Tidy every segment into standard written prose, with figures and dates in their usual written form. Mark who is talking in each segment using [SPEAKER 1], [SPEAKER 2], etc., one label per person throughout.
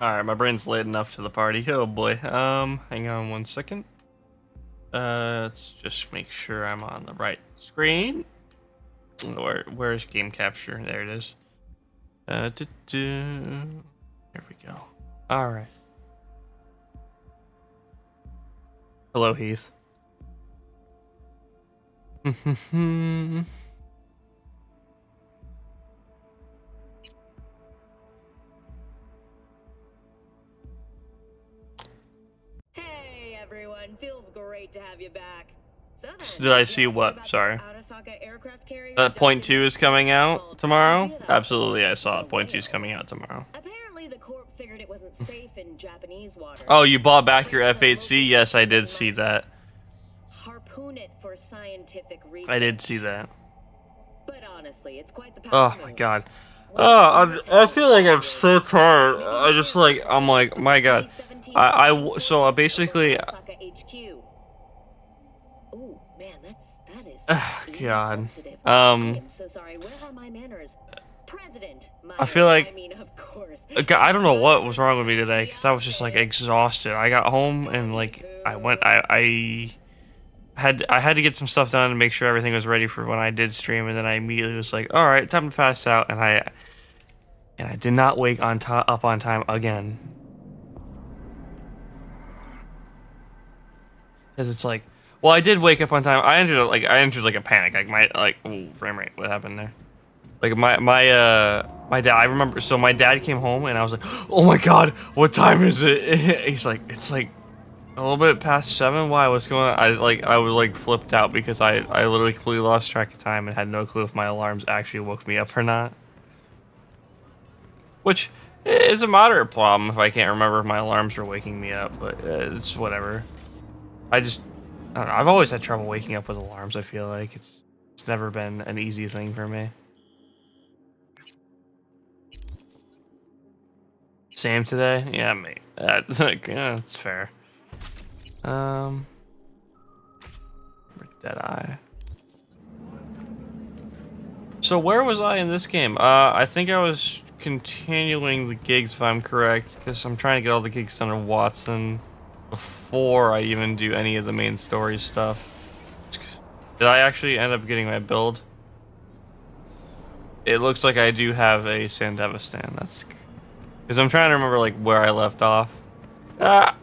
[SPEAKER 1] Alright, my brain's late enough to the party. Oh boy. Hang on 1 second. Let's just make sure I'm on the right screen. Where's game capture? There it is. There we go. Alright. Hello, Heath.
[SPEAKER 2] Hey everyone, feels great to have you back.
[SPEAKER 1] Did I see what? Sorry. Point 2 is coming out tomorrow? Absolutely, I saw it. Point 2 is coming out tomorrow.
[SPEAKER 2] Apparently the corp figured it wasn't safe in Japanese waters.
[SPEAKER 1] Oh, you bought back your F8C? Yes, I did see that.
[SPEAKER 2] Harpoon it for scientific research.
[SPEAKER 1] I did see that.
[SPEAKER 2] But honestly, it's quite the
[SPEAKER 1] Oh my god. Oh, I feel like I'm so tired. I'm like, my god. So basically.
[SPEAKER 2] Oh man, that is.
[SPEAKER 1] God.
[SPEAKER 2] I'm so sorry. Where are my manners? President.
[SPEAKER 1] I feel like.
[SPEAKER 2] I mean, of course.
[SPEAKER 1] I don't know what was wrong with me today, because I was just like exhausted. I got home and like I had to get some stuff done to make sure everything was ready for when I did stream, and then I immediately was like, all right, time to pass out, and I did not wake up on time again. Because it's like, well, I did wake up on time. I entered like a panic. Ooh, frame rate. What happened there? Like my dad. I remember. So my dad came home and I was like, oh my god, what time is it? He's like, it's like a little bit past 7. Why? What's going on? I was like flipped out because I literally completely lost track of time and had no clue if my alarms actually woke me up or not. Which is a moderate problem if I can't remember if my alarms are waking me up, but it's whatever. I don't know. I've always had trouble waking up with alarms. I feel like it's never been an easy thing for me. Same today? Yeah, mate. That's like, yeah, that's fair. Deadeye. So where was I in this game? I think I was continuing the gigs, if I'm correct, because I'm trying to get all the gigs done in Watson before I even do any of the main story stuff. Did I actually end up getting my build? It looks like I do have a Sandevistan. That's because I'm trying to remember like where I left off. I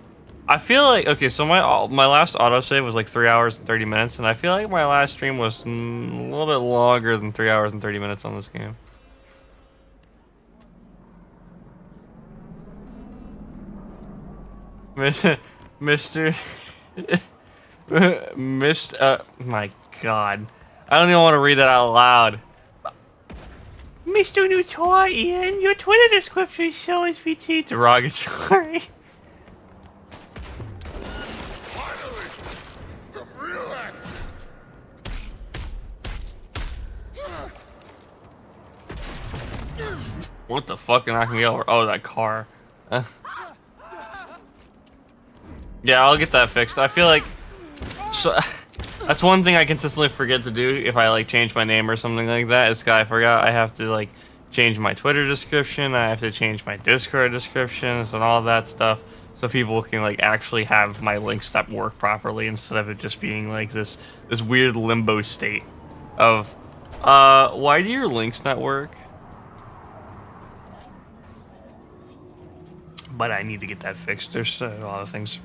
[SPEAKER 1] feel like, okay, so my last autosave was like 3 hours and 30 minutes, and I feel like my last stream was a little bit longer than 3 hours and 30 minutes on this game. Mr. My god. I don't even want to read that out loud. Mr. Nyutora, Ian, your Twitter description is so SVT derogatory. What the fuck knocked me over? Oh, that car. Yeah, I'll get that fixed. I feel like that's one thing I consistently forget to do if I like change my name or something like that. Is I forgot I have to like change my Twitter description. I have to change my Discord descriptions and all that stuff, so people can like actually have my links that work properly instead of it just being like this weird limbo state of why do your links not work? But I need to get that fixed. There's a lot of things.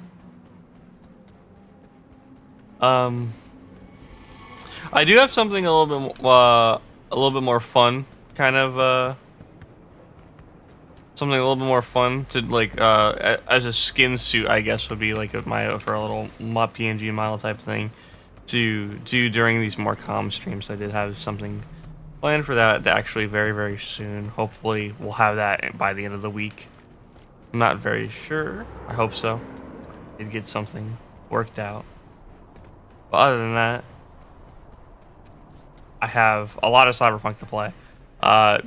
[SPEAKER 1] I do have something a little bit more fun, kind of something a little bit more fun to like as a skin suit, I guess would be like for a little PNG model type thing to do during these more calm streams. I did have something planned for that actually very, very soon. Hopefully we'll have that by the end of the week. I'm not very sure. I hope so. Did get something worked out. But other than that, I have a lot of Cyberpunk to play. I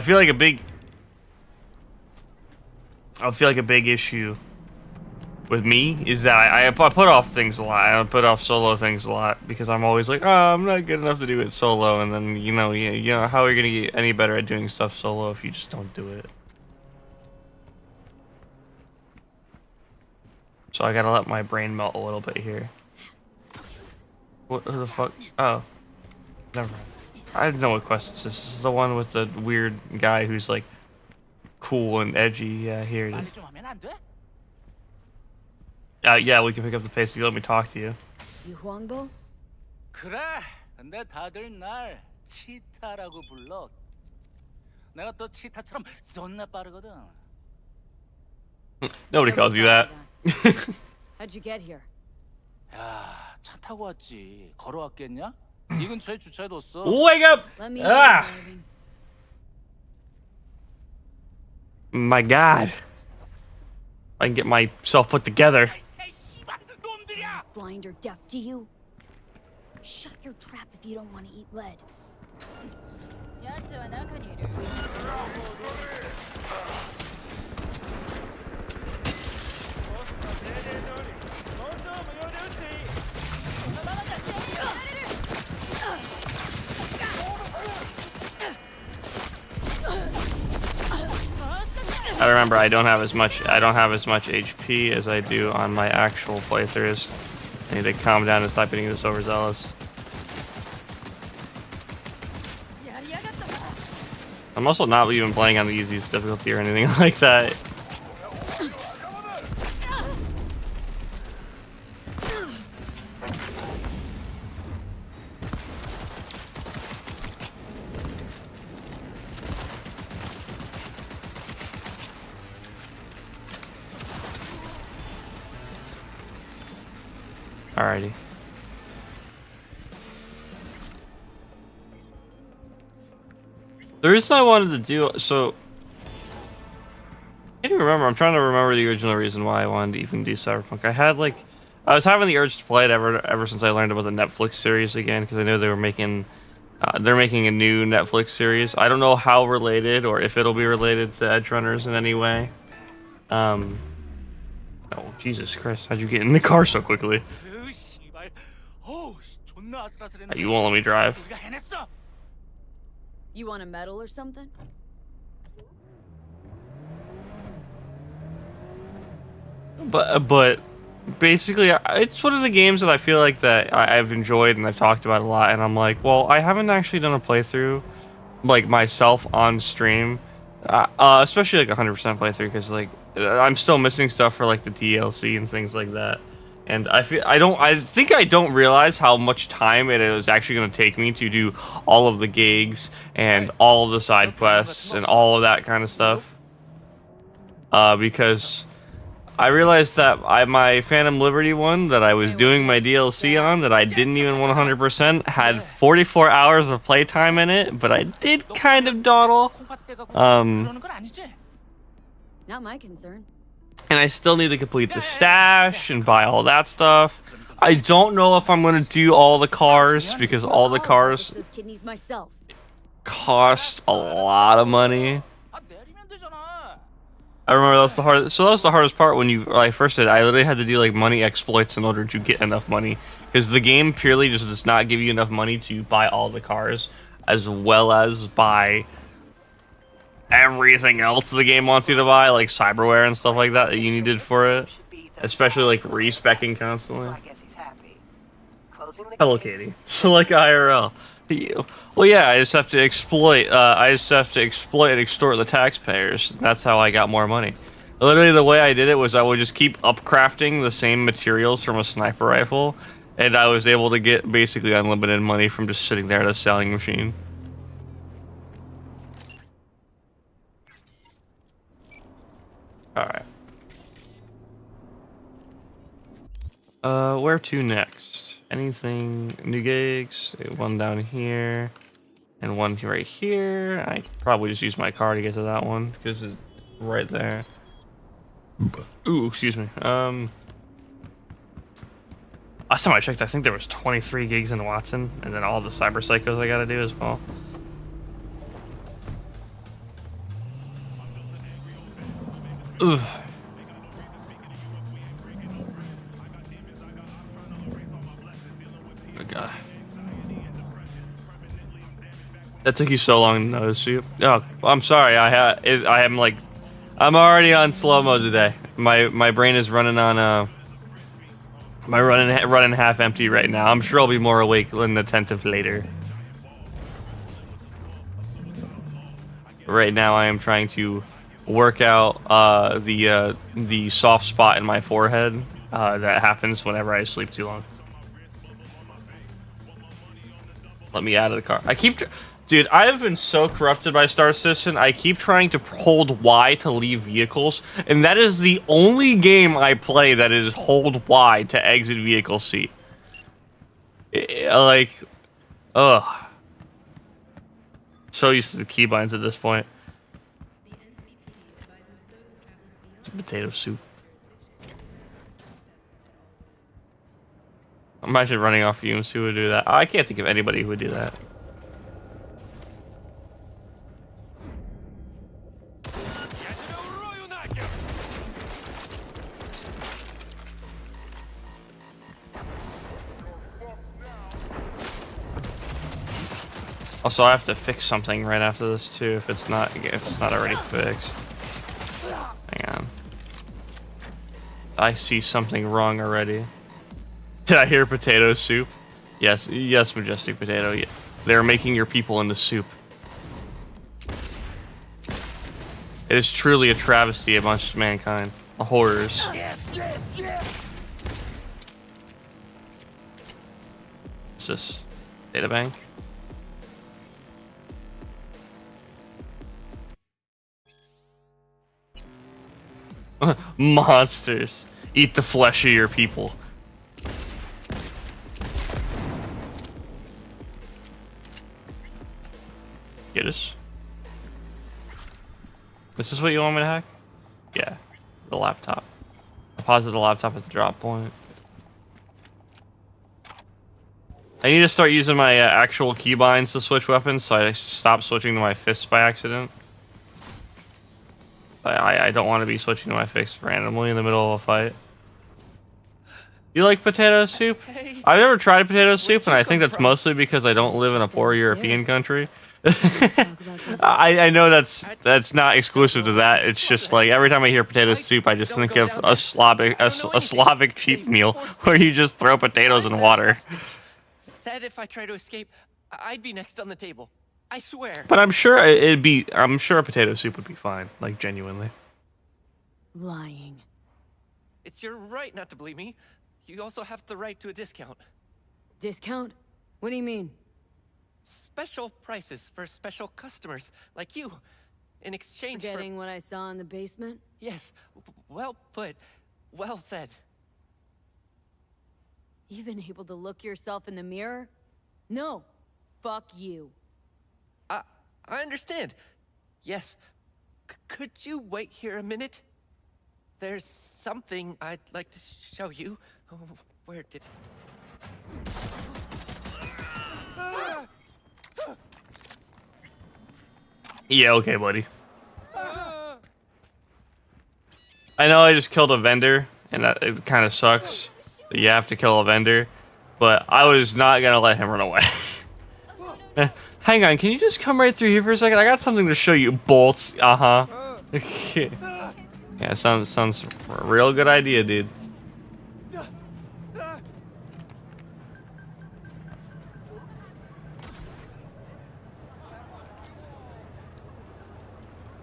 [SPEAKER 1] feel like a big issue with me is that I put off things a lot. I put off solo things a lot because I'm always like, oh, I'm not good enough to do it solo, and then you know how are you gonna get any better at doing stuff solo if you just don't do it? so I gotta let my brain melt a little bit here. What who the fuck? Oh. Never mind. I don't know what quest this is. This is the one with the weird guy who's like cool and edgy. Yeah, here it is. Yeah, we can pick up the pace if you let me talk to you.
[SPEAKER 3] You Huangbo?
[SPEAKER 4] 그래. 근데 다들 날 치타라고 불러. 내가 또 치타처럼 존나 빠르거든.
[SPEAKER 1] Nobody calls you that.
[SPEAKER 3] How'd you get here?
[SPEAKER 4] 야, 차 타고 왔지. 걸어왔겠냐? 이 근처에 주차해뒀어.
[SPEAKER 1] Wake up!
[SPEAKER 3] Let me
[SPEAKER 1] Ah!
[SPEAKER 3] in,
[SPEAKER 1] My God. I can get myself put together.
[SPEAKER 3] blind or deaf to you? Shut your trap if you don't want to eat lead.
[SPEAKER 1] I remember I don't have as much HP as I do on my actual playthroughs. I need to calm down and stop getting this overzealous. I'm also not even playing on the easiest difficulty or anything like that. Alrighty. The reason I wanted to do so, I can't even remember. I'm trying to remember the original reason why I wanted to even do Cyberpunk. I was having the urge to play it ever since I learned about the Netflix series again, because I know they were making, they're making a new Netflix series. I don't know how related or if it'll be related to Edge Runners in any way. Oh Jesus Christ! How'd you get in the car so quickly? You won't let me drive.
[SPEAKER 3] You want a medal or something?
[SPEAKER 1] But basically, it's one of the games that I feel like that I've enjoyed and I've talked about a lot, and I'm like, well, I haven't actually done a playthrough like myself on stream, especially like 100% playthrough, because like I'm still missing stuff for like the DLC and things like that. And I think I don't realize how much time it is actually going to take me to do all of the gigs and all of the side quests and all of that kind of stuff. Because I realized that my Phantom Liberty one that I was doing my DLC on that I didn't even 100% had 44 hours of playtime in it, but I did kind of dawdle.
[SPEAKER 3] Not my concern.
[SPEAKER 1] And I still need to complete the stash and buy all that stuff. I don't know if I'm going to do all the cars, because all the cars
[SPEAKER 3] Those kidneys myself.
[SPEAKER 1] cost a lot of money. I remember that was the hardest part when I first did it. I literally had to do like money exploits in order to get enough money, because the game purely just does not give you enough money to buy all the cars, as well as buy everything else the game wants you to buy, like cyberware and stuff like that you needed for it, especially like respecking constantly. Hello, Katie. So like IRL. Well, yeah, I just have to exploit and extort the taxpayers. That's how I got more money. Literally, the way I did it was I would just keep upcrafting the same materials from a sniper rifle, and I was able to get basically unlimited money from just sitting there at a selling machine. Alright. Where to next? Anything? New gigs? One down here. And one right here. I could probably just use my car to get to that one, because it's right there. Ooh, excuse me. Last time I checked, I think there was 23 gigs in Watson, and then all the cyber psychos I gotta do as well. Ugh. Oh God. That took you so long to notice. Oh, I'm sorry. I'm already on slow mode today. My brain is running on My running half empty right now. I'm sure I'll be more awake and attentive later. Right now, I am trying to work out the soft spot in my forehead that happens whenever I sleep too long. Let me out of the car. Dude, I've been so corrupted by Star Citizen. I keep trying to hold Y to leave vehicles, and that is the only game I play that is hold Y to exit vehicle seat. Like, ugh. So used to the keybinds at this point. It's a potato soup. Imagine running off fumes. Who would do that? I can't think of anybody who would do that. Also, I have to fix something right after this too. If it's not already fixed. Hang on. I see something wrong already. Did I hear potato soup? Yes, yes, Majestic Potato. Yeah. They're making your people into soup. It is truly a travesty amongst mankind. The horrors. What's this? Databank? Monsters. Eat the flesh of your people. Get us. This is what you want me to hack? Yeah. The laptop. Deposit the laptop at the drop point. I need to start using my actual keybinds to switch weapons, so I stop switching to my fists by accident. I don't want to be switching to my fist randomly in the middle of a fight. You like potato soup? I've never tried potato soup, and I think that's mostly because I don't live in a poor European country. I know that's not exclusive to that. It's just like every time I hear potato soup, I just think of a Slavic cheap meal where you just throw potatoes in water.
[SPEAKER 5] Said if I try to escape, I'd be next on the table. I swear.
[SPEAKER 1] But I'm sure I'm sure a potato soup would be fine, like genuinely.
[SPEAKER 3] Lying.
[SPEAKER 5] It's your right not to believe me. You also have the right to a discount.
[SPEAKER 3] Discount? What do you mean?
[SPEAKER 5] Special prices for special customers like you. In exchange
[SPEAKER 3] Forgetting what I saw in the basement?
[SPEAKER 5] Yes, well put. Well said.
[SPEAKER 3] Even able to look yourself in the mirror? No. Fuck you.
[SPEAKER 5] I understand. Yes. Could you wait here a minute? There's something I'd like to show you. Oh, where did...
[SPEAKER 1] Yeah, okay, buddy. I know I just killed a vendor, and that it kind of sucks that you have to kill a vendor, but I was not gonna let him run away. Hang on, can you just come right through here for a second? I got something to show you. Bolts, yeah, sounds a real good idea, dude.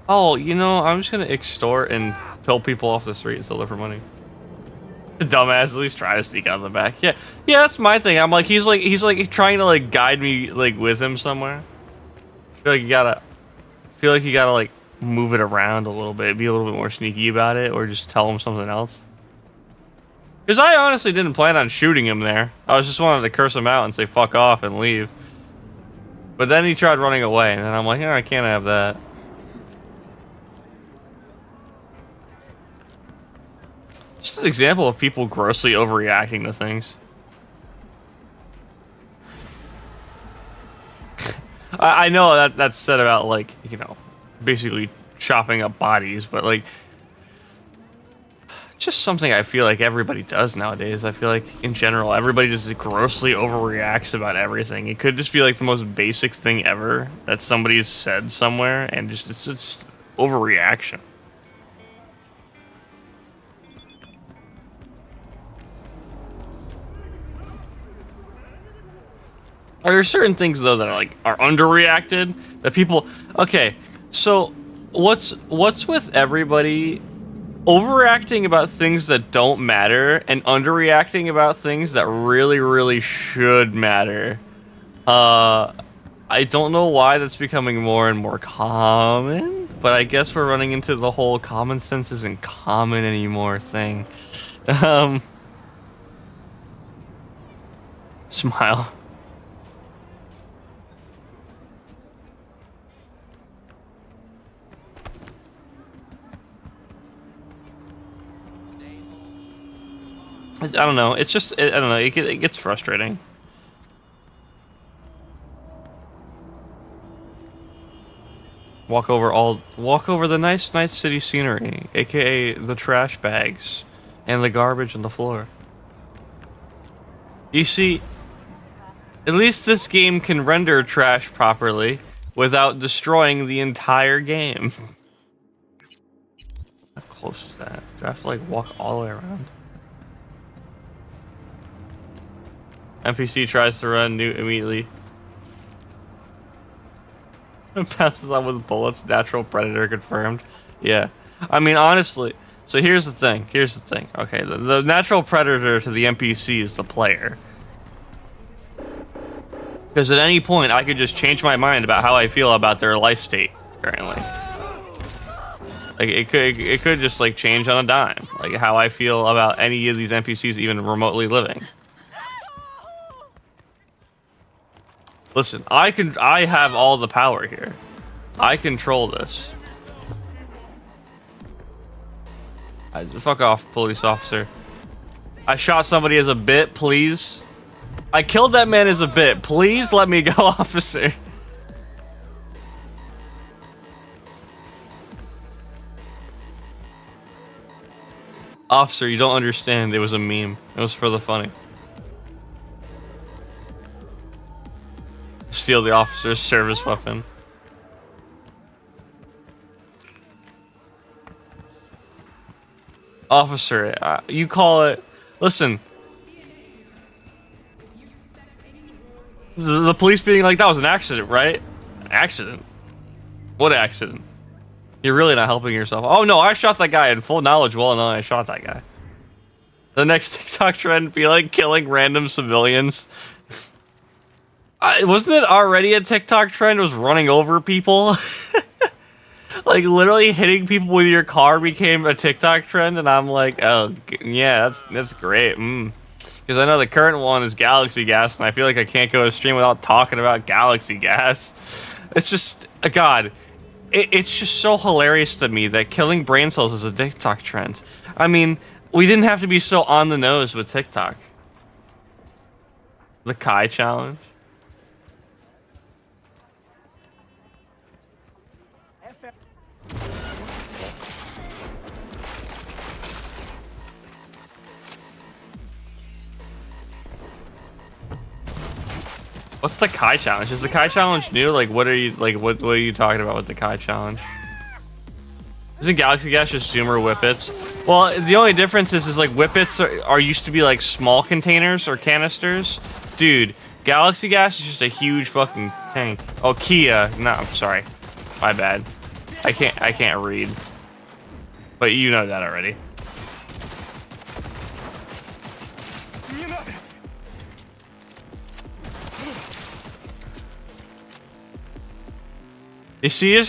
[SPEAKER 1] Oh, you know, I'm just gonna extort and pill people off the street and sell it for money. Dumbass, at least try to sneak out of the back. Yeah, that's my thing. I'm like, he's like trying to like guide me like with him somewhere. I feel like you gotta like move it around a little bit, be a little bit more sneaky about it, or just tell him something else. Because I honestly didn't plan on shooting him there. I was just wanted to curse him out and say fuck off and leave. But then he tried running away, and then I'm like, oh, I can't have that. Just an example of people grossly overreacting to things. I know that's said about, like, you know, basically chopping up bodies, but, like, just something I feel like everybody does nowadays. I feel like, in general, everybody just grossly overreacts about everything. It could just be, like, the most basic thing ever that somebody's said somewhere, and just it's just overreaction. There are certain things though that are underreacted that people. Okay, so what's with everybody overreacting about things that don't matter and underreacting about things that really should matter? I don't know why that's becoming more and more common, but I guess we're running into the whole common sense isn't common anymore thing. Smile. I don't know. It's just, I don't know. It gets frustrating. Walk over the nice city scenery, aka the trash bags and the garbage on the floor. You see, at least this game can render trash properly without destroying the entire game. How close is that? Do I have to like walk all the way around? NPC tries to run immediately. Bounces on with bullets. Natural predator confirmed. Yeah. I mean, honestly. So here's the thing. Okay, the natural predator to the NPC is the player. Because at any point, I could just change my mind about how I feel about their life state, apparently. Like, it could just, like, change on a dime. Like, how I feel about any of these NPCs even remotely living. Listen, I have all the power here. I control this. Fuck off, police officer. I shot somebody as a bit, please. I killed that man as a bit. Please let me go, officer. Officer, you don't understand. It was a meme. It was for the funny. Steal the officer's service weapon. Officer, you call it... Listen. The police being like, that was an accident, right? Accident? What accident? You're really not helping yourself. Oh no, I shot that guy in full knowledge well enough I shot that guy. The next TikTok trend be like killing random civilians. Wasn't it already a TikTok trend? It was running over people. Like literally hitting people with your car became a TikTok trend, and I'm like, oh yeah, that's great. Because I know the current one is galaxy gas, and I feel like I can't go to stream without talking about galaxy gas. It's just, God, it's just so hilarious to me that killing brain cells is a TikTok trend. I mean, we didn't have to be so on the nose with TikTok. The Kai challenge. What's the Kai challenge? Is the Kai challenge new? Like, what are you talking about with the Kai challenge? Isn't Galaxy Gas just Zoomer Whippets? Well, the only difference is like Whippets are used to be like small containers or canisters. Dude, Galaxy Gas is just a huge fucking tank. Oh, Kia. No, I'm sorry. My bad. I can't read. But you know that already. You see,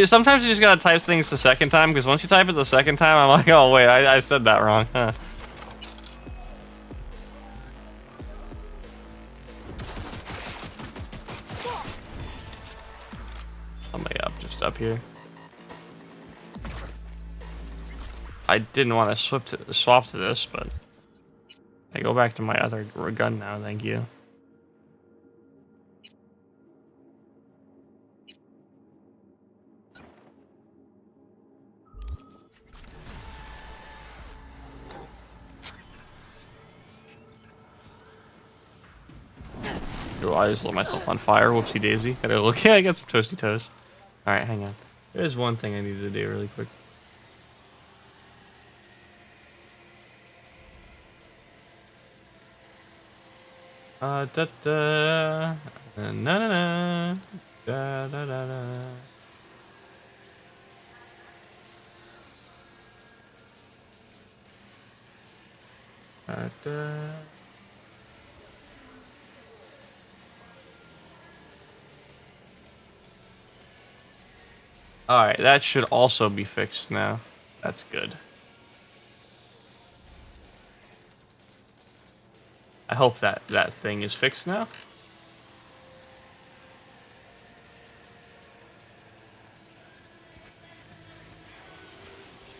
[SPEAKER 1] sometimes you just gotta type things the second time, because once you type it the second time, I'm like, oh wait, I said that wrong, huh? Somebody up, just up here. I didn't want to swap to this, but I go back to my other gun now, thank you. Oh, I just lit myself on fire. Whoopsie daisy. Gotta look. Yeah, I got some toasty toes. Alright, hang on. There's one thing I need to do really quick. Na na na. Da da da da. Da, da. Alright, that should also be fixed now. That's good. I hope that thing is fixed now.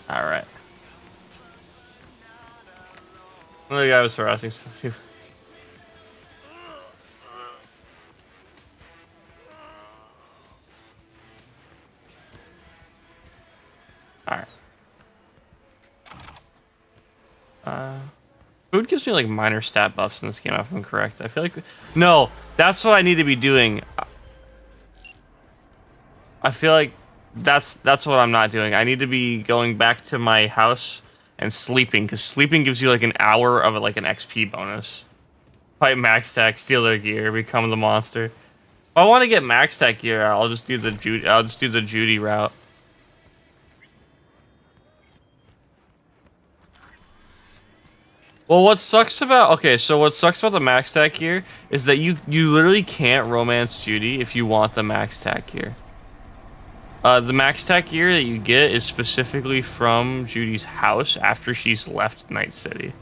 [SPEAKER 1] Alright. Another guy was harassing some people. Alright. Food gives me like minor stat buffs in this game, if I'm correct. I feel like... No, that's what I need to be doing. I feel like that's what I'm not doing. I need to be going back to my house and sleeping, because sleeping gives you like an hour of like an XP bonus. Fight max stack, steal their gear, become the monster. If I want to get max stack gear, I'll just do the Judy route. Well, what sucks about the max stack gear is that you literally can't romance Judy if you want the max stack gear. The max stack gear that you get is specifically from Judy's house after she's left Night City.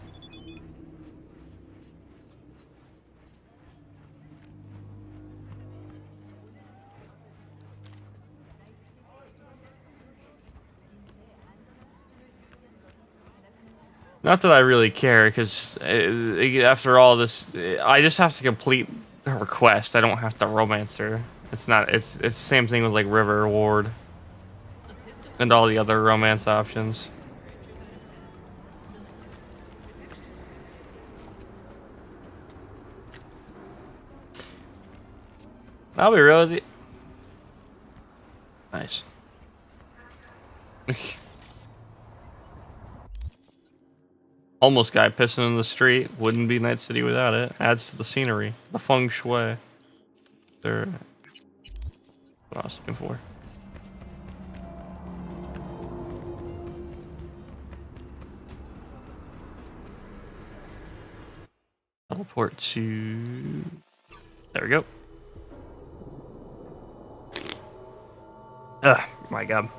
[SPEAKER 1] Not that I really care, because after all this, I just have to complete her quest. I don't have to romance her. It's the same thing with like River Ward and all the other romance options. I'll be real with you. Nice. Almost guy pissing in the street. Wouldn't be Night City without it. Adds to the scenery. The feng shui. There. What I was looking for. Teleport to... There we go. Ugh, my god.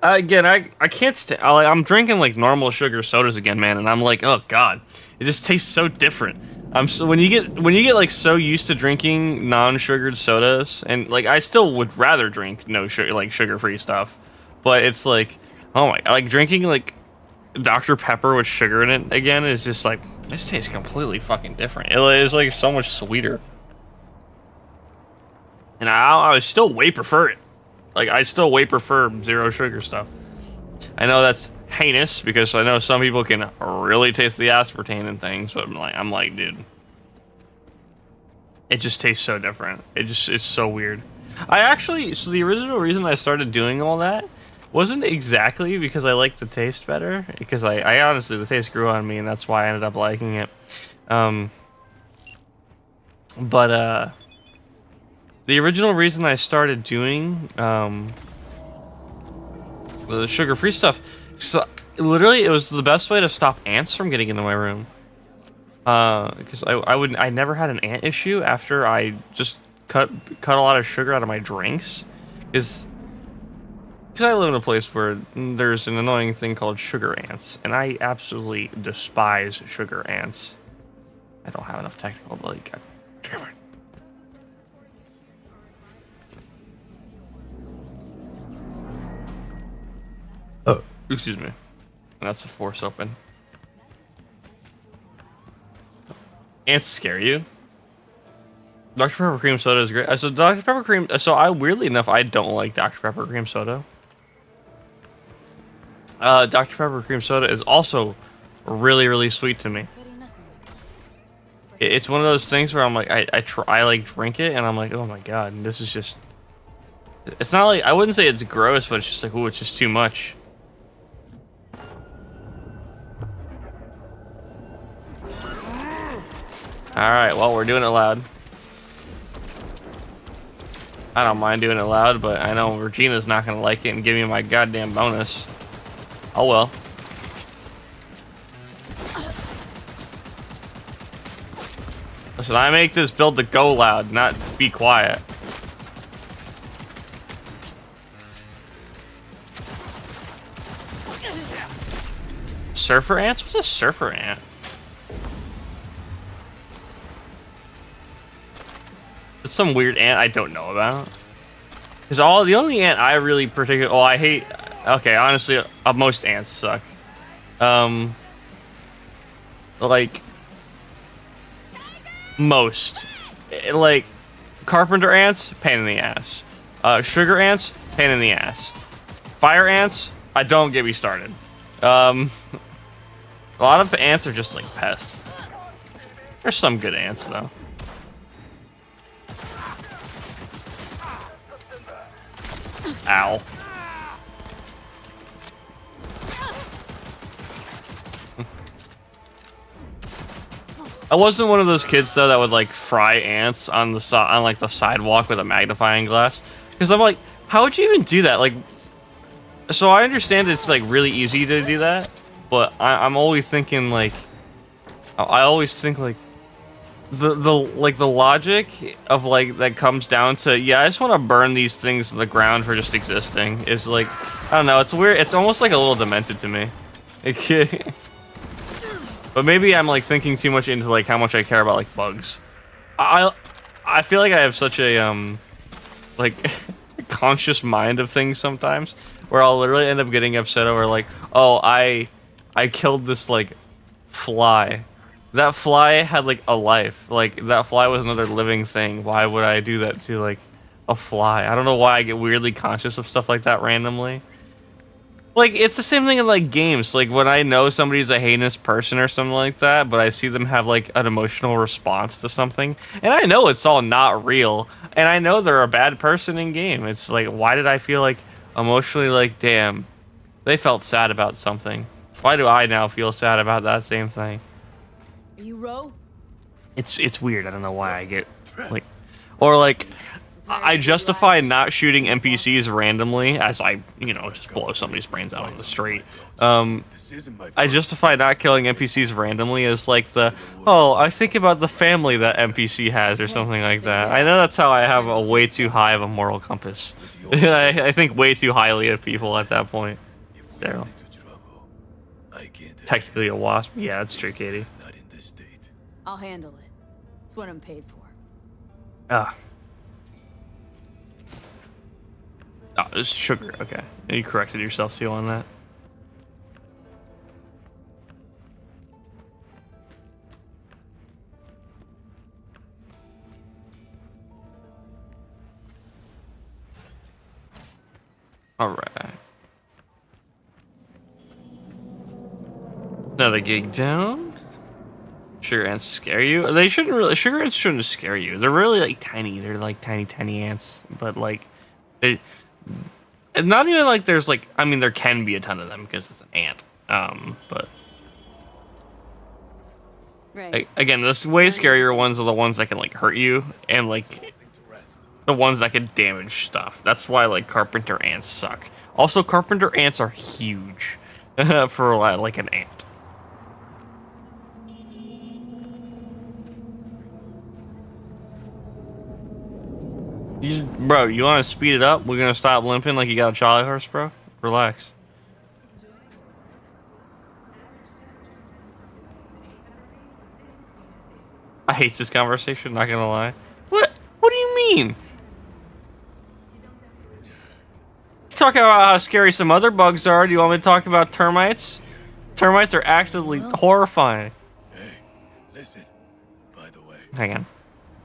[SPEAKER 1] Again, I can't stand. I'm drinking like normal sugar sodas again, man, and I'm like, oh god, it just tastes so different. When you get like so used to drinking non-sugared sodas, and like I still would rather drink no sugar, like sugar-free stuff, but it's like, oh my, like drinking like Dr. Pepper with sugar in it again is just like, this tastes completely fucking different. It is like so much sweeter, and I still way prefer it. Like, I still way prefer zero sugar stuff. I know that's heinous, because I know some people can really taste the aspartame in things, but I'm like, dude. It just tastes so different. It's so weird. So the original reason I started doing all that wasn't exactly because I liked the taste better, because I honestly, the taste grew on me, and that's why I ended up liking it. The original reason I started doing the sugar-free stuff, so literally it was the best way to stop ants from getting into my room. Because I never had an ant issue after I just cut a lot of sugar out of my drinks, because I live in a place where there's an annoying thing called sugar ants, and I absolutely despise sugar ants. I don't have enough technical ability. God damn it. Oh, excuse me. That's the force open. Ants scare you? Dr. Pepper cream soda is great. So Dr. Pepper cream. So weirdly enough, I don't like Dr. Pepper cream soda. Dr. Pepper cream soda is also really, really sweet to me. It's one of those things where I'm like, I like drink it and I'm like, oh my god, this is just. It's not like, I wouldn't say it's gross, but it's just like, ooh, it's just too much. Alright, well, we're doing it loud. I don't mind doing it loud, but I know Regina's not gonna like it and give me my goddamn bonus. Oh well. Listen, I make this build to go loud, not be quiet. Surfer ants? What's a surfer ant? It's some weird ant I don't know about. Cause the only ant I really particularly I hate. Okay, honestly, most ants suck. Like most, like carpenter ants, pain in the ass. Sugar ants, pain in the ass. Fire ants, don't get me started. A lot of ants are just like pests. There's some good ants though. Ow. I wasn't one of those kids though that would like fry ants on the like the sidewalk with a magnifying glass, because I'm like, how would you even do that? Like, so I understand it's like really easy to do that, but I'm always thinking like, I always think like the logic of like that comes down to, yeah, I just want to burn these things to the ground for just existing is like, I don't know, it's weird. It's almost like a little demented to me. But maybe I'm like thinking too much into like how much I care about like bugs. I feel like I have such a like conscious mind of things sometimes, where I'll literally end up getting upset over like, oh, I killed this like fly. That fly had like a life. Like that fly was another living thing. Why would I do that to like a fly? I don't know why I get weirdly conscious of stuff like that randomly. Like, it's the same thing in, like, games. Like, when I know somebody's a heinous person or something like that, but I see them have, like, an emotional response to something, and I know it's all not real, and I know they're a bad person in game. It's like, why did I feel, like, emotionally, like, damn, they felt sad about something. Why do I now feel sad about that same thing?
[SPEAKER 3] Are you Ro?
[SPEAKER 1] It's weird. I don't know why I get, like... Or, like... I justify not shooting NPCs randomly as I, you know, just blow somebody's brains out on the street. I justify not killing NPCs randomly as like oh, I think about the family that NPC has or something like that. I know that's how I have a way too high of a moral compass. I think way too highly of people at that point. Daryl. Technically a wasp. Yeah, that's true, Katie.
[SPEAKER 3] I'll handle it. It's what I'm paid for.
[SPEAKER 1] Ah. Oh, it's sugar. Okay. You corrected yourself too on that. All right. Another gig down. Sugar ants scare you? They shouldn't really. Sugar ants shouldn't scare you. They're really like tiny. They're like tiny ants, but like they. Not even like there's like, I mean, there can be a ton of them because it's an ant. But
[SPEAKER 3] Right.
[SPEAKER 1] like, again, the way scarier ones are the ones that can like hurt you, and like the ones that can damage stuff. That's why like carpenter ants suck. Also, carpenter ants are huge for like an ant. Bro, you want to speed it up? We're gonna stop limping like you got a Charlie horse, bro. Relax. I hate this conversation. Not gonna lie. What? What do you mean? Talking about how scary some other bugs are. Do you want me to talk about termites? Termites are actively horrifying.
[SPEAKER 6] Hey, listen. By the way,
[SPEAKER 1] Hang on.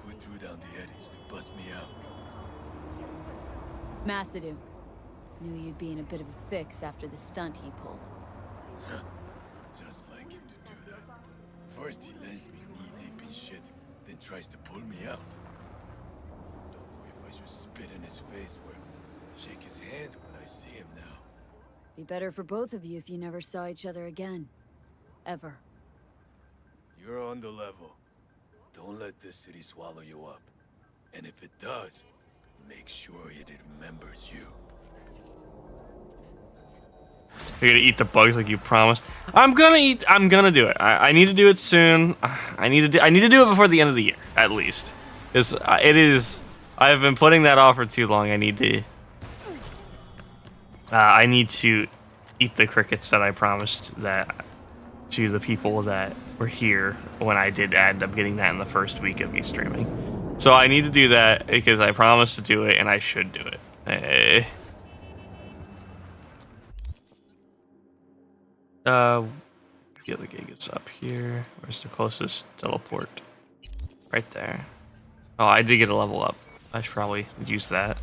[SPEAKER 6] who threw down the eddies to bust me out?
[SPEAKER 3] Masadu. Knew you'd be in a bit of a fix after the stunt he pulled.
[SPEAKER 6] Just like him to do that. First he lays me knee-deep in shit, then tries to pull me out. Don't know if I should spit in his face or shake his hand when I see him now.
[SPEAKER 3] Be better for both of you if you never saw each other again. Ever.
[SPEAKER 6] You're on the level. Don't let this city swallow you up. And if it does, make sure it remembers you.
[SPEAKER 1] You're gonna eat the bugs like you promised. I'm gonna do it. I need to do it soon. I need to do it before the end of the year, at least. It is. I've been putting that off for too long. I need to eat the crickets that I promised that to the people that were here when I did end up getting that in the first week of me streaming. So I need to do that because I promised to do it, and I should do it. The other gig is up here. Where's the closest teleport? Right there. Oh, I did get a level up. I should probably use that.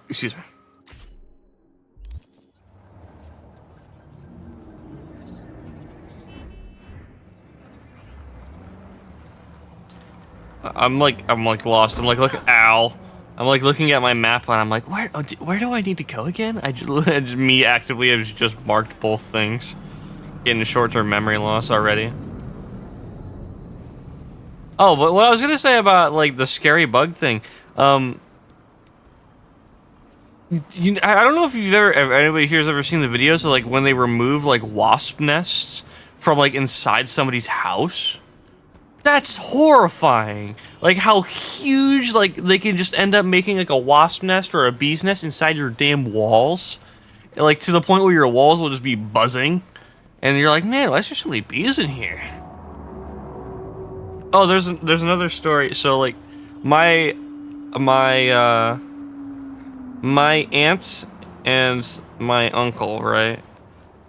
[SPEAKER 1] Excuse me. I'm like lost. I'm like, look, ow. I'm like looking at my map and I'm like, where do I need to go again? Me actively have just marked both things. Getting short-term memory loss already. Oh, but what I was gonna say about like the scary bug thing, I don't know if anybody here has ever seen the videos of like when they remove like wasp nests from like inside somebody's house. That's horrifying. Like how huge, like they can just end up making like a wasp nest or a bee's nest inside your damn walls, like to the point where your walls will just be buzzing, and you're like, man, why is there so many bees in here? Oh, there's another story. So like, my aunt and my uncle, right?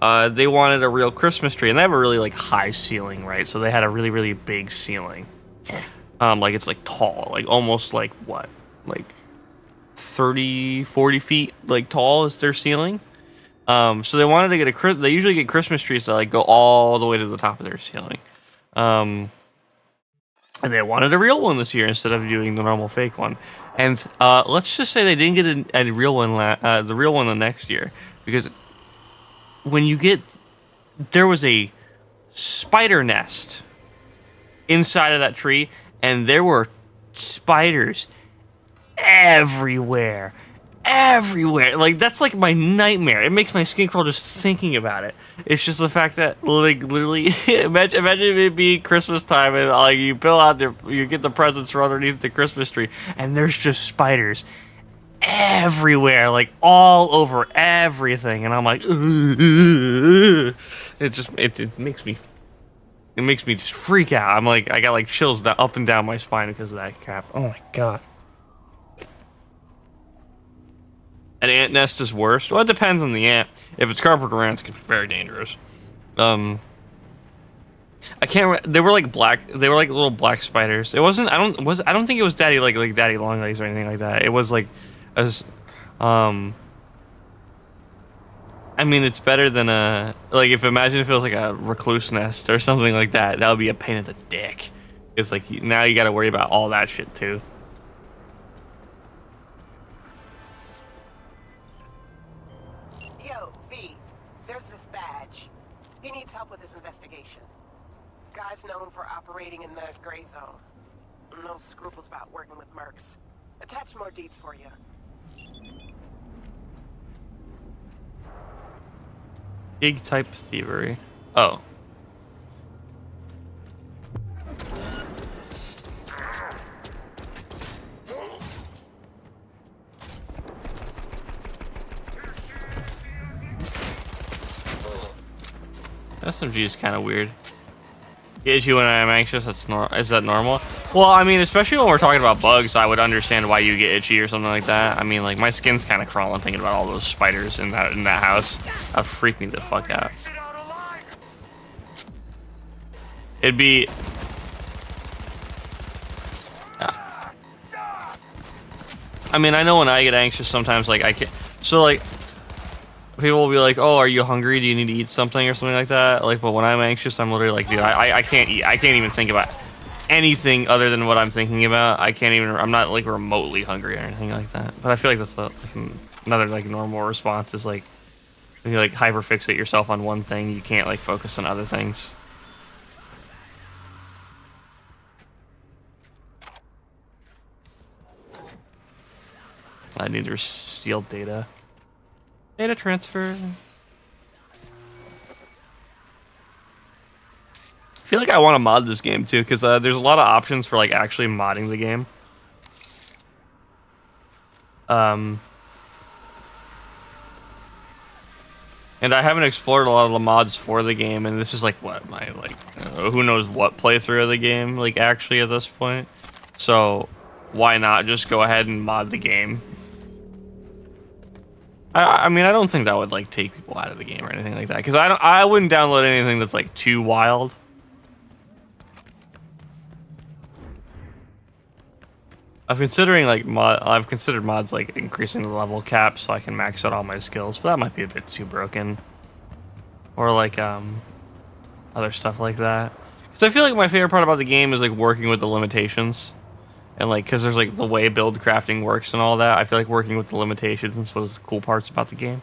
[SPEAKER 1] They wanted a real Christmas tree, and they have a really like high ceiling, right? So they had a really, really big ceiling. Like it's like tall, like almost like what? Like 30, 40 feet like tall is their ceiling. So they wanted to get they usually get Christmas trees that like go all the way to the top of their ceiling. And they wanted a real one this year instead of doing the normal fake one. And let's just say they didn't get a real one, the real one the next year, because when you get, there was a spider nest inside of that tree, and there were spiders everywhere. Like, that's like my nightmare. It makes my skin crawl just thinking about it. It's just the fact that, like, literally, imagine it being Christmas time, and like you pull out you get the presents from underneath the Christmas tree, and there's just spiders everywhere, like all over everything, and I'm like, it makes me just freak out. I'm like, I got like chills up and down my spine because of that crap. Oh my god. An ant nest is worst. Well, it depends on the ant. If it's carpenter ants, it can be very dangerous. I can't. They were like black. They were like little black spiders. It wasn't. I don't think it was daddy like daddy long legs or anything like that. It was like, I mean, it's better than imagine if it was like a recluse nest or something like that. That would be a pain in the dick. It's like now you got to worry about all that shit too.
[SPEAKER 7] Yo, V, there's this badge. He needs help with his investigation. Guy's known for operating in the gray zone. No scruples about working with mercs. Attach more deeds for you.
[SPEAKER 1] Gig type thievery. Oh. SMG is kind of weird. Get you when I'm anxious. Is that normal? Well, I mean, especially when we're talking about bugs, I would understand why you get itchy or something like that. I mean, like my skin's kind of crawling thinking about all those spiders in that house. That would freak me the fuck out. It'd be. I mean, I know when I get anxious, sometimes like I can't. So like. People will be like, "Oh, are you hungry? Do you need to eat something or something like that?" Like, but when I'm anxious, I'm literally like, "Dude, I can't eat. I can't even think about anything other than what I'm thinking about. I can't even. I'm not like remotely hungry or anything like that." But I feel like that's another like normal response is like when you like hyperfixate yourself on one thing, you can't like focus on other things. I need to steal data. Data transfer. I feel like I want to mod this game too, because there's a lot of options for like actually modding the game. And I haven't explored a lot of the mods for the game, and this is like what my who knows what playthrough of the game like actually at this point. So why not just go ahead and mod the game? I mean, I don't think that would like take people out of the game or anything like that, because I wouldn't download anything that's like too wild. I've considered mods like increasing the level cap so I can max out all my skills, but that might be a bit too broken. Or like other stuff like that. Because I feel like my favorite part about the game is like working with the limitations. And like, because there's like the way build crafting works and all that, I feel like working with the limitations is one of the cool parts about the game.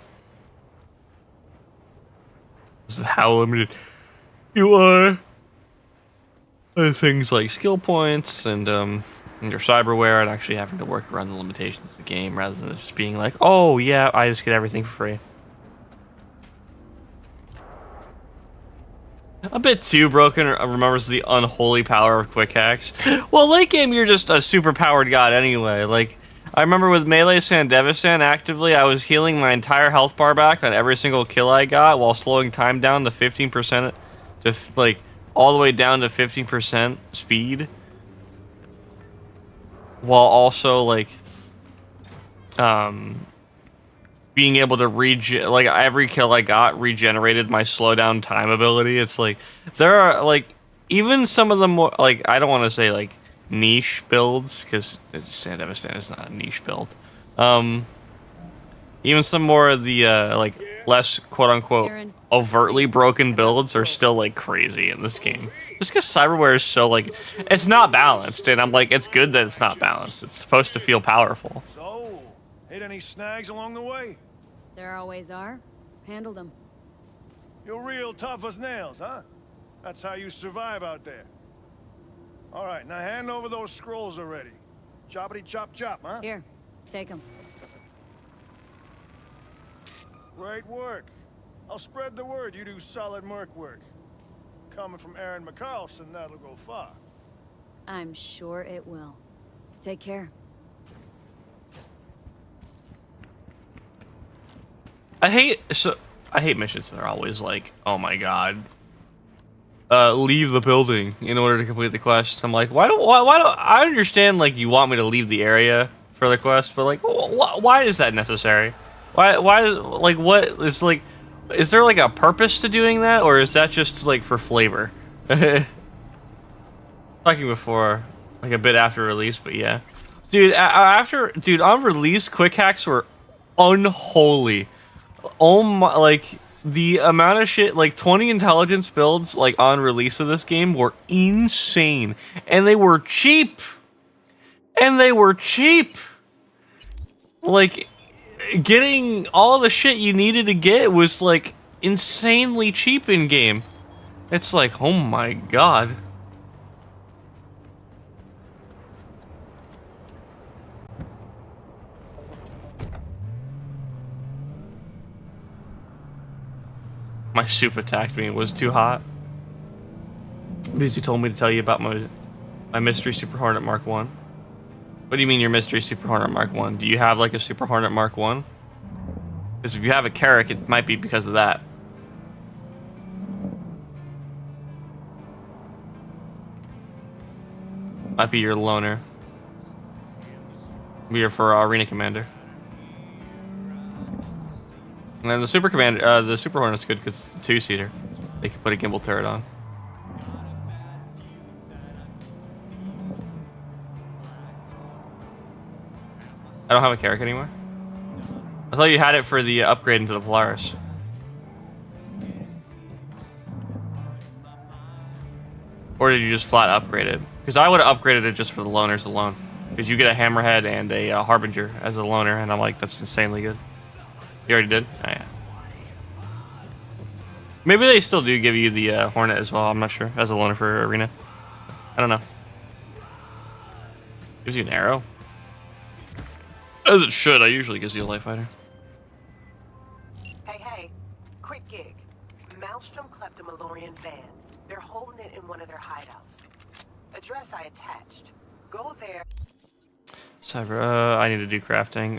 [SPEAKER 1] This is how limited you are. Things like skill points and your cyberware, and actually having to work around the limitations of the game rather than just being like, oh yeah, I just get everything for free. A bit too broken remembers the unholy power of quick hacks. Well, late game, you're just a super powered god anyway. Like, I remember with Melee Sandevistan actively, I was healing my entire health bar back on every single kill I got while slowing time down to 15% to like all the way down to 15% speed. While also like being able to like every kill I got regenerated my slowdown time ability. It's like there are like even some of the more like, I don't want to say like niche builds, because Sandevistan is not a niche build. Even some more of the like less quote unquote overtly broken builds are still like crazy in this game. Just because cyberware is so like, it's not balanced, and I'm like, it's good that it's not balanced. It's supposed to feel powerful.
[SPEAKER 6] So, hit any snags along the way?
[SPEAKER 3] There always are. Handled them.
[SPEAKER 6] You're real tough as nails, huh? That's how you survive out there. All right, now hand over those scrolls already. Choppity chop chop, huh?
[SPEAKER 3] Here, take them.
[SPEAKER 6] Great work. I'll spread the word you do solid merc work. Coming from Aaron McCarlson, that'll go far.
[SPEAKER 3] I'm sure it will. Take care.
[SPEAKER 1] I hate missions that are always like, oh my god, leave the building in order to complete the quest. I'm like, why do I understand like you want me to leave the area for the quest, but like why is that necessary? Why like what is like, is there like a purpose to doing that, or is that just like for flavor? Talking before, like a bit after release, but yeah, dude, on release, quick hacks were unholy. Oh my, like the amount of shit, like 20 intelligence builds like on release of this game were insane, and they were cheap. Like getting all the shit you needed to get was like insanely cheap in game. It's like, oh my god. My soup attacked me. It was too hot. Lucy told me to tell you about my mystery Super Hornet Mark 1. What do you mean your mystery Super Hornet Mark 1? Do you have like a Super Hornet Mark 1? Because if you have a Carrack, it might be because of that. Might be your loner. Be your for Arena Commander. And then the Super Hornet's good because it's a two-seater. They can put a gimbal turret on. I don't have a Carrack anymore. I thought you had it for the upgrade into the Polaris. Or did you just flat upgrade it? Because I would have upgraded it just for the loners alone. Because you get a Hammerhead and a Harbinger as a loner, and I'm like, that's insanely good. You already did? Oh, yeah. Maybe they still do give you the Hornet as well. I'm not sure. As a loaner for Arena. I don't know. Gives you an arrow? As it should. I usually gives you a light fighter.
[SPEAKER 7] Hey, quick gig. Maelstrom clept a Malorian van. They're holding it in one of their hideouts. Address I attached. Go there.
[SPEAKER 1] Cyber, I need to do crafting.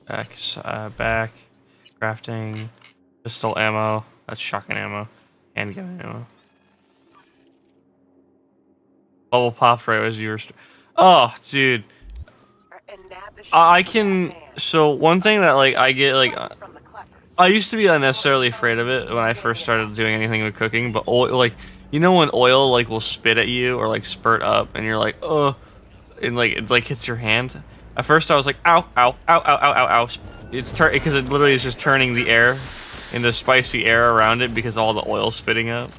[SPEAKER 1] Back. Crafting. Pistol ammo. That's shotgun ammo. Handgun ammo. Bubble popped right as you were. Oh, dude.
[SPEAKER 7] And nab the
[SPEAKER 1] I
[SPEAKER 7] shit
[SPEAKER 1] can.
[SPEAKER 7] from that van.
[SPEAKER 1] So one thing that like I get like.
[SPEAKER 7] From the Cleppers.
[SPEAKER 1] I used to be unnecessarily afraid of it when I first started doing anything with cooking, but oil, like, you know when oil like will spit at you or like spurt up, and you're like, oh, and like it like hits your hand. At first, I was like, ow, ow, ow, ow, ow, ow, ow. It's because it literally is just turning the air into spicy air around it because all the oil's spitting up.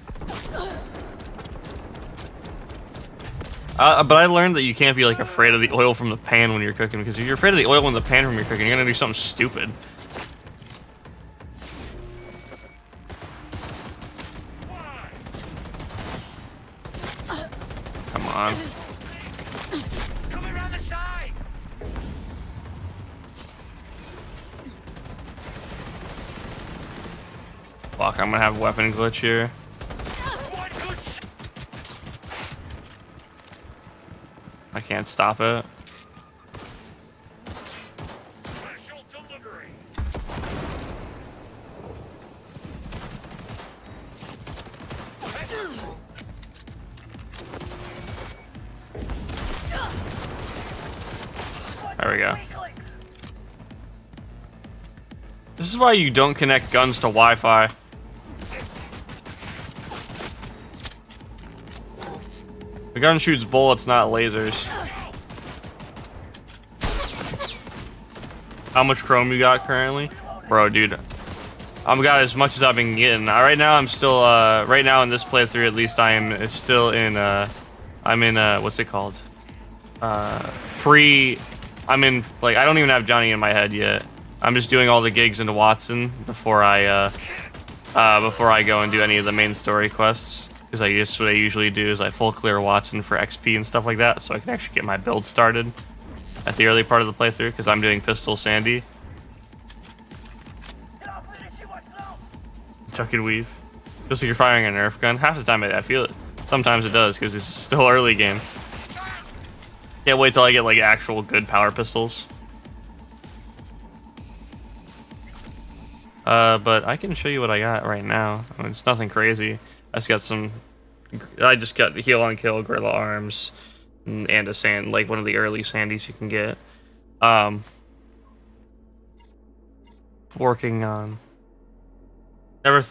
[SPEAKER 1] But I learned that you can't be like afraid of the oil from the pan when you're cooking, because if you're afraid of the oil from the pan from your cooking, you're gonna do something stupid. Come on.
[SPEAKER 4] Come around the side.
[SPEAKER 1] Fuck, I'm gonna have a weapon glitch here.
[SPEAKER 4] One good
[SPEAKER 1] I can't stop it.
[SPEAKER 4] special delivery.
[SPEAKER 1] There we go. This is why you don't connect guns to Wi-Fi. The gun shoots bullets, not lasers. How much chrome you got currently? Bro, dude. I've got as much as I've been getting. Right now I'm still, right now in this playthrough at least I am still in, I'm in, what's it called? I'm in, like, I don't even have Johnny in my head yet. I'm just doing all the gigs into Watson before I go and do any of the main story quests. Because what I usually do is I full clear Watson for XP and stuff like that, so I can actually get my build started at the early part of the playthrough, because I'm doing Pistol Sandy. Tuck and weave. Feels like you're firing a Nerf gun. Half the time I feel it. Sometimes it does, because this is still early game. Can't wait till I get like actual good power pistols. But I can show you what I got right now. I mean, it's nothing crazy. I just got the heal on kill, gorilla arms, and a sand, like one of the early sandies you can get. Working on. Never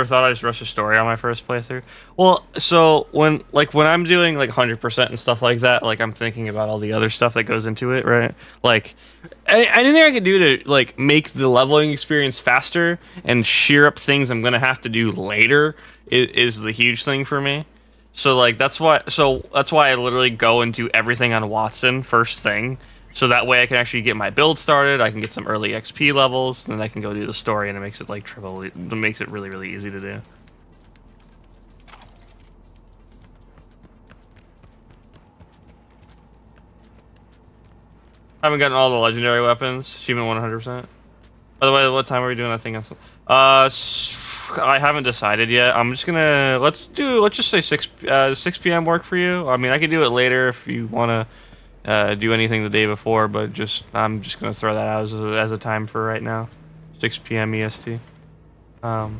[SPEAKER 1] thought I'd just rush a story on my first playthrough. Well, so when I'm doing like 100% and stuff like that, like I'm thinking about all the other stuff that goes into it, right? Like anything I can do to like make the leveling experience faster and shear up things I'm gonna have to do later is the huge thing for me. So like that's why I literally go and do everything on Watson first thing. So that way I can actually get my build started, I can get some early XP levels, then I can go do the story, and it makes it like it makes it really, really easy to do. I haven't gotten all the legendary weapons. Achievement 100%. By the way, what time are we doing that thing? I haven't decided yet. I'm just gonna let's just say 6 p.m. work for you. I mean, I can do it later if you wanna. Do anything the day before, but I'm just gonna throw that out as a time for right now. 6 p.m. EST. So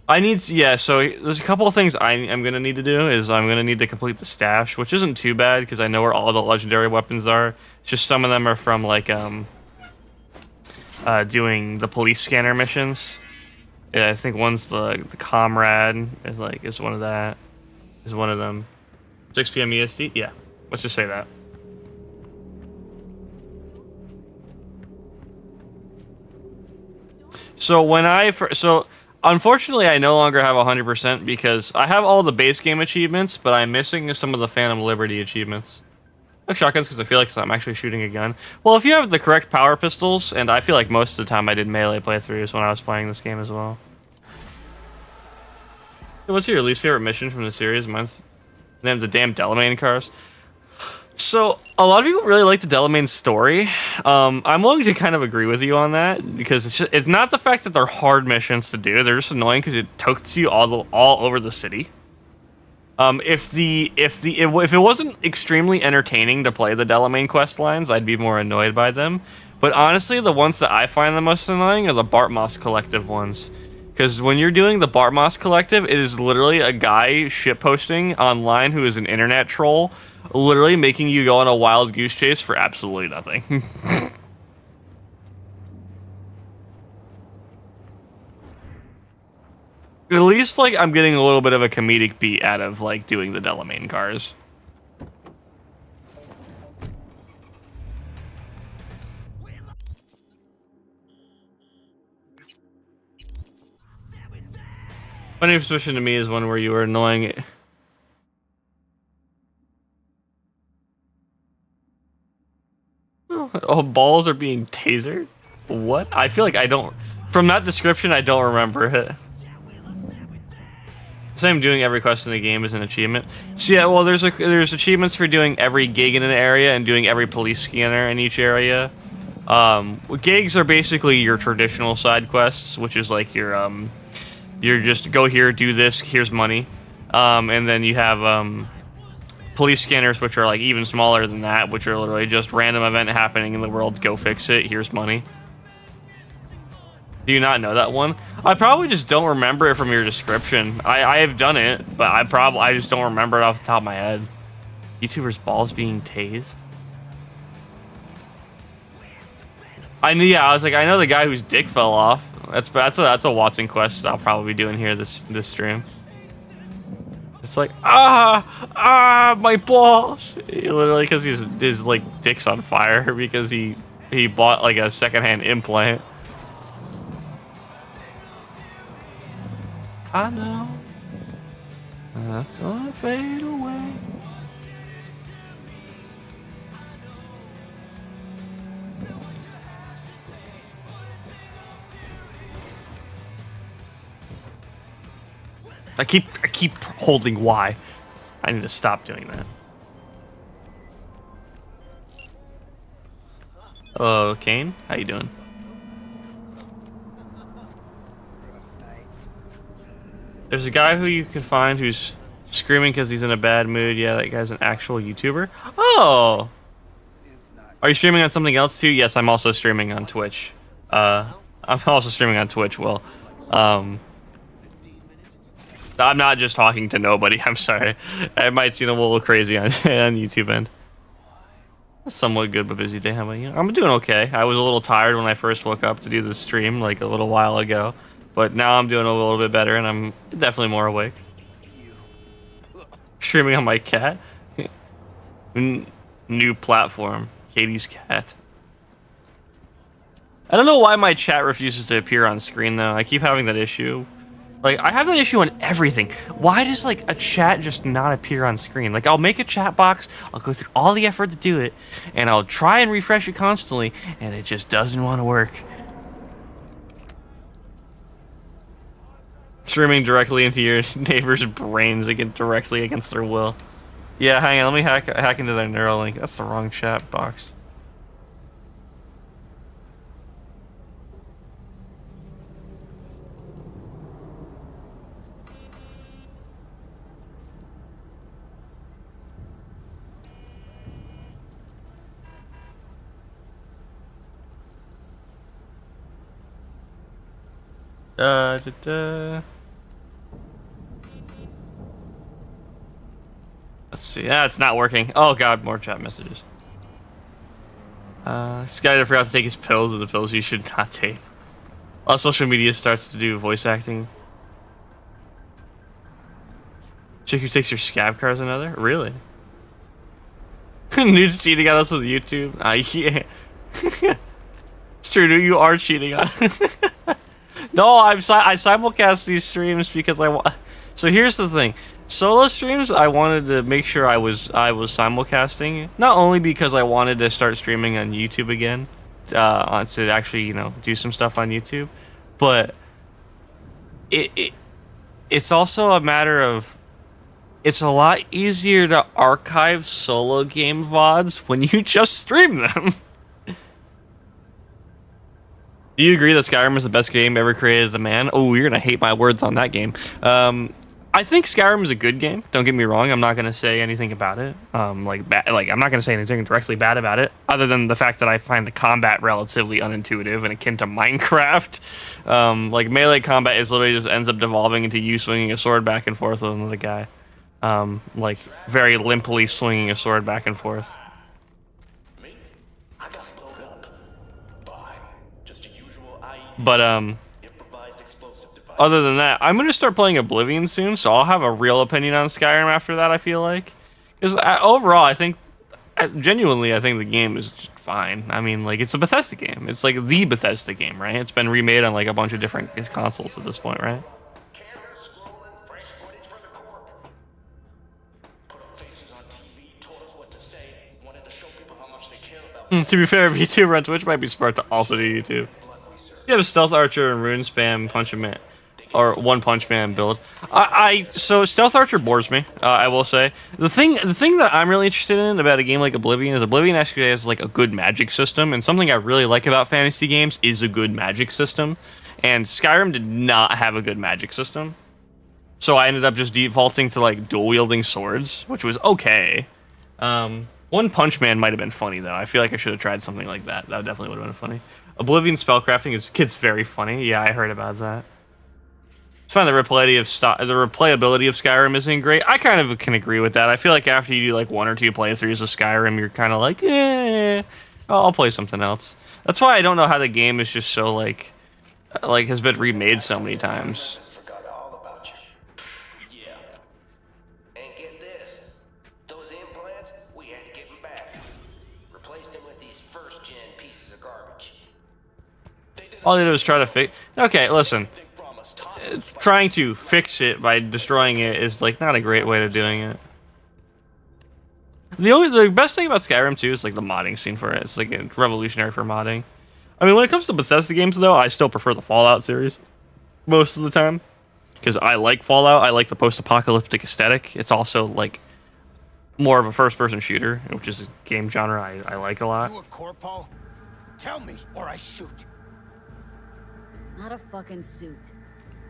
[SPEAKER 1] there's a couple of things I'm gonna need to do. I'm gonna need to complete the stash, which isn't too bad because I know where all the legendary weapons are. It's just some of them are from like doing the police scanner missions. Yeah, I think one's the comrade is one of that. Is one of them. 6 p.m. EST? Yeah. Let's just say that. So unfortunately I no longer have 100% because I have all the base game achievements, but I'm missing some of the Phantom Liberty achievements. I have shotguns because I feel like I'm actually shooting a gun. Well, if you have the correct power pistols, and I feel like most of the time I did melee playthroughs when I was playing this game as well. What's your least favorite mission from the series? Mine's named the damn Delamain cars. So, a lot of people really like the Delamain story. I'm willing to kind of agree with you on that, because it's not the fact that they're hard missions to do, they're just annoying because it takes you all over the city. If it wasn't extremely entertaining to play the Delamain quest lines, I'd be more annoyed by them. But honestly, the ones that I find the most annoying are the Bartmoss Collective ones. Because when you're doing the Bartmoss Collective, it is literally a guy shitposting online who is an internet troll, literally making you go on a wild goose chase for absolutely nothing. At least, like, I'm getting a little bit of a comedic beat out of, like, doing the Delamain cars. Funny suspicion to me is one where you were annoying it. Oh, balls are being tasered? What? I feel like I don't... From that description, I don't remember it. Same doing every quest in the game is an achievement. So yeah, well, there's achievements for doing every gig in an area and doing every police scanner in each area. Gigs are basically your traditional side quests, which is like your you're just go here, do this, here's money. And then you have police scanners, which are like even smaller than that, which are literally just random event happening in the world, go fix it, here's money. Do you not know that one? I probably just don't remember it from your description. I have done it, but I just don't remember it off the top of my head. YouTuber's balls being tased? I knew, yeah, I was like, I know the guy whose dick fell off. That's a Watson quest I'll probably be doing here this stream. It's like, my balls! Literally, because his like dick's on fire because he bought like a secondhand implant. I know. That's all fade away. I keep holding Y. I need to stop doing that. Hello, Kane. How you doing? There's a guy who you can find who's screaming because he's in a bad mood. Yeah, that guy's an actual YouTuber. Oh! Are you streaming on something else too? Yes, I'm also streaming on Twitch. I'm also streaming on Twitch, Will. I'm not just talking to nobody. I'm sorry. I might seem a little crazy on YouTube end. A somewhat good but busy day. How about you? I'm doing okay. I was a little tired when I first woke up to do this stream like a little while ago. But now I'm doing a little bit better, and I'm definitely more awake. Streaming on my cat. New platform. Katie's cat. I don't know why my chat refuses to appear on screen, though. I keep having that issue. Like, I have that issue on everything. Why does, like, a chat just not appear on screen? Like, I'll make a chat box, I'll go through all the effort to do it, and I'll try and refresh it constantly, and it just doesn't want to work. Streaming directly into your neighbor's brains directly against their will. Yeah, hang on, let me hack into their Neuralink. That's the wrong chat box. Let's see. Ah, it's not working. Oh god, more chat messages. This guy that forgot to take his pills, or the pills you should not take. All social media starts to do voice acting. Chick who takes your scab car's another? Really? Nude's cheating on us with YouTube? Yeah. It's true, dude, you are cheating on. No, I simulcast these streams because I want. So here's the thing. Solo streams, I wanted to make sure I was simulcasting, not only because I wanted to start streaming on YouTube again, to actually, you know, do some stuff on YouTube, but it's also a matter of, it's a lot easier to archive solo game VODs when you just stream them. Do you agree that Skyrim is the best game ever created as a man? Oh, you're gonna hate my words on that game. I think Skyrim is a good game. Don't get me wrong. I'm not gonna say anything about it. I'm not gonna say anything directly bad about it, other than the fact that I find the combat relatively unintuitive and akin to Minecraft. Like melee combat is literally just ends up devolving into you swinging a sword back and forth with another guy, like very limply swinging a sword back and forth. But other than that, I'm gonna start playing Oblivion soon, so I'll have a real opinion on Skyrim after that. I feel like, because overall, I think, genuinely, I think the game is just fine. I mean, like, it's a Bethesda game. It's like the Bethesda game, right? It's been remade on like a bunch of different consoles at this point, right? To be fair, VTuber on Twitch might be smart to also do YouTube. You have a Stealth Archer and Rune Spam Punch Man, or One Punch Man build. So Stealth Archer bores me. I will say the thing that I'm really interested in about a game like Oblivion is Oblivion actually has like a good magic system, and something I really like about fantasy games is a good magic system. And Skyrim did not have a good magic system, so I ended up just defaulting to like dual wielding swords, which was okay. One Punch Man might have been funny though. I feel like I should have tried something like that. That definitely would have been funny. Oblivion spellcrafting gets very funny. Yeah, I heard about that. I find the replayability of Skyrim isn't great. I kind of can agree with that. I feel like after you do like 1 or 2 playthroughs of Skyrim, you're kind of like, I'll play something else. That's why I don't know how the game is just so like has been remade so many times. All they did was try to fix. Okay, listen. Trying to fix it by destroying it is like not a great way of doing it. The best thing about Skyrim too is like the modding scene for it. It's like revolutionary for modding. I mean, when it comes to Bethesda games though, I still prefer the Fallout series most of the time because I like Fallout. I like the post-apocalyptic aesthetic. It's also like more of a first-person shooter, which is a game genre I like a lot.
[SPEAKER 8] You a corpo? Tell me, or I shoot.
[SPEAKER 3] Not a fucking suit.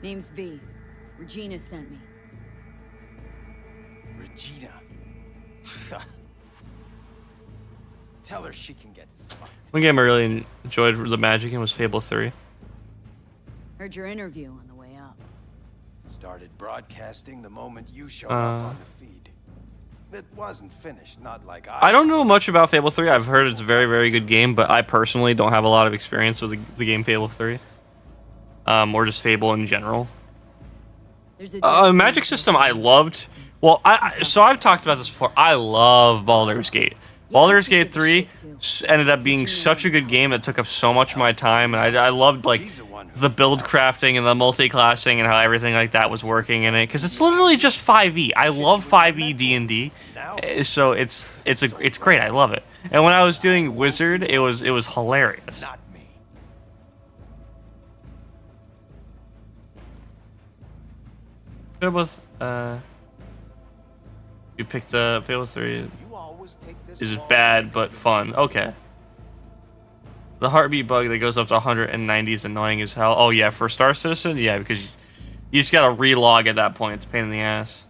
[SPEAKER 3] Name's V. Regina sent me.
[SPEAKER 8] Regina. Tell her she can get fucked.
[SPEAKER 1] One game I really enjoyed the magic in was Fable 3.
[SPEAKER 3] Heard your interview on the way up.
[SPEAKER 8] Started broadcasting the moment you showed up on the feed. It wasn't finished, not like
[SPEAKER 1] I don't know much about Fable 3. I've heard it's a very, very good game, but I personally don't have a lot of experience with the game Fable 3. Or just Fable in general. Magic system I loved. Well, so I've talked about this before. I love Baldur's Gate. Baldur's Gate 3 ended up being such a good game that took up so much of my time, and I loved like the build crafting and the multi-classing and how everything like that was working in it, because it's literally just 5e. I love 5e D&D, so it's great. I love it. And when I was doing Wizard, it was hilarious. With you picked Fable 3. Is bad but fun. Okay. The heartbeat bug that goes up to 190 is annoying as hell. Oh yeah, for Star Citizen, yeah, because you just gotta relog at that point. It's a pain in the ass.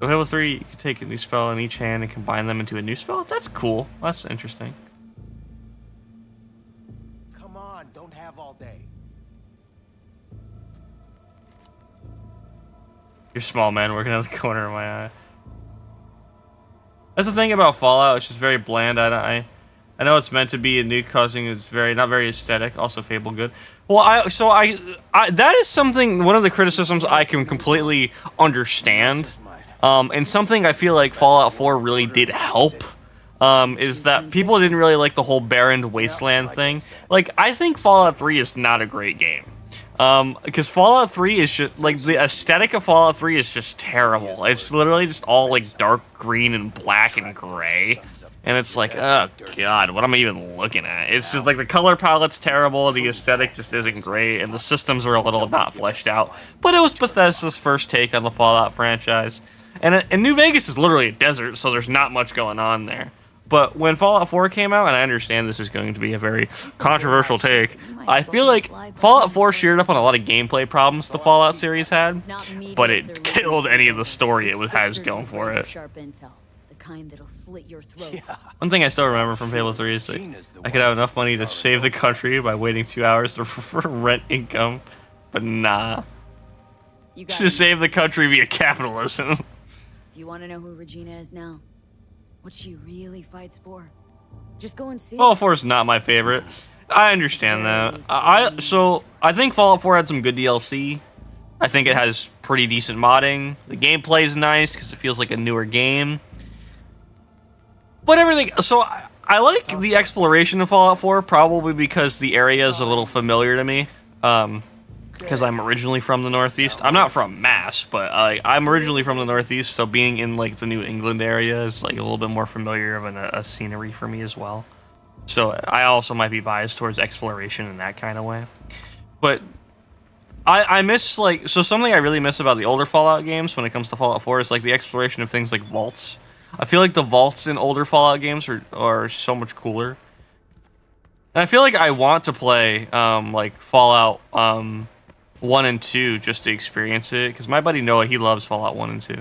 [SPEAKER 1] So Fable 3, you can take a new spell in each hand and combine them into a new spell. That's cool. That's interesting.
[SPEAKER 8] Come on, don't have all day.
[SPEAKER 1] You're small, man, working out the corner of my eye. That's the thing about Fallout. It's just very bland. I know it's meant to be a new causing. It's not very aesthetic. Also, Fable good. Well, that is something. One of the criticisms I can completely understand, and something I feel like Fallout 4 really did help. Is that people didn't really like the whole barren wasteland thing. Like, I think Fallout 3 is not a great game. Because Fallout 3 is just like the aesthetic of Fallout 3 is just terrible. It's literally just all like dark green and black and gray, and it's like, oh god, what am I even looking at? It's just like the color palette's terrible, the aesthetic just isn't great, and the systems were a little not fleshed out. But it was Bethesda's first take on the Fallout franchise, and New Vegas is literally a desert, so there's not much going on there. But when Fallout 4 came out, and I understand this is going to be a very controversial take, I feel like Fallout 4 sheared up on a lot of gameplay problems the Fallout series had, but it killed any of the story it has going for it. One thing I still remember from Halo 3 is like, I could have enough money to save the country by waiting 2 hours to rent income, but nah. To save the country via capitalism.
[SPEAKER 3] You want to know who Regina is now? What she really fights for? Just go and see.
[SPEAKER 1] Fallout 4 is not my favorite. I understand that. I think Fallout 4 had some good DLC. I think it has pretty decent modding. The gameplay is nice because it feels like a newer game. But everything. So I like the exploration of Fallout 4 probably because the area is a little familiar to me. Because I'm originally from the Northeast. I'm not from Mass, but I'm originally from the Northeast, so being in like the New England area is like a little bit more familiar of a scenery for me as well. So I also might be biased towards exploration in that kind of way. But I miss like, so something I really miss about the older Fallout games when it comes to Fallout 4 is like the exploration of things like vaults. I feel like the vaults in older Fallout games are so much cooler. And I feel like I want to play like Fallout 1 and 2 just to experience it, because my buddy Noah, he loves Fallout 1 and 2.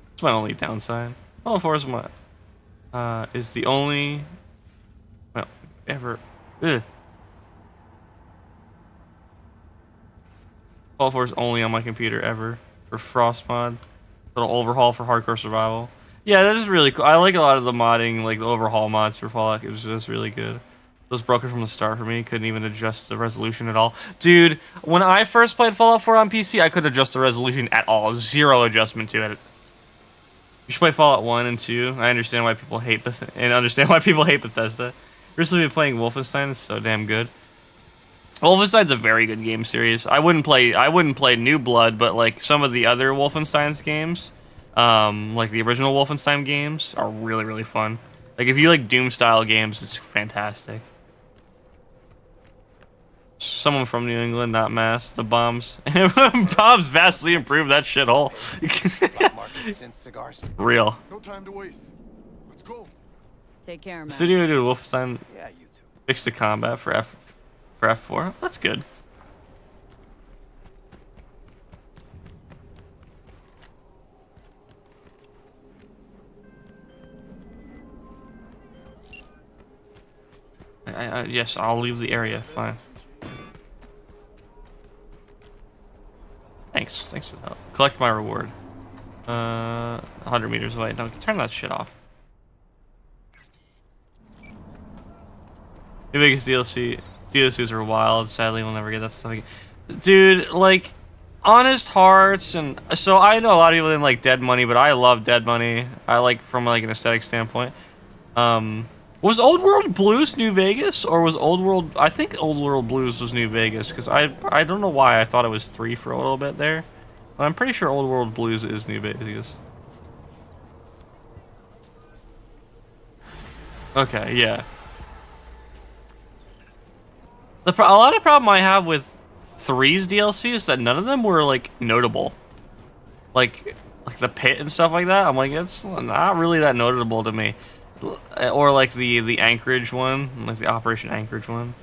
[SPEAKER 1] That's my only downside. Fallout 4 is the only ever. Ugh. Fallout 4 is only on my computer ever for Frost mod. Little overhaul for hardcore survival. Yeah, that is really cool. I like a lot of the modding, like the overhaul mods for Fallout. It was just really good. It was broken from the start for me. Couldn't even adjust the resolution at all. Dude, when I first played Fallout 4 on PC, I couldn't adjust the resolution at all. Zero adjustment to it. You should play Fallout 1 and 2. I understand why people hate Bethesda. Recently been playing Wolfenstein. It's so damn good. Wolfenstein's a very good game series. I wouldn't play New Blood, but like some of the other Wolfenstein's games, like the original Wolfenstein games, are really, really fun. Like if you like Doom style games, it's fantastic. Someone from New England, not Mass. The bombs. Bombs vastly improved that shithole. Real.
[SPEAKER 6] No time to waste. Let's go.
[SPEAKER 3] Take care, man.
[SPEAKER 1] The studio did Wolfenstein
[SPEAKER 8] Yeah, you too.
[SPEAKER 1] fix the combat for F4. That's good. Yes, I'll leave the area. Fine. Thanks for the help. Collect my reward. 100 meters away. No, turn that shit off. New Vegas DLCs are wild. Sadly, we'll never get that stuff again. Dude, like, Honest Hearts, and so I know a lot of people didn't like Dead Money, but I love Dead Money. I like from like an aesthetic standpoint. Was Old World Blues New Vegas, or was Old World? I think Old World Blues was New Vegas, because I don't know why I thought it was 3 for a little bit there, but I'm pretty sure Old World Blues is New Vegas. Okay, yeah. A lot of problem I have with 3's DLC is that none of them were like notable. Like the pit and stuff like that. I'm like, it's not really that notable to me. Or like the Anchorage one, like the Operation Anchorage one.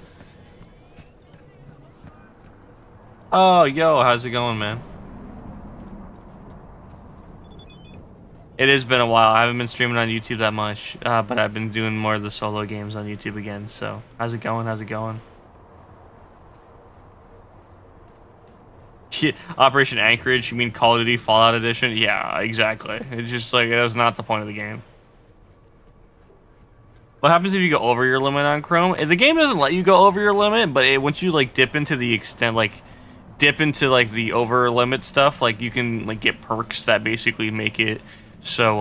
[SPEAKER 1] Oh, yo, how's it going, man? It has been a while. I haven't been streaming on YouTube that much, but I've been doing more of the solo games on YouTube again. So, how's it going? How's it going? Operation Anchorage, you mean Call of Duty Fallout Edition? Yeah, exactly. It's just like, that's not the point of the game. What happens if you go over your limit on Chrome? The game doesn't let you go over your limit, but once you like dip into the over limit stuff, like you can like get perks that basically make it so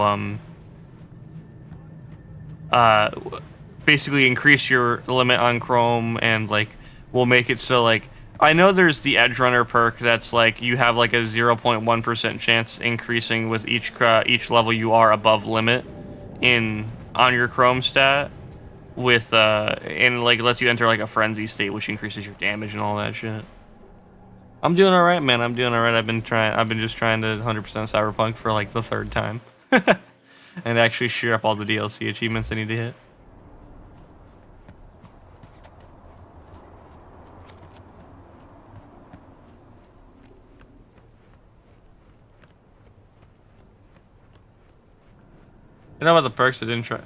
[SPEAKER 1] basically increase your limit on Chrome, and like will make it so like I know there's the Edge Runner perk that's like you have like a 0.1% chance increasing with each level you are above limit on your Chrome stat with and like lets you enter like a frenzy state, which increases your damage and all that shit. I'm doing all right, man. I'm doing all right. I've been just trying to 100% Cyberpunk for like the 3rd time, and actually share up all the DLC achievements I need to hit. You know about the perks I didn't try?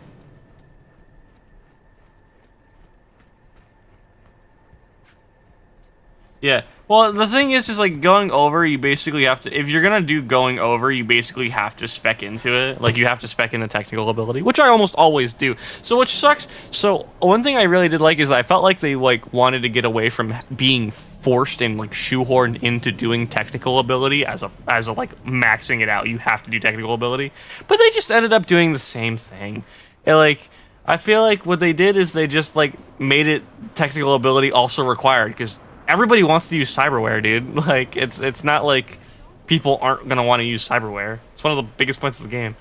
[SPEAKER 1] Yeah. Well, the thing is like going over, you basically have to, if you're gonna do going over, you basically have to spec into it. Like you have to spec into technical ability, which I almost always do. So which sucks. So one thing I really did like is I felt like they like wanted to get away from being forced and like shoehorned into doing technical ability as a like maxing it out. You have to do technical ability, but they just ended up doing the same thing. And like I feel like what they did is they just like made it technical ability also required, because everybody wants to use cyberware, dude. Like it's not like people aren't gonna want to use cyberware. It's one of the biggest points of the game.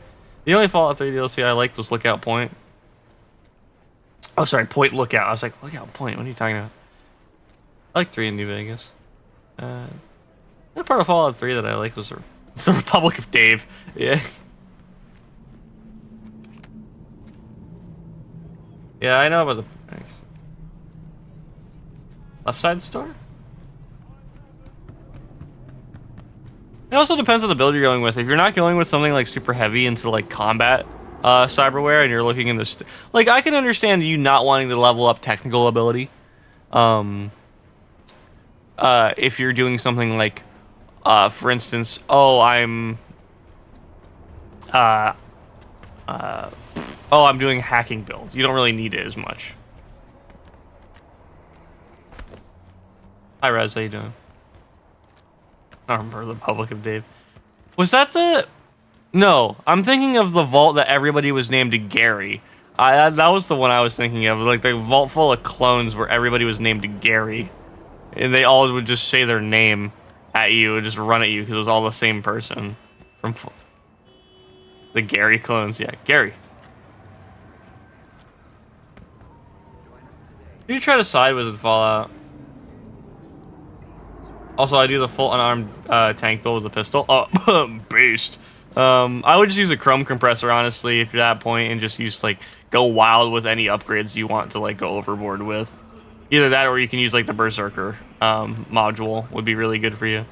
[SPEAKER 1] The only Fallout 3 DLC I liked was Lookout Point. Oh, sorry, Point Lookout. I was like, Lookout Point. What are you talking about? I like 3 in New Vegas. The part of Fallout 3 that I like was the Republic of Dave. Yeah. Yeah, I know about the left side store. It also depends on the build you're going with. If you're not going with something like super heavy into like combat cyberware, and you're looking in this, like I can understand you not wanting to level up technical ability. If you're doing something like, for instance, I'm doing a hacking build. You don't really need it as much. Hi, Rez, how you doing? I don't remember the Republic of Dave. Was that the... No, I'm thinking of the vault that everybody was named to Gary. That was the one I was thinking of. Like the vault full of clones where everybody was named to Gary. And they all would just say their name at you and just run at you because it was all the same person. From the Gary clones, yeah, Gary. Did you try to side with Fallout? Also, I do the full unarmed tank build with a pistol. Oh, based. I would just use a chrome compressor, honestly, if you're at that point, and just use, like, go wild with any upgrades you want to, like, go overboard with. Either that, or you can use, like, the Berserker module would be really good for you.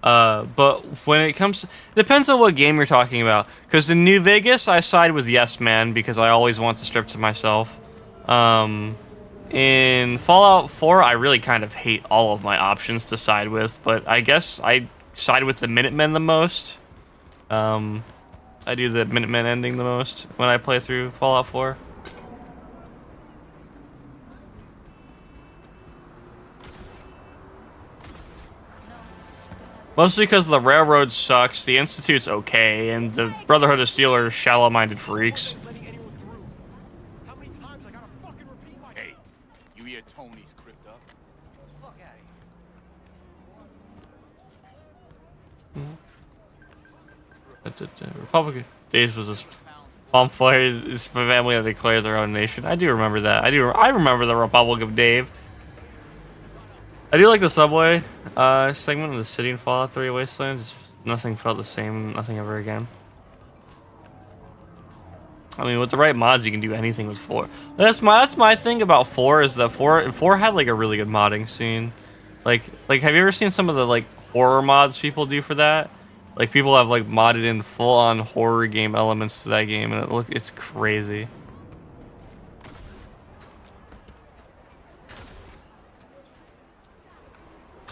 [SPEAKER 1] But when it comes, depends on what game you're talking about. Because in New Vegas, I side with Yes Man because I always want the strip to myself. In Fallout 4, I really kind of hate all of my options to side with, but I guess I side with the Minutemen the most. I do the Minutemen ending the most when I play through Fallout 4. Mostly because the Railroad sucks, the Institute's okay, and the Brotherhood of Steel are shallow-minded freaks.
[SPEAKER 4] Hey, you hear Tony's crypt up?
[SPEAKER 7] Fuck out of here.
[SPEAKER 1] Republican Days was this pamphlet. It's the family that declared their own nation. I do remember that. I remember the Republic of Dave. I do like the subway segment of the city in Fallout 3 Wasteland. Just nothing felt the same. Nothing ever again. I mean, with the right mods, you can do anything with 4. That's my thing about 4 is that 4 had like a really good modding scene. Like have you ever seen some of the like horror mods people do for that? Like people have like modded in full-on horror game elements to that game, and it's crazy.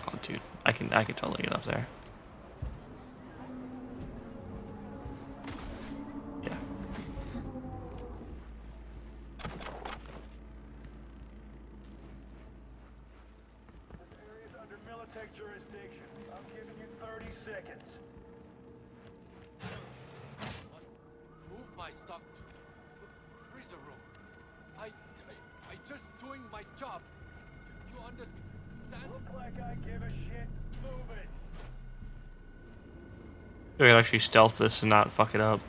[SPEAKER 1] Oh, dude, I can totally get up there. Yeah.
[SPEAKER 9] Area's under military jurisdiction. I'm giving you 30 seconds.
[SPEAKER 6] my stock to freezer room. I just doing my job. You understand?
[SPEAKER 8] Look like I give a shit. Move it.
[SPEAKER 1] We can actually stealth this and not fuck it up.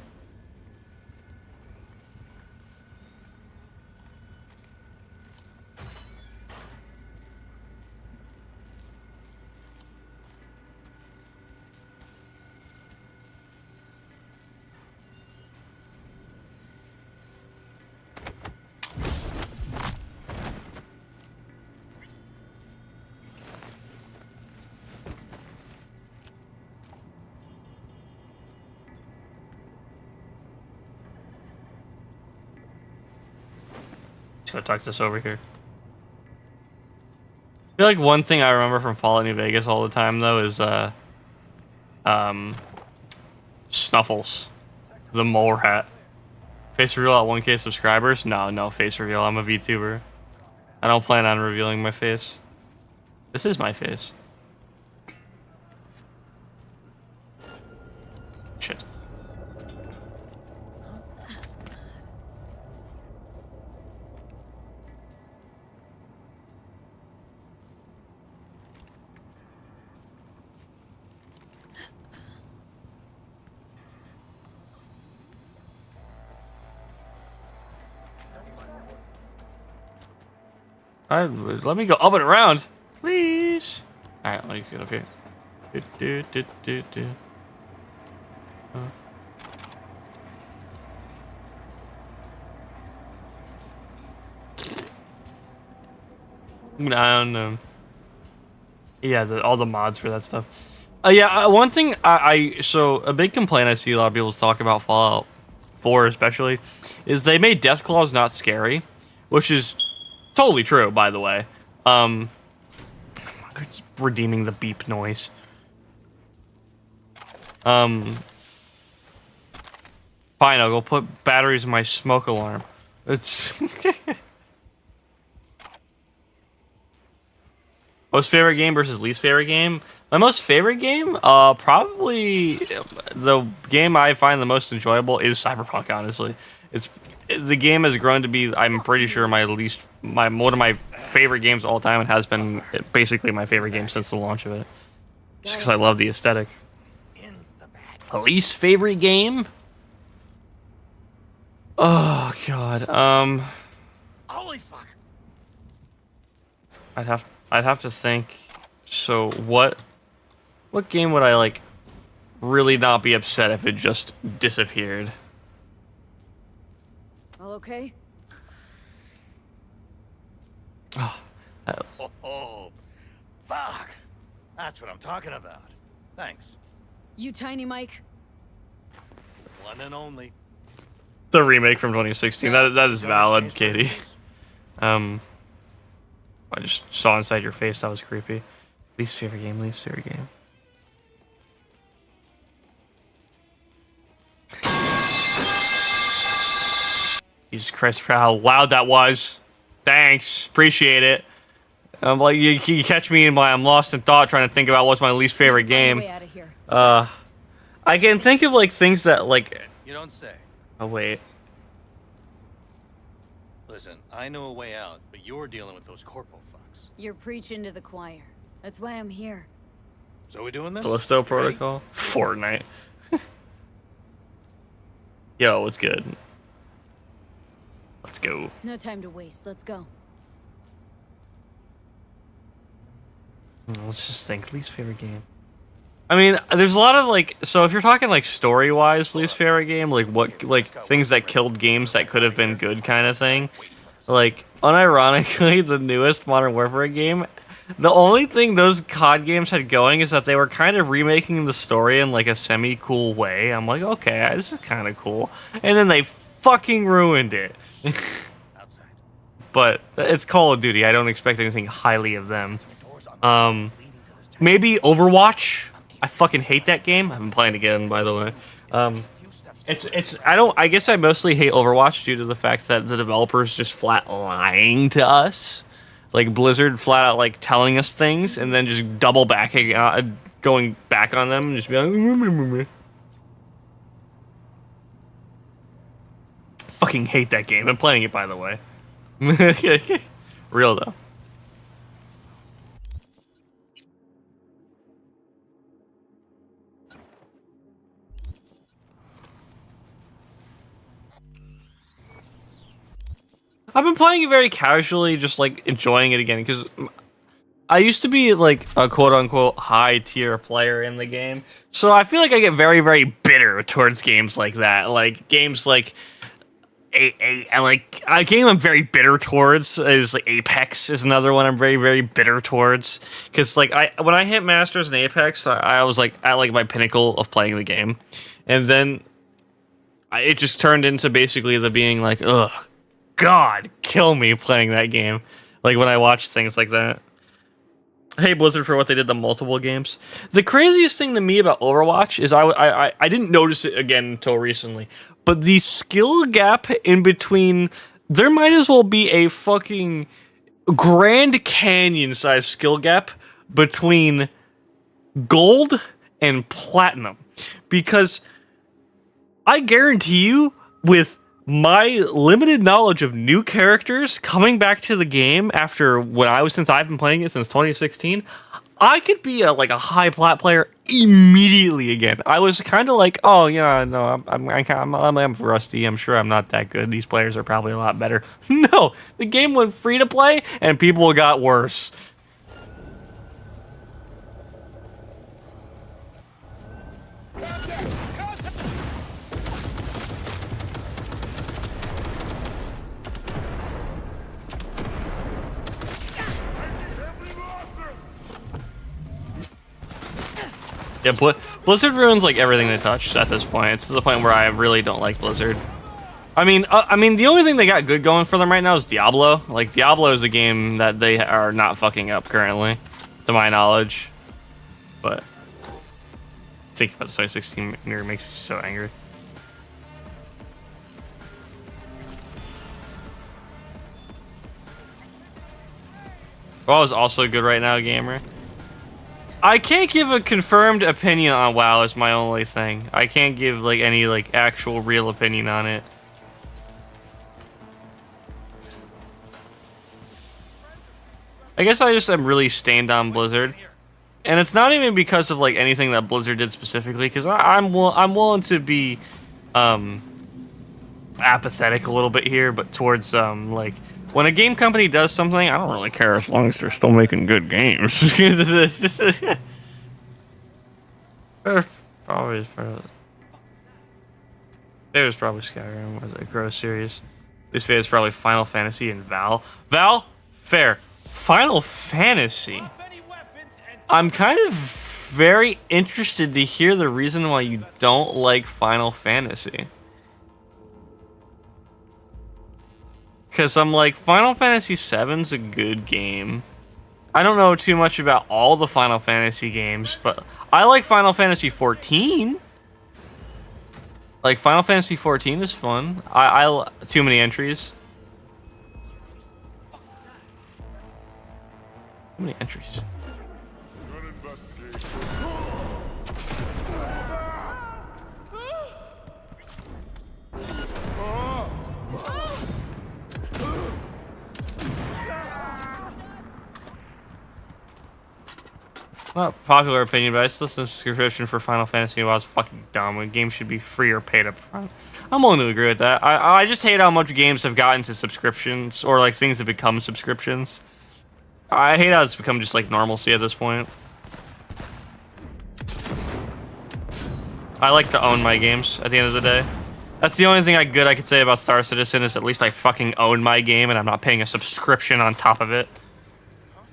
[SPEAKER 1] Just gonna tuck this over here. I feel like one thing I remember from Fallout New Vegas all the time though is Snuffles, the mole rat. Face reveal at 1K subscribers? No face reveal. I'm a VTuber. I don't plan on revealing my face. This is my face. Shit. Let me go up and around, please. All right, let me get up here. I don't know. Yeah, all the mods for that stuff. Yeah, one thing so a big complaint I see a lot of people talk about Fallout 4 especially is they made death claws not scary, which is totally true, by the way. Just redeeming the beep noise. Fine, I'll go put batteries in my smoke alarm. It's most favorite game versus least favorite game. My most favorite game, probably the game I find the most enjoyable is Cyberpunk. Honestly, the game has grown to be, I'm pretty sure, one of my favorite games of all time, and has been basically my favorite game since the launch of it. Just because I love the aesthetic. Least favorite game? Oh god.
[SPEAKER 8] Holy fuck.
[SPEAKER 1] I'd have to think. So what game would I like really not be upset if it just disappeared?
[SPEAKER 3] All okay?
[SPEAKER 8] Oh, fuck. That's what I'm talking about. Thanks.
[SPEAKER 3] You tiny Mike?
[SPEAKER 8] One and only.
[SPEAKER 1] The remake from 2016. That is valid, Katie. I just saw inside your face. That was creepy. Least favorite game. Least favorite game. Jesus Christ, for how loud that was. Thanks. Appreciate it. Like you catch me in my I'm lost in thought trying to think about what's my least favorite game.
[SPEAKER 3] Way out of here.
[SPEAKER 1] I can think of like things that like.
[SPEAKER 8] You don't say.
[SPEAKER 1] Oh wait.
[SPEAKER 8] Listen, I know a way out, but you're dealing with those corporal fucks.
[SPEAKER 3] You're preaching to the choir. That's why I'm here.
[SPEAKER 8] So we doing this?
[SPEAKER 1] Callisto Protocol? Fortnite. Yo, what's good? Let's go.
[SPEAKER 3] No time to waste. Let's go.
[SPEAKER 1] Let's just think. Least favorite game. I mean, there's a lot of like. So if you're talking like story-wise, least favorite game, like what, like things that killed games that could have been good, kind of thing. Like, unironically, the newest Modern Warfare game. The only thing those COD games had going is that they were kind of remaking the story in like a semi-cool way. I'm like, okay, this is kind of cool. And then they fucking ruined it. But it's Call of Duty. I don't expect anything highly of them. Maybe Overwatch. I fucking hate that game. I've been playing again, by the way. I guess I mostly hate Overwatch due to the fact that the developers just flat lying to us. Like Blizzard flat out like telling us things and then just double backing, going back on them and just be like, fucking hate that game. I'm playing it, by the way. Real though. I've been playing it very casually, just like enjoying it again, because I used to be like a quote-unquote high-tier player in the game, so I feel like I get very, very bitter towards games like that. Like games like a game I'm very bitter towards is like Apex is another one I'm very, very bitter towards, because like when I hit Masters in Apex, I was like at like my pinnacle of playing the game, and then it just turned into basically the being like, ugh, God, kill me playing that game. Like when I watch things like that. Hey Blizzard for what they did to multiple games. The craziest thing to me about Overwatch is I didn't notice it again until recently, but the skill gap in between, there might as well be a fucking Grand Canyon sized skill gap between gold and platinum, because I guarantee you, with my limited knowledge of new characters coming back to the game since I've been playing it since 2016, I could be a high plat player immediately again. I was kind of like, oh yeah, no, I'm rusty. I'm sure I'm not that good. These players are probably a lot better. No, the game went free to play and people got worse. Yeah, Blizzard ruins like everything they touch at this point. It's to the point where I really don't like Blizzard. I mean, the only thing they got good going for them right now is Diablo. Like, Diablo is a game that they are not fucking up currently, to my knowledge. But thinking about the 2016 mirror makes me so angry. WoW is also good right now, gamer. I can't give a confirmed opinion on WoW is my only thing. I can't give like any like actual real opinion on it. I guess I just am really stained on Blizzard. And it's not even because of like anything that Blizzard did specifically, because I'm willing to be apathetic a little bit here, but towards like when a game company does something, I don't really care as long as they're still making good games. Probably There's probably Skyrim or the Grow series. This favorite is probably Final Fantasy and Val. Val? Fair. Final Fantasy? I'm kind of very interested to hear the reason why you don't like Final Fantasy. Because I'm like, Final Fantasy VII's a good game. I don't know too much about all the Final Fantasy games, but I like Final Fantasy XIV. Like, Final Fantasy XIV is fun. Too many entries. Too many entries. Not popular opinion, but I still think subscription for Final Fantasy was fucking dumb. A game should be free or paid up front. I'm willing to agree with that. I just hate how much games have gotten to subscriptions, or like things that become subscriptions. I hate how it's become just like normalcy at this point. I like to own my games at the end of the day. That's the only thing I could say about Star Citizen, is at least I fucking own my game and I'm not paying a subscription on top of it.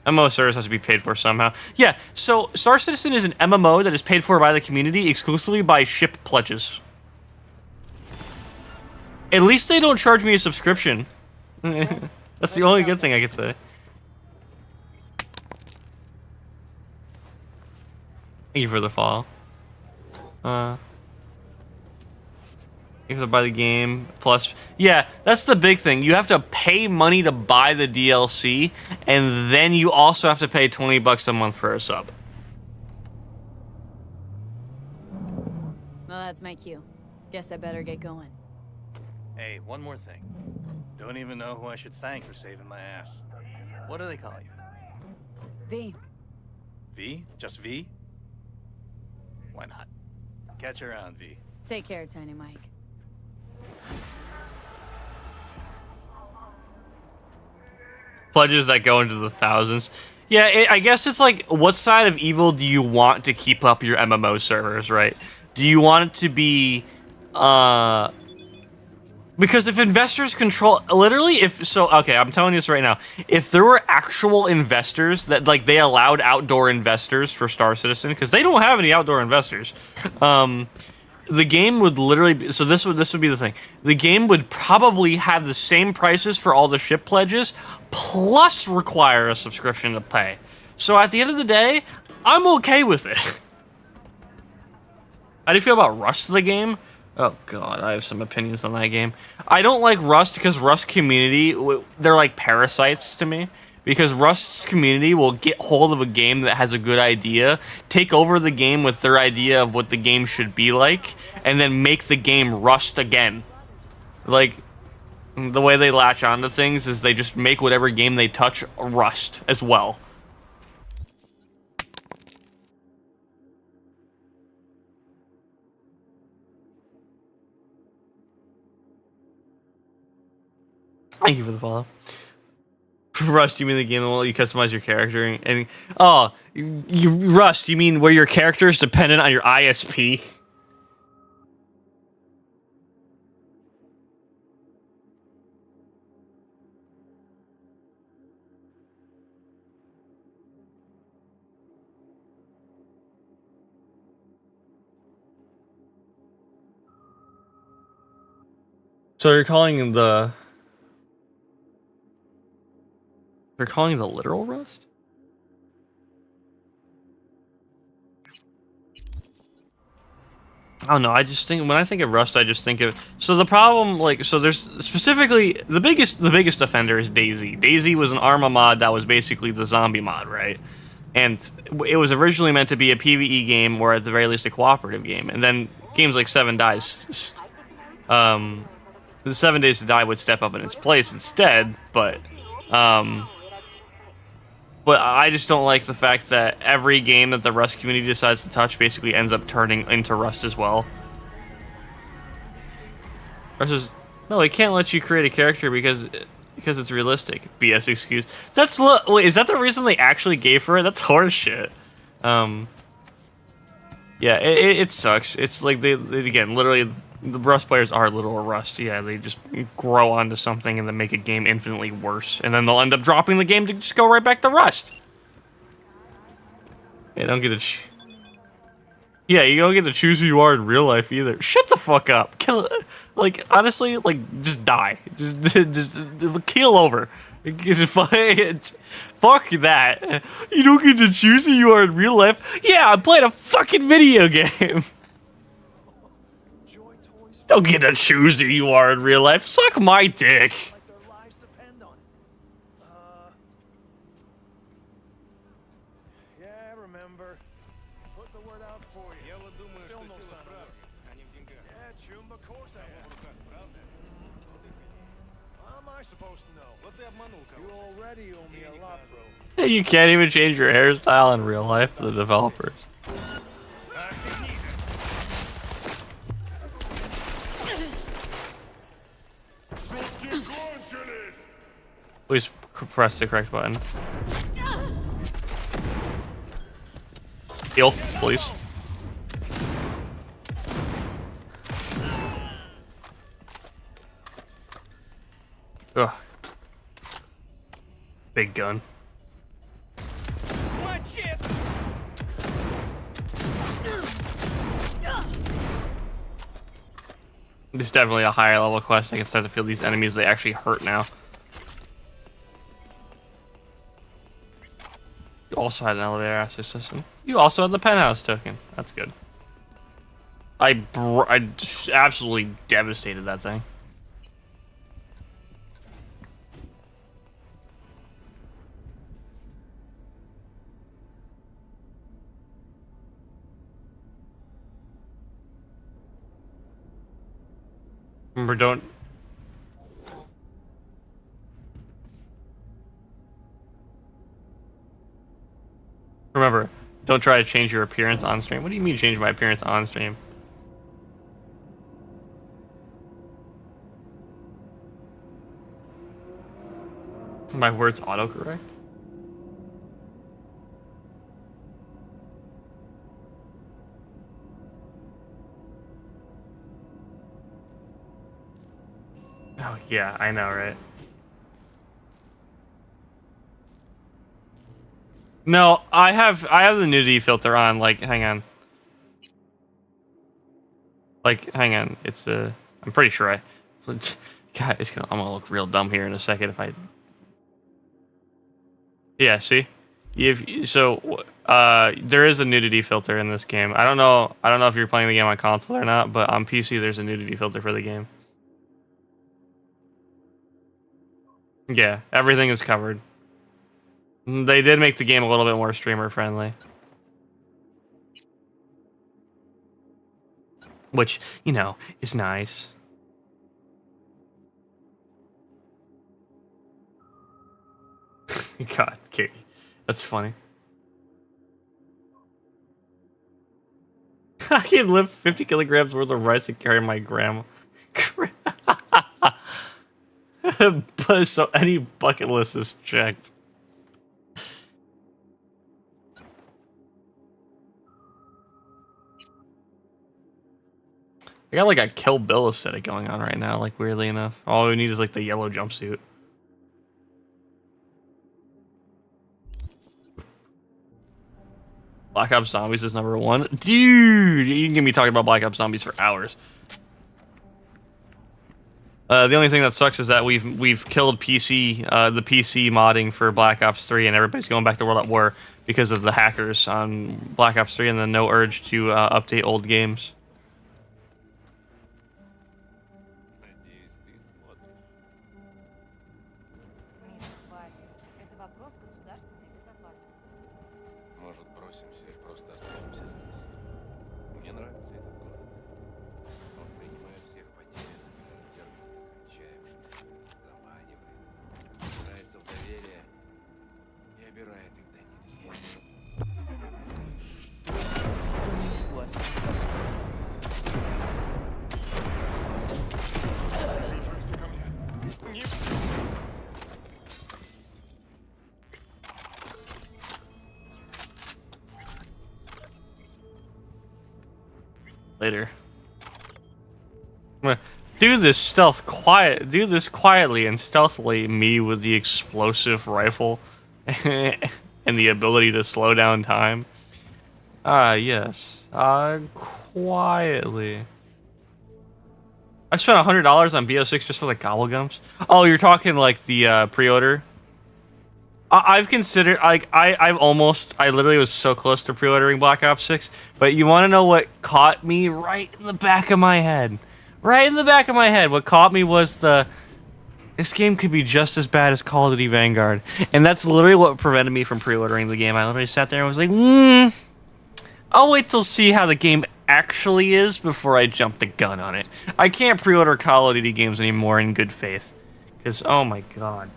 [SPEAKER 1] MMO service has to be paid for somehow. Yeah, so Star Citizen is an MMO that is paid for by the community exclusively by ship pledges. At least they don't charge me a subscription. That's the only good thing I could say. Thank you for the follow. You have to buy the game, plus... Yeah, that's the big thing. You have to pay money to buy the DLC, and then you also have to pay $20 a month for a sub.
[SPEAKER 3] Well, that's my cue. Guess I better get going.
[SPEAKER 9] Hey, one more thing. Don't even know who I should thank for saving my ass. What do they call you?
[SPEAKER 3] V.
[SPEAKER 9] V? Just V? Why not? Catch you around, V.
[SPEAKER 3] Take care, Tiny Mike.
[SPEAKER 1] Pledges that go into the thousands. Yeah, I guess it's like, what side of evil do you want to keep up your MMO servers, right? Do you want it to be, because if investors control, literally, okay, I'm telling you this right now. If there were actual investors that, like, they allowed outdoor investors for Star Citizen, because they don't have any outdoor investors, the game would literally be, so this would be the thing. The game would probably have the same prices for all the ship pledges, plus require a subscription to pay. So at the end of the day, I'm okay with it. How do you feel about Rust, the game? Oh god, I have some opinions on that game. I don't like Rust because Rust community, they're like parasites to me. Because Rust's community will get hold of a game that has a good idea, take over the game with their idea of what the game should be like, and then make the game Rust again. Like, the way they latch onto things is they just make whatever game they touch Rust as well. Thank you for the follow. Rust, you mean the game where you customize your character and oh, Rust, you mean where your character is dependent on your ISP? So you're calling the literal Rust? I don't know, I just think, when I think of Rust, I just think of, so the problem, like, so there's, specifically, the biggest offender is Daisy. Daisy was an Arma mod that was basically the zombie mod, right? And it was originally meant to be a PvE game, or at the very least a cooperative game, and then games like 7 Days, the 7 Days to Die would step up in its place instead, but I just don't like the fact that every game that the Rust community decides to touch basically ends up turning into Rust as well. Rust is, no, it can't let you create a character because it's realistic. BS excuse. That's, wait, is that the reason they actually gave for it? That's horseshit. Yeah, it sucks. It's like they again, literally, the Rust players are literal Rust. Yeah, they just grow onto something and then make a game infinitely worse, and then they'll end up dropping the game to just go right back to Rust. Yeah, don't get to. Yeah, you don't get to choose who you are in real life either. Shut the fuck up. Kill. Like, honestly, like, just die. Just keel over. Fuck that. You don't get to choose who you are in real life. Yeah, I'm playing a fucking video game. Don't get to choose who you are in real life. Suck my dick.
[SPEAKER 8] Yeah, remember. Put the word out for you. Still no sign of work. Yeah, Chum, of course I have. How am I supposed to know? You already owe me a lot, bro.
[SPEAKER 1] You can't even change your hairstyle in real life for the developers. Please press the correct button. Heal, please. Ugh. Big gun. This is definitely a higher level quest. I can start to feel these enemies, they actually hurt now. You also had an elevator access system. You also had the penthouse token. That's good. I absolutely devastated that thing. Remember, Remember, don't try to change your appearance on stream. What do you mean change my appearance on stream? My words autocorrect? Oh yeah, I know, right? No, I have the nudity filter on. Like, hang on. Like, hang on. It's I'm pretty sure I. God, I'm gonna look real dumb here in a second if I. Yeah, see, there is a nudity filter in this game. I don't know if you're playing the game on console or not, but on PC there's a nudity filter for the game. Yeah, everything is covered. They did make the game a little bit more streamer friendly. Which, you know, is nice. God, Katie. That's funny. I can lift 50 kilograms worth of rice and carry my grandma. But so any bucket list is checked. I got like a Kill Bill aesthetic going on right now, like weirdly enough. All we need is like the yellow jumpsuit. Black Ops Zombies is #1. Dude, you can get me talking about Black Ops Zombies for hours. The only thing that sucks is that we've killed the PC modding for Black Ops 3, and everybody's going back to World at War because of the hackers on Black Ops 3, and then no urge to update old games. Later. Do this quietly and stealthily, me with the explosive rifle and the ability to slow down time. Yes. Quietly. I spent $100 on BO6 just for the gobblegums. Oh, you're talking like the pre-order? I've considered, like, I literally was so close to pre-ordering Black Ops 6, but you want to know what caught me right in the back of my head? Right in the back of my head, what caught me was this game could be just as bad as Call of Duty Vanguard, and that's literally what prevented me from pre-ordering the game. I literally sat there and was like, I'll wait till see how the game actually is before I jump the gun on it. I can't pre-order Call of Duty games anymore in good faith, because, oh my god.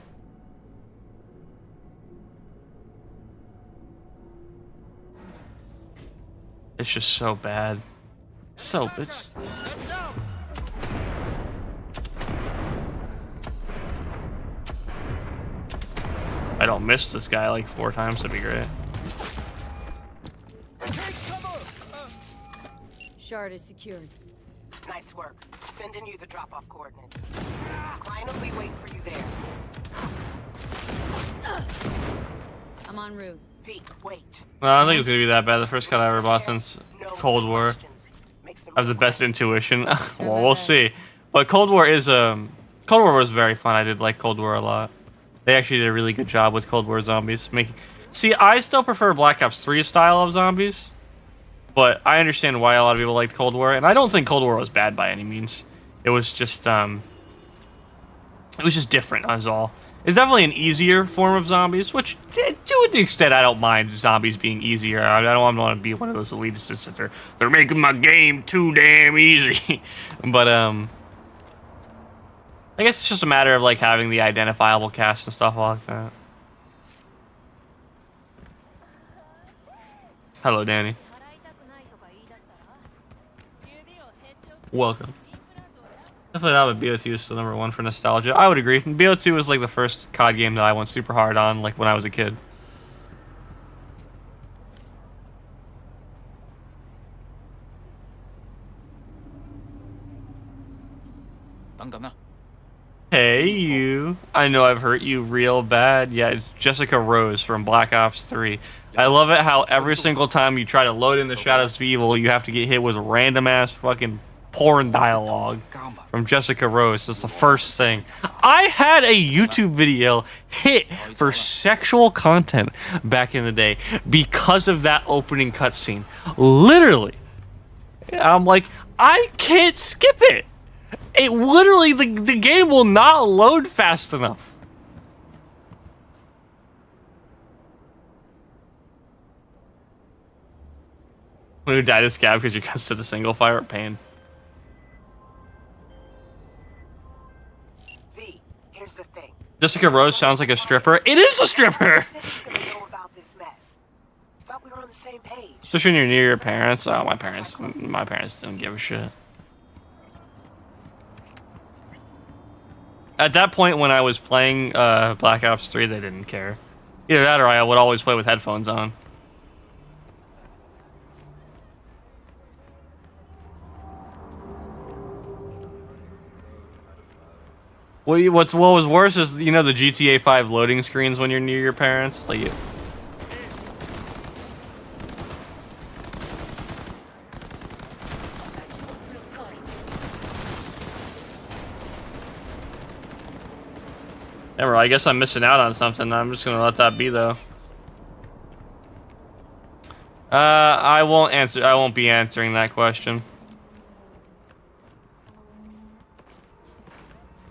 [SPEAKER 1] It's just so bad. I don't miss this guy like 4 times, that'd be great.
[SPEAKER 3] Shard is secured.
[SPEAKER 7] Nice work. Sending you the drop-off coordinates. Client will be waiting for you there.
[SPEAKER 3] I'm en route.
[SPEAKER 7] Pete, wait.
[SPEAKER 1] No, I don't think it's gonna be that bad. The first cut I ever bought since Cold War. I have the best intuition. Well, we'll see. But Cold War was very fun. I did like Cold War a lot. They actually did a really good job with Cold War zombies. See, I still prefer Black Ops 3 style of zombies, but I understand why a lot of people liked Cold War, and I don't think Cold War was bad by any means. It was just different, that's all. It's definitely an easier form of zombies, which, to an extent, I don't mind zombies being easier. I don't want to be one of those elitists that they're making my game too damn easy. But, I guess it's just a matter of, like, having the identifiable cast and stuff like that. Hello, Danny. Welcome. Definitely not, but BO2 is still #1 for nostalgia. I would agree. BO2 was like the first COD game that I went super hard on, like when I was a kid. Hey, you. I know I've hurt you real bad. Yeah, it's Jessica Rose from Black Ops 3. I love it how every single time you try to load in the Shadows of Evil, you have to get hit with random-ass fucking porn dialogue from Jessica Rose. That's the first thing. I had a YouTube video hit for sexual content back in the day because of that opening cutscene. Literally. I'm like, I can't skip it. It literally, the game will not load fast enough. When you die to scab because you got set the single fire pain.
[SPEAKER 7] V, here's the thing.
[SPEAKER 1] Jessica Rose sounds like a stripper. It is a stripper!
[SPEAKER 7] Thought we were on the same page.
[SPEAKER 1] Especially when you're near your parents. Oh, my parents don't give a shit. At that point, when I was playing Black Ops 3, they didn't care. Either that or I would always play with headphones on. What was worse is, you know, the GTA 5 loading screens when you're near your parents? Like, never, I guess I'm missing out on something. I'm just gonna let that be, though. I won't be answering that question.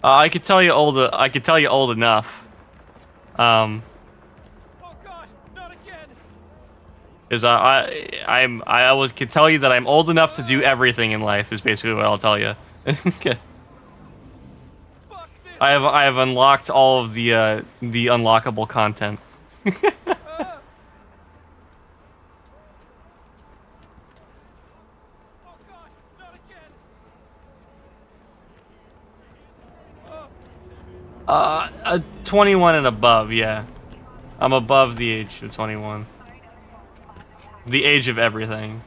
[SPEAKER 1] I could tell you old enough.
[SPEAKER 8] Oh God, not again.
[SPEAKER 1] Is could tell you that I'm old enough to do everything in life is basically what I'll tell you. Okay. I have unlocked all of the unlockable content.
[SPEAKER 8] God, not again.
[SPEAKER 1] 21 and above, yeah. I'm above the age of 21. The age of everything.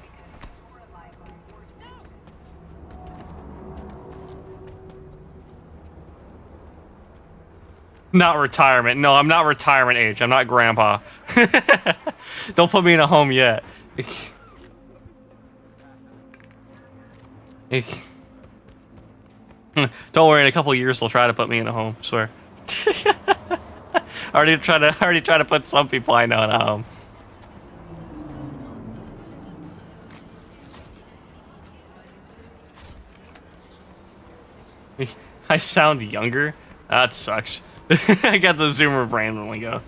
[SPEAKER 1] Not retirement. No, I'm not retirement age. I'm not grandpa. Don't put me in a home yet. Don't worry, in a couple years they'll try to put me in a home, I swear. I already tried to put some people I know in a home. I sound younger? That sucks. I got the zoomer brain when we go.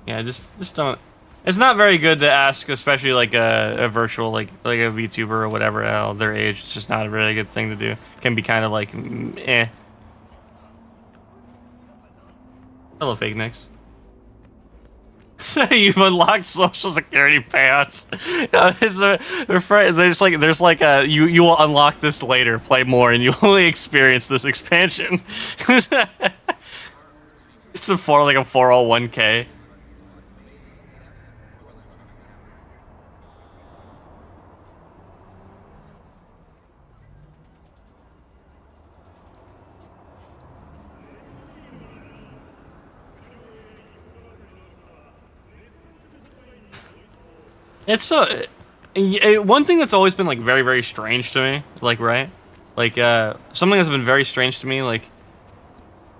[SPEAKER 1] Yeah, just don't. It's not very good to ask, especially like a virtual, like a VTuber or whatever, their age. It's just not a really good thing to do. Can be kind of like, eh. Hello, fake Nicks. You've unlocked social security payouts. There's like a you will unlock this later. Play more, and you only experience this expansion. It's like a 401k. It's so one thing that's always been like very, very strange to me, like, right? Like something that's been very strange to me, like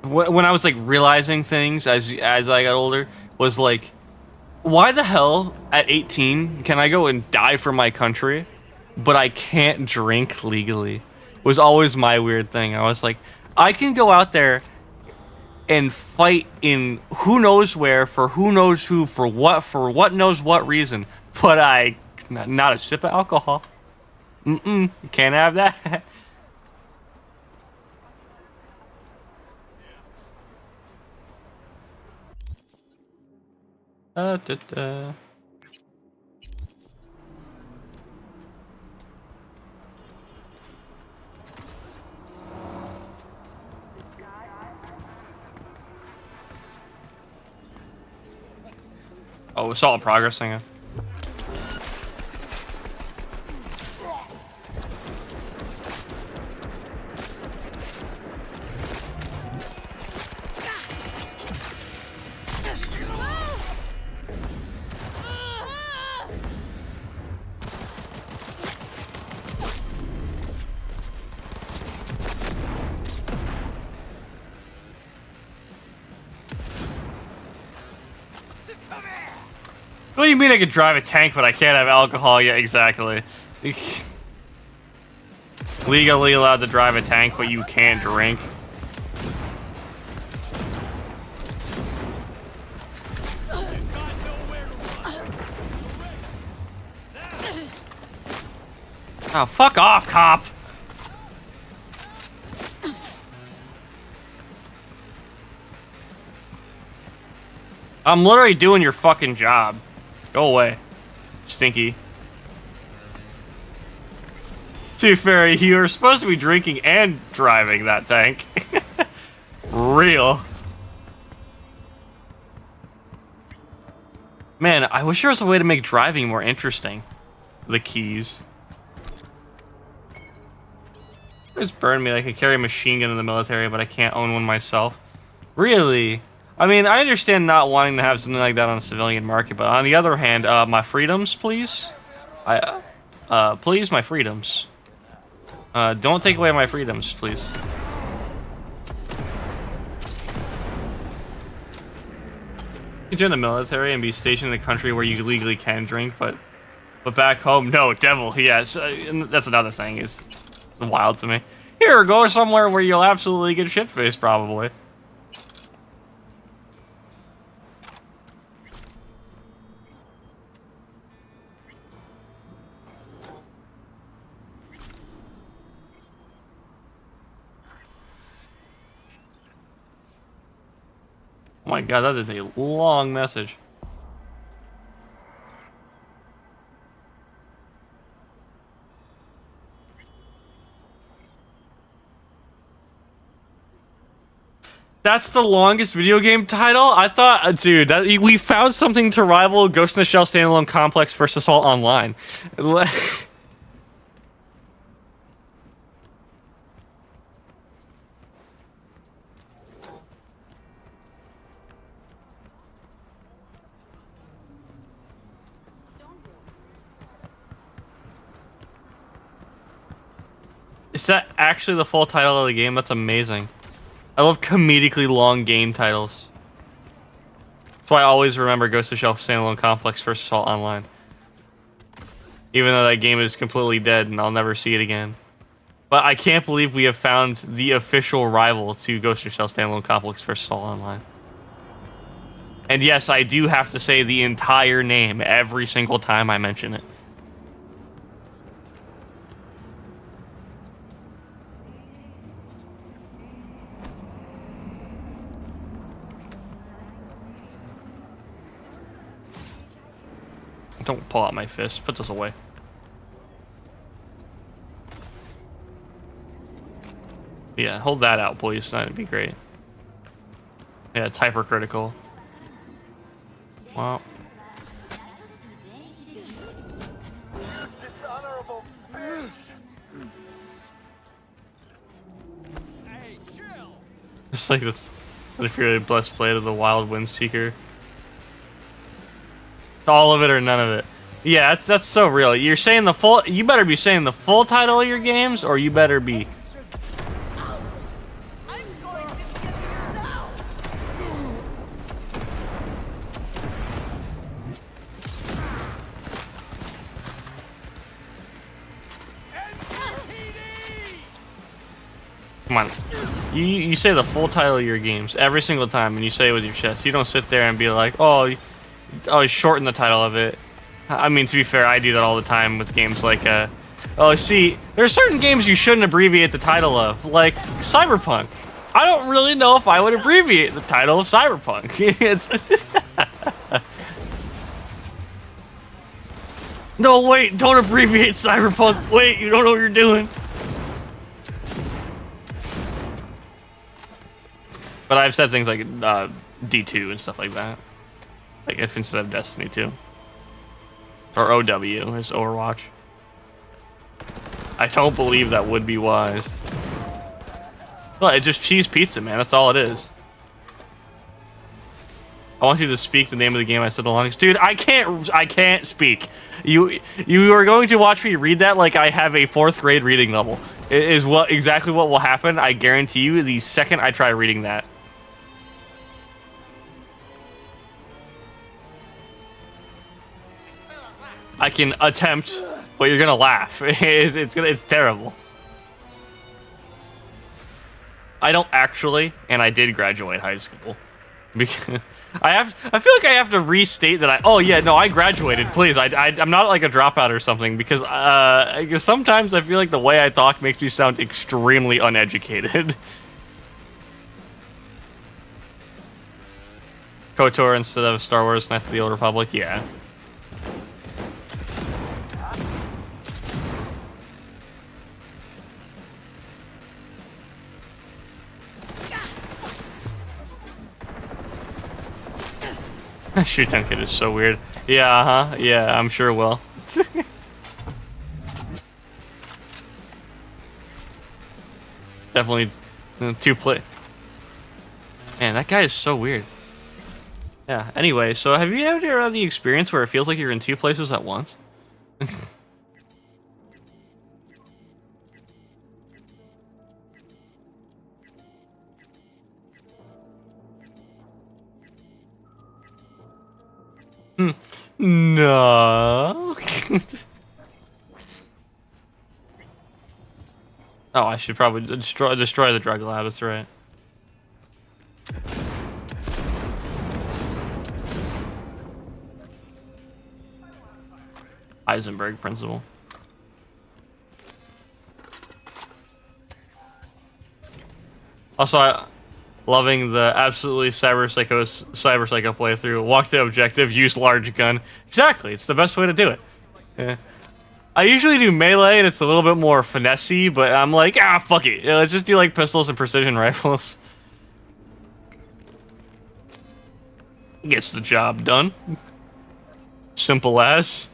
[SPEAKER 1] when I was like realizing things as I got older, was like, why the hell at 18 can I go and die for my country, but I can't drink legally? Was always my weird thing. I was like, I can go out there and fight in who knows where, for who knows who, for what knows what reason, but not a sip of alcohol. Can't have that. Da. Oh, solid progress, hang on. What do you mean I could drive a tank, but I can't have alcohol? Yeah, exactly. Legally allowed to drive a tank, but you can't drink. Oh, fuck off, cop! I'm literally doing your fucking job. Go away. Stinky. To be fair, you were supposed to be drinking and driving that tank. Real. Man, I wish there was a way to make driving more interesting. The keys. Just burned me. I could carry a machine gun in the military, but I can't own one myself. Really? I mean, I understand not wanting to have something like that on the civilian market, but on the other hand, my freedoms, please. Please, my freedoms. Don't take away my freedoms, please. You can join the military and be stationed in a country where you legally can drink, but back home, no, devil, yes. That's another thing, it's wild to me. Here, go somewhere where you'll absolutely get shit-faced, probably. Oh my god, that is a long message. That's the longest video game title? I thought, dude, we found something to rival Ghost in the Shell Standalone Complex vs. Assault Online. Is that actually the full title of the game? That's amazing. I love comedically long game titles. That's why I always remember Ghost of Shell Standalone Complex vs. Assault Online. Even though that game is completely dead and I'll never see it again. But I can't believe we have found the official rival to Ghost of Shell Standalone Complex vs. Assault Online. And yes, I do have to say the entire name every single time I mention it. Don't pull out my fist. Put this away. Yeah, hold that out, please. That'd be great. Yeah, it's hypercritical. Wow.
[SPEAKER 8] Dishonorable fish. Hey, chill.
[SPEAKER 1] Just like the infuriated blessed blade of the Wild Wind Seeker. All of it or none of it. Yeah, that's so real. You're saying the full. You better be saying the full title of your games, or you better be.
[SPEAKER 8] I'm going to get you now.
[SPEAKER 1] Come on. You say the full title of your games every single time, and you say it with your chest. You don't sit there and be like, oh, shorten the title of it. I mean, to be fair, I do that all the time with games like, oh, see, there are certain games you shouldn't abbreviate the title of, like Cyberpunk. I don't really know if I would abbreviate the title of Cyberpunk. No, wait, don't abbreviate Cyberpunk. Wait, you don't know what you're doing. But I've said things like D2 and stuff like that. Like if instead of Destiny 2. Or OW is Overwatch. I don't believe that would be wise. Well, it's just cheese pizza, man. That's all it is. I want you to speak the name of the game I said along. Dude, I can't speak. You are going to watch me read that like I have a 4th grade reading level. It is exactly what will happen. I guarantee you the second I try reading that. I can attempt, but you're gonna laugh. It's terrible. I don't actually, and I did graduate high school. Because I feel like I have to restate that I graduated, please. I'm not like a dropout or something, because sometimes I feel like the way I talk makes me sound extremely uneducated. KOTOR instead of Star Wars Knights of the Old Republic, yeah. Shoot down kid is so weird. Yeah, yeah, I'm sure it will. Definitely 2 play. Man, that guy is so weird. Yeah, anyway, so have you ever had the experience where it feels like you're in 2 places at once? No. Oh, I should probably destroy the drug lab. That's right. Heisenberg principle. Also, loving the absolutely cyber psycho playthrough. Walk to objective, use large gun. Exactly, it's the best way to do it. Yeah. I usually do melee and it's a little bit more finessey, but I'm like, fuck it. Let's just do like pistols and precision rifles. Gets the job done. Simple as.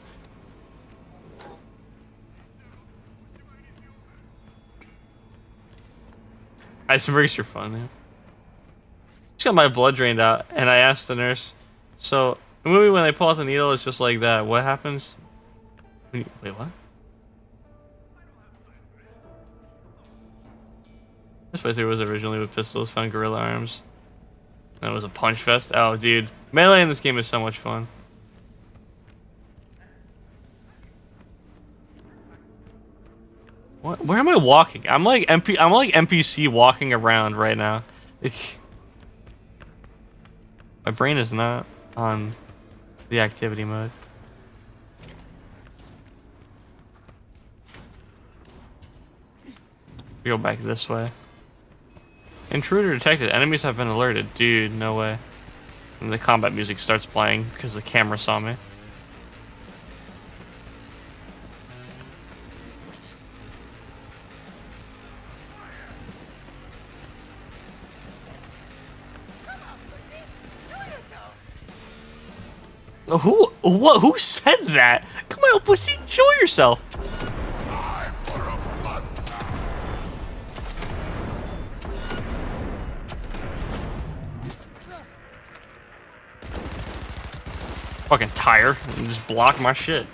[SPEAKER 1] Icebergs are fun, yeah. Just got my blood drained out, and I asked the nurse, so, the movie when they pull out the needle, it's just like that. What happens? Wait, what? This playthrough was originally with pistols, found gorilla arms. And it was a punch fest. Oh, dude. Melee in this game is so much fun. What? Where am I walking? I'm like NPC walking around right now. My brain is not on the activity mode. We go back this way. Intruder detected. Enemies have been alerted. Dude, no way. And the combat music starts playing because the camera saw me. Who said that? Come on, pussy, show yourself. Fucking tire and just block my shit.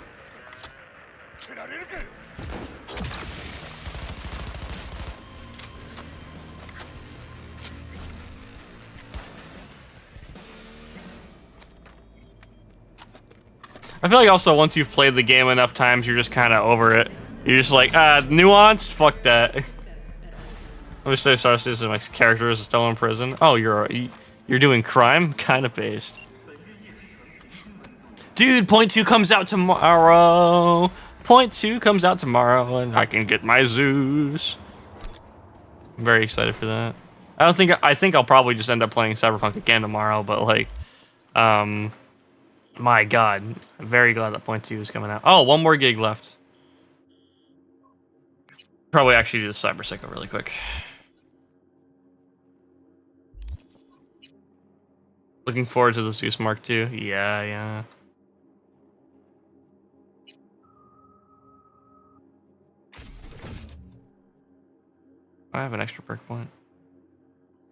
[SPEAKER 1] I feel like also once you've played the game enough times, you're just kind of over it. You're just like, nuanced? Fuck that. Let me say, sorry, this is my character is still in prison. Oh, you're doing crime? Kind of based. Dude, point 2 comes out tomorrow. Point 2 comes out tomorrow, and I can get my Zeus. I'm very excited for that. I think I'll probably just end up playing Cyberpunk again tomorrow, but like, My God, I'm very glad that point 2 is coming out. Oh, one more gig left. Probably actually do the cyber cycle really quick. Looking forward to the Zeus Mark II. Yeah. I have an extra perk point.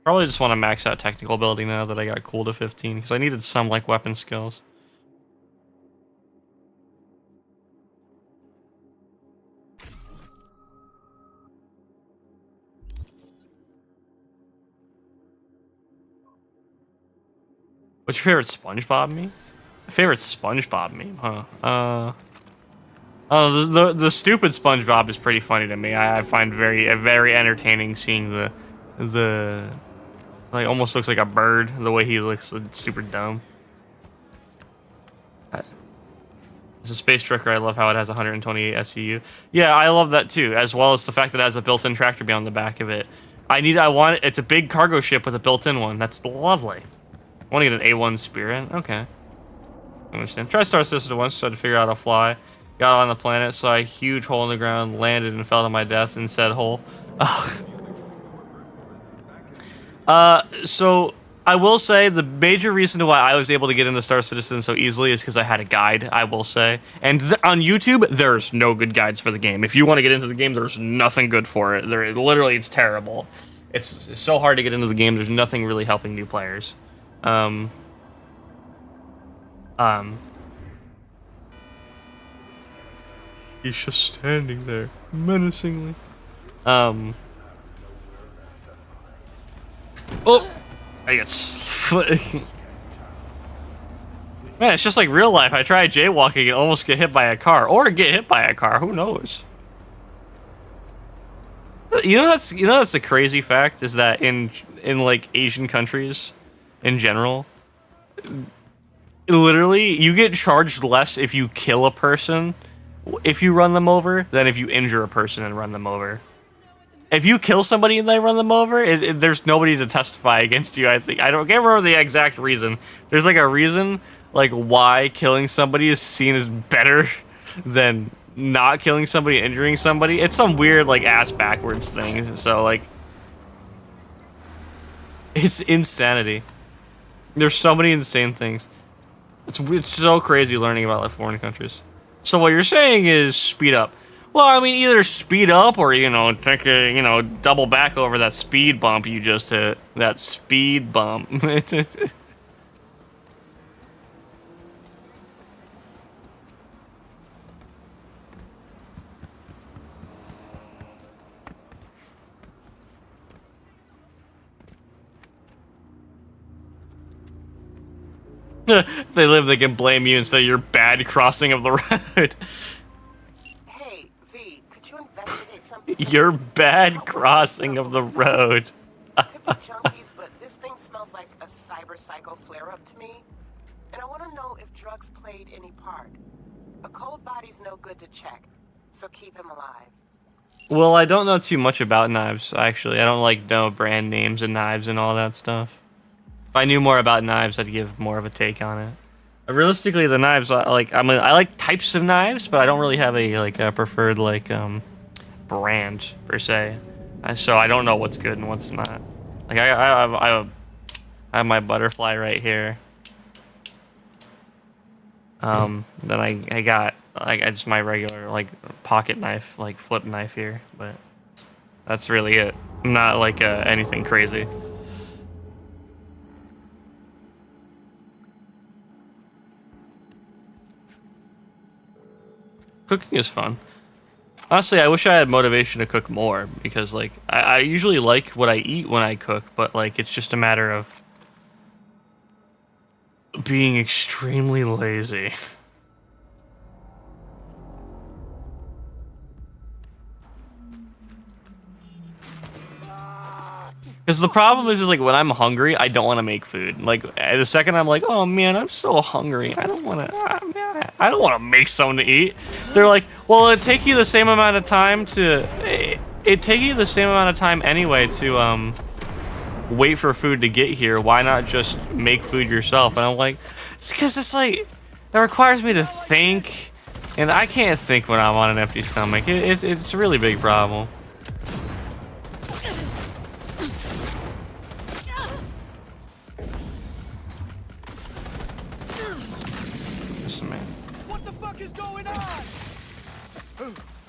[SPEAKER 1] Probably just want to max out technical ability now that I got cool to 15, because I needed some like weapon skills. What's your favorite SpongeBob meme? Favorite SpongeBob meme, huh? Oh, the stupid SpongeBob is pretty funny to me. I find very entertaining seeing the like almost looks like a bird the way he looks super dumb. As a space trucker, I love how it has 128 SCU. Yeah, I love that too, as well as the fact that it has a built-in tractor beyond the back of it. It's a big cargo ship with a built-in one. That's lovely. I want to get an A1 Spirit. Okay. I understand. Try Star System once, so I had to figure out how to fly. Got on the planet, saw a huge hole in the ground, landed and fell to my death in said hole. So I will say the major reason why I was able to get into Star Citizen so easily is because I had a guide, I will say. And on YouTube, there's no good guides for the game. If you want to get into the game, there's nothing good for it. Literally, it's terrible. It's so hard to get into the game, there's nothing really helping new players. He's just standing there, menacingly. Oh! I get... Man, it's just like real life. I try jaywalking and almost get hit by a car. Or get hit by a car, who knows? You know that's the crazy fact, is that in like Asian countries, in general, literally, you get charged less if you kill a person if you run them over than if you injure a person and run them over. If you kill somebody and they run them over, there's nobody to testify against you, I think. I can't remember the exact reason. There's like a reason like why killing somebody is seen as better than not killing somebody, injuring somebody. It's some weird like ass backwards thing. So like, it's insanity. There's so many insane things. It's so crazy learning about like foreign countries. So what you're saying is speed up. Well, I mean, either speed up or, take a, double back over that speed bump you just hit. That speed bump. If they live, they can blame you and say you're bad crossing of the road.
[SPEAKER 7] Hey, V, could you investigate something?
[SPEAKER 1] You're bad crossing of the road.
[SPEAKER 7] Could be junkies, but this thing smells like a cyber psycho flare-up to me. And I want to know if drugs played any part. A cold body's no good to check, so keep him alive.
[SPEAKER 1] Well, I don't know too much about knives, actually. I don't know brand names and knives and all that stuff. If I knew more about knives, I'd give more of a take on it. Realistically, the knives, I like types of knives, but I don't really have a preferred brand per se. So I don't know what's good and what's not. Like I have my butterfly right here. Then I got just my regular pocket knife, flip knife here, but that's really it. I'm not anything crazy. Cooking is fun. Honestly, I wish I had motivation to cook more, because I usually like what I eat when I cook, but it's just a matter of being extremely lazy. Because the problem is when I'm hungry, I don't want to make food. The second I'm like, oh man, I'm so hungry, I don't want to make something to eat. They're like, well, it'd take you the same amount of time anyway to wait for food to get here. Why not just make food yourself? And I'm like, it's because that requires me to think, and I can't think when I'm on an empty stomach. It's a really big problem. Listen, man.
[SPEAKER 8] What the fuck is going on?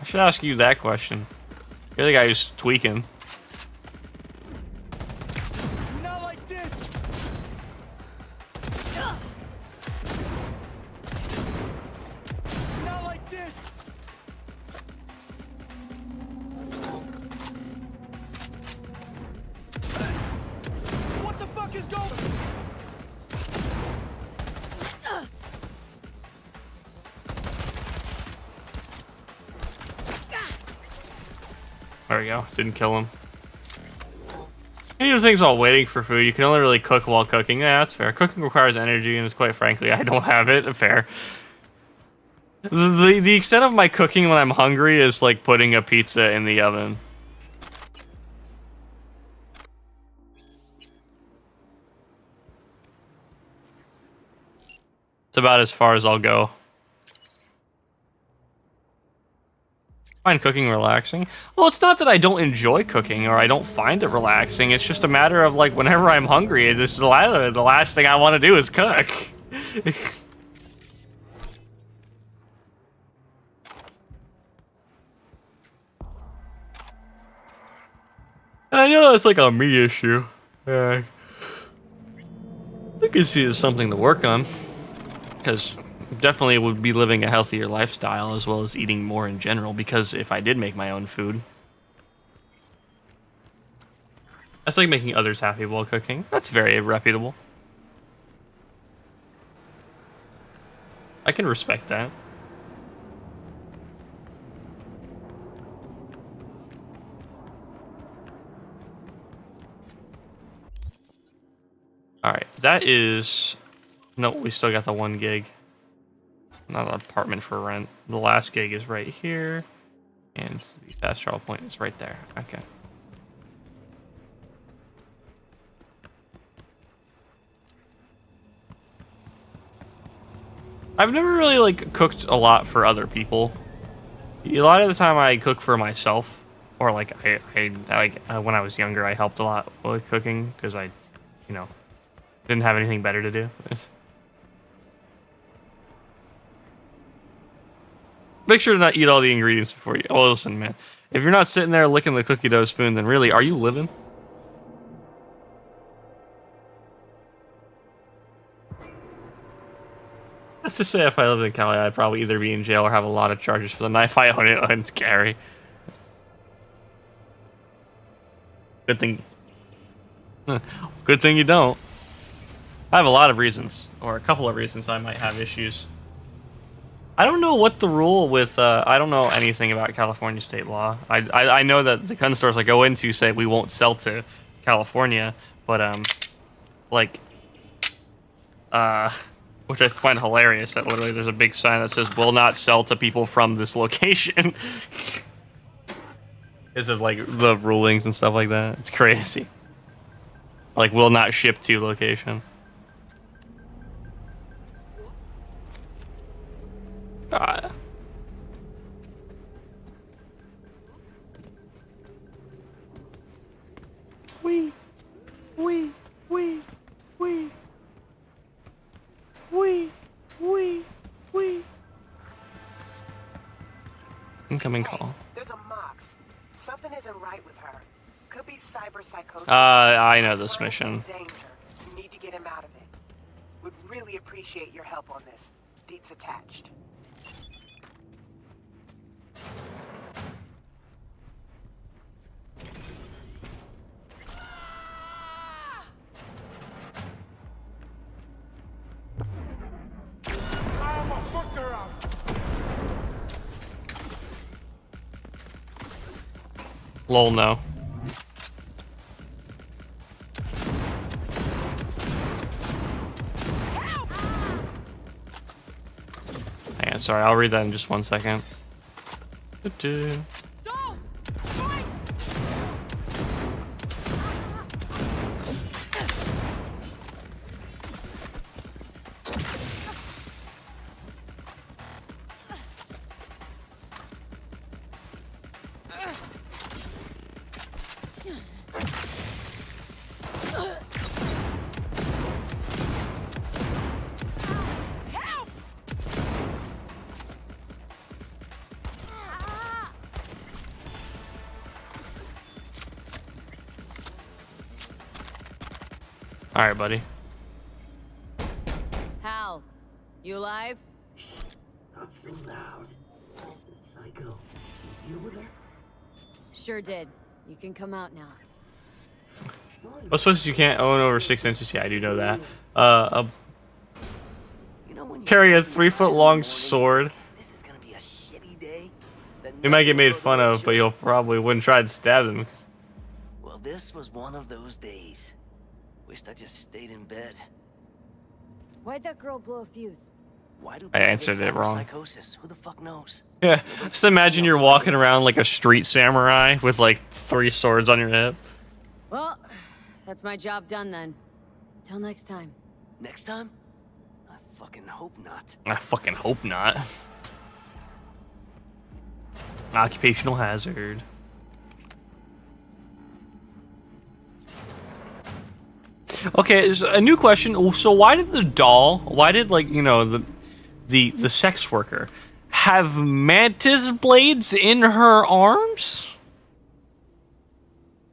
[SPEAKER 1] I should ask you that question. You're the guy who's tweaking.
[SPEAKER 8] Not like this. Not like this. What the fuck is going?
[SPEAKER 1] There we go. Didn't kill him. Any of those things while waiting for food, you can only really cook while cooking. Yeah, that's fair. Cooking requires energy, and it's quite frankly, I don't have it. Fair. The extent of my cooking when I'm hungry is like putting a pizza in the oven. It's about as far as I'll go. Find cooking relaxing? Well, it's not that I don't enjoy cooking or I don't find it relaxing. It's just a matter of like whenever I'm hungry, this is the last thing I want to do is cook. I know it's like a me issue. I can see it as something to work on, because definitely would be living a healthier lifestyle as well as eating more in general, because if I did make my own food, that's like making others happy while cooking. That's very reputable. I can respect that. Alright, that is... No, we still got the 1 gig. Not an apartment for rent. The last gig is right here. And the fast travel point is right there. Okay. I've never really, like, cooked a lot for other people. A lot of the time I cook for myself. Or, like, when I was younger, I helped a lot with cooking. Because I, you know, didn't have anything better to do. Make sure to not eat all the ingredients before you... Oh, listen, man. If you're not sitting there licking the cookie dough spoon, then really, are you living? Let's just say if I lived in Cali, I'd probably either be in jail or have a lot of charges for the knife I own it and carry. Good thing... Good thing you don't. I have a lot of reasons, or a couple of reasons I might have issues. I don't know what the rule with, I don't know anything about California state law. I know that the gun stores I go into say we won't sell to California, but, which I find hilarious that literally there's a big sign that says will not sell to people from this location. Because of, like, the rulings and stuff like that. It's crazy. Like, will not ship to location. God. Wee. Incoming call.
[SPEAKER 7] There's a Mox. Something isn't right with her. Could be cyberpsychosis.
[SPEAKER 1] I know this mission.
[SPEAKER 7] Danger. You need to get him out of it. Would really appreciate your help on this. Deets attached.
[SPEAKER 1] Lol, no. Hang on, sorry, I'll read that in just 1 second. All right, buddy.
[SPEAKER 3] Hal, you alive?
[SPEAKER 10] Not so loud. Psycho, you deal with her?
[SPEAKER 3] Sure did. You can come out now.
[SPEAKER 1] What's supposed you can't own over 6 inches? Yeah, I do know that. Carry a 3-foot-long sword.
[SPEAKER 10] This is gonna be a shitty day.
[SPEAKER 1] You might get made fun of, but you'll probably wouldn't try to stab them.
[SPEAKER 10] Well, this was one of those days. Wished I just stayed in bed.
[SPEAKER 3] Why'd that girl blow a fuse?
[SPEAKER 10] Why do
[SPEAKER 1] I
[SPEAKER 10] people
[SPEAKER 1] answered
[SPEAKER 10] get
[SPEAKER 1] it wrong.
[SPEAKER 10] psychosis? Who the fuck knows?
[SPEAKER 1] Yeah, just imagine you're walking around like a street samurai with like 3 swords on your hip.
[SPEAKER 3] Well, that's my job done then. Till next time.
[SPEAKER 10] Next time? I fucking hope not.
[SPEAKER 1] I fucking hope not. Occupational hazard. Okay, so a new question. So why did the doll, why did like, you know, the sex worker have mantis blades in her arms?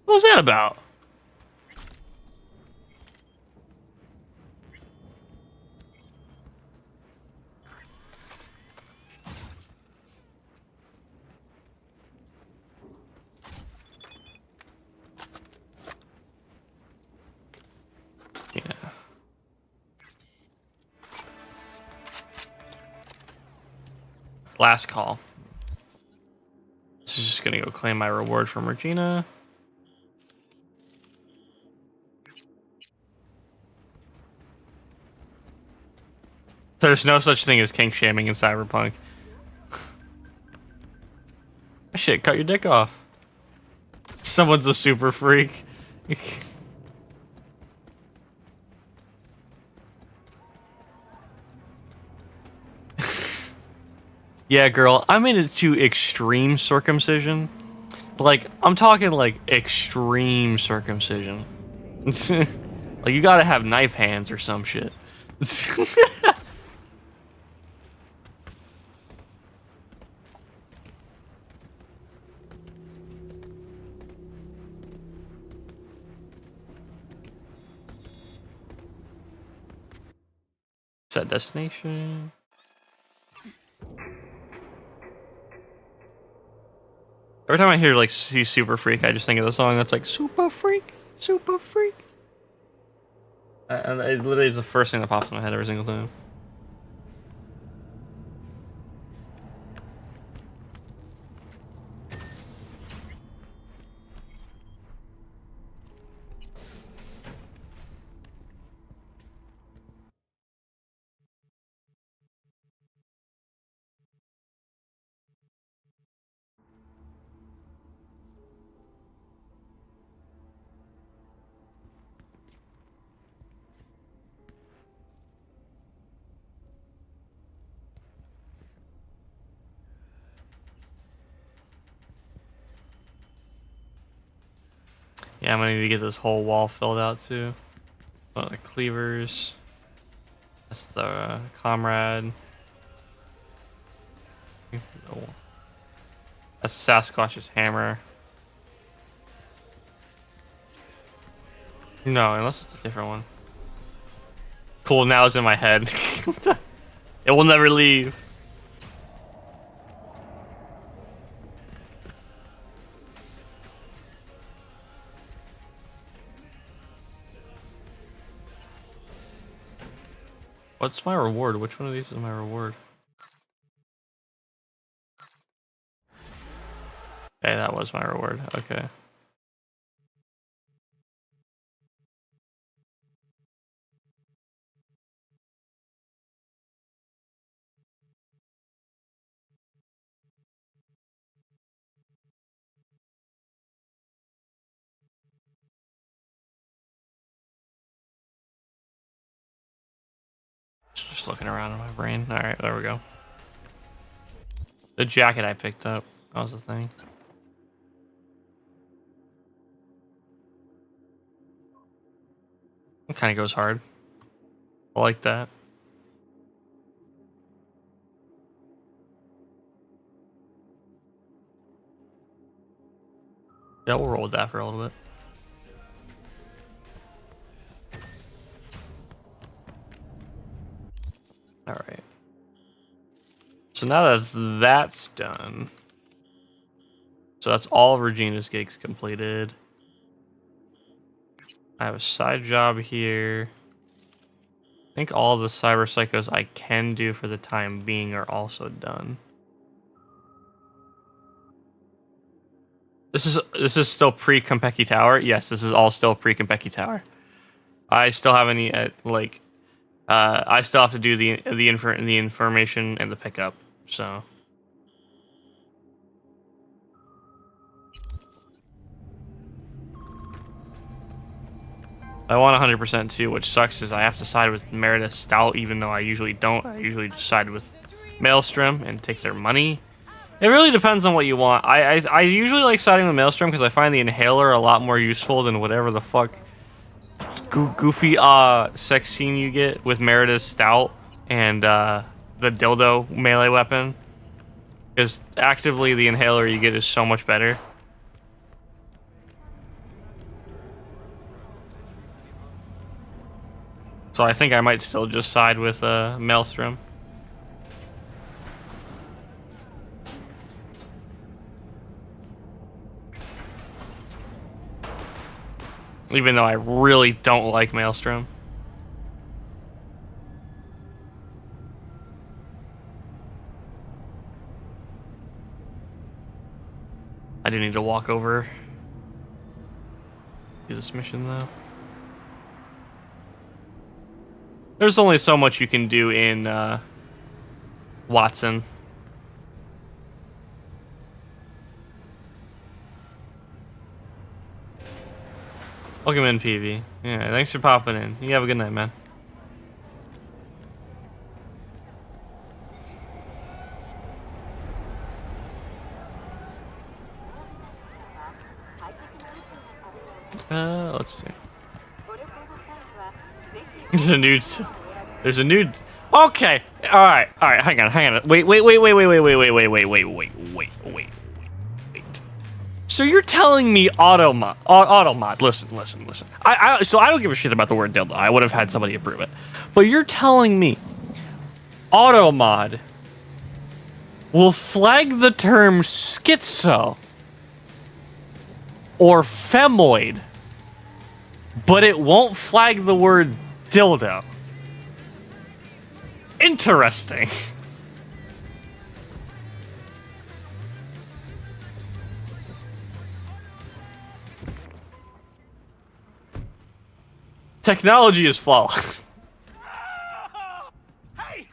[SPEAKER 1] What was that about? Yeah. Last call. This is just gonna go claim my reward from Regina. There's no such thing as kink shaming in Cyberpunk. Shit, cut your dick off. Someone's a super freak. Yeah, girl, I'm into extreme circumcision. Like, I'm talking like extreme circumcision. Like, you gotta have knife hands or some shit. Set destination. Every time I hear like see Super Freak, I just think of the song that's like Super Freak, Super Freak. And it literally is the first thing that pops in my head every single time. Yeah, I'm gonna need to get this whole wall filled out too. Oh, the cleavers. That's the comrade. Oh. That's Sasquatch's hammer. No, unless it's a different one. Cool, now it's in my head. It will never leave. What's my reward? Which one of these is my reward? Hey, that was my reward. Okay. Just looking around in my brain. All right, there we go. The jacket I picked up. That was the thing. It kind of goes hard. I like that. Yeah, we'll roll with that for a little bit. Alright. So now that's done. So that's all of Regina's gigs completed. I have a side job here. I think all the cyber psychos I can do for the time being are also done. This is still pre-Konpeki Tower. Yes, this is all still pre-Konpeki Tower. I still have any like I still have to do the information and the pickup. So I want 100% too, which sucks is I have to side with Meredith Stout, even though I usually don't. I usually just side with Maelstrom and take their money. It really depends on what you want. I usually like siding with Maelstrom because I find the inhaler a lot more useful than whatever the fuck goofy sex scene you get with Meredith Stout and the dildo melee weapon. Because actively the inhaler you get is so much better. So I think I might still just side with Maelstrom. Even though I really don't like Maelstrom. I do need to walk over. Do this mission though. There's only so much you can do in Watson. Welcome in, PV. Yeah, thanks for popping in. You have a good night, man. Let's see. There's a nude. Okay. All right. Hang on. Wait. So you're telling me automod? Listen. So I don't give a shit about the word dildo. I would have had somebody approve it. But you're telling me automod will flag the term schizo or femoid, but it won't flag the word dildo. Interesting. Technology is flawless.
[SPEAKER 4] Hey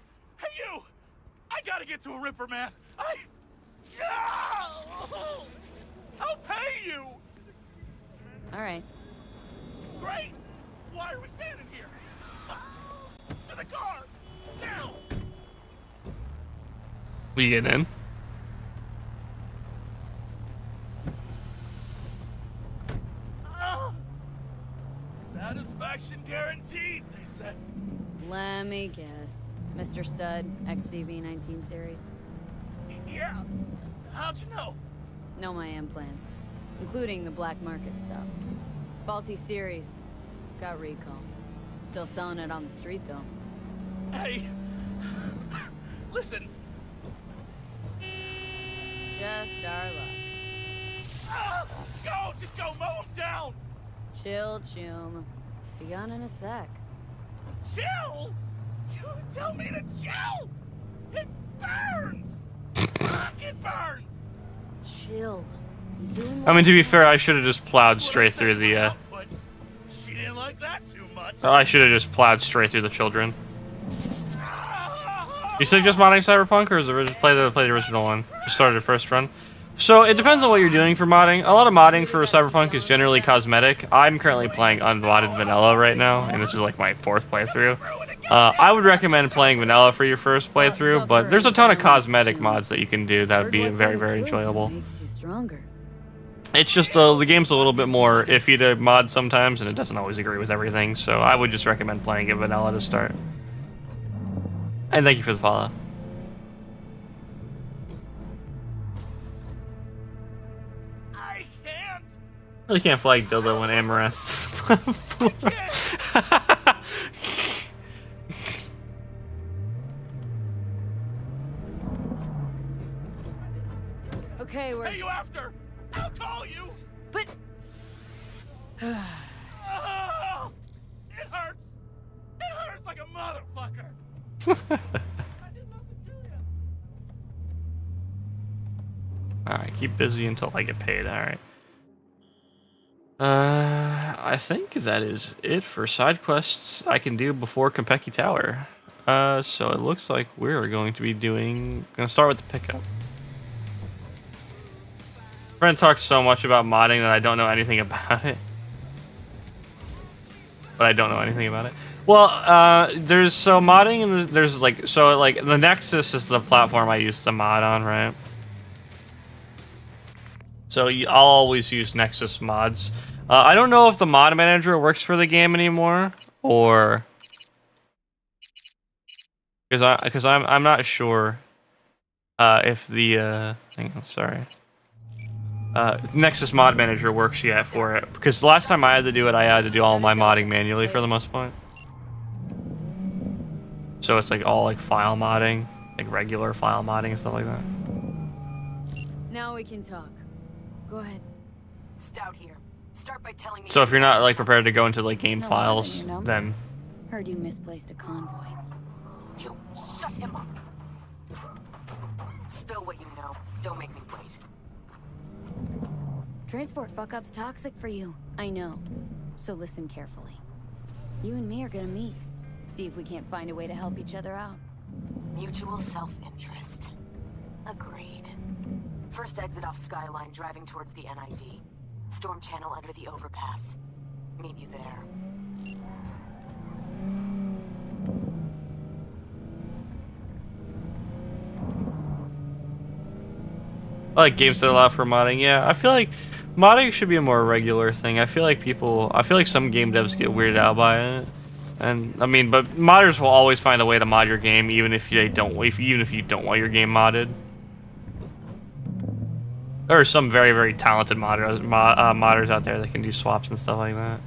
[SPEAKER 4] you! I gotta get to a Ripper, man. I'll pay you.
[SPEAKER 3] All right.
[SPEAKER 4] Great. Why are we standing here? To the car now.
[SPEAKER 1] We get in.
[SPEAKER 4] Satisfaction guaranteed, they said.
[SPEAKER 3] Let me guess. Mr. Stud, XCV-19 series.
[SPEAKER 4] Yeah. How'd you know?
[SPEAKER 3] Know my implants, including the black market stuff. Faulty series. Got recalled. Still selling it on the street, though.
[SPEAKER 4] Hey. Listen.
[SPEAKER 3] Just our luck.
[SPEAKER 4] Just go mow him down.
[SPEAKER 3] Chill, Chum. Be gone in a sec.
[SPEAKER 4] Chill? You tell me to chill? It burns! Fuck, it burns!
[SPEAKER 3] Chill.
[SPEAKER 1] I mean, to be fair, I should have just plowed straight through the,
[SPEAKER 4] But she didn't like that too much.
[SPEAKER 1] I should have just plowed straight through the children. You suggest modding Cyberpunk, or is it just play the original one? Just started the first run. So it depends on what you're doing for modding. A lot of modding for Cyberpunk is generally cosmetic. I'm currently playing unmodded vanilla right now, and this is like my 4th playthrough. I would recommend playing vanilla for your first playthrough, but there's a ton of cosmetic mods that you can do that would be very, very enjoyable.
[SPEAKER 3] Makes you stronger.
[SPEAKER 1] It's just the game's a little bit more iffy to mod sometimes, and it doesn't always agree with everything. So I would just recommend playing it vanilla to start. And thank you for the follow.
[SPEAKER 4] I can't.
[SPEAKER 1] Really can't flag dildo when Amaranth.
[SPEAKER 4] motherfucker! I did nothing to you.
[SPEAKER 1] Alright, keep busy until I get paid. Alright. I think that is it for side quests I can do before Konpeki Tower. So it looks like we're going to be gonna start with the pickup. Friend talks so much about modding that I don't know anything about it. But I don't know anything about it. Well, there's modding and there's like the Nexus is the platform I used to mod on, right? So I'll always use Nexus mods. I don't know if the mod manager works for the game anymore, or because I'm not sure if the hang on, sorry. Nexus mod manager works yet for it, because the last time I had to do it, I had to do all my modding manually for the most part. So it's like all like file modding, like regular file modding and stuff like that.
[SPEAKER 3] Now we can talk. Go ahead.
[SPEAKER 11] Stout here. Start by telling me.
[SPEAKER 1] So if you're not like prepared to go into like game files, then
[SPEAKER 3] Heard you misplaced a convoy.
[SPEAKER 11] You shut him up. Spill what you know. Don't make me wait.
[SPEAKER 3] Transport fuck-up's toxic for you. I know. So listen carefully. You and me are gonna meet. See if we can't find a way to help each other out.
[SPEAKER 11] Mutual self-interest. Agreed. First exit off Skyline, driving towards the NID. Storm channel under the overpass. Meet you there.
[SPEAKER 1] I like games that allow for modding. Yeah, I feel like modding should be a more regular thing. I feel like some game devs get weirded out by it. And I mean, but modders will always find a way to mod your game, even if you don't want your game modded. There are some very, very talented modders out there that can do swaps and stuff like that.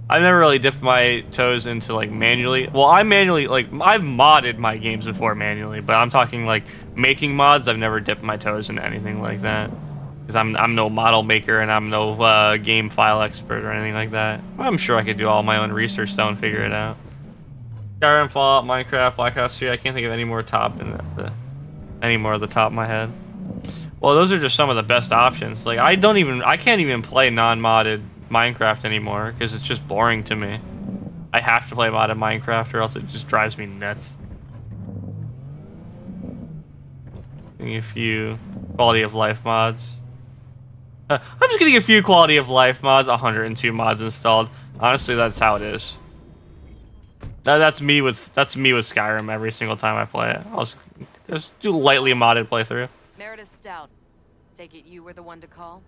[SPEAKER 1] I've never really dipped my toes into like manually. Well, I've modded my games before manually, but I'm talking like making mods. I've never dipped my toes into anything like that, because I'm no model maker and I'm no game file expert or anything like that. I'm sure I could do all my own research though and figure it out. Skyrim, Fallout, Minecraft, Black Ops 3. I can't think of any more at the top of my head. Well, those are just some of the best options. Like I can't even play non-modded Minecraft anymore because it's just boring to me. I have to play modded Minecraft or else it just drives me nuts. Getting a few quality of life mods. I'm just getting a few quality of life mods. 102 mods installed. Honestly, that's how it is. That's me with Skyrim every single time I play it. I'll just do lightly modded playthrough.
[SPEAKER 11] Meredith Stout. Take it you were the one to call?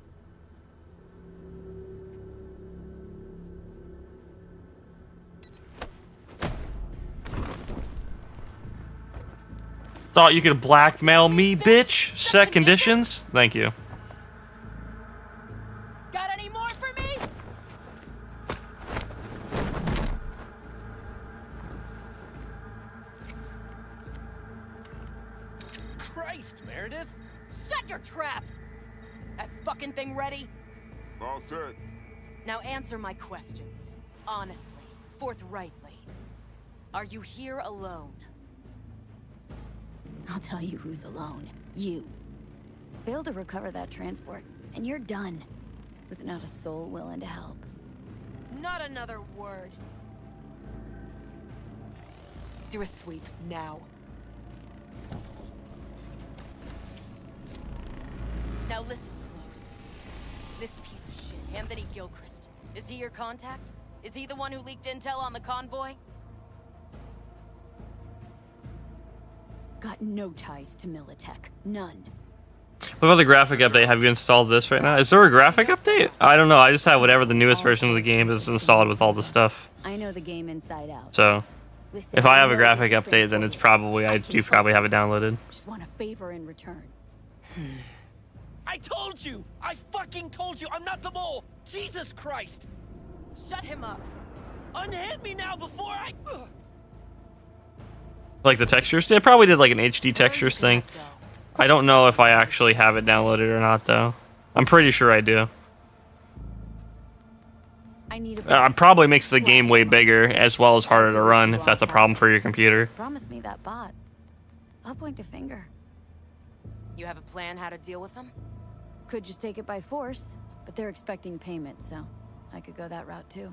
[SPEAKER 1] Thought you could blackmail me, bitch? Set conditions? Thank you.
[SPEAKER 11] Got any more for me?
[SPEAKER 5] Christ, Meredith!
[SPEAKER 11] Shut your trap! That fucking thing ready?
[SPEAKER 6] All set.
[SPEAKER 11] Now answer my questions. Honestly, forthrightly. Are you here alone?
[SPEAKER 3] I'll tell you who's alone. You. Fail to recover that transport, and you're done. With not a soul willing to help.
[SPEAKER 11] Not another word. Do a sweep, now. Now listen close. This piece of shit, Anthony Gilchrist. Is he your contact? Is he the one who leaked intel on the convoy?
[SPEAKER 3] Got no ties to Militech. None.
[SPEAKER 1] What about the graphic update? Have you installed this right now? Is there a graphic update? I don't know. I just have whatever the newest version of the game is installed with all the stuff.
[SPEAKER 3] I know the game inside out.
[SPEAKER 1] So, if I have a graphic update, then it's probably, I do probably have it downloaded.
[SPEAKER 3] Just want a favor in return.
[SPEAKER 5] I told you! I fucking told you! I'm not the mole! Jesus Christ!
[SPEAKER 11] Shut him up!
[SPEAKER 5] Unhand me now before I...
[SPEAKER 1] Like the textures? They probably did like an HD textures thing. I don't know if I actually have it downloaded or not, though. I'm pretty sure I do.
[SPEAKER 3] I need a
[SPEAKER 1] Probably makes the game way bigger as well as harder to run if that's a problem for your computer.
[SPEAKER 3] Promise me that bot. I'll point the finger.
[SPEAKER 11] You have a plan how to deal with them?
[SPEAKER 3] Could just take it by force, but they're expecting payment, so I could go that route too.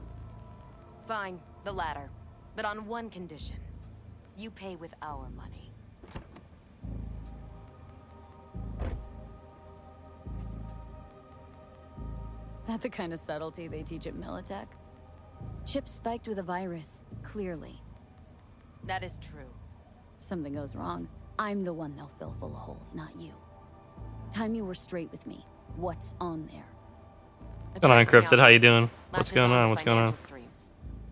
[SPEAKER 11] Fine, the latter. But on one condition. You pay with our money.
[SPEAKER 3] Not the kind of subtlety they teach at Militech. Chip spiked with a virus, clearly.
[SPEAKER 11] That is true.
[SPEAKER 3] Something goes wrong, I'm the one they'll fill full of holes, not you. Time you were straight with me. What's on there?
[SPEAKER 1] What's going on, Encrypted? How you doing? What's going on? What's going on?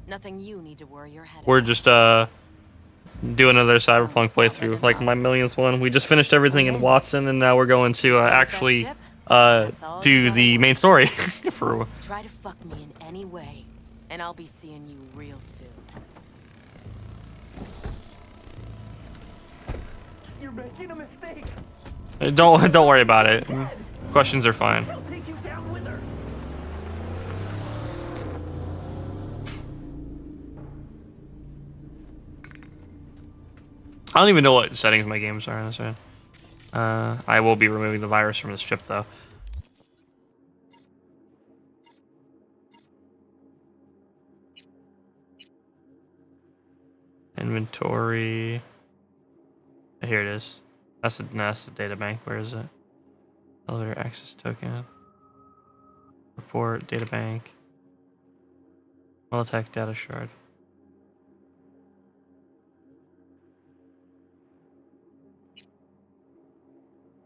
[SPEAKER 11] Nothing you need to worry your head
[SPEAKER 1] We're
[SPEAKER 11] about.
[SPEAKER 1] just doing another Cyberpunk playthrough, like my millionth one. We just finished everything in Watson, and now we're going to actually do the main story. For
[SPEAKER 11] Try to fuck me in any way, and I'll be seeing you real soon.
[SPEAKER 4] You're making a mistake.
[SPEAKER 1] don't worry about it. Questions are fine.
[SPEAKER 4] I'll take you down with her.
[SPEAKER 1] I don't even know what settings my games are on this one. I will be removing the virus from this chip, though. Inventory. Here it is. That's the data bank. Where is it? Elevator access token. Report, data bank. Militech data shard.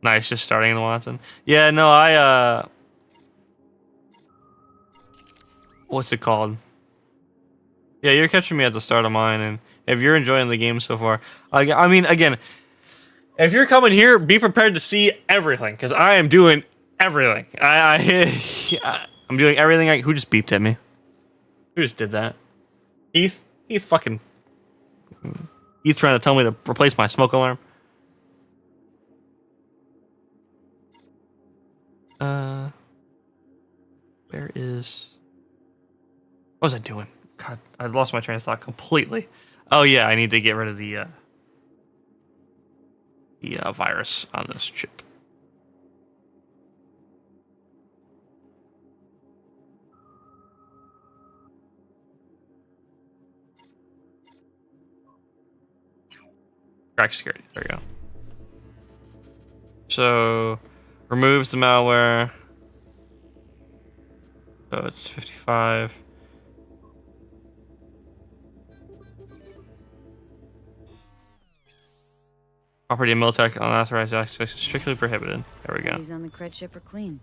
[SPEAKER 1] Nice, just starting in Watson. Yeah, no, what's it called? Yeah, you're catching me at the start of mine, and if you're enjoying the game so far, I mean, again, if you're coming here, be prepared to see everything, because I am doing everything. I'm doing everything. Who just beeped at me? Who just did that? Heath? Heath fucking... He's trying to tell me to replace my smoke alarm. Where is... What was I doing? God, I lost my train of thought completely. Oh yeah, I need to get rid of the virus on this chip. Crack security. There we go. So, removes the malware. So it's 55. Property of Militech unauthorized access is strictly prohibited. There we go.
[SPEAKER 3] He's on the cred ship are clean.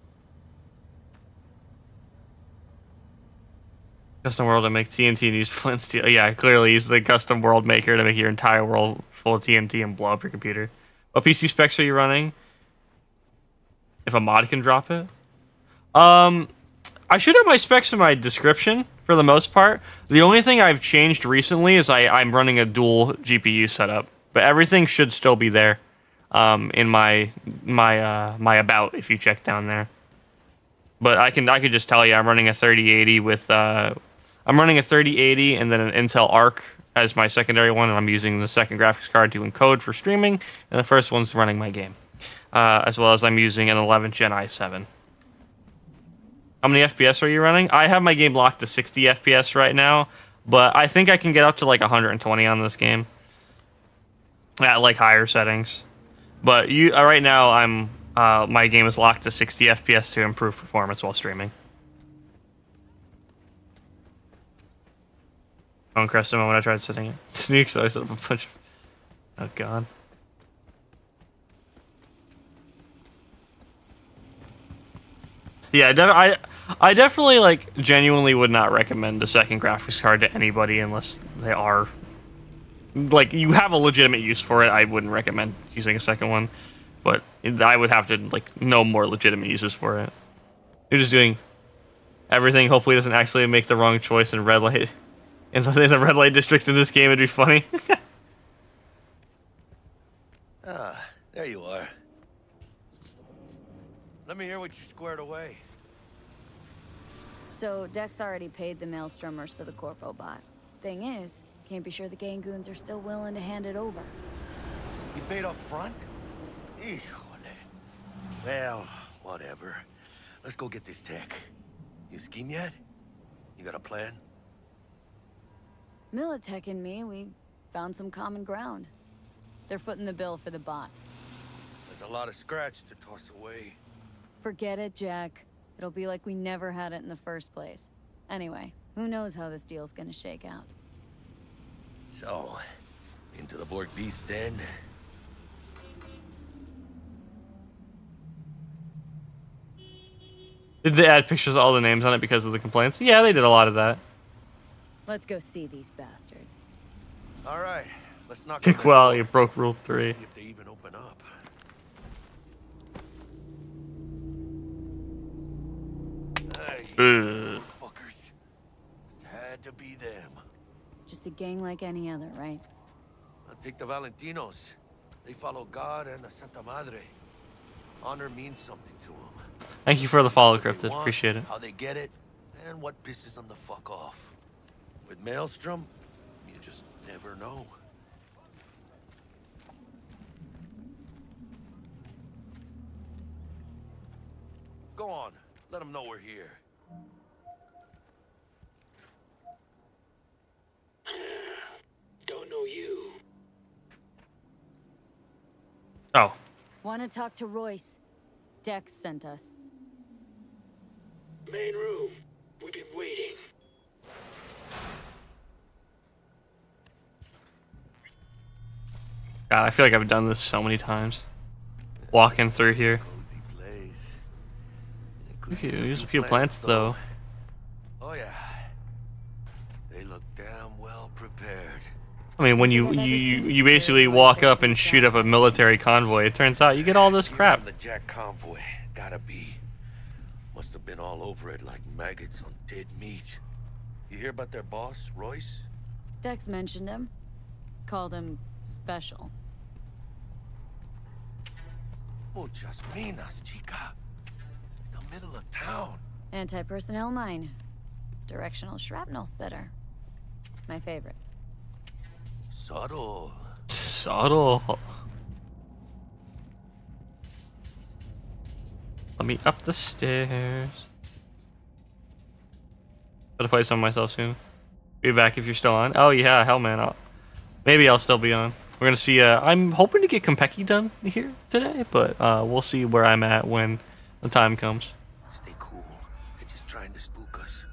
[SPEAKER 1] Custom world to make TNT and use flint steel. Yeah, clearly he's the custom world maker to make your entire world full of TNT and blow up your computer. What PC specs are you running? If a mod can drop it? I should have my specs in my description for the most part. The only thing I've changed recently is I'm running a dual GPU setup, but everything should still be there in my about if you check down there. But I could just tell you I'm running a 3080 with I'm running a 3080 and then an Intel Arc as my secondary one, and I'm using the second graphics card to encode for streaming, and the first one's running my game. As well as I'm using an 11th Gen i7. How many FPS are you running? I have my game locked to 60 FPS right now, but I think I can get up to like 120 on this game at like higher settings. But right now I'm my game is locked to 60 FPS to improve performance while streaming. Phone crashed the moment I tried setting it. Sneak, so I set up a bunch of... Oh god. Yeah, I definitely like genuinely would not recommend a second graphics card to anybody unless they are like you have a legitimate use for it. I wouldn't recommend using a second one, but I would have to like know more legitimate uses for it. You're just doing everything. Hopefully, it doesn't actually make the wrong choice in red light in the red light district in this game. It'd be funny.
[SPEAKER 8] Ah, there you are. Let me hear what you squared away.
[SPEAKER 3] So Dex already paid the Maelstromers for the Corpo bot. Thing is, can't be sure the gang goons are still willing to hand it over.
[SPEAKER 8] You paid up front? Híjole. Well, whatever. Let's go get this tech. You scheme yet? You got a plan?
[SPEAKER 3] Militech and me, we found some common ground. They're footing the bill for the bot.
[SPEAKER 8] There's a lot of scratch to toss away.
[SPEAKER 3] Forget it, Jack. It'll be like we never had it in the first place. Anyway, who knows how this deal's gonna shake out.
[SPEAKER 8] So, into the Borg Beast Den.
[SPEAKER 1] Did they add pictures of all the names on it because of the complaints? Yeah, they did a lot of that.
[SPEAKER 3] Let's go see these bastards.
[SPEAKER 8] All right, let's knock
[SPEAKER 1] Kick well, you broke rule 3.
[SPEAKER 8] See if they even open up. Hey, fuckers. Had to be them.
[SPEAKER 3] Just a gang like any other, right?
[SPEAKER 8] I'll take the Valentinos. They follow God and the Santa Madre. Honor means something to them.
[SPEAKER 1] Thank you for the follow,
[SPEAKER 8] What they
[SPEAKER 1] Cryptid.
[SPEAKER 8] want,
[SPEAKER 1] Appreciate it.
[SPEAKER 8] How they get it, and what pisses them the fuck off. With Maelstrom, you just never know. Go on, let them know we're here.
[SPEAKER 10] Don't know you.
[SPEAKER 1] Oh.
[SPEAKER 3] Want to talk to Royce? Dex sent us.
[SPEAKER 10] Main room. We've been waiting.
[SPEAKER 1] God, I feel like I've done this so many times. Walking through here.
[SPEAKER 8] Cozy place.
[SPEAKER 1] Use a few plants though.
[SPEAKER 8] Oh yeah. They look damn well prepared.
[SPEAKER 1] I mean, when you basically walk up and shoot up a military convoy, it turns out you get all this crap.
[SPEAKER 8] The Jack convoy, gotta be. Must have been all over it like maggots on dead meat. You hear about their boss, Royce?
[SPEAKER 3] Dex mentioned him. Called him special.
[SPEAKER 8] Muchas minas, chica. In the middle of town.
[SPEAKER 3] Anti-personnel mine. Directional shrapnel spitter. My favorite.
[SPEAKER 8] Subtle.
[SPEAKER 1] Subtle. Let me up the stairs. Gotta play some myself soon. Be back if you're still on. Oh yeah, hell man. Maybe I'll still be on. We're gonna see. I'm hoping to get Konpeki done here today, but we'll see where I'm at when the time comes.
[SPEAKER 8] Stay cool. They're just trying to spook us.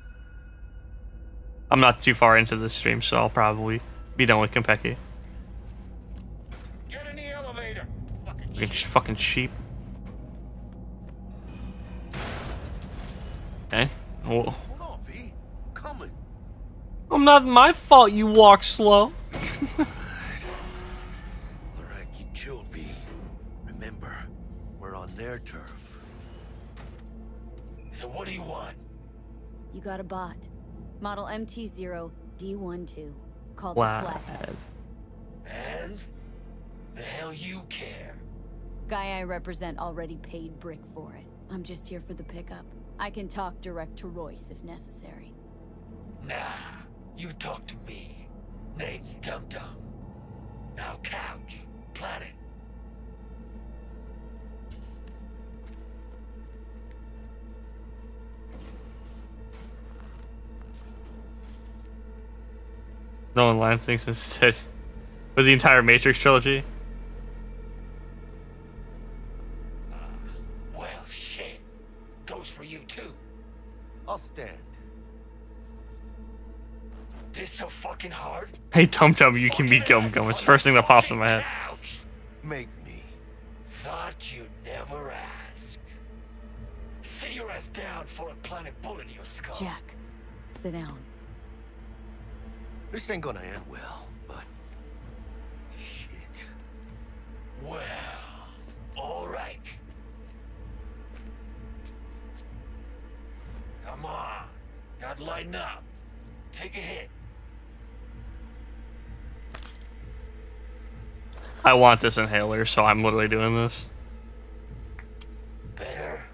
[SPEAKER 1] I'm not too far into this stream, so I'll probably be done with Konpeki.
[SPEAKER 8] Get in the elevator.
[SPEAKER 1] Fucking sheep. Okay. Whoa.
[SPEAKER 8] Hold on, V. I'm coming.
[SPEAKER 1] Not my fault you walk slow.
[SPEAKER 8] Alright, keep chill, V. Remember, we're on their turf.
[SPEAKER 10] So what do you want?
[SPEAKER 3] You got a bot. Model MT0D12. Called the
[SPEAKER 1] Flathead.
[SPEAKER 3] Flathead.
[SPEAKER 10] And? The hell you care?
[SPEAKER 3] Guy I represent already paid Brick for it. I'm just here for the pickup. I can talk direct to Royce if necessary.
[SPEAKER 10] Nah, you talk to me. Name's Dum Dum. Now couch, planet.
[SPEAKER 1] No one line thinks instead for the entire Matrix trilogy.
[SPEAKER 10] Well, shit. Goes for you too.
[SPEAKER 8] I'll stand.
[SPEAKER 10] This so fucking hard?
[SPEAKER 1] Hey Tum Tum, you can be Gum Gum. It's the first thing that pops in my head.
[SPEAKER 10] Couch.
[SPEAKER 8] Make me.
[SPEAKER 10] Thought you'd never ask. Sit your ass down for a planet bullet in your skull.
[SPEAKER 3] Jack, sit down.
[SPEAKER 8] This ain't gonna end well, but... Shit.
[SPEAKER 10] Well, all right. Come on. Gotta lighten up. Take a hit.
[SPEAKER 1] I want this inhaler, so I'm literally doing this.
[SPEAKER 10] Better.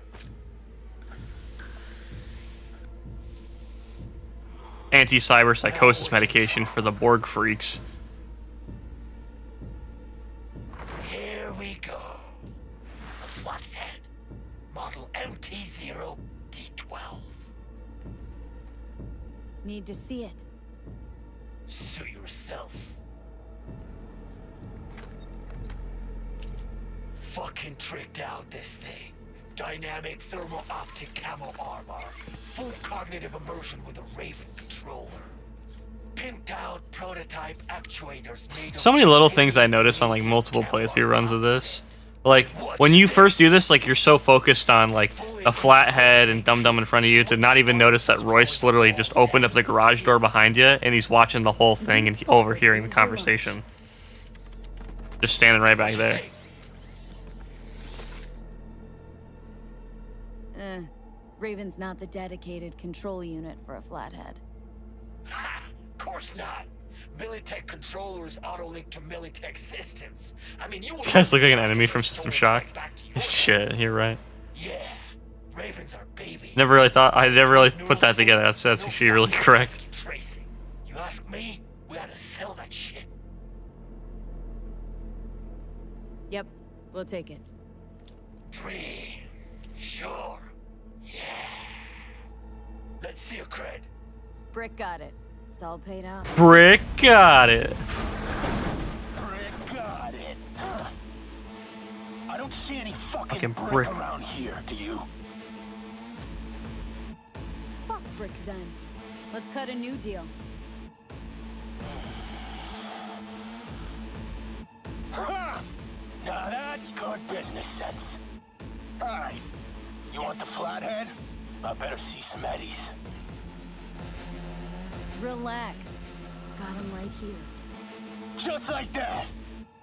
[SPEAKER 1] anti-cyber psychosis medication for the Borg freaks.
[SPEAKER 10] Here we go. A flathead. Model MT0D12.
[SPEAKER 3] Need to see it.
[SPEAKER 10] Suit yourself. Fucking tricked out this thing. Dynamic thermal optic camo armor. Full cognitive immersion with a Raven controller. Pimped out prototype actuators made of
[SPEAKER 1] So many little things I notice on like multiple playthrough runs of this. Like when you first do this, like you're so focused on like a flathead and Dum Dum in front of you to not even notice that Royce literally just opened up the garage door behind you and he's watching the whole thing and overhearing the conversation. Just standing right back there.
[SPEAKER 3] Raven's not the dedicated control unit for a flathead.
[SPEAKER 10] Ha! Of course not. Militech controllers auto-link to Militech systems. I mean, you
[SPEAKER 1] These guys look like an enemy from System Shock. Shit, you're right.
[SPEAKER 10] Yeah, Ravens are baby.
[SPEAKER 1] I never really put that together. That's actually really correct.
[SPEAKER 10] Tracing. You ask me, we ought to sell that shit.
[SPEAKER 3] Yep, we'll take it.
[SPEAKER 10] Sure. Yeah. Let's see your cred.
[SPEAKER 3] Brick got it. It's all paid out.
[SPEAKER 1] Brick got it.
[SPEAKER 8] Brick got it. I don't see any fucking brick
[SPEAKER 1] brick
[SPEAKER 8] around here, do you?
[SPEAKER 3] Fuck Brick then. Let's cut a new deal.
[SPEAKER 8] Now that's good business sense. Alright, you want the flathead? I better see some eddies.
[SPEAKER 3] Relax. Got him right here.
[SPEAKER 8] Just like that!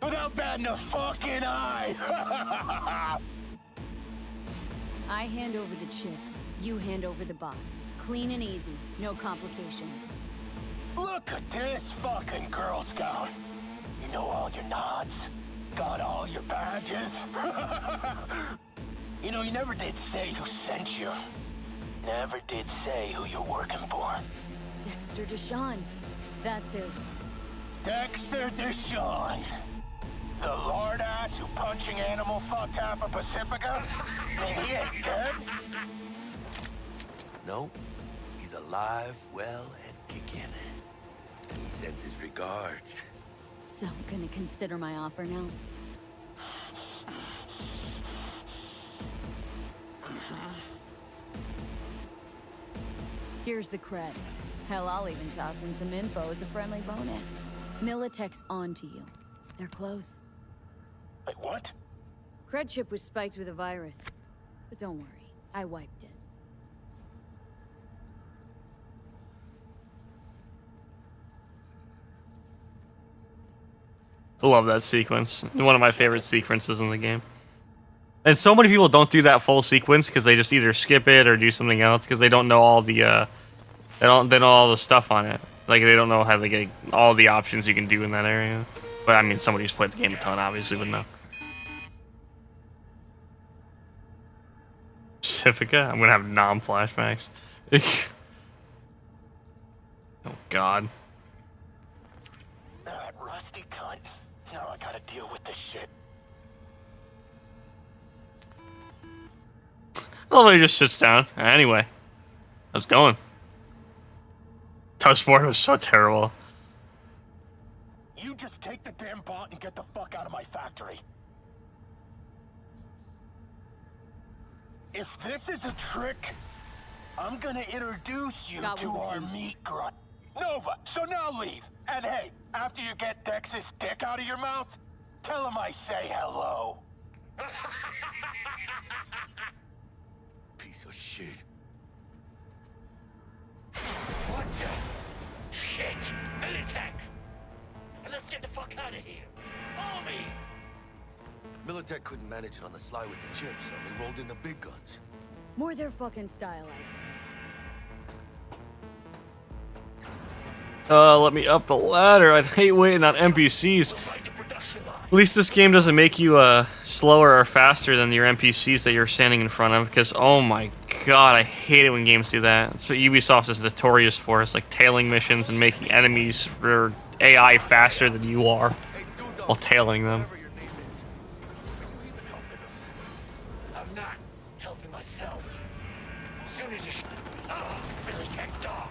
[SPEAKER 8] Without batting a fucking eye!
[SPEAKER 3] I hand over the chip. You hand over the bot. Clean and easy. No complications.
[SPEAKER 8] Look at this fucking Girl Scout. You know all your nods. Got all your badges. You know, you never did say who sent you. Never did say who you're working for.
[SPEAKER 3] Dexter Deshawn. That's who.
[SPEAKER 8] Dexter Deshawn. The lord ass who punching animal fucked half of Pacifica? And he ain't dead?
[SPEAKER 6] No, he's alive, well, and kicking. He sends his regards.
[SPEAKER 3] So, gonna consider my offer now? Here's the cred. Hell, I'll even toss in some info as a friendly bonus. Militech's on to you. They're close.
[SPEAKER 8] Wait, what?
[SPEAKER 3] Cred chip was spiked with a virus. But don't worry, I wiped it.
[SPEAKER 1] I love that sequence. One of my favorite sequences in the game. And so many people don't do that full sequence because they just either skip it or do something else because they don't know all the they don't know all the stuff on it. Like they don't know how to get all the options you can do in that area. But I mean, somebody who's played the game a ton obviously would know. Pacifica? I'm gonna have non-flashbacks. Oh God.
[SPEAKER 8] That rusty cunt. Now I gotta deal with this shit.
[SPEAKER 1] I love how he just sits down. Anyway, how's it going? Touchboard was so terrible.
[SPEAKER 8] You just take the damn bot and get the fuck out of my factory. If this is a trick, I'm gonna introduce you to our meat grunt. Nova, so now leave. And hey, after you get Dex's dick out of your mouth, tell him I say hello.
[SPEAKER 6] Piece of shit.
[SPEAKER 10] What the shit? Militech! Let's get the fuck out of here. Follow me!
[SPEAKER 6] Militech couldn't manage it on the sly with the chips, so they rolled in the big guns.
[SPEAKER 3] More their fucking style, I'd say.
[SPEAKER 1] Let me up the ladder. I'd hate waiting on NPCs. At least this game doesn't make you slower or faster than your NPCs that you're standing in front of, because oh my God, I hate it when games do that. That's what Ubisoft is notorious for. It's like tailing missions and making enemies or AI faster than you are while tailing them.
[SPEAKER 10] I'm not helping myself. As soon as you really take dogs.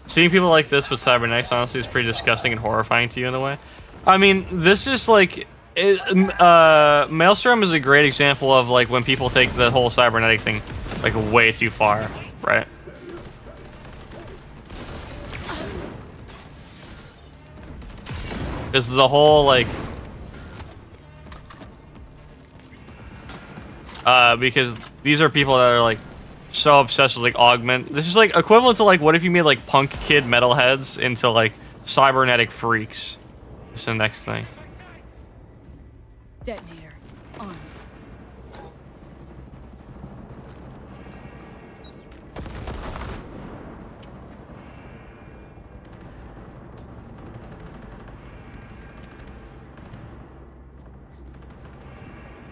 [SPEAKER 1] Seeing people like this with Cybernetics honestly is pretty disgusting and horrifying to you in a way. I mean, this is like... Maelstrom is a great example of like when people take the whole cybernetic thing like way too far, right? Because the whole like... because these are people that are like so obsessed with like augment. This is like equivalent to like what if you made like punk kid metalheads into like cybernetic freaks. It's the next thing.
[SPEAKER 3] Detonator armed.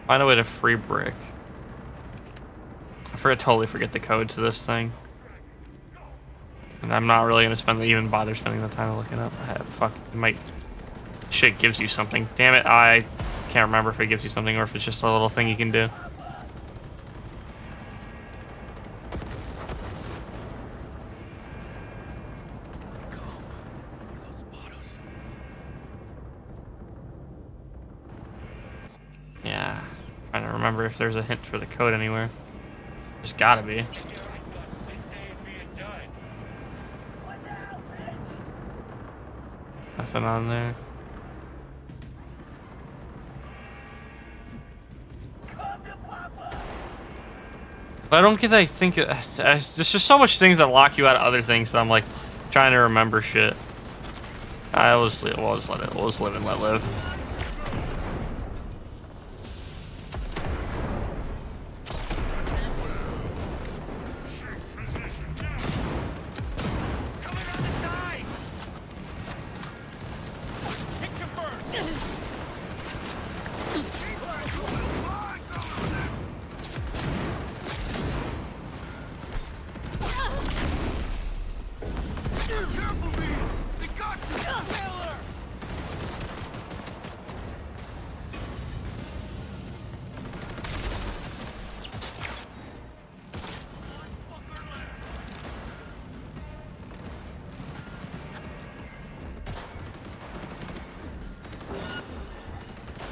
[SPEAKER 1] Find a way to free brick. I totally forget the code to this thing. And I'm not really gonna even bother spending the time to look it up. Fuck, it might... Shit gives you something. Damn it, I can't remember if it gives you something or if it's just a little thing you can do. Yeah, trying to remember if there's a hint for the code anywhere. There's gotta be. Nothing on there. But I don't get that. I think there's just so much things that lock you out of other things that I'm like trying to remember shit. We'll just live and let live.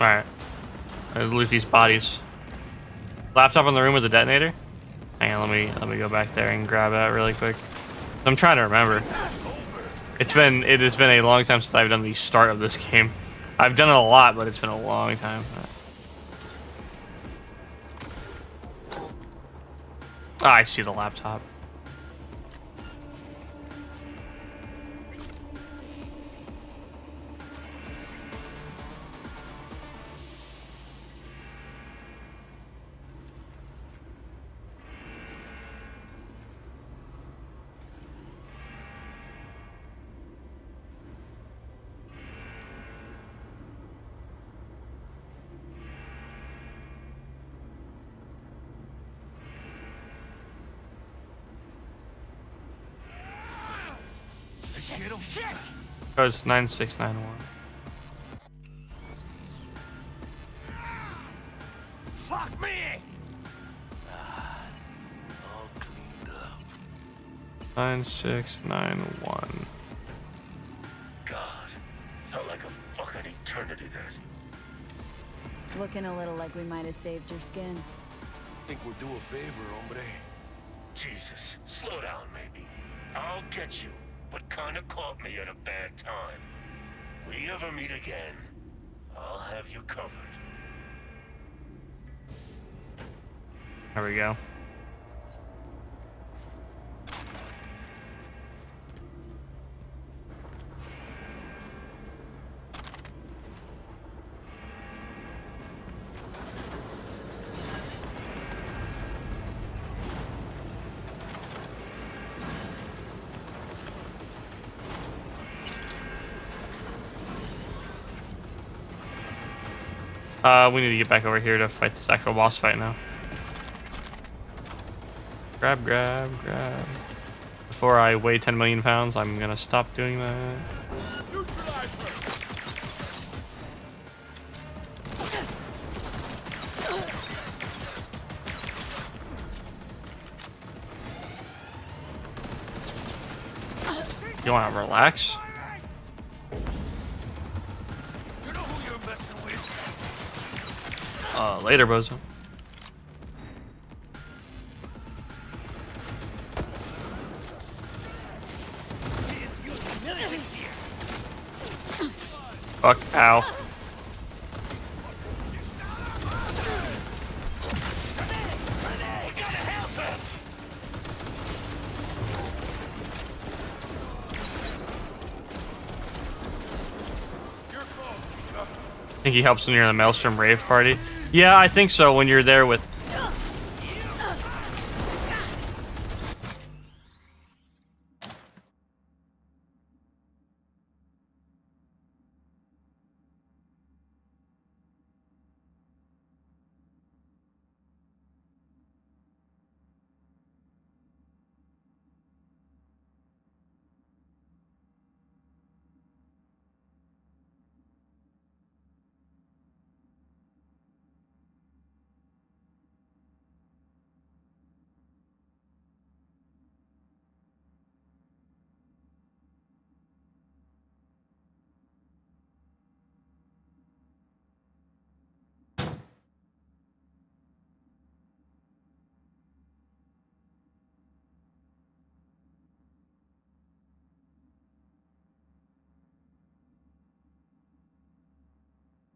[SPEAKER 1] Alright. I loot these bodies. Laptop in the room with the detonator? Hang on, let me go back there and grab that really quick. I'm trying to remember. It has been a long time since I've done the start of this game. I've done it a lot, but it's been a long time. Ah, I see the laptop. Code's 9691.
[SPEAKER 8] Fuck me!
[SPEAKER 6] All cleaned up.
[SPEAKER 1] 9691.
[SPEAKER 10] God, felt like a fucking eternity there.
[SPEAKER 3] Looking a little like we might have saved your skin.
[SPEAKER 6] Think we'll do a favor, hombre.
[SPEAKER 10] Jesus, slow down, maybe. I'll get you, but kinda caught me at a bad time. We ever meet again, I'll have you covered.
[SPEAKER 1] There we go. We need to get back over here to fight this actual boss fight now. Grab, grab, grab. Before I weigh 10 million pounds, I'm gonna stop doing that. You wanna relax? Later, bozo. Fuck, ow. I think he helps when you're in the Maelstrom rave party. Yeah, I think so when you're there with...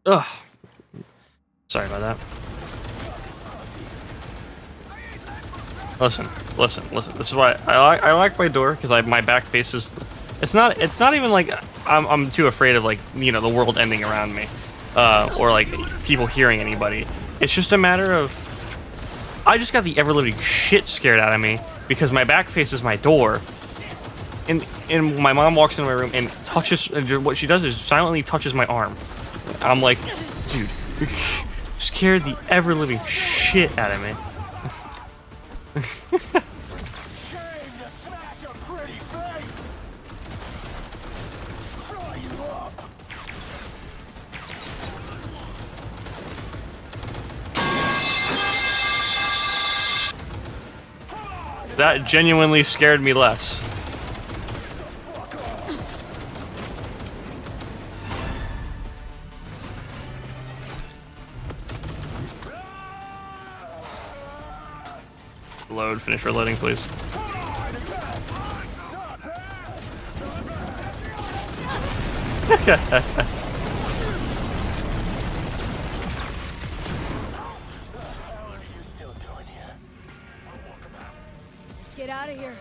[SPEAKER 1] Ugh. Sorry about that. Listen. This is why I like my door, because my back faces. It's not even like I'm too afraid of, like, you know, the world ending around me, or like people hearing anybody. It's just a matter of I just got the ever living shit scared out of me because my back faces my door, and my mom walks into my room and touches. What she does is silently touches my arm. I'm like, dude, you scared the ever living shit out of me. That genuinely scared me less. Load, finish reloading, please.
[SPEAKER 3] Get out of here.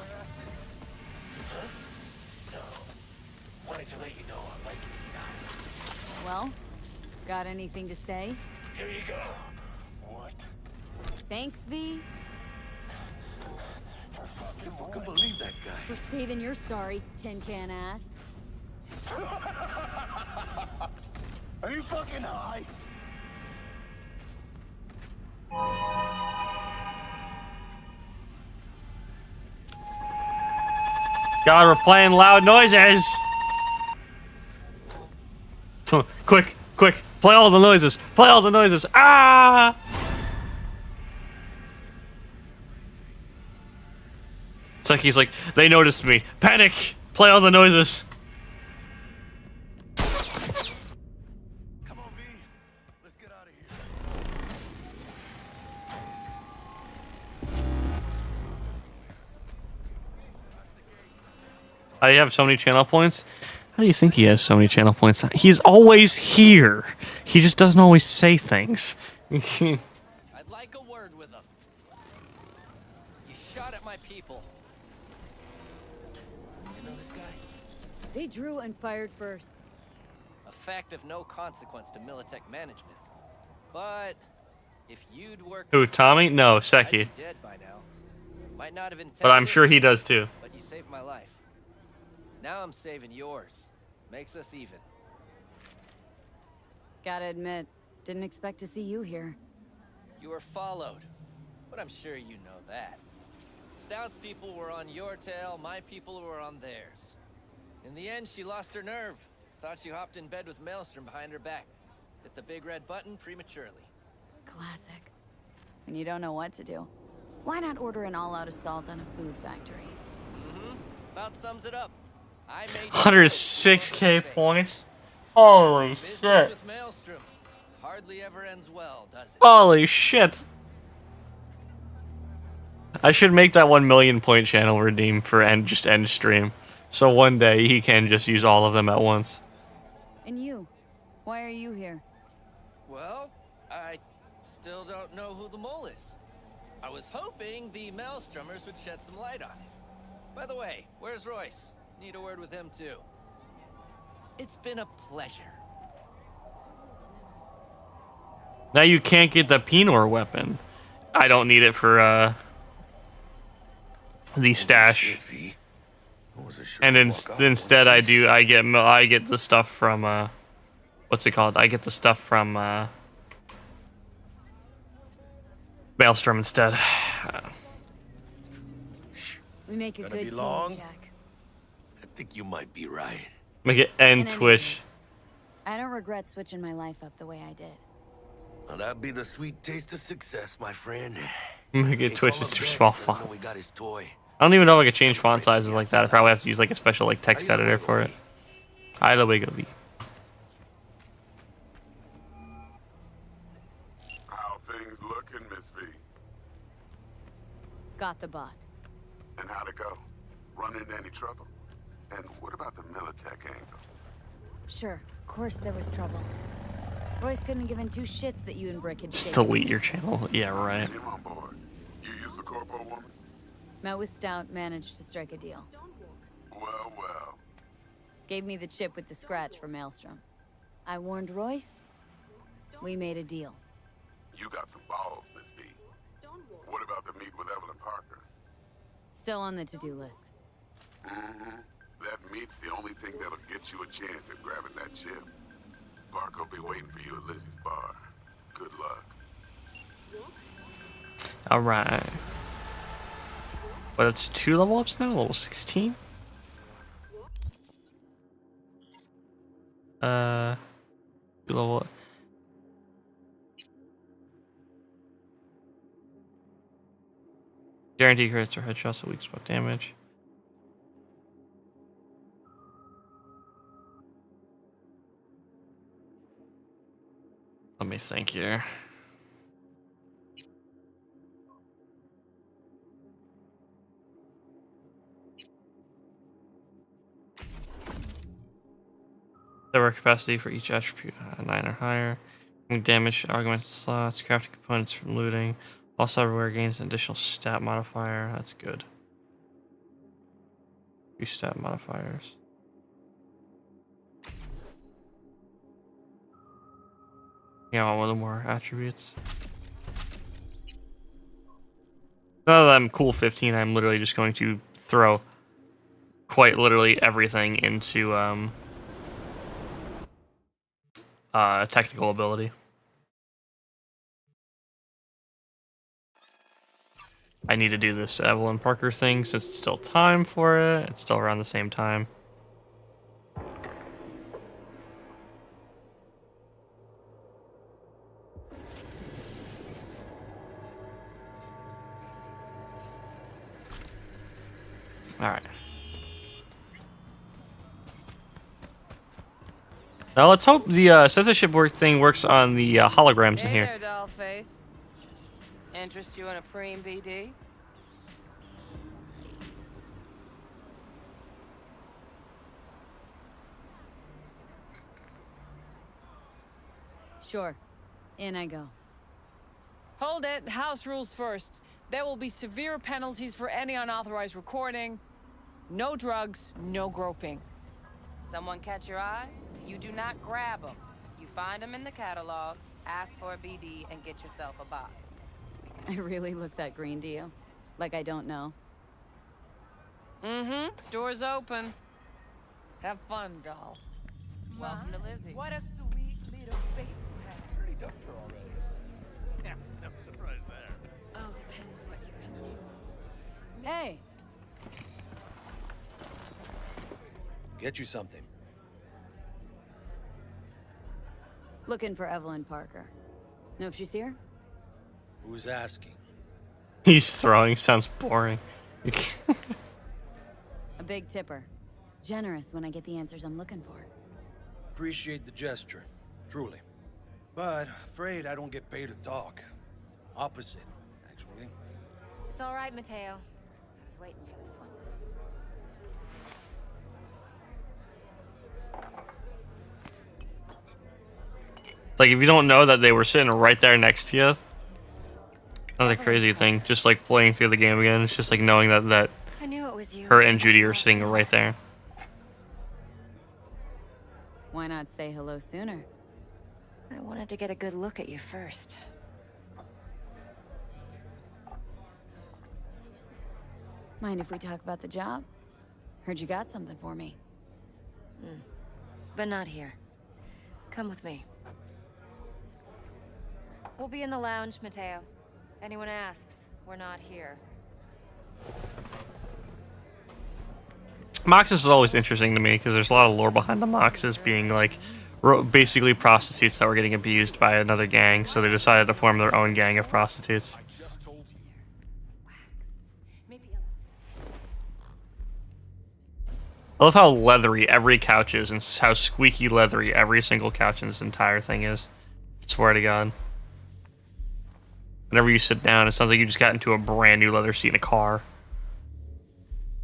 [SPEAKER 10] No. Wanted to let you know I like your style.
[SPEAKER 3] Well, got anything to say?
[SPEAKER 10] Here you go. What?
[SPEAKER 3] Thanks, V.
[SPEAKER 6] I can't fucking believe that guy.
[SPEAKER 3] For saving your sorry tin can ass.
[SPEAKER 8] Are you fucking high?
[SPEAKER 1] God, we're playing loud noises. Quick, play all the noises. Play all the noises. Ah! It's like he's like, they noticed me. Panic! Play all the noises.
[SPEAKER 6] Come on, V. Let's get out of here.
[SPEAKER 1] How do you have so many channel points? How do you think he has so many channel points? He's always here. He just doesn't always say things.
[SPEAKER 5] I'd like a word with them. You shot at my people. You know this guy?
[SPEAKER 3] They drew and fired first.
[SPEAKER 5] A fact of no consequence to Militech management. But if you'd worked...
[SPEAKER 1] Who, Tommy? No,
[SPEAKER 5] I'd
[SPEAKER 1] Seki.
[SPEAKER 5] be dead by now. Might not have intended
[SPEAKER 1] But I'm sure
[SPEAKER 5] it,
[SPEAKER 1] he does too.
[SPEAKER 5] but you saved my life. Now I'm saving yours. Makes us even.
[SPEAKER 3] Gotta admit, Didn't expect to see you here.
[SPEAKER 5] You were followed, but I'm sure you know that. Stout's people were on your tail, my people were on theirs. In the end, she lost her nerve. Thought she hopped in bed with Maelstrom behind her back. Hit the big red button prematurely.
[SPEAKER 3] Classic. When you don't know what to do. Why not order an all-out assault on a food factory?
[SPEAKER 5] About sums it up. I made
[SPEAKER 1] 106k points. Holy
[SPEAKER 5] business
[SPEAKER 1] shit.
[SPEAKER 5] with Maelstrom. Hardly ever ends well, does it?
[SPEAKER 1] Holy shit. I should make that 1 million point channel redeem for end stream. So one day he can just use all of them at once.
[SPEAKER 3] And you? Why are you here?
[SPEAKER 5] Well, I still don't know who the mole is. I was hoping the Maelstromers would shed some light on it. By the way, where's Royce? Need a word with him too. It's been a pleasure.
[SPEAKER 1] Now you can't get the Pinor weapon. I don't need it for the stash. And instead I get the stuff from what's it called? I get the stuff from Maelstrom instead.
[SPEAKER 3] We make a
[SPEAKER 6] Gonna
[SPEAKER 3] good
[SPEAKER 6] be
[SPEAKER 3] team,
[SPEAKER 6] long?
[SPEAKER 3] Jack.
[SPEAKER 6] I think you might be right.
[SPEAKER 1] Make it end
[SPEAKER 3] In any
[SPEAKER 1] Twitch.
[SPEAKER 3] case, I don't regret switching my life up the way I did.
[SPEAKER 6] Well, that'd be the sweet taste of success, my friend.
[SPEAKER 1] Make it Twitch is too small
[SPEAKER 6] Font.
[SPEAKER 1] font.
[SPEAKER 6] We got his toy.
[SPEAKER 1] I don't even know if I could change font sizes like that. I probably have to use like a special like text editor for it. Hi, Wiggle.
[SPEAKER 12] How things looking, Miss V?
[SPEAKER 3] Got the bot.
[SPEAKER 12] And how'd it go? Run into any trouble? And what about the Militech angle?
[SPEAKER 3] Sure, of course there was trouble. Royce couldn't have given two shits that you and Brick had
[SPEAKER 1] Just
[SPEAKER 3] shaken.
[SPEAKER 1] delete your channel. Yeah, right.
[SPEAKER 12] Get him on board. You use the corpo woman?
[SPEAKER 3] Met with Stout, managed to strike a deal.
[SPEAKER 12] Well, well.
[SPEAKER 3] Gave me the chip with the scratch for Maelstrom. I warned Royce. We made a deal.
[SPEAKER 12] You got some balls, Miss V. What about the meet with Evelyn Parker?
[SPEAKER 3] Still on the to-do list.
[SPEAKER 12] That meet's the only thing that'll get you a chance at grabbing that chip. Parker will be waiting for you at Lizzie's bar. Good luck.
[SPEAKER 1] Alright. But it's 2 level ups now? Level 16? Level up. Guarantee crits or headshots at weak spot damage. Let me think here. Server capacity for each attribute 9 or higher. Damage augmented slots, crafting components from looting. All cyberware gains an additional stat modifier. That's good. 2 stat modifiers. Yeah, I want one of the more attributes. Now that I'm cool 15, I'm literally just going to throw quite literally everything into technical ability. I need to do this Evelyn Parker thing since it's still time for it. It's still around the same time. Alright. Now let's hope the censorship thing works on the holograms in here.
[SPEAKER 13] Hey there, dollface. Interest you in a preem BD?
[SPEAKER 3] Sure. In I go.
[SPEAKER 13] Hold it. House rules first. There will be severe penalties for any unauthorized recording. No drugs, no groping. Someone catch your eye? You do not grab them. You find them in the catalog, ask for a BD, and get yourself a box.
[SPEAKER 3] I really look that green to you? Like I don't know?
[SPEAKER 13] Mm-hmm. Door's open. Have fun, doll. Welcome to Lizzie.
[SPEAKER 7] What a sweet little face you have.
[SPEAKER 14] Get you something.
[SPEAKER 3] Looking for Evelyn Parker. Know if she's here?
[SPEAKER 14] Who's asking?
[SPEAKER 1] He's throwing sounds boring.
[SPEAKER 3] A big tipper. Generous when I get the answers I'm looking for.
[SPEAKER 14] Appreciate the gesture, truly. But afraid I don't get paid to talk. Opposite, actually.
[SPEAKER 11] It's all right, Mateo. I was waiting for this one.
[SPEAKER 1] Like, if you don't know that they were sitting right there next to you, that's a crazy thing. Just like playing through the game again, it's just like knowing that
[SPEAKER 11] I knew it was you.
[SPEAKER 1] her and Judy are sitting right there.
[SPEAKER 3] Why not say hello sooner?
[SPEAKER 11] I wanted to get a good look at you first.
[SPEAKER 3] Mind if we talk about the job? Heard you got something for me.
[SPEAKER 11] But not here. Come with me. We'll be in the lounge, Mateo. Anyone asks, we're not here.
[SPEAKER 1] Moxes is always interesting to me because there's a lot of lore behind the Moxes being like basically prostitutes that were getting abused by another gang, so they decided to form their own gang of prostitutes. I love how leathery every couch is and how squeaky leathery every single couch in this entire thing is. I swear to God. Whenever you sit down, it sounds like you just got into a brand new leather seat in a car.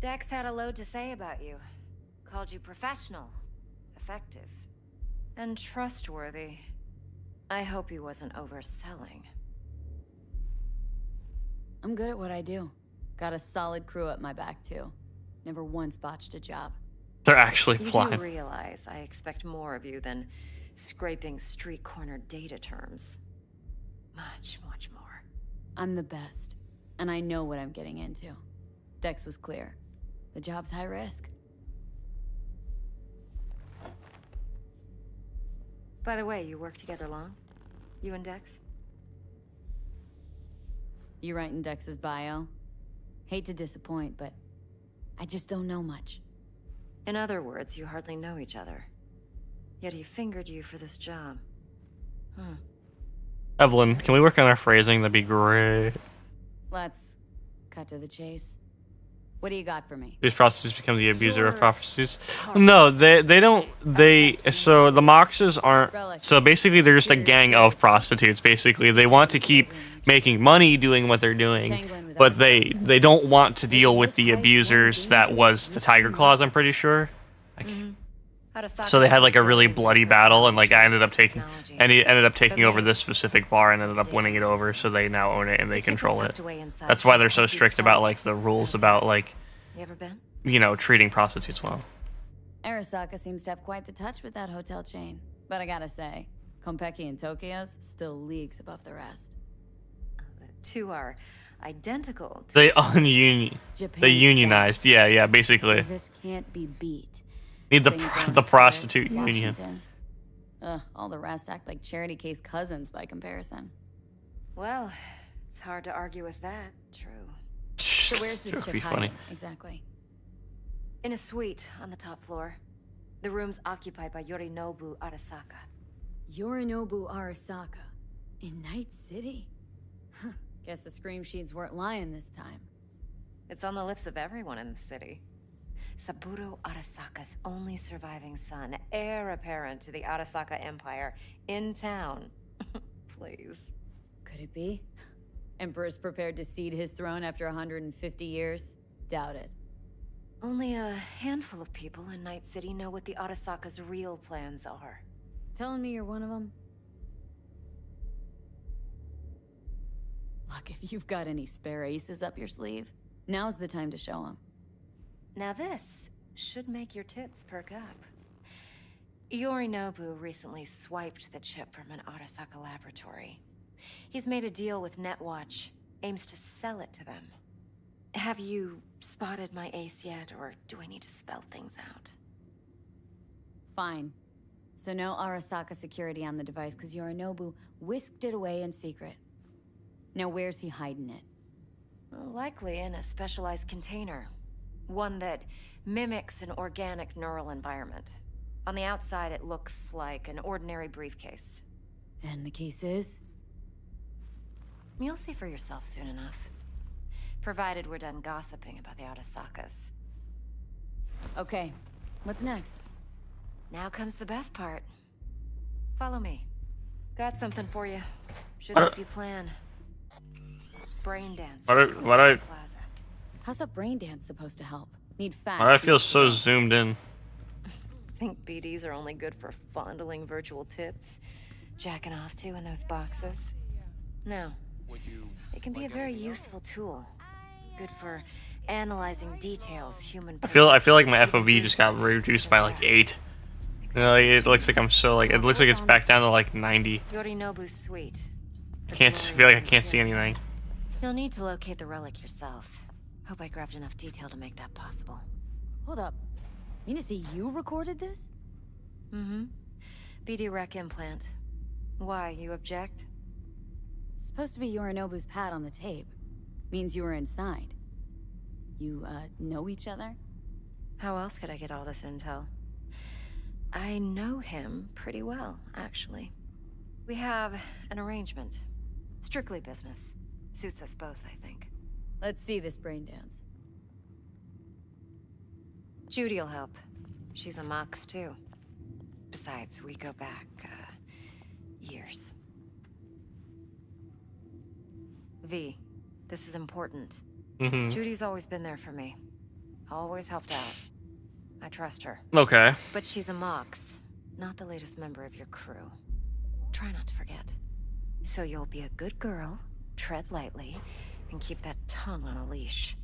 [SPEAKER 11] Dex had a load to say about you. Called you professional, effective, and trustworthy. I hope he wasn't overselling.
[SPEAKER 3] I'm good at what I do. Got a solid crew at my back, too. Never once botched a job.
[SPEAKER 1] They're actually
[SPEAKER 11] You
[SPEAKER 1] flying.
[SPEAKER 11] do realize I expect more of you than scraping street corner data terms. Much, much more.
[SPEAKER 3] I'm the best, and I know what I'm getting into. Dex was clear. The job's high risk.
[SPEAKER 11] By the way, you work together long? You and Dex?
[SPEAKER 3] You writing Dex's bio? Hate to disappoint, but I just don't know much.
[SPEAKER 11] In other words, you hardly know each other. Yet he fingered you for this job.
[SPEAKER 1] Evelyn, can we work on our phrasing? That'd be great.
[SPEAKER 3] Let's cut to the chase. What do you got for me?
[SPEAKER 1] These prostitutes become the abuser of prostitutes. No, they don't. So the Moxes aren't. So basically, they're just a gang of prostitutes. Basically, they want to keep making money doing what they're doing, but they don't want to deal with the abusers. That was the Tiger Claws, I'm pretty sure. So they had like a really bloody battle, and like I ended up taking over this specific bar and ended up winning it over. So they now own it and they control it. That's why they're so strict about like the rules about like, you know, treating prostitutes well.
[SPEAKER 3] Arasaka seems to have quite the touch with that hotel chain, but I gotta say, Konpeki and Tokyo's still leagues above the rest.
[SPEAKER 11] The two are identical.
[SPEAKER 1] They unionized. Yeah, basically.
[SPEAKER 3] Service can't be beat.
[SPEAKER 1] Need the prostitute union.
[SPEAKER 3] Ugh, all the rest act like charity case cousins by comparison.
[SPEAKER 11] Well, it's hard to argue with that. True.
[SPEAKER 3] So where's this
[SPEAKER 1] That'd
[SPEAKER 3] chip
[SPEAKER 1] be funny.
[SPEAKER 3] hiding, exactly?
[SPEAKER 11] In a suite on the top floor. The room's occupied by Yorinobu Arasaka.
[SPEAKER 3] Yorinobu Arasaka? In Night City? Huh. Guess the scream sheets weren't lying this time.
[SPEAKER 11] It's on the lips of everyone in the city. Saburo Arasaka's only surviving son, heir apparent to the Arasaka Empire, in town. Please.
[SPEAKER 3] Could it be? Emperor's prepared to cede his throne after 150 years? Doubt it.
[SPEAKER 11] Only a handful of people in Night City know what the Arasaka's real plans are.
[SPEAKER 3] Telling me you're one of them? Look, if you've got any spare aces up your sleeve, now's the time to show them.
[SPEAKER 11] Now this should make your tits perk up. Yorinobu recently swiped the chip from an Arasaka laboratory. He's made a deal with Netwatch, aims to sell it to them. Have you spotted my ace yet, or do I need to spell things out?
[SPEAKER 3] Fine. So no Arasaka security on the device, because Yorinobu whisked it away in secret. Now where's he hiding it?
[SPEAKER 11] Well, likely in a specialized container. One that mimics an organic neural environment. On the outside, it looks like an ordinary briefcase.
[SPEAKER 3] And the case is?
[SPEAKER 11] You'll see for yourself soon enough. Provided we're done gossiping about the Arasakas.
[SPEAKER 3] Okay, what's next?
[SPEAKER 11] Now comes the best part. Follow me. Got something for you. Should
[SPEAKER 1] What?
[SPEAKER 11] help you plan. Brain dance.
[SPEAKER 3] How's a brain dance supposed to help? Need facts.
[SPEAKER 1] Why do I feel so zoomed in?
[SPEAKER 11] Think BDs are only good for fondling virtual tits? Jacking off to in those boxes? No. It can be a very useful tool. Good for analyzing details human.
[SPEAKER 1] I feel like my FOV just got reduced by like 8. You know, like, it looks like I'm so like it looks like it's back down to like 90.
[SPEAKER 11] Yorinobu's suite.
[SPEAKER 1] I feel like I can't see anything.
[SPEAKER 11] You'll need to locate the relic yourself. Hope I grabbed enough detail to make that possible.
[SPEAKER 3] Hold up. Mean to say you recorded this?
[SPEAKER 11] Mm-hmm. BD rec implant. Why, you object?
[SPEAKER 3] It's supposed to be Yorinobu's pad on the tape. Means you were inside. You, know each other?
[SPEAKER 11] How else could I get all this intel? I know him pretty well, actually. We have an arrangement. Strictly business. Suits us both, I think.
[SPEAKER 3] Let's see this brain dance.
[SPEAKER 11] Judy'll help. She's a Mox, too. Besides, we go back, years. V, this is important. Judy's always been there for me. Always helped out. I trust her.
[SPEAKER 1] Okay.
[SPEAKER 11] But she's a Mox, not the latest member of your crew. Try not to forget. So you'll be a good girl, tread lightly, and keep that tongue on a leash.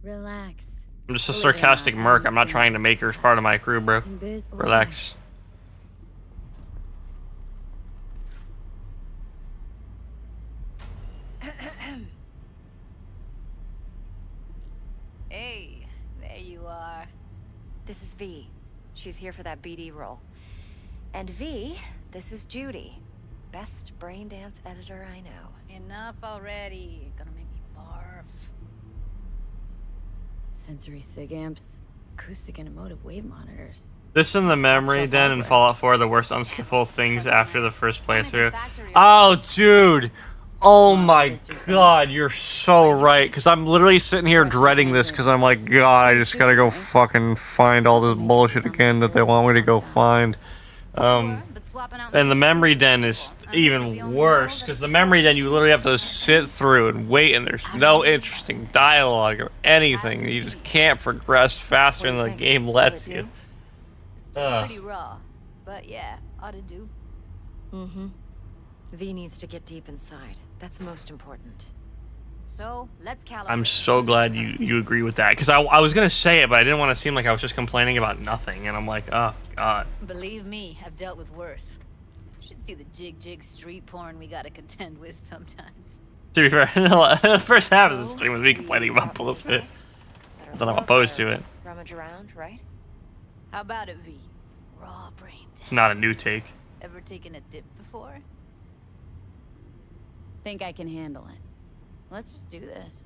[SPEAKER 3] Relax.
[SPEAKER 1] I'm just a sarcastic merc. I'm not trying to make her part of my crew, bro. Relax.
[SPEAKER 3] Hey, there you are.
[SPEAKER 11] This is V. She's here for that BD role. And V, this is Judy. Best brain dance editor I know.
[SPEAKER 3] Enough already. Gonna make me barf. Sensory sig amps, acoustic and emotive wave monitors.
[SPEAKER 1] This and the memory den and Fallout 4 are the worst unskippable things after the first playthrough. Oh, dude. Oh my god, you're so right. Because I'm literally sitting here dreading this because I'm like, God, I just gotta go fucking find all this bullshit again that they want me to go find. And the memory den is even worse because the memory den you literally have to sit through and wait, and there's no interesting dialogue or anything. You just can't progress faster than the game lets you.
[SPEAKER 3] Still pretty raw, but yeah, ought to do.
[SPEAKER 11] Mm-hmm. V needs to get deep inside. That's most important.
[SPEAKER 3] So let's calibrate.
[SPEAKER 1] I'm so glad you agree with that because I was gonna say it, but I didn't want to seem like I was just complaining about nothing, and I'm like, oh god.
[SPEAKER 3] Believe me, I've dealt with worse. Should see the jig street porn we gotta contend with sometimes.
[SPEAKER 1] To be fair, the first half of the stream was me complaining about bullshit. Then I'm opposed to it.
[SPEAKER 11] Rummage around, right?
[SPEAKER 3] How about it, V? Raw brain dance.
[SPEAKER 1] It's not a new take.
[SPEAKER 3] Ever taken a dip before? Think I can handle it. Let's just do this.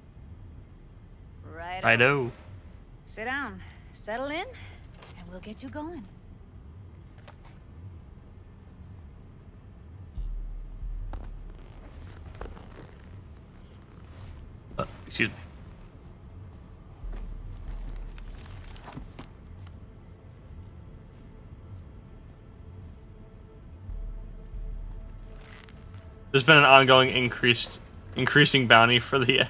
[SPEAKER 3] Right.
[SPEAKER 1] I know.
[SPEAKER 3] Sit down, settle in, and we'll get you going.
[SPEAKER 1] Excuse me. There's been an ongoing increasing bounty for the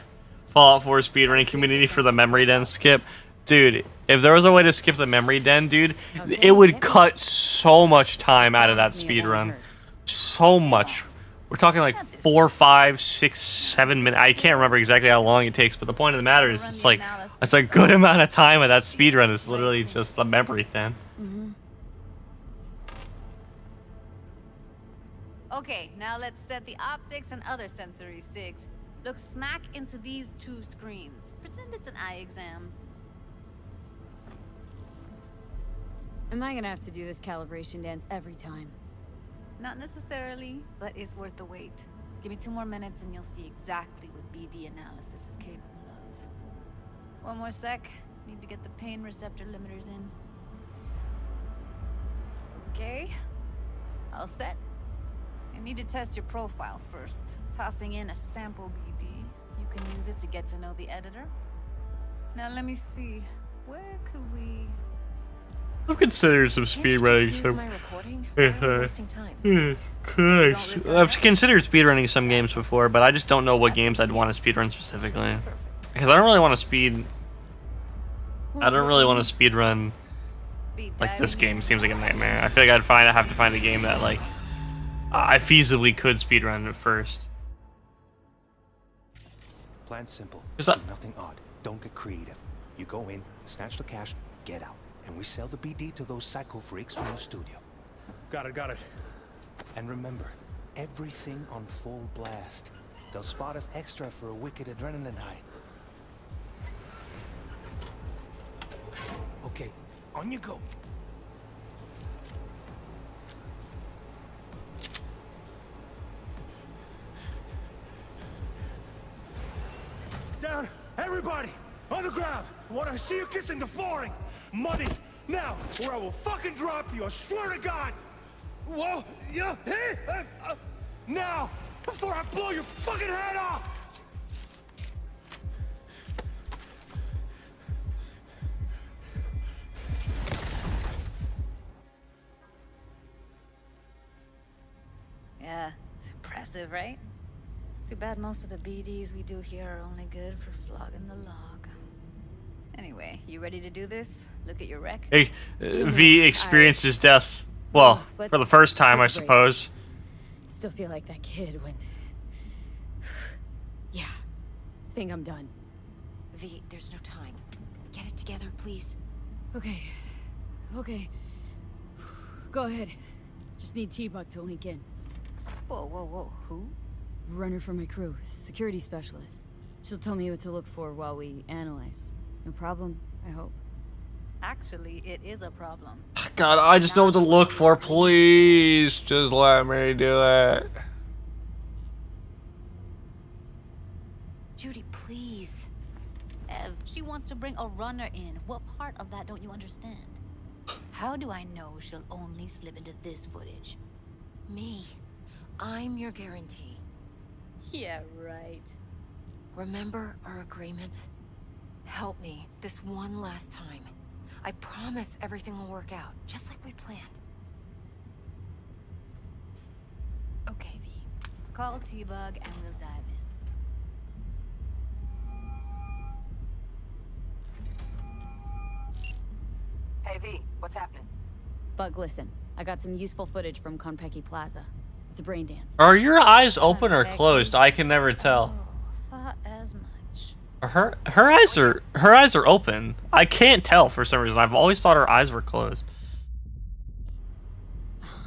[SPEAKER 1] Fallout 4 speedrunning community for the memory den skip. Dude, if there was a way to skip the memory den, dude, it would cut so much time out of that speedrun. So much. We're talking like 4, 5, 6, 7 minutes. I can't remember exactly how long it takes, but the point of the matter is it's like it's a good amount of time of that speedrun is literally just the memory den.
[SPEAKER 3] Okay, now let's set the optics and other sensory sigs. Look smack into these two screens. Pretend it's an eye exam. Am I gonna have to do this calibration dance every time? Not necessarily, but it's worth the wait. Give me 2 more minutes and you'll see exactly what BD analysis is capable of. 1 more sec, Need to get the pain receptor limiters in. Okay. All set. I need to test your profile first. Tossing in a sample BD. You can use it to get to know the editor. Now let me see. Where could we...
[SPEAKER 1] I've considered some speedrunning. I've considered speedrunning some games before, but I just don't know what games I'd want to speedrun specifically. Because I don't really want to speedrun like this game. Seems like a nightmare. I feel like I'd have to find a game that like I feasibly could speedrun at first.
[SPEAKER 15] Plan simple.
[SPEAKER 1] Is that
[SPEAKER 15] nothing odd? Don't get creative. You go in, snatch the cash, get out, and we sell the BD to those psycho freaks from the studio.
[SPEAKER 14] Got it.
[SPEAKER 15] And remember, everything on full blast. They'll spot us extra for a wicked adrenaline high.
[SPEAKER 14] Okay, on you go.
[SPEAKER 8] Down, everybody, on the ground. When I see you kissing the flooring, money, now, or I will fucking drop you, I swear to God. Whoa, yeah, hey, now, before I blow your fucking head off.
[SPEAKER 3] Yeah, it's impressive, right? It's too bad most of the BDs we do here are only good for flogging the log. Anyway, you ready to do this? Look at your rec.
[SPEAKER 1] Hey, V experienced his death. Well, for the first time, I suppose.
[SPEAKER 3] Still feel like that kid when... Yeah, think I'm done.
[SPEAKER 11] V, there's no time. Get it together, please.
[SPEAKER 3] Okay. Go ahead. Just need T-Bug to link in. Whoa. Who? Runner for my crew. Security specialist. She'll tell me what to look for while we analyze. No problem, I hope. Actually, it is a problem.
[SPEAKER 1] God, I just know what to look for. Please, just let me do it.
[SPEAKER 11] Judy, please.
[SPEAKER 3] Ev, she wants to bring a runner in. What part of that don't you understand? How do I know she'll only slip into this footage?
[SPEAKER 11] Me. I'm your guarantee.
[SPEAKER 3] Yeah, right.
[SPEAKER 11] Remember our agreement? Help me this one last time. I promise everything will work out, just like we planned.
[SPEAKER 3] Okay, V. Call T-Bug and we'll dive in.
[SPEAKER 11] Hey, V, what's happening?
[SPEAKER 3] Bug, listen. I got some useful footage from Konpeki Plaza. It's a brain dance.
[SPEAKER 1] Are your eyes open or closed? I can never tell.
[SPEAKER 3] Thought as much.
[SPEAKER 1] Her eyes are open. I can't tell for some reason. I've always thought her eyes were closed.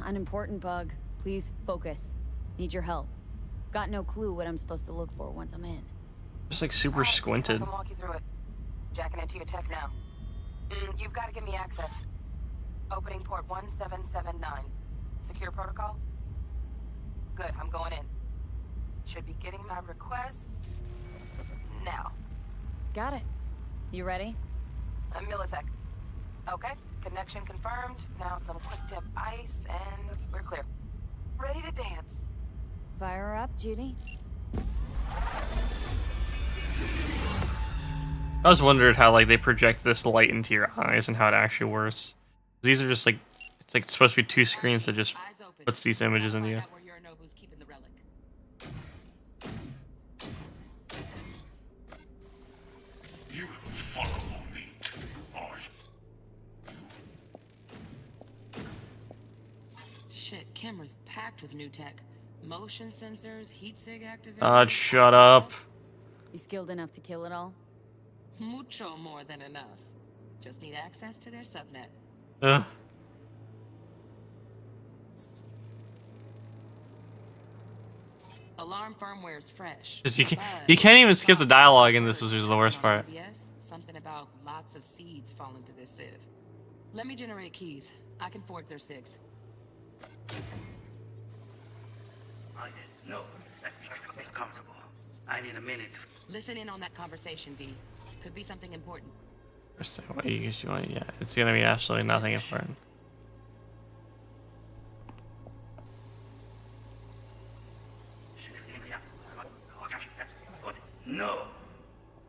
[SPEAKER 3] An important Bug. Please focus. Need your help. Got no clue what I'm supposed to look for once I'm in.
[SPEAKER 1] Just like super squinted.
[SPEAKER 11] I can walk you through it. Jacking into your tech now. You've got to give me access. Opening port 1779. Secure protocol? Good, I'm going in. Should be getting my requests now.
[SPEAKER 3] Got it. You ready?
[SPEAKER 11] A millisec. Okay, connection confirmed. Now some quick tip ice and we're clear. Ready to dance.
[SPEAKER 3] Fire her up, Judy.
[SPEAKER 1] I was wondering how like they project this light into your eyes and how it actually works. These are just like it's like supposed to be two screens that just puts these images into you.
[SPEAKER 16] Shit, camera's packed with new tech. Motion sensors, heat sig activation.
[SPEAKER 1] Shut up.
[SPEAKER 3] You skilled enough to kill it all?
[SPEAKER 16] Mucho more than enough. Just need access to their subnet. Alarm firmware is fresh.
[SPEAKER 1] You can't even skip the dialogue in this. Is the worst part.
[SPEAKER 16] Yes, something about lots of seeds falling to this sieve. Let me generate keys. I can forge their SIGs.
[SPEAKER 10] No, it's comfortable. I need a minute.
[SPEAKER 16] Listen in on that conversation, V. Could be something important.
[SPEAKER 1] What you guys doing? Yeah, it's gonna be absolutely nothing important.
[SPEAKER 10] No.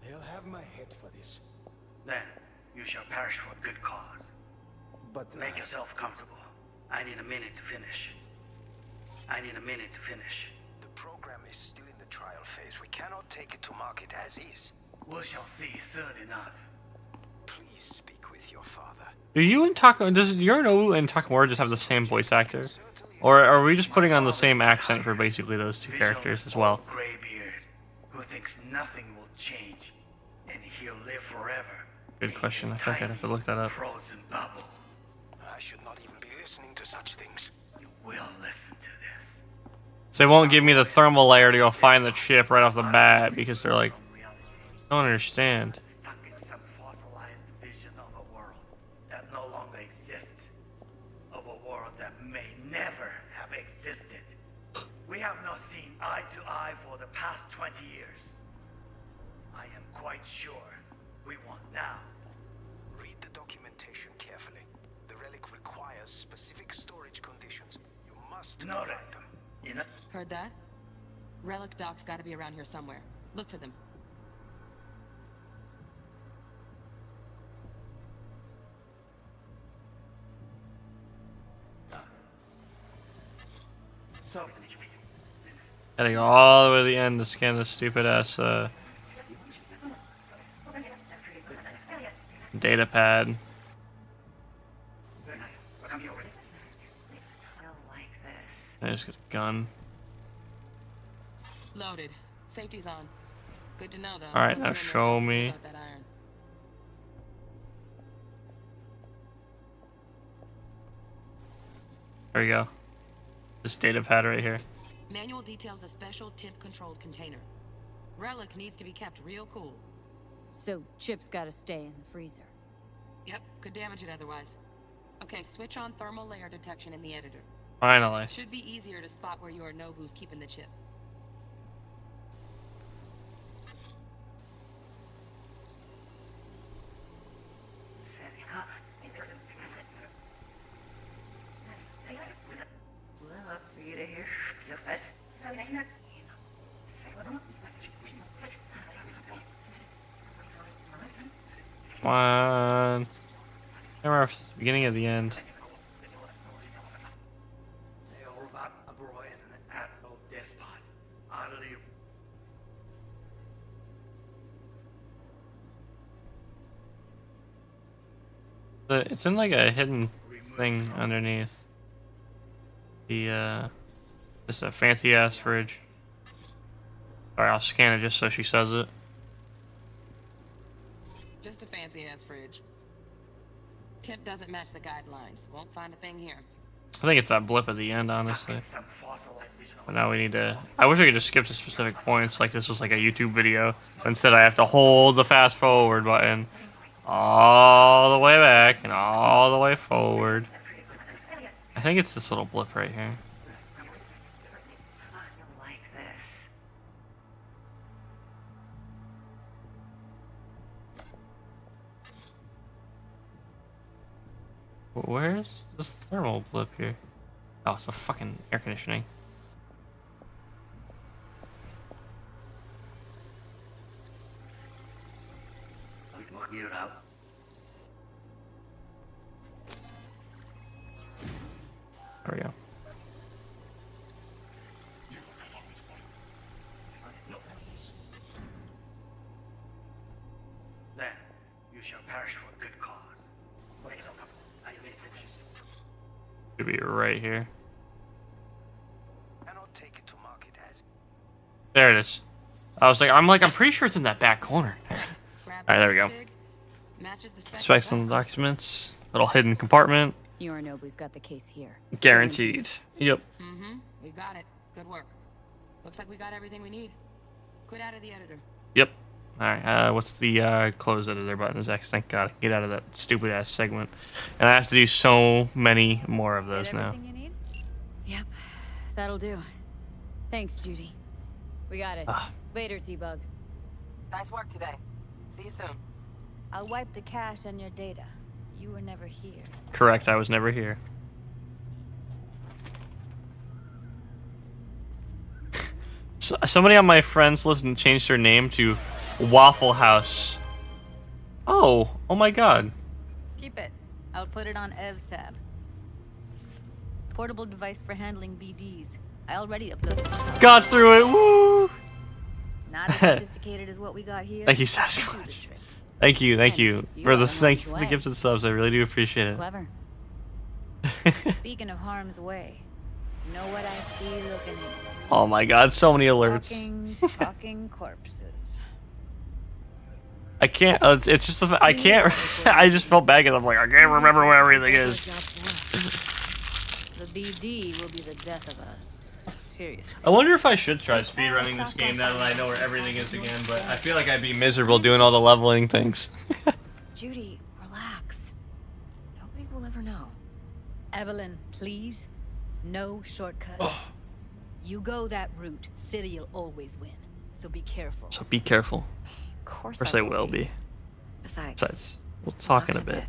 [SPEAKER 10] They'll have my head for this. Then you shall perish for a good cause. But make yourself comfortable. I need a minute to finish.
[SPEAKER 8] The program is still in the trial phase. We cannot take it to market as is.
[SPEAKER 10] We shall see soon enough.
[SPEAKER 8] Please speak with your father.
[SPEAKER 1] Do you and does Yorinobu and Takamura just have the same voice actor? Or are we just putting on the same accent for basically those two characters as well?
[SPEAKER 10] Graybeard, who thinks nothing will change, and he'll live forever.
[SPEAKER 1] Good question. I think I'd have to look that up.
[SPEAKER 10] Frozen bubble.
[SPEAKER 8] I should not even be listening to such things.
[SPEAKER 10] You will listen to this.
[SPEAKER 1] So they won't give me the thermal layer to go find the chip right off the bat because they're like, I don't understand.
[SPEAKER 10] Stuck in some fossilized vision of a world that no longer exists. Of a world that may never have existed. We have not seen eye to eye for the past 20 years. I am quite sure we want now.
[SPEAKER 8] Read the documentation carefully. The relic requires specific storage conditions. You must provide them.
[SPEAKER 16] Heard that? Relic doc's gotta be around here somewhere. Look for them.
[SPEAKER 1] Gotta go all the way to the end to scan this stupid ass data pad. I just got a gun.
[SPEAKER 16] Loaded. Safety's on. Good to know, though.
[SPEAKER 1] Alright, now show me. There we go. This data pad right here.
[SPEAKER 16] Manual details a special temp-controlled container. Relic needs to be kept real cool.
[SPEAKER 3] So, Chip's gotta stay in the freezer.
[SPEAKER 16] Yep, could damage it otherwise. Okay, switch on thermal layer detection in the editor.
[SPEAKER 1] Finally.
[SPEAKER 16] Should be easier to spot where Yorinobu's keeping the chip.
[SPEAKER 1] Come on. I remember if it's the beginning of the end. It's in like a hidden thing underneath. It's a fancy ass fridge. Alright, I'll scan it just so she says it.
[SPEAKER 16] Just a fancy ass fridge. Temp doesn't match the guidelines. Won't find a thing here.
[SPEAKER 1] I think it's that blip at the end, honestly. But now we need to... I wish I could just skip to specific points like this was like a YouTube video. Instead, I have to hold the fast forward button all the way back and all the way forward. I think it's this little blip right here. Where's this thermal blip here? Oh, it's the fucking air conditioning. There we go.
[SPEAKER 10] Then you shall perish for a good cause.
[SPEAKER 1] Should be right here. There it is. I'm pretty sure it's in that back corner. Alright, there we go. Specs on the documents. Little hidden compartment.
[SPEAKER 3] Yorinobu's got the case here.
[SPEAKER 1] Guaranteed. Yep.
[SPEAKER 16] Mm-hmm. We got it. Good work. Looks like we got everything we need. Quit out of the editor.
[SPEAKER 1] Yep. Alright, what's the close editor button? Is X. Thank God. Get out of that stupid ass segment. And I have to do so many more of those now.
[SPEAKER 3] You need? Yep. That'll do. Thanks, Judy. We got it. Later, T-Bug.
[SPEAKER 11] Nice work today. See you soon.
[SPEAKER 17] I'll wipe the cache on your data. You were never here.
[SPEAKER 1] Correct, I was never here. So, somebody on my friends list changed their name to Waffle House. Oh my god.
[SPEAKER 17] Keep it. I'll put it on Ev's tab. Portable device for handling BDs. I already uploaded it.
[SPEAKER 1] Got through it, woo!
[SPEAKER 17] Not as sophisticated as what we got here.
[SPEAKER 1] Thank you, Sasquatch. Thank you for the gift of the subs. I really do appreciate it.
[SPEAKER 17] Clever. Speaking of harm's way, you know what I see looking at you?
[SPEAKER 1] Oh my god, so many alerts.
[SPEAKER 17] Talking corpses.
[SPEAKER 1] I can't. It's just I can't. I just felt bad because I'm like I can't remember where everything is.
[SPEAKER 17] The BD will be the death of us. Seriously.
[SPEAKER 1] I wonder if I should try speedrunning this game now that I know where everything is again, but I feel like I'd be miserable doing all the leveling things.
[SPEAKER 11] Judy, relax. Nobody will ever know.
[SPEAKER 17] Evelyn, please. No shortcuts. You go that route, City'll always win. So be careful.
[SPEAKER 1] So be careful.
[SPEAKER 11] Of course
[SPEAKER 1] I will be.
[SPEAKER 11] Besides,
[SPEAKER 1] we'll talk in a bit.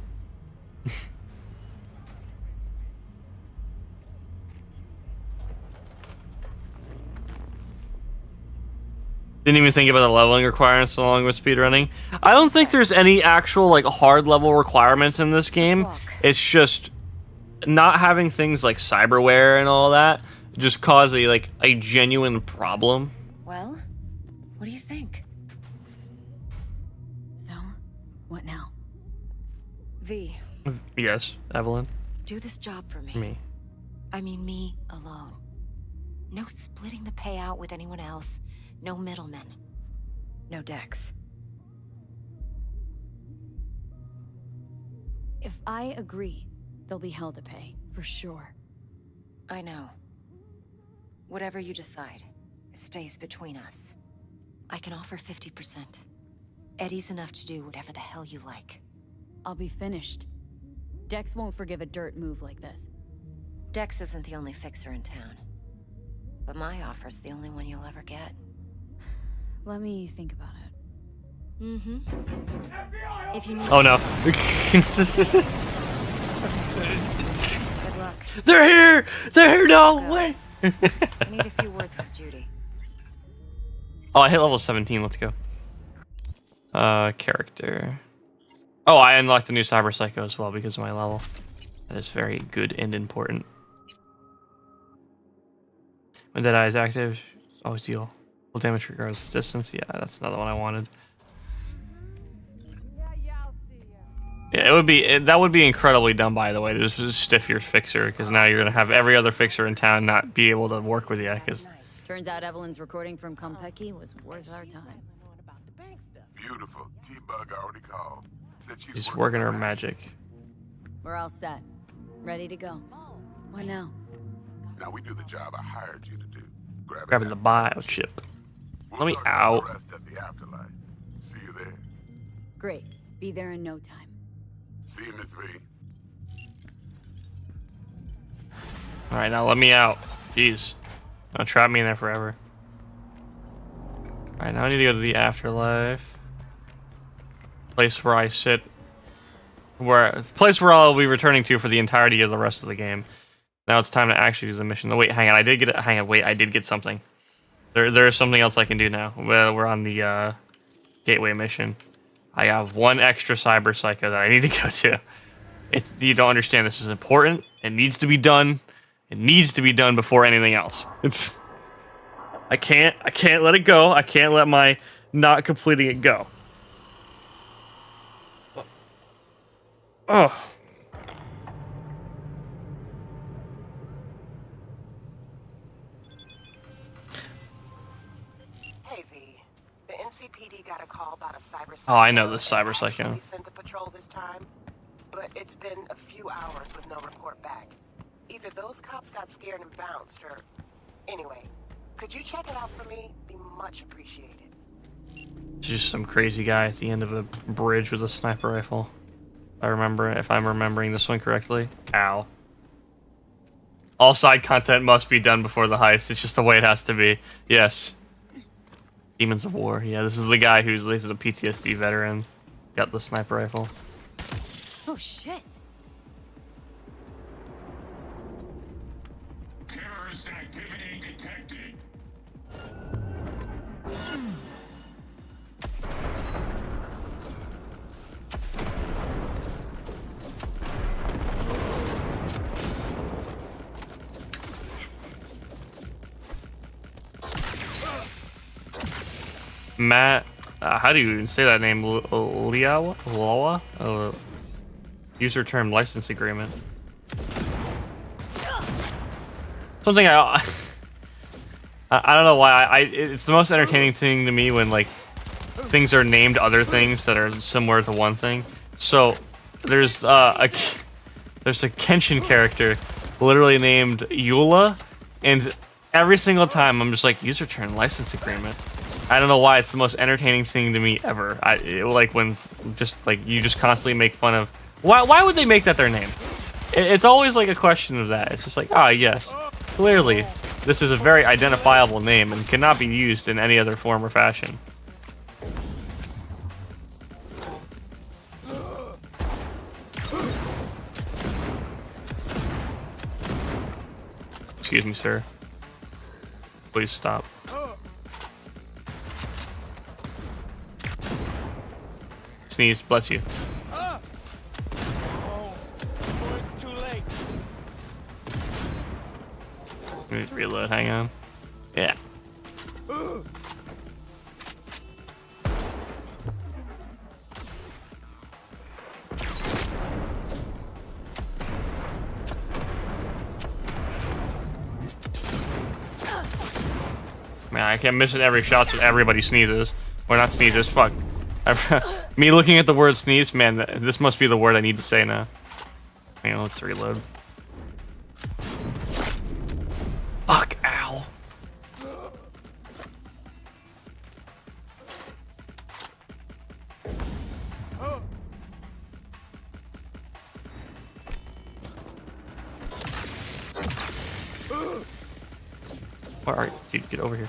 [SPEAKER 1] Didn't even think about the leveling requirements along with speedrunning. I don't think there's any actual like hard level requirements in this game. It's just not having things like cyberware and all that just cause a genuine problem.
[SPEAKER 11] Well, what do you think?
[SPEAKER 17] So, what now?
[SPEAKER 11] V.
[SPEAKER 1] Yes, Evelyn.
[SPEAKER 11] Do this job for me.
[SPEAKER 1] Me.
[SPEAKER 11] I mean me alone. No splitting the payout with anyone else. No middlemen. No Dex.
[SPEAKER 3] If I agree, there'll be hell to pay, for sure.
[SPEAKER 11] I know. Whatever you decide, it stays between us. I can offer 50%. Eddie's enough to do whatever the hell you like.
[SPEAKER 3] I'll be finished. Dex won't forgive a dirt move like this.
[SPEAKER 11] Dex isn't the only fixer in town. But my offer's the only one you'll ever get.
[SPEAKER 3] Let me think about it.
[SPEAKER 11] Mm-hmm. If you need
[SPEAKER 1] Oh no.
[SPEAKER 11] Good luck.
[SPEAKER 1] They're here! They're here! No! Wait!
[SPEAKER 11] I need a few words with Judy.
[SPEAKER 1] Oh, I hit level 17. Let's go. Character. Oh, I unlocked the new Cyber Psycho as well because of my level. That is very good and important. When Dead Eye is active, always deal full damage regardless of distance. Yeah, that's another one I wanted. Yeah, that would be incredibly dumb, by the way, to just stiff your fixer, because now you're gonna have every other fixer in town not be able to work with you. Because
[SPEAKER 3] turns out Evelyn's recording from Konpeki was worth our time.
[SPEAKER 12] Beautiful. T-Bug already called. Said
[SPEAKER 1] she's working her magic.
[SPEAKER 3] We're all set, ready to go. What now?
[SPEAKER 12] Now we do the job I hired you to do.
[SPEAKER 1] Grabbing the biochip. Let me out.
[SPEAKER 12] Rest at the afterlife. See you there.
[SPEAKER 3] Great. Be there in no time.
[SPEAKER 12] See you, Miss V.
[SPEAKER 1] All right, now let me out. Jeez, don't trap me in there forever. All right, now I need to go to the afterlife. Place where I sit. Place where I'll be returning to for the entirety of the rest of the game. Now it's time to actually do the mission. Oh, wait, hang on. I did get it. Hang on, wait. I did get something. There is something else I can do now. We're on the gateway mission. I have one extra Cyber Psycho that I need to go to. You don't understand. This is important. It needs to be done. It needs to be done before anything else. I can't let it go. I can't let my not completing it go. Oh.
[SPEAKER 7] Hey V, the NCPD got a call about a cyber.
[SPEAKER 1] Oh, I know this Cyber Psycho.
[SPEAKER 7] Sent a patrol this time, but it's been a few hours with no report back. Either those cops got scared and bounced, or anyway, could you check it out for me? Be much appreciated.
[SPEAKER 1] Just some crazy guy at the end of a bridge with a sniper rifle. If I'm remembering this one correctly. Ow. All side content must be done before the heist. It's just the way it has to be. Yes. Demons of War. Yeah, this is the guy who's a PTSD veteran. Got the sniper rifle.
[SPEAKER 3] Oh shit.
[SPEAKER 10] Terrorist activity detected.
[SPEAKER 1] Matt, how do you even say that name? Liawa? User term license agreement. Something I don't know why it's the most entertaining thing to me when like things are named other things that are similar to one thing. So there's a Kenshin character literally named Eula, and every single time I'm just like, user term license agreement. I don't know why it's the most entertaining thing to me ever. Like when just like you just constantly make fun of why would they make that their name? It's always like a question of that. It's just like, ah, yes, clearly this is a very identifiable name and cannot be used in any other form or fashion. Excuse me, sir. Please stop. Sneeze, bless you.
[SPEAKER 8] Oh, it's too late.
[SPEAKER 1] Let me reload, hang on. Yeah. Man, I kept missing every shot so everybody sneezes. Or not sneezes, fuck. Me looking at the word sneeze, man, this must be the word I need to say now. Hang on, let's reload. Fuck, ow. Where are you? Dude, get over here.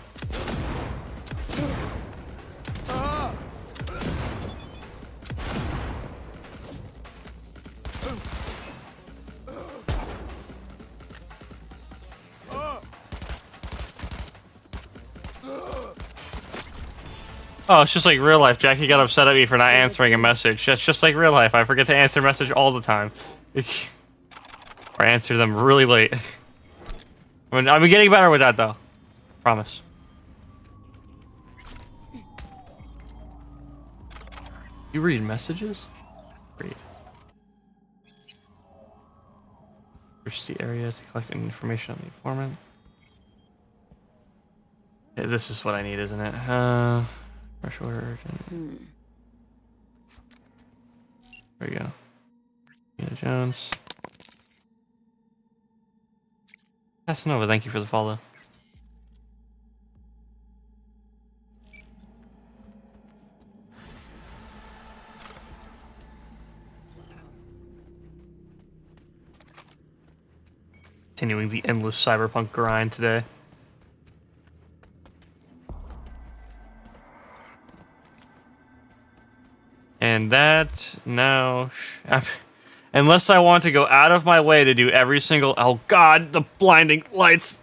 [SPEAKER 1] Oh, it's just like real life. Jackie got upset at me for not answering a message. That's just like real life. I forget to answer a message all the time. Or I answer them really late. I'm getting better with that, though. Promise. You read messages? Read. Search the area to collect any information on the informant. Yeah, this is what I need, isn't it? Rush order urgent. There we go. Nina Jones. Casanova, thank you for the follow. Continuing the endless cyberpunk grind today. And that now, unless I want to go out of my way to do every single, oh god, the blinding lights.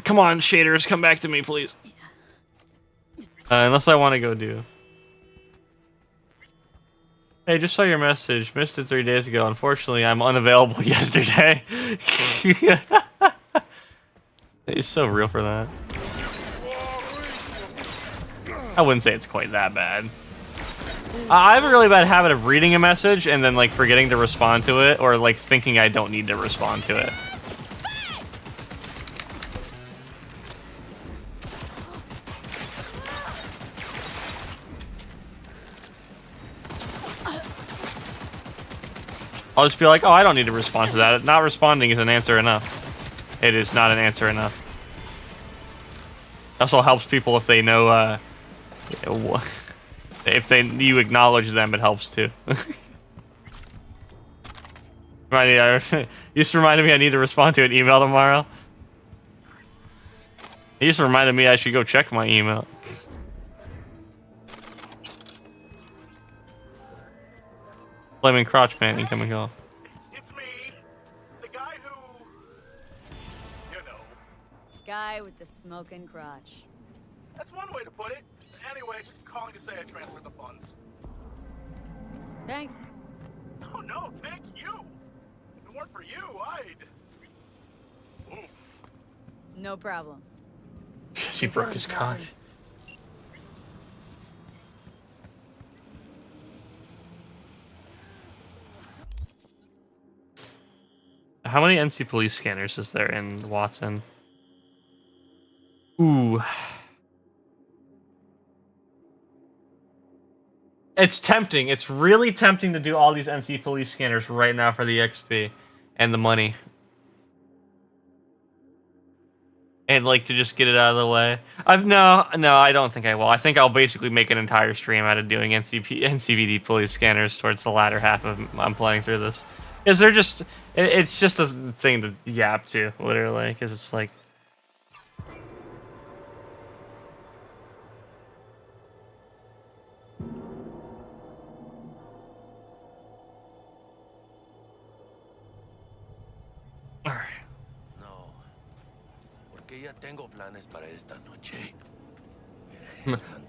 [SPEAKER 1] Come on, shaders, come back to me, please. Unless I want to go do. Hey, just saw your message. Missed it 3 days ago. Unfortunately, I'm unavailable yesterday. It's so real for that. I wouldn't say it's quite that bad. I have a really bad habit of reading a message and then like forgetting to respond to it, or like thinking I don't need to respond to it. I'll just be like, oh, I don't need to respond to that. Not responding is an answer enough. It is not an answer enough. It also helps people if they know, if you acknowledge them, it helps too. You just reminded me I need to respond to an email tomorrow. You just reminded me I should go check my email. Flaming crotch man incoming call.
[SPEAKER 4] It's me, the guy who, you know.
[SPEAKER 3] Guy with the smoking crotch.
[SPEAKER 4] That's one way to put it. Anyway, just calling to say I transferred the funds.
[SPEAKER 3] Thanks.
[SPEAKER 4] Oh no, thank you. If it weren't for you, I'd. Oof.
[SPEAKER 3] No problem.
[SPEAKER 1] He broke his cock. How many NC police scanners is there in Watson? Ooh. It's tempting. It's really tempting to do all these NC police scanners right now for the XP and the money. And like to just get it out of the way. No, I don't think I will. I think I'll basically make an entire stream out of doing NCPD police scanners towards the latter half of I'm playing through this. Is there just it's just a thing to yap to, literally, because it's like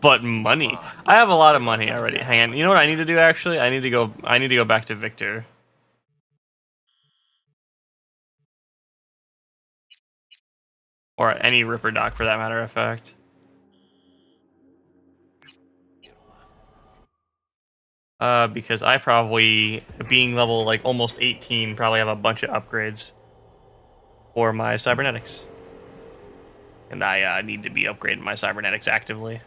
[SPEAKER 1] but money. I have a lot of money already. Hang on. You know what I need to do actually? I need to go back to Victor. Or any Ripper Doc for that matter of fact. Because I probably, being level like almost 18, probably have a bunch of upgrades for my cybernetics. And I need to be upgrading my cybernetics actively.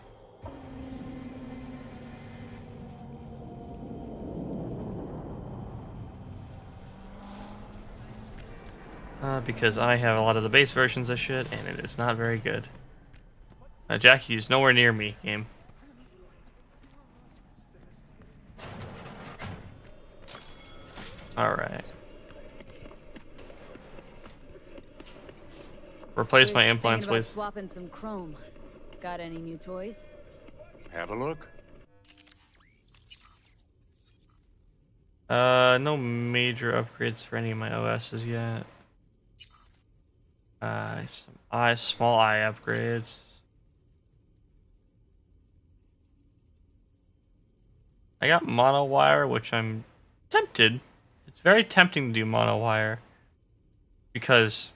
[SPEAKER 1] Because I have a lot of the base versions of shit, and it is not very good. Jackie is nowhere near me, game. Alright. Replace my implants with
[SPEAKER 3] Swapping some chrome. Got any new toys?
[SPEAKER 18] Have a look.
[SPEAKER 1] No major upgrades for any of my OSs yet. Some small eye upgrades. I got mono wire, which I'm tempted. It's very tempting to do mono wire because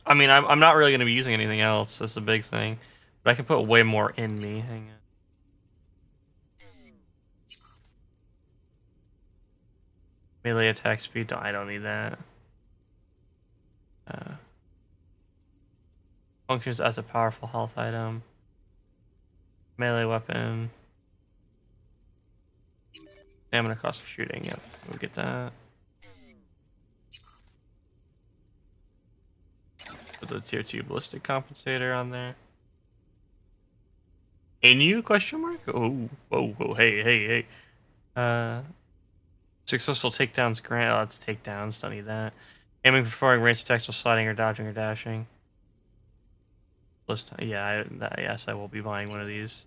[SPEAKER 1] I mean I'm not really going to be using anything else. That's the big thing. But I can put way more in me. Hang on. Melee attack speed. I don't need that. Functions as a powerful health item. Melee weapon. Stamina cost for shooting. Yep, we'll get that. Put the tier 2 ballistic compensator on there. In you? Question mark? Oh, whoa, whoa, hey. Successful takedowns grant. Oh, it's takedowns. Don't need that. Aiming, performing range attacks while sliding or dodging or dashing. Yeah, yes, I will be buying one of these.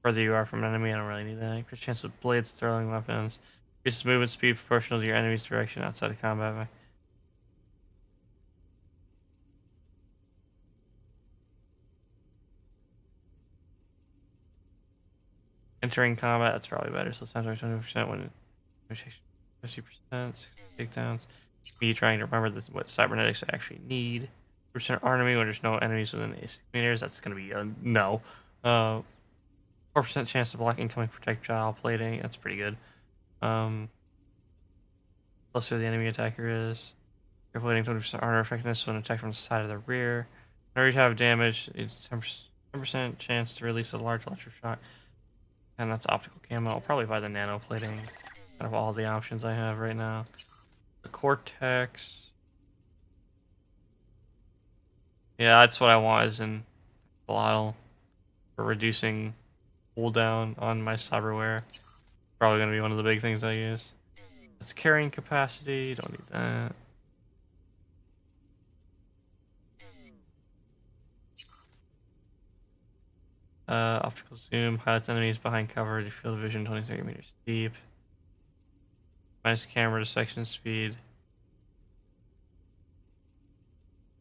[SPEAKER 1] Further you are from an enemy, I don't really need that. Increase chance of blades, throwing weapons. Increases movement speed proportional to your enemy's direction outside of combat. Entering combat, that's probably better. So it's 20% when 50%, takedowns. Me trying to remember this, what cybernetics I actually need. % army when there's no enemies within 6 meters. That's going to be a no. 4% chance to block incoming projectile plating. That's pretty good. Plus who the enemy attacker is. You're plating 20% armor effectiveness when attacked from the side of the rear. Whenever you have damage, it's 10% chance to release a large electroshock. And that's optical camo. I'll probably buy the nano plating out of all the options I have right now. The Cortex. Yeah, that's what I want is in Bottle for reducing cooldown on my cyberware. Probably going to be one of the big things I use. That's carrying capacity. Don't need that. Optical zoom highlights enemies behind cover to field of vision 20-30 meters deep. Minus camera to section speed.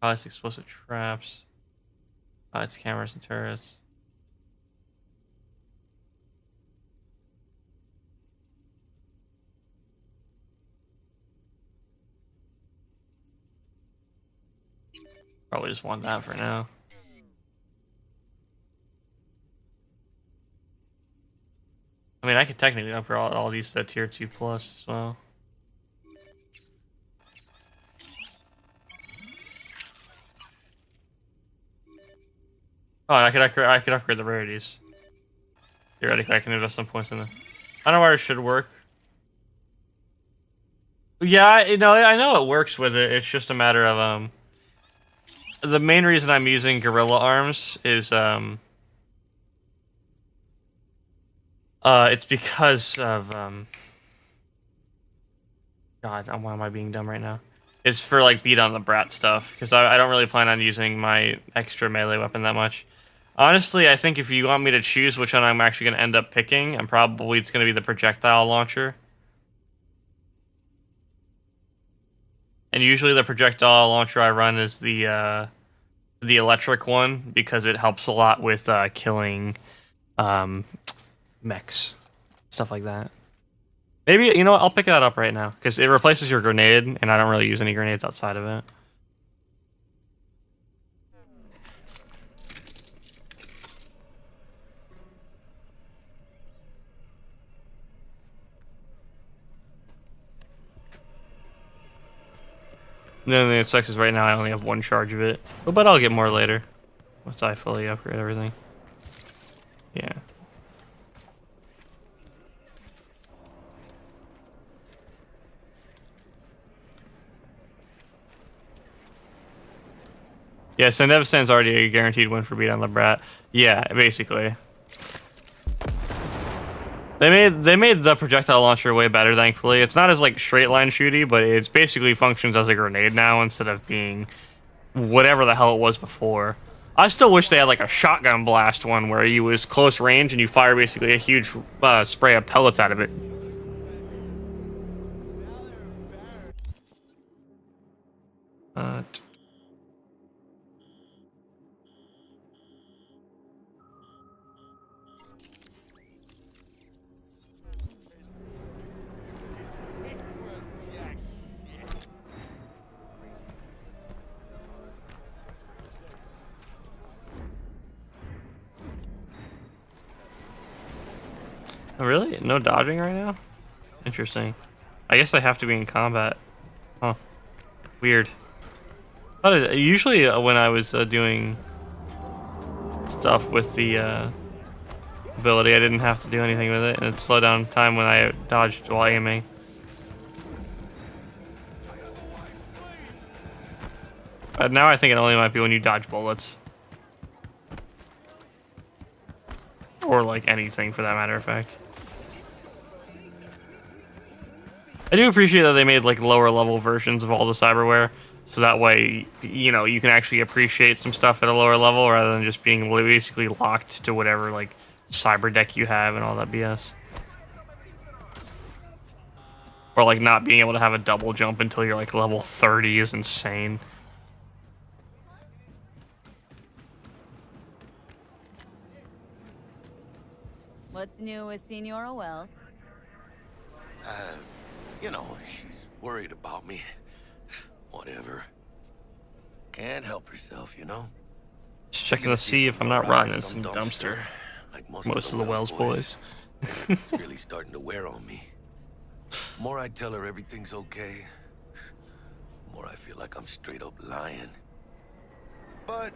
[SPEAKER 1] Highlights explosive traps. Highlights cameras and turrets. Probably just want that for now. I mean, I could technically upgrade all these to tier 2 plus as well. Oh, I could upgrade the rarities. Theoretically, I can invest some points in it. I don't know where it should work. Yeah, I know it works with it. It's just a matter of the main reason I'm using gorilla arms is it's because of God, why am I being dumb right now? It's for like beat on the brat stuff because I don't really plan on using my extra melee weapon that much. Honestly, I think if you want me to choose which one I'm actually going to end up picking, it's going to be the projectile launcher. And usually the projectile launcher I run is the electric one because it helps a lot with killing mechs, stuff like that. Maybe, you know what, I'll pick that up right now because it replaces your grenade and I don't really use any grenades outside of it. Then it sucks is right now I only have one charge of it. But I'll get more later. Once I fully upgrade everything. Yeah. Yeah, so Nevesan's already a guaranteed win for beat on the brat. Yeah, basically. They made the projectile launcher way better, thankfully. It's not as like straight line shooty, but it's basically functions as a grenade now instead of being whatever the hell it was before. I still wish they had like a shotgun blast one where you was close range and you fire basically a huge spray of pellets out of it. Oh, really? No dodging right now? Interesting. I guess I have to be in combat. Huh. Weird. Usually when I was doing stuff with the ability, I didn't have to do anything with it, and it slowed down time when I dodged while aiming. But now I think it only might be when you dodge bullets. Or like anything for that matter of fact. I do appreciate that they made like lower level versions of all the cyberware, so that way, you know, you can actually appreciate some stuff at a lower level rather than just being basically locked to whatever like cyber deck you have and all that BS. Or like not being able to have a double jump until you're like level 30 is insane.
[SPEAKER 3] What's new with Senora Wells?
[SPEAKER 10] You know, she's worried about me. Whatever. Can't help herself, you know?
[SPEAKER 1] Just checking to see if I'm not rotting in some dumpster.
[SPEAKER 10] Like
[SPEAKER 1] most of the Wells boys.
[SPEAKER 10] It's really starting to wear on me. More I tell her everything's okay, more I feel like I'm straight up lying. But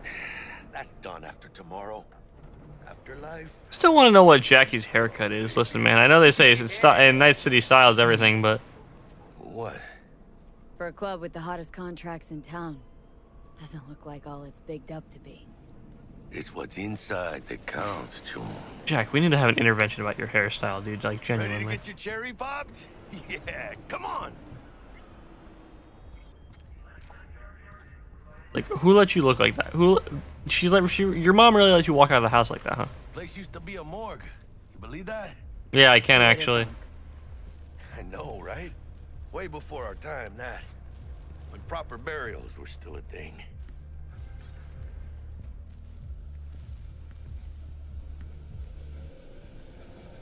[SPEAKER 10] that's done after tomorrow. Afterlife.
[SPEAKER 1] Still want to know what Jackie's haircut is. Listen, man, I know they say it's in Night City styles everything, but
[SPEAKER 10] what?
[SPEAKER 3] For a club with the hottest contracts in town, doesn't look like all it's bigged up to be.
[SPEAKER 10] It's what's inside that counts, June.
[SPEAKER 1] Jack, we need to have an intervention about your hairstyle, dude. Like genuinely.
[SPEAKER 10] Ready to get your cherry popped? Yeah, come on.
[SPEAKER 1] Like, who let you look like that? Your mom really let you walk out of the house like that, huh?
[SPEAKER 8] Place used to be a morgue. You believe that?
[SPEAKER 1] Yeah, I can actually.
[SPEAKER 8] I know, right? Way before our time, that. When proper burials were still a thing.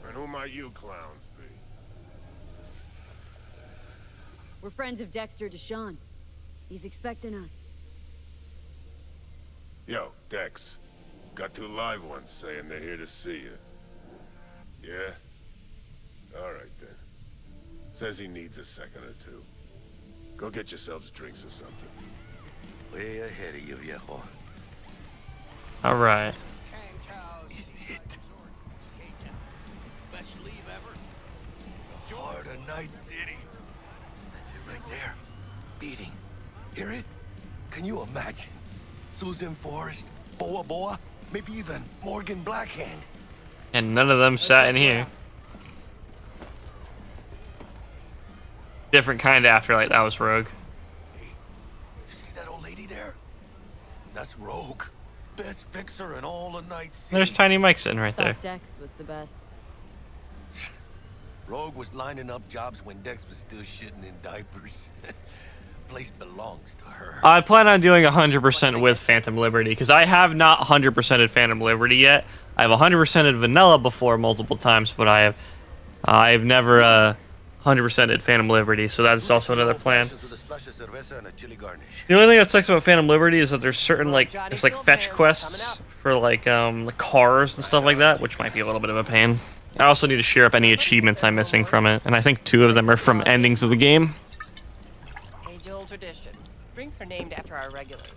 [SPEAKER 18] And who might you clowns be?
[SPEAKER 3] We're friends of Dexter Deshawn. He's expecting us.
[SPEAKER 18] Yo, Dex. Got 2 live ones saying they're here to see you. Yeah? Alright then. Says he needs a second or 2. Go get yourselves drinks or something.
[SPEAKER 8] Way ahead of you, viejo.
[SPEAKER 1] All right.
[SPEAKER 8] This is it. Best leave ever. Heart of Night City. That's it right there. Beating. Hear it? Can you imagine? Susan Forrest, Boa Boa, maybe even Morgan Blackhand.
[SPEAKER 1] And none of them sat in here. Different kind of afterlight. That was Rogue.
[SPEAKER 8] You see that old lady there? That's Rogue. Best fixer in all of Night City.
[SPEAKER 1] There's Tiny Mike sitting right there.
[SPEAKER 3] Thought Dex was the best.
[SPEAKER 8] Rogue was lining up jobs when Dex was still shitting in diapers. Place belongs to her.
[SPEAKER 1] I plan on doing 100% with Phantom Liberty because I have not 100%ed Phantom Liberty yet. I have 100%ed Vanilla before multiple times, but I've never 100%ed Phantom Liberty, so that's also another plan. The only thing that sucks about Phantom Liberty is that there's certain there's fetch quests for the cars and stuff like that, which might be a little bit of a pain. I also need to share up any achievements I'm missing from it, and I think 2 of them are from endings of the game.
[SPEAKER 19] Age-old tradition. Drinks are named after our regulars.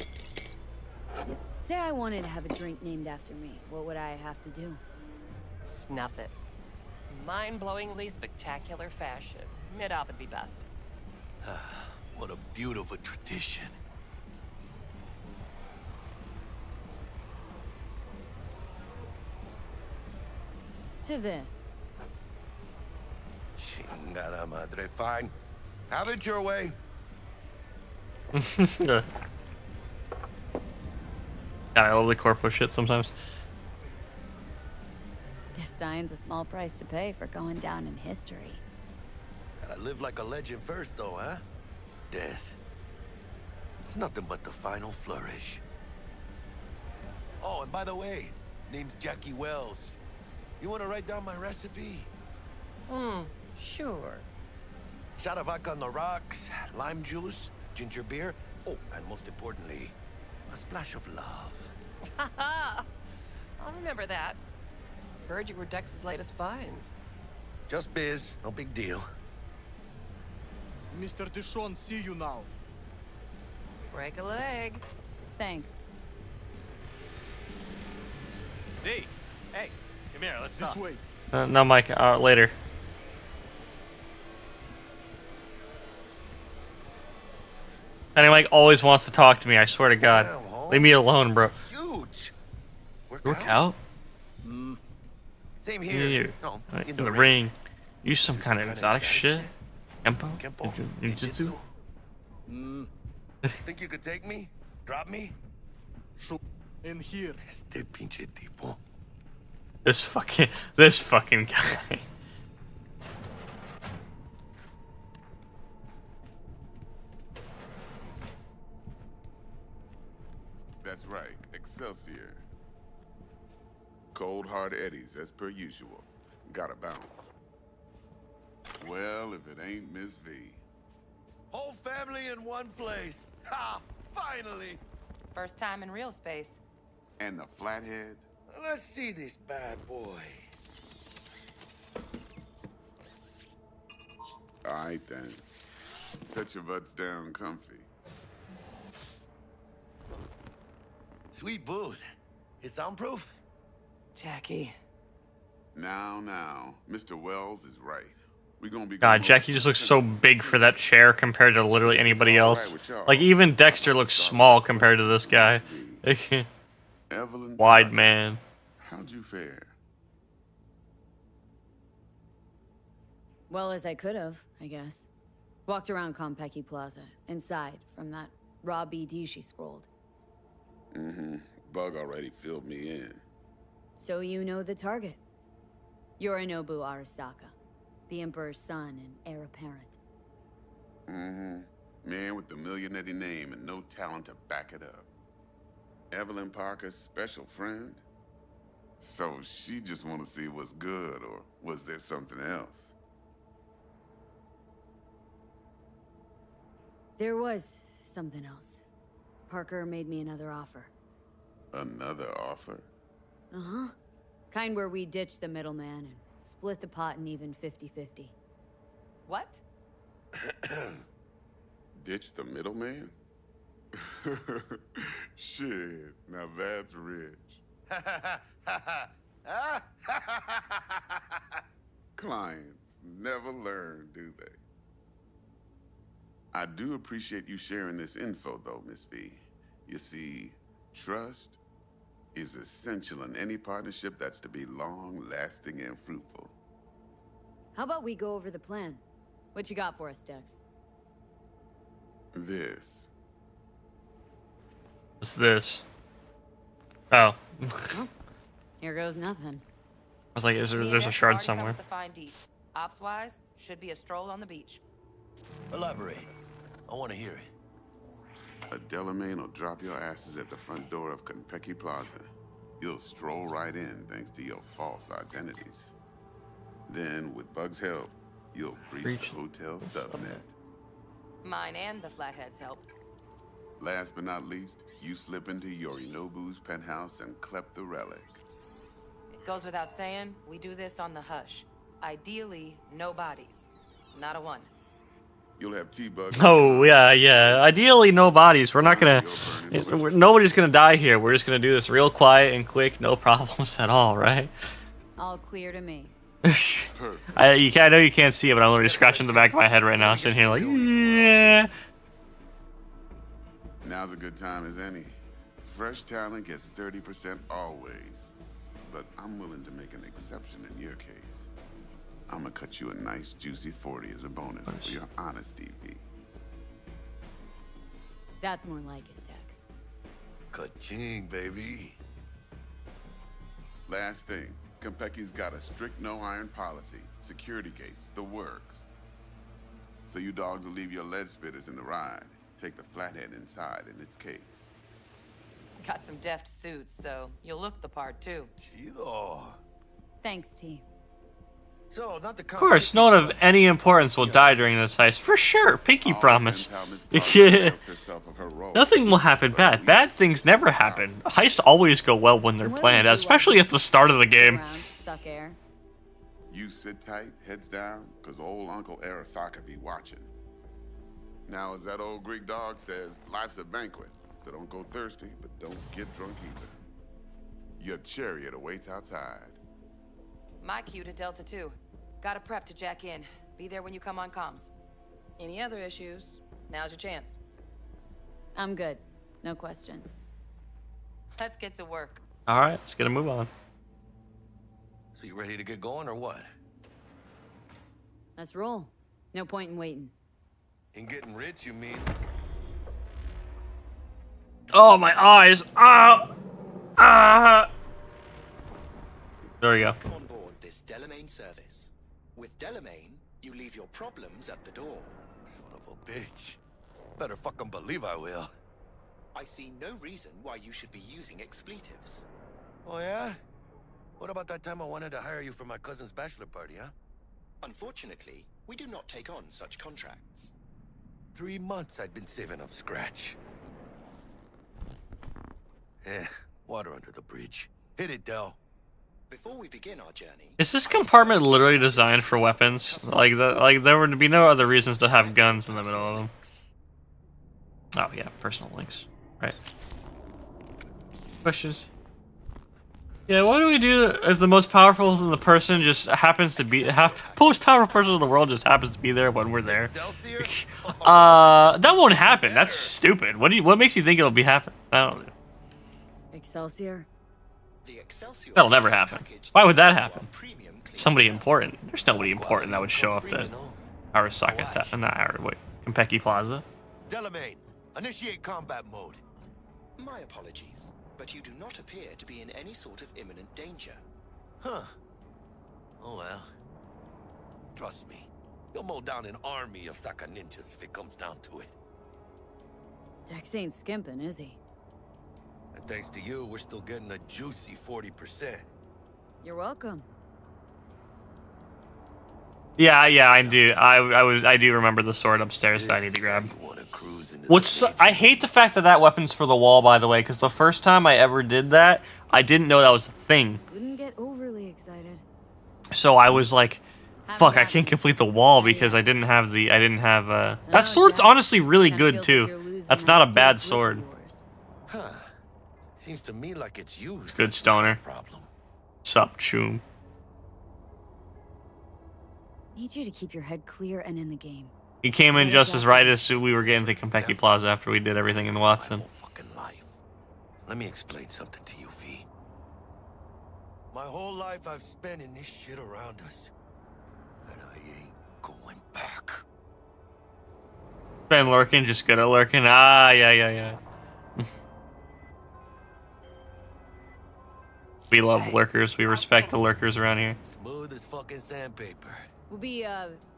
[SPEAKER 3] Say I wanted to have a drink named after me. What would I have to do?
[SPEAKER 19] Snuff it. Mind-blowingly spectacular fashion. Mid-op would be best.
[SPEAKER 8] What a beautiful tradition.
[SPEAKER 3] To this.
[SPEAKER 8] Chingada madre. Fine. Have it your way.
[SPEAKER 1] God, I love the corpo shit sometimes.
[SPEAKER 3] Guess dying's a small price to pay for going down in history.
[SPEAKER 8] Gotta live like a legend first, though, huh? Death. It's nothing but the final flourish. Oh, and by the way, name's Jackie Wells. You want to write down my recipe?
[SPEAKER 19] Sure.
[SPEAKER 8] Shot of vodka on the rocks, lime juice, ginger beer. Oh, and most importantly, a splash of love.
[SPEAKER 19] Haha! I'll remember that. Heard you were Dex's latest finds.
[SPEAKER 8] Just biz, no big deal.
[SPEAKER 4] Mr. Deshawn, see you now.
[SPEAKER 19] Break a leg.
[SPEAKER 3] Thanks.
[SPEAKER 9] V, hey, come here, let's
[SPEAKER 4] This
[SPEAKER 9] talk.
[SPEAKER 4] way.
[SPEAKER 1] No, Mike, later. And Mike always wants to talk to me, I swear to God. Leave me alone, bro.
[SPEAKER 8] Huge.
[SPEAKER 1] Work out?
[SPEAKER 8] Same here.
[SPEAKER 1] Yeah.
[SPEAKER 8] No,
[SPEAKER 1] In the ring. Use some kind of exotic shit? Kempo? Ninjutsu?
[SPEAKER 8] Think you could take me? Drop me?
[SPEAKER 4] In here.
[SPEAKER 8] Este pinche tipo.
[SPEAKER 1] This fucking guy.
[SPEAKER 12] That's right, Excelsior. Cold hard eddies, as per usual. Gotta bounce. Well, if it ain't Miss V.
[SPEAKER 8] Whole family in one place. Ha! Finally!
[SPEAKER 19] First time in real space.
[SPEAKER 12] And the flathead?
[SPEAKER 8] Let's see this bad boy.
[SPEAKER 12] Alright then. Set your butts down comfy.
[SPEAKER 8] Sweet booth. It's soundproof?
[SPEAKER 19] Jackie.
[SPEAKER 12] Now, Mr. Wells is right. We're gonna be
[SPEAKER 1] God, Jackie just looks so big for that chair compared to literally anybody else. Like, even Dexter looks small compared to this guy.
[SPEAKER 12] Evelyn
[SPEAKER 1] Wide
[SPEAKER 12] Parker,
[SPEAKER 1] man.
[SPEAKER 12] How'd you fare?
[SPEAKER 3] Well as I could have, I guess. Walked around Konpeki Plaza, inside, from that raw BD she scrolled.
[SPEAKER 12] Bug already filled me in.
[SPEAKER 3] So you know the target. Yorinobu Arasaka, the Emperor's son and heir apparent.
[SPEAKER 12] Man with the millionaire name and no talent to back it up. Evelyn Parker's special friend? So she just want to see what's good, or was there something else?
[SPEAKER 3] There was something else. Parker made me another offer.
[SPEAKER 12] Another offer?
[SPEAKER 3] Uh-huh. Kind where we ditch the middleman and split the pot in even 50-50.
[SPEAKER 19] What?
[SPEAKER 12] Ditch the middleman? Shit, now that's rich. Clients never learn, do they? I do appreciate you sharing this info, though, Miss V. You see, trust is essential in any partnership that's to be long-lasting and fruitful.
[SPEAKER 3] How about we go over the plan? What you got for us, Dex?
[SPEAKER 12] This.
[SPEAKER 1] What's this? Oh.
[SPEAKER 3] Well, here goes nothing.
[SPEAKER 1] I was like, there's a shard somewhere.
[SPEAKER 19] The fine deep. Ops-wise, should be a stroll on the beach.
[SPEAKER 6] Elaborate. I want to hear it.
[SPEAKER 12] A Delamain will drop your asses at the front door of Konpeki Plaza. You'll stroll right in thanks to your false identities. Then, with Bug's help, you'll breach the hotel subnet.
[SPEAKER 19] Mine and the Flatheads helped.
[SPEAKER 12] Last but not least, you slip into Yorinobu's penthouse and clep the relic.
[SPEAKER 19] It goes without saying, we do this on the hush. Ideally, no bodies. Not a one.
[SPEAKER 12] You'll have T-Bug.
[SPEAKER 1] Oh, yeah. Ideally, no bodies. We're not gonna... nobody's gonna die here. We're just gonna do this real quiet and quick. No problems at all, right?
[SPEAKER 3] All clear to me.
[SPEAKER 1] I know you can't see it, but I'm literally scratching the back of my head right now, sitting here like, yeah.
[SPEAKER 12] Now's a good time as any. Fresh talent gets 30% always. But I'm willing to make an exception in your case. I'm gonna cut you a nice juicy 40 as a bonus for your honesty, V.
[SPEAKER 3] That's more like it, Dex.
[SPEAKER 6] Ka-ching, baby.
[SPEAKER 12] Last thing, Konpeki's got a strict no-iron policy. Security gates, the works. So you dogs will leave your lead spitters in the ride. Take the flathead inside in its case.
[SPEAKER 19] Got some deft suits, so you'll look the part too.
[SPEAKER 6] Chido.
[SPEAKER 3] Thanks, T.
[SPEAKER 6] So, not the
[SPEAKER 1] Of course, no one of any importance will die during this heist. For sure, pinky promise. Nothing will happen bad. Bad things never happen. Heists always go well when they're planned, especially at the start of the game.
[SPEAKER 3] Suck air.
[SPEAKER 12] You sit tight, heads down, because old Uncle Arasaka be watching. Now, as that old Greek dog says, life's a banquet, so don't go thirsty, but don't get drunk either. Your chariot awaits outside.
[SPEAKER 19] My cue to Delta 2. Gotta prep to jack in. Be there when you come on comms. Any other issues? Now's your chance.
[SPEAKER 3] I'm good. No questions.
[SPEAKER 19] Let's get to work.
[SPEAKER 1] Alright, let's get a move on.
[SPEAKER 6] So you ready to get going or what?
[SPEAKER 3] Let's roll. No point in waiting.
[SPEAKER 6] In getting rich, you mean?
[SPEAKER 1] Oh, my eyes! There we go.
[SPEAKER 20] Come on board this Delamain service. With Delamain, you leave your problems at the door.
[SPEAKER 6] Son of a bitch. Better fucking believe I will.
[SPEAKER 20] I see no reason why you should be using expletives.
[SPEAKER 6] Oh, yeah? What about that time I wanted to hire you for my cousin's bachelor party, huh?
[SPEAKER 20] Unfortunately, we do not take on such contracts.
[SPEAKER 6] 3 months I'd been saving up scratch. Water under the bridge. Hit it, Del.
[SPEAKER 20] Before we begin our journey,
[SPEAKER 1] Is this compartment literally designed for weapons? Like there would be no other reasons to have guns in the middle of them. Oh yeah, personal links. Right. Questions? Yeah, what do we do if the most powerful in the person just happens to be most powerful person in the world just happens to be there when we're there? That won't happen. That's stupid. What makes you think it'll be happen? I don't know.
[SPEAKER 3] Excelsior?
[SPEAKER 1] That'll never happen. Why would that happen? Somebody important. There's nobody important that would show up to Arasaka, Konpeki Plaza.
[SPEAKER 6] Delamain, initiate combat mode.
[SPEAKER 20] my apologies, but you do not appear to be in any sort of imminent danger.
[SPEAKER 10] Huh. Oh well. Trust me, you'll mow down an army of Saka ninjas if it comes down to it.
[SPEAKER 3] Dex ain't skimping, is he?
[SPEAKER 10] And thanks to you, we're still getting a juicy 40%.
[SPEAKER 3] You're welcome.
[SPEAKER 1] Yeah, I do. I do remember the sword upstairs that I need to grab. I hate the fact that that weapon's for the wall, by the way, because the first time I ever did that, I didn't know that was a thing.
[SPEAKER 3] Wouldn't get overly excited.
[SPEAKER 1] So I was like, fuck, I can't complete the wall because I didn't have that sword's honestly really good too. That's not a bad sword.
[SPEAKER 10] Huh. Seems to me like it's you.
[SPEAKER 1] Good stoner. Sup, choom.
[SPEAKER 3] Need you to keep your head clear and in the game.
[SPEAKER 1] He came in just as right as we were getting to Konpeki Plaza after we did everything in Watson.
[SPEAKER 10] Let me explain something to you, V. My whole life I've spent in this shit around us. And I ain't going back.
[SPEAKER 1] Been lurking, just good at lurking. Ah, yeah. We love lurkers. We respect the lurkers around here.
[SPEAKER 10] Smooth as fucking sandpaper.
[SPEAKER 3] We'll be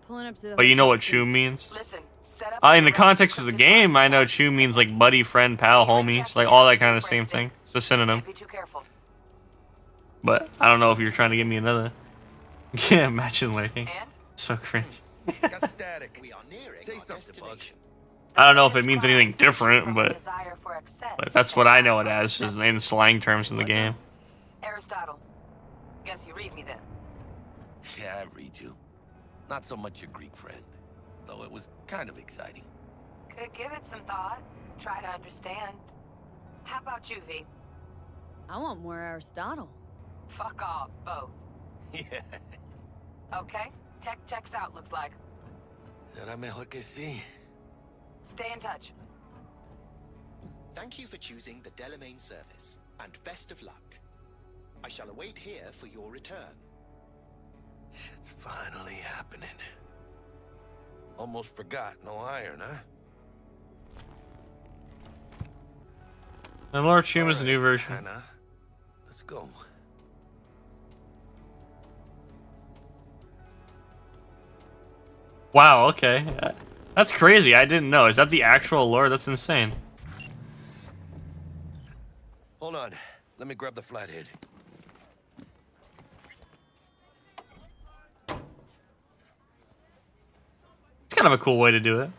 [SPEAKER 3] pulling up to the
[SPEAKER 1] But you know what chew means?
[SPEAKER 11] Listen, set up
[SPEAKER 1] In the context of the game, I know chew means like buddy, friend, pal, homie. So like all that kind of same thing. It's a synonym.
[SPEAKER 11] Be too careful.
[SPEAKER 1] But I don't know if you're trying to give me another. Yeah, imagine lurking. So cringe.
[SPEAKER 10] Got static. We are nearing
[SPEAKER 20] Say something, Bug.
[SPEAKER 1] I don't know if it means anything different, but that's what I know it as, is in slang terms in the game.
[SPEAKER 11] Aristotle. Guess you read me then.
[SPEAKER 10] Yeah, I read you. Not so much your Greek friend, though it was kind of exciting.
[SPEAKER 11] Could give it some thought. Try to understand. How about you, V?
[SPEAKER 3] I want more Aristotle.
[SPEAKER 11] Fuck off, both.
[SPEAKER 10] Yeah.
[SPEAKER 11] Okay, tech checks out, looks like.
[SPEAKER 10] Será mejor que sí.
[SPEAKER 11] Stay in touch.
[SPEAKER 20] Thank you for choosing the Delamain service, and best of luck. I shall await here for your return.
[SPEAKER 10] Shit's finally happening. Almost forgot, no iron, huh?
[SPEAKER 1] And Lord Shuma's a new version.
[SPEAKER 10] Hannah, let's go.
[SPEAKER 1] Wow, okay. That's crazy. I didn't know. Is that the actual lore? That's insane.
[SPEAKER 10] Hold on. Let me grab the flathead.
[SPEAKER 1] It's kind of a cool way to do it.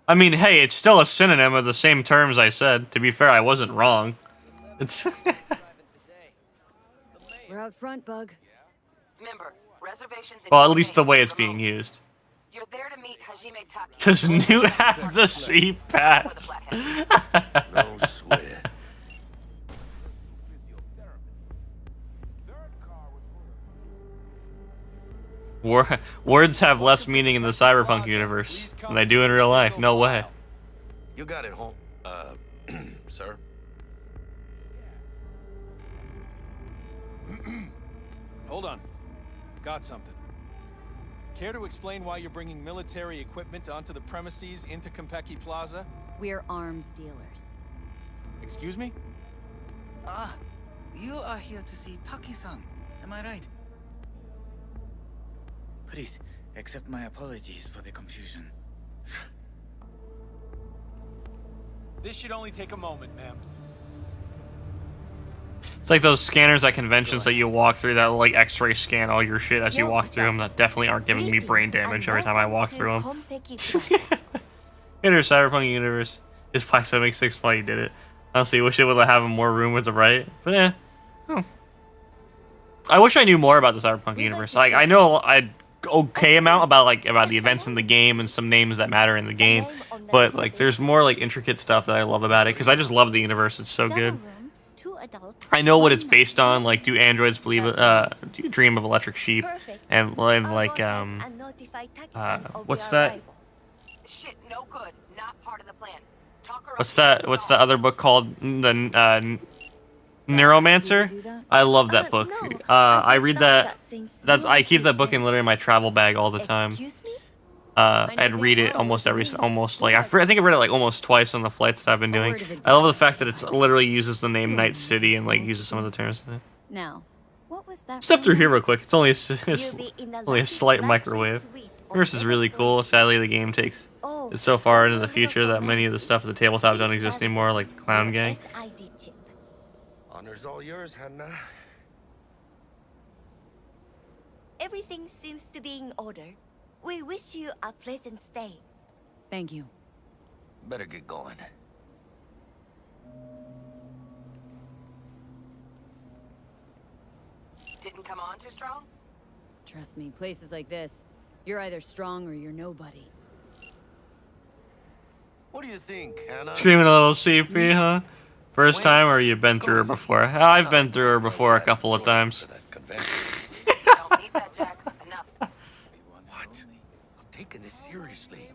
[SPEAKER 1] I mean, hey, it's still a synonym of the same terms I said. To be fair, I wasn't wrong. It's
[SPEAKER 3] We're out front, Bug.
[SPEAKER 11] Remember, reservations.
[SPEAKER 1] well, at least the way it's being used.
[SPEAKER 11] You're there to meet Hajime Taki.
[SPEAKER 1] Does New have the sea pass?
[SPEAKER 10] No sweat.
[SPEAKER 1] Words have less meaning in the Cyberpunk universe than they do in real life. No way.
[SPEAKER 10] You got it, home, sir.
[SPEAKER 14] Hold on. Got something. Care to explain why you're bringing military equipment onto the premises into Konpeki Plaza?
[SPEAKER 3] We're arms dealers.
[SPEAKER 14] Excuse me?
[SPEAKER 21] Ah, you are here to see Taki-san. Am I right? Please, accept my apologies for the confusion.
[SPEAKER 14] This should only take a moment, ma'am.
[SPEAKER 1] It's like those scanners at conventions that you walk through that will like X-ray scan all your shit as you walk through them. That definitely aren't giving me brain damage every time I walk through them. Enter Cyberpunk universe. His Plaxo makes 6 while you did it. Honestly, wish it would have more room with the right, but yeah. I wish I knew more about the Cyberpunk universe. Like I know a okay amount about the events in the game and some names that matter in the game, but like there's more like intricate stuff that I love about it because I just love the universe. It's so good. I know what it's based on. Like, do androids believe? Do you dream of electric sheep? And like what's that?
[SPEAKER 11] Shit, no good. Not part of the plan.
[SPEAKER 1] What's that? What's the other book called? The Neuromancer? I love that book. I read that. I keep that book in literally my travel bag all the time. I'd read it almost like I think I read it like almost twice on the flights that I've been doing. I love the fact that it's literally uses the name Night City and like uses some of the terms.
[SPEAKER 3] Now, what was that?
[SPEAKER 1] Step through here real quick. It's only only a slight microwave. This is really cool. Sadly, the game takes it so far into the future that many of the stuff at the tabletop don't exist anymore, like the clown gang.
[SPEAKER 8] Honor's all yours, Hannah.
[SPEAKER 2] Everything seems to be in order. We wish you a pleasant stay.
[SPEAKER 3] Thank you.
[SPEAKER 8] Better get going.
[SPEAKER 11] Didn't come on too strong?
[SPEAKER 3] Trust me, places like this, you're either strong or you're nobody.
[SPEAKER 8] What do you think, Hannah?
[SPEAKER 1] Screaming a little CP, huh? First time, or you've been through her before? I've been through her before a couple of times.
[SPEAKER 11] Don't need that, Jack. Enough.
[SPEAKER 8] What? I'm taking this seriously.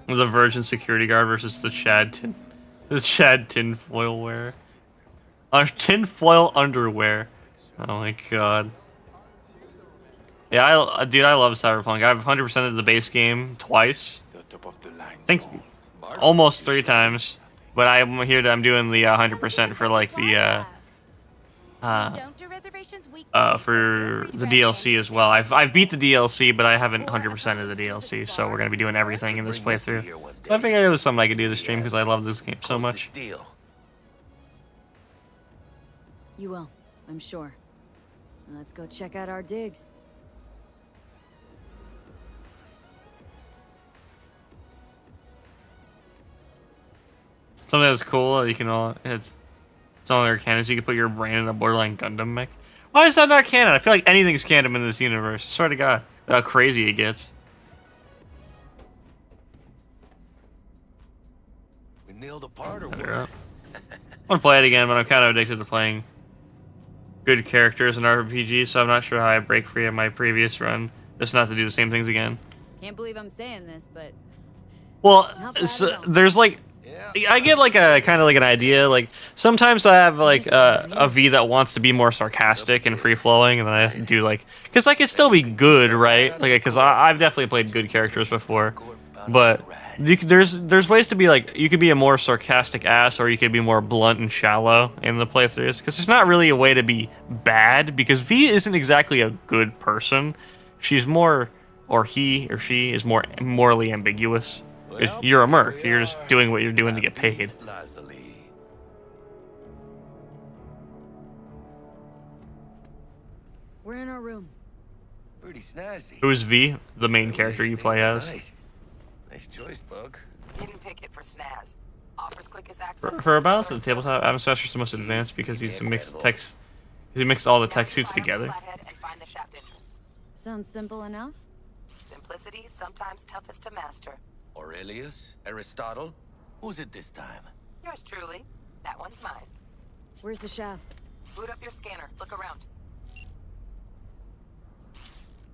[SPEAKER 1] The Virgin security guard versus the Chad tinfoil wearer. Tinfoil underwear. Oh my god. Yeah, dude, I love Cyberpunk. I've 100%ed the base game twice. I think almost 3 times. But I'm here. I'm doing the 100% for like the for the DLC as well. I've beat the DLC, but I haven't 100% of the DLC. So we're gonna be doing everything in this playthrough. So I figured it was something I could do this stream because I love this game so much.
[SPEAKER 3] You will, I'm sure. Let's go check out our digs.
[SPEAKER 1] Something that's cool, you can it's no longer canon, so you can put your brain in a Borderline Gundam mech. Why is that not canon? I feel like anything's canon in this universe. I swear to God, how crazy it gets.
[SPEAKER 8] We nailed a part or what?
[SPEAKER 1] I want to play it again, but I'm kind of addicted to playing good characters in RPGs, so I'm not sure how I break free of my previous run, just not to do the same things again.
[SPEAKER 3] Can't believe I'm saying this, but
[SPEAKER 1] well, there's like. I get like a kind of like an idea. Like sometimes I have like a V that wants to be more sarcastic and free flowing, and then I do like because I could still be good, right? Like because I've definitely played good characters before, but there's ways to be like you could be a more sarcastic ass, or you could be more blunt and shallow in the playthroughs. Because there's not really a way to be bad because V isn't exactly a good person. She's more, or he or she is more morally ambiguous. You're a merc. You're just doing what you're doing to get paid.
[SPEAKER 3] We're in our room.
[SPEAKER 8] Pretty snazzy.
[SPEAKER 1] Who's V? The main character you play as.
[SPEAKER 8] Nice choice, Bug.
[SPEAKER 11] Didn't pick it for snaz. Offers quickest access.
[SPEAKER 1] For a balance of the tabletop, Adam Smasher's the most advanced because he's mixed text. He mixed all the tech suits together.
[SPEAKER 3] Sounds simple enough.
[SPEAKER 11] Simplicity sometimes toughest to master.
[SPEAKER 8] Aurelius? Aristotle? Who's it this time?
[SPEAKER 11] Yours truly. That one's mine.
[SPEAKER 3] Where's the shaft?
[SPEAKER 11] Boot up your scanner. Look around.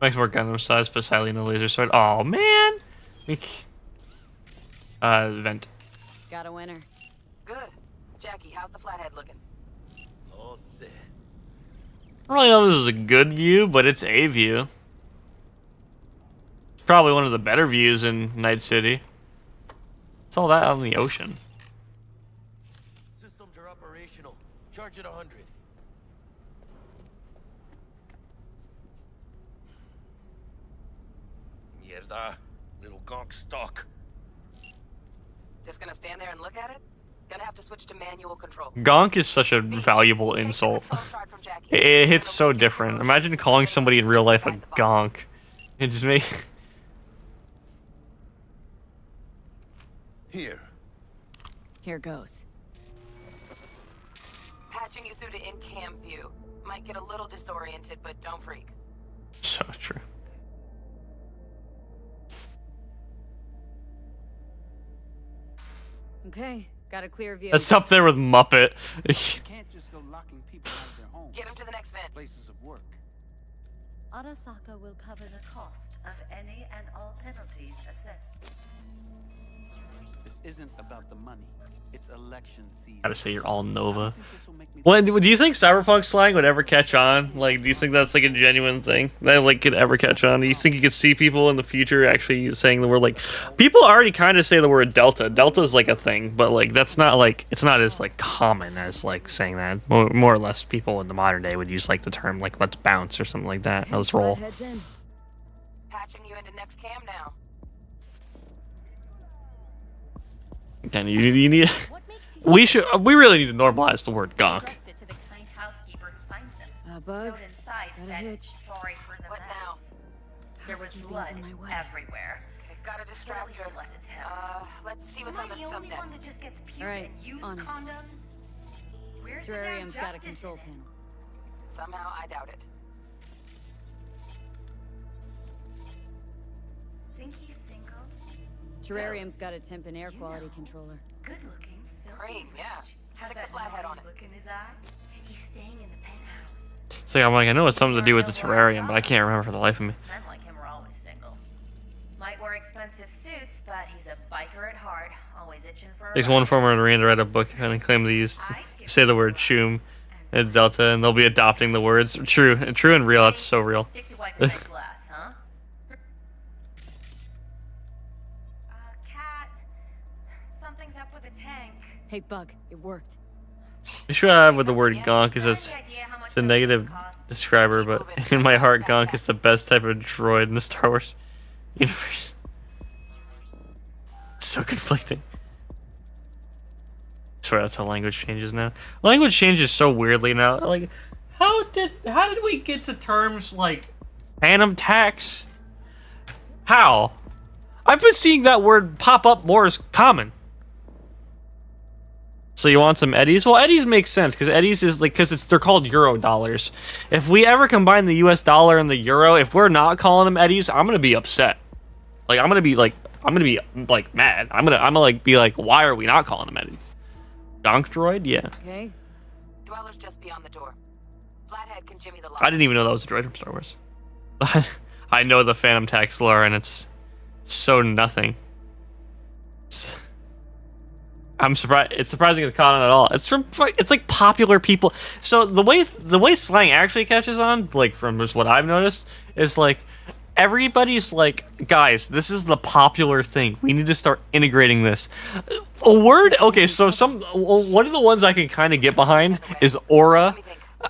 [SPEAKER 1] Makes more Gundam size, but sadly no laser sword. Oh man! Vent.
[SPEAKER 3] Got a winner.
[SPEAKER 11] Good. Jackie, how's the flathead looking?
[SPEAKER 8] All set.
[SPEAKER 1] I don't really know if this is a good view, but it's a view. Probably one of the better views in Night City. It's all that out in the ocean.
[SPEAKER 8] Systems are operational. Charge at 100. Mierda. Little gonk stock.
[SPEAKER 11] Just gonna stand there and look at it? Gonna have to switch to manual control.
[SPEAKER 1] Gonk is such a valuable insult. It hits so different. Imagine calling somebody in real life a gonk. It just makes...
[SPEAKER 3] Here goes.
[SPEAKER 11] Patching you through to in-cam view. Might get a little disoriented, but don't freak.
[SPEAKER 1] So true.
[SPEAKER 3] Okay, got a clear view.
[SPEAKER 1] That's up there with Muppet.
[SPEAKER 21] Can't just go locking people out of their homes.
[SPEAKER 11] Get them to the next vent.
[SPEAKER 21] Places of work.
[SPEAKER 22] Arasaka will cover the cost of any and all penalties assessed.
[SPEAKER 21] This isn't about the money. It's election season.
[SPEAKER 1] Gotta say you're all Nova. Well, do you think cyberpunk slang would ever catch on? Like, do you think that's like a genuine thing that like could ever catch on? Do you think you could see people in the future actually saying the word like? People already kind of say the word delta. Delta is like a thing, but like that's not like it's not as like common as like saying that. More or less, people in the modern day would use like the term like let's bounce or something like that. Let's roll.
[SPEAKER 19] Patching you into next cam now.
[SPEAKER 1] Then you need. We really need to normalize the word gonk.
[SPEAKER 3] Bug. Got a hitch.
[SPEAKER 19] What now?
[SPEAKER 16] There was blood everywhere.
[SPEAKER 19] Okay, got a distractor. Let's see what's on the subnet.
[SPEAKER 3] Alright, on it. Terrarium's got a control panel.
[SPEAKER 19] Somehow I doubt it.
[SPEAKER 16] Think he's single?
[SPEAKER 3] Terrarium's got a temp and air quality controller.
[SPEAKER 16] Good looking.
[SPEAKER 19] Cream, yeah. Stick the flathead on it.
[SPEAKER 16] Look in his eye. He's staying in the penthouse.
[SPEAKER 1] So I'm like, I know it's something to do with the terrarium, but I can't remember for the life of me.
[SPEAKER 16] Men like him are always single. Might wear expensive suits, but he's a biker at heart. Always itching for a
[SPEAKER 1] There's one former Marine to write a book and claim to use to say the word choom and delta, and they'll be adopting the words. True and real. That's so real.
[SPEAKER 16] Stick to wiping that glass, huh? Cat. Something's up with the tank.
[SPEAKER 3] Hey, Bug, it worked.
[SPEAKER 1] The issue I have with the word gonk is it's a negative describer, but in my heart, gonk is the best type of droid in the Star Wars universe. It's so conflicting. I swear that's how language changes now. Language changes so weirdly now. Like, how did we get to terms like phantom tax? How? I've been seeing that word pop up more as common. So you want some eddies? Well, eddies make sense because eddies is like they're called euro dollars. If we ever combine the U.S. dollar and the euro, if we're not calling them eddies, I'm gonna be upset. Like I'm gonna be mad. I'm gonna like be like, why are we not calling them eddies? Donk droid, yeah.
[SPEAKER 3] Okay.
[SPEAKER 19] Dweller's just beyond the door. Flathead can jimmy the lock.
[SPEAKER 1] I didn't even know that was a droid from Star Wars. I know the Phantom Tax lore, and it's so nothing. I'm surprised. It's surprising it's caught on at all. It's like popular people. So the way slang actually catches on, like from just what I've noticed, is like everybody's like, guys, this is the popular thing. We need to start integrating this. A word. Okay, so one of the ones I can kind of get behind is aura.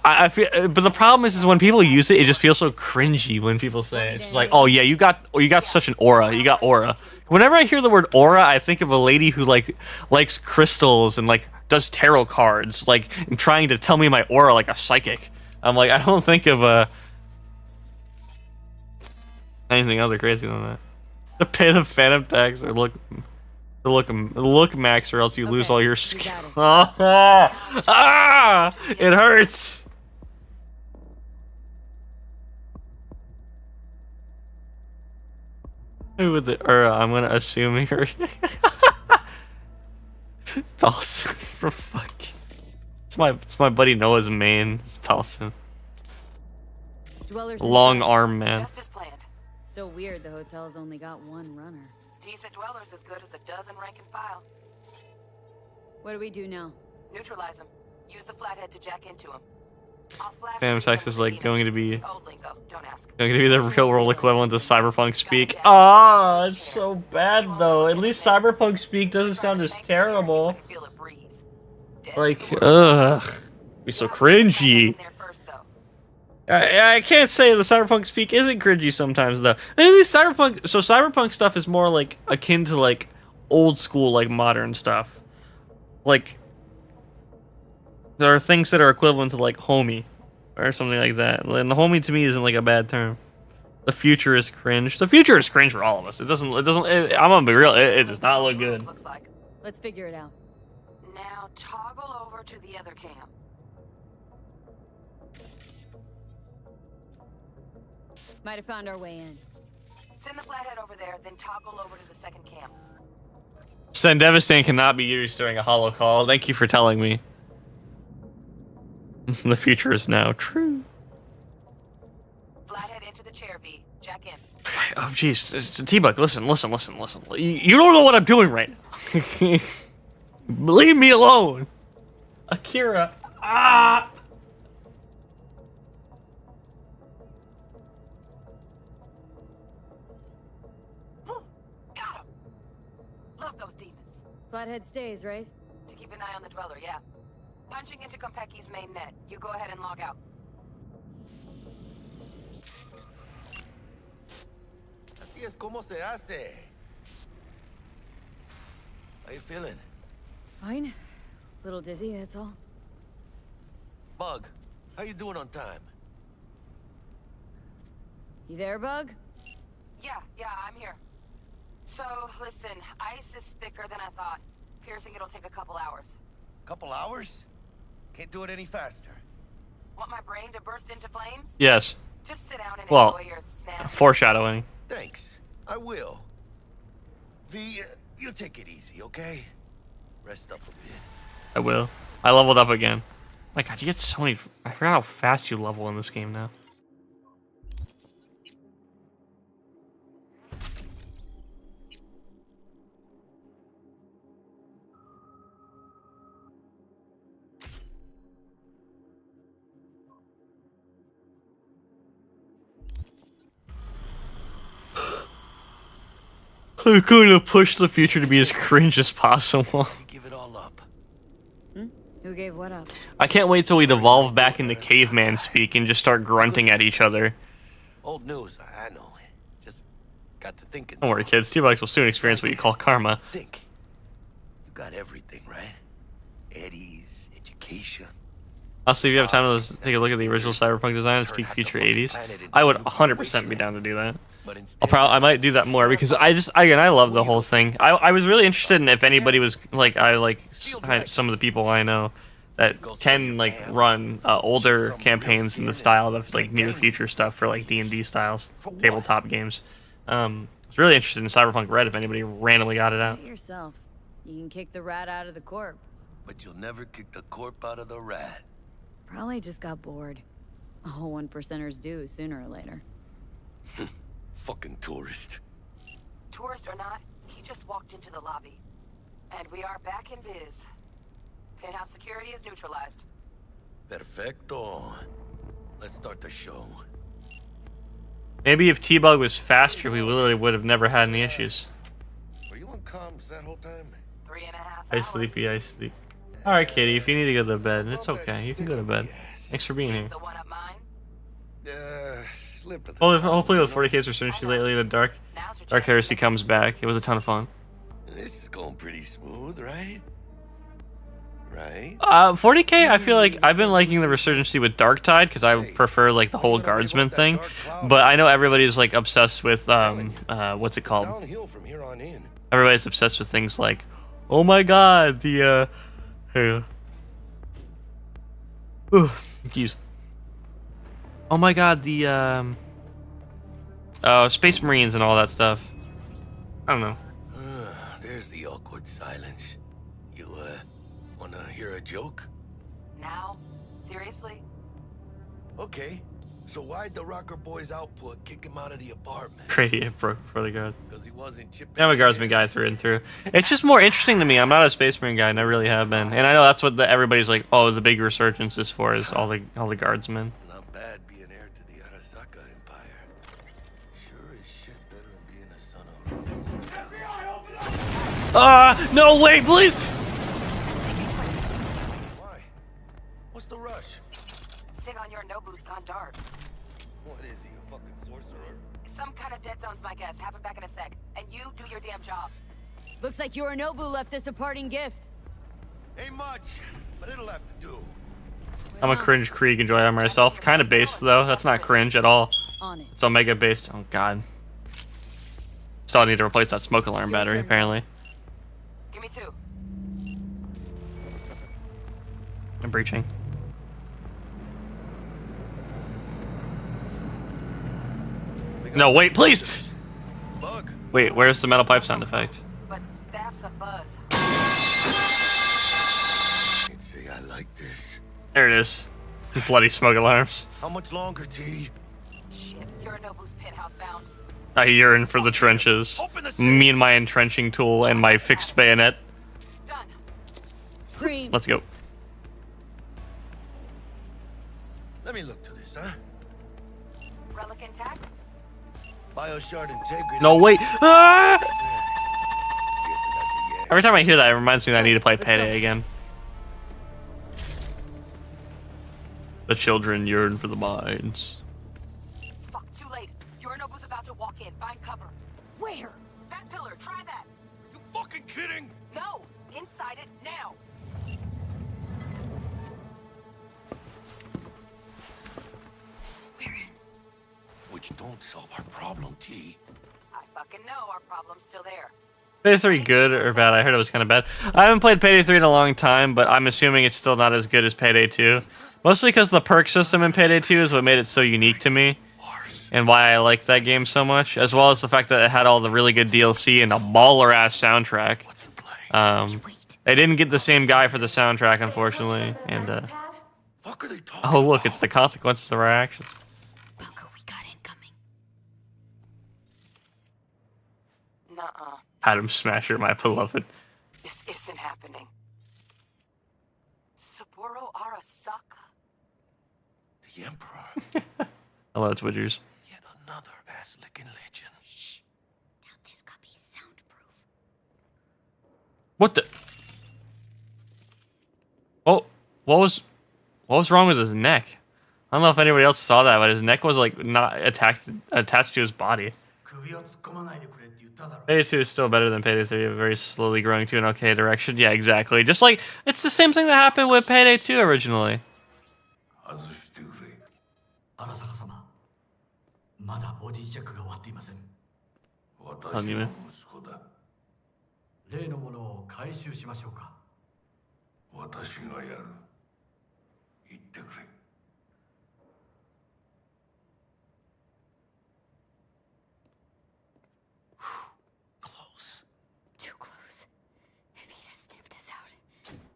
[SPEAKER 1] I feel, but the problem is when people use it, it just feels so cringy when people say it. It's just like, oh yeah, you got such an aura. You got aura. Whenever I hear the word aura, I think of a lady who like likes crystals and like does tarot cards, like and trying to tell me my aura like a psychic. I'm like, I don't think of anything other crazy than that. To pay the phantom tax or look max, or else you lose all your skill. It hurts. Who would I'm gonna assume her. Dawson, for fucking. It's my buddy Noah's main. It's Dawson. Long arm man.
[SPEAKER 19] Just as planned.
[SPEAKER 3] Still weird the hotel's only got one runner.
[SPEAKER 19] Decent dwellers as good as a dozen rank and file.
[SPEAKER 3] What do we do now?
[SPEAKER 19] Neutralize him. Use the flathead to jack into him.
[SPEAKER 1] Phantom Tax is like going to be the real world equivalent to Cyberpunk speak. Ah, it's so bad though. At least Cyberpunk speak doesn't sound as terrible. Like, ugh, be so cringy. I can't say the Cyberpunk speak isn't cringy sometimes though. At least Cyberpunk stuff is more like akin to like old school, like modern stuff. Like there are things that are equivalent to like homie or something like that. And the homie to me isn't like a bad term. The future is cringe. The future is cringe for all of us. I'm gonna be real. It does not look good.
[SPEAKER 3] Let's figure it out.
[SPEAKER 19] Now toggle over to the other cam.
[SPEAKER 3] Might have found our way in.
[SPEAKER 19] Send the flathead over there, then toggle over to the second cam.
[SPEAKER 1] Send Devastation cannot be used during a holo call. Thank you for telling me. The future is now true.
[SPEAKER 19] Flathead into the chair, V. Jack in.
[SPEAKER 1] Oh, jeez. T-Bug, listen. You don't know what I'm doing right now. Leave me alone! Akira. Ah!
[SPEAKER 19] Got him! Love those demons.
[SPEAKER 3] Flathead stays, right?
[SPEAKER 19] To keep an eye on the Dweller, yeah. Punching into Konpeki's main net. You go ahead and log out.
[SPEAKER 8] Así es como se hace. How you feeling?
[SPEAKER 3] Fine. Little dizzy, that's all.
[SPEAKER 8] Bug, how you doing on time?
[SPEAKER 3] You there, Bug?
[SPEAKER 19] Yeah, I'm here. So, listen, ice is thicker than I thought. Piercing it'll take a couple hours.
[SPEAKER 8] Couple hours? Can't do it any faster.
[SPEAKER 19] Want my brain to burst into flames?
[SPEAKER 1] Yes.
[SPEAKER 19] Just sit down and
[SPEAKER 1] Well,
[SPEAKER 19] enjoy your snack.
[SPEAKER 1] foreshadowing.
[SPEAKER 8] Thanks. I will. V, you take it easy, okay? Rest up a bit.
[SPEAKER 1] I will. I leveled up again. My God, you get so many. I forgot how fast you level in this game now. I'm going to push the future to be as cringe as possible.
[SPEAKER 8] Give it all up.
[SPEAKER 3] Who gave what up?
[SPEAKER 1] I can't wait till we devolve back into caveman speak and just start grunting at each other.
[SPEAKER 8] Old news, I know. Just got to thinking.
[SPEAKER 1] Don't worry, kids. T-Bucks will soon experience what you call karma.
[SPEAKER 8] Think. You got everything, right? Eddies, education.
[SPEAKER 1] Also, if you have time to take a look at the original Cyberpunk design and speak future 80s, I would 100% be down to do that. I might do that more because I love the whole thing. I was really interested in if anybody was like some of the people I know that can like run older campaigns in the style of like near future stuff for like D&D styles tabletop games. I was really interested in Cyberpunk Red if anybody randomly got it out.
[SPEAKER 3] Say it yourself. You can kick the rat out of the corp.
[SPEAKER 8] But you'll never kick the corp out of the rat.
[SPEAKER 3] Probably just got bored. All 1%ers do sooner or later.
[SPEAKER 8] Fucking tourist.
[SPEAKER 19] Tourist or not, he just walked into the lobby. And we are back in biz. Penthouse security is neutralized.
[SPEAKER 8] Perfecto. Let's start the show.
[SPEAKER 1] Maybe if T-Bug was faster, we literally would have never had any issues.
[SPEAKER 8] Were you on comms that whole time?
[SPEAKER 19] 3.5 hours.
[SPEAKER 1] I sleep. Alright, Katie, if you need to go to bed, it's okay. You can go to bed. Thanks for being here.
[SPEAKER 19] The one up mine?
[SPEAKER 8] Slip of the
[SPEAKER 1] Hopefully with 40K's research lately, the Dark Heresy comes back. It was a ton of fun.
[SPEAKER 8] This is going pretty smooth, right? Right?
[SPEAKER 1] 40K, I feel like I've been liking the Resurgency with Darktide because I prefer like the whole guardsman thing. But I know everybody's like obsessed with what's it called?
[SPEAKER 8] Downhill from here on in.
[SPEAKER 1] Everybody's obsessed with things like, oh my God, the geez. Oh my God, the Space Marines and all that stuff. I don't know.
[SPEAKER 8] There's the awkward silence. You wanna hear a joke?
[SPEAKER 19] Now? Seriously?
[SPEAKER 8] Okay. So why'd the Rocker Boy's output kick him out of the apartment?
[SPEAKER 1] Radiate broke before the guard.
[SPEAKER 8] Because he wasn't chipping.
[SPEAKER 1] I'm a guardsman guy through and through. It's just more interesting to me. I'm not a Space Marine guy, and I really have been. And I know that's what everybody's like, oh, the big resurgence is for, is all the guardsmen.
[SPEAKER 8] Not bad being heir to the Arasaka Empire. Sure as shit better than being a son of a...
[SPEAKER 1] No, wait, please!
[SPEAKER 8] Why? What's the rush?
[SPEAKER 19] Sigon Yorinobu's gone dark.
[SPEAKER 8] What is he, a fucking sorcerer?
[SPEAKER 19] Some kind of dead zone's my guess. Have him back in a sec. And you do your damn job.
[SPEAKER 3] Looks like Yorinobu left us a parting gift.
[SPEAKER 8] Ain't much, but it'll have to do.
[SPEAKER 1] I'm a cringe Krieg enjoy on myself. Kind of based, though. That's not cringe at all.
[SPEAKER 3] On it.
[SPEAKER 1] It's Omega based. Oh, God. Still need to replace that smoke alarm battery, apparently.
[SPEAKER 19] Give me 2.
[SPEAKER 1] I'm breaching. No, wait, please!
[SPEAKER 8] Bug.
[SPEAKER 1] Wait, where's the metal pipe sound effect?
[SPEAKER 19] But staff's a buzz.
[SPEAKER 8] Can't say I like this.
[SPEAKER 1] There it is. Bloody smoke alarms.
[SPEAKER 8] How much longer, T?
[SPEAKER 19] Shit, Yorinobu's penthouse bound.
[SPEAKER 1] I yearn for the trenches. Me and my entrenching tool and my fixed bayonet.
[SPEAKER 19] Done.
[SPEAKER 3] Cream.
[SPEAKER 1] Let's go.
[SPEAKER 8] Let me look to this, huh?
[SPEAKER 11] Relic intact?
[SPEAKER 8] Bioshard integrity.
[SPEAKER 1] No, wait. Ah! Every time I hear that, it reminds me that I need to play Payday again. The children yearn for the mines.
[SPEAKER 11] Fuck, too late. Yorinobu's about to walk in. Find cover. Where? That pillar. Try that.
[SPEAKER 8] You fucking kidding?
[SPEAKER 11] No. Inside it now.
[SPEAKER 8] Which don't solve our problem, T.
[SPEAKER 11] I fucking know our problem's still there.
[SPEAKER 1] Payday 3 good or bad? I heard it was kind of bad. I haven't played Payday 3 in a long time, but I'm assuming it's still not as good as Payday 2. Mostly because the perk system in Payday 2 is what made it so unique to me. And why I like that game so much. As well as the fact that it had all the really good DLC and a baller-ass soundtrack. They didn't get the same guy for the soundtrack, unfortunately. And, oh, look, it's the consequences of our actions.
[SPEAKER 11] Nuh-uh.
[SPEAKER 1] Adam Smasher, my beloved.
[SPEAKER 11] This isn't happening. Saburo Arasaka?
[SPEAKER 8] The Emperor.
[SPEAKER 1] Hello, Twitchers.
[SPEAKER 8] Yet another ass-licking legend.
[SPEAKER 11] Shh. Now this copy's soundproof.
[SPEAKER 1] What the? Oh, what was wrong with his neck? I don't know if anybody else saw that, but his neck was like not attached to his body. Payday 2 is still better than Payday 3, very slowly growing to an okay direction. Yeah, exactly. Just like, it's the same thing that happened with Payday 2 originally. Anime.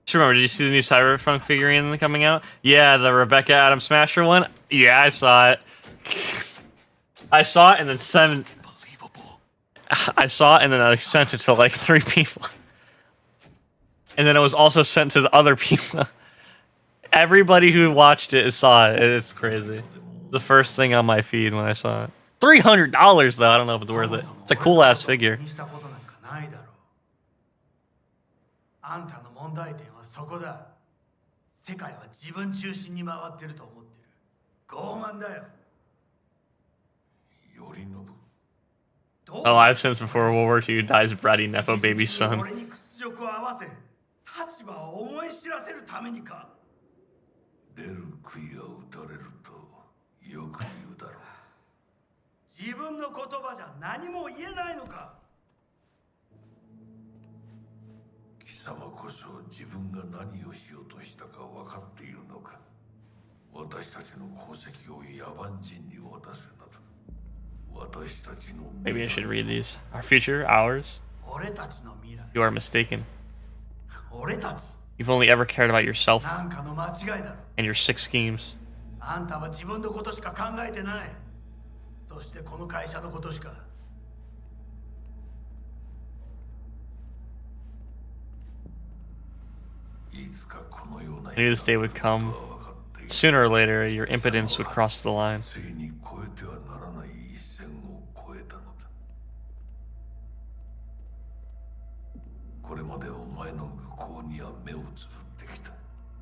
[SPEAKER 1] Just remember, did you see the new Cyberpunk figurine coming out? Yeah, the Rebecca Adam Smasher one. Yeah, I saw it. I saw it and then I sent it to like 3 people. And then it was also sent to the other people. Everybody who watched it saw it. It's crazy. The first thing on my feed when I saw it. $300 though. I don't know if it's worth it. It's a cool ass figure.
[SPEAKER 5] あんたの問題点はそこだ。世界は自分中心に回ってると思ってる。傲慢だよ。
[SPEAKER 1] Alive since before World War II, dies bratty Nepo baby son.
[SPEAKER 5] 俺に屈辱を合わせ、立場を思い知らせるためにか。
[SPEAKER 8] 出る杭が打たれるとよく言うだろう。
[SPEAKER 5] 自分の言葉じゃ何も言えないのか。
[SPEAKER 8] 貴様こそ自分が何をしようとしたか分かっているのか。私たちの功績を野蛮人に渡すなど。私たちの
[SPEAKER 1] Maybe I should read these. Our future, ours.
[SPEAKER 5] 俺たちの未来。
[SPEAKER 1] You are mistaken.
[SPEAKER 5] 俺たち。
[SPEAKER 1] You've only ever cared about yourself
[SPEAKER 5] なんかの間違いだろ。
[SPEAKER 1] and your sick schemes.
[SPEAKER 5] あんたは自分のことしか考えてない。そしてこの会社のことしか。
[SPEAKER 1] I knew this day would come. Sooner or later, your impotence would cross the line.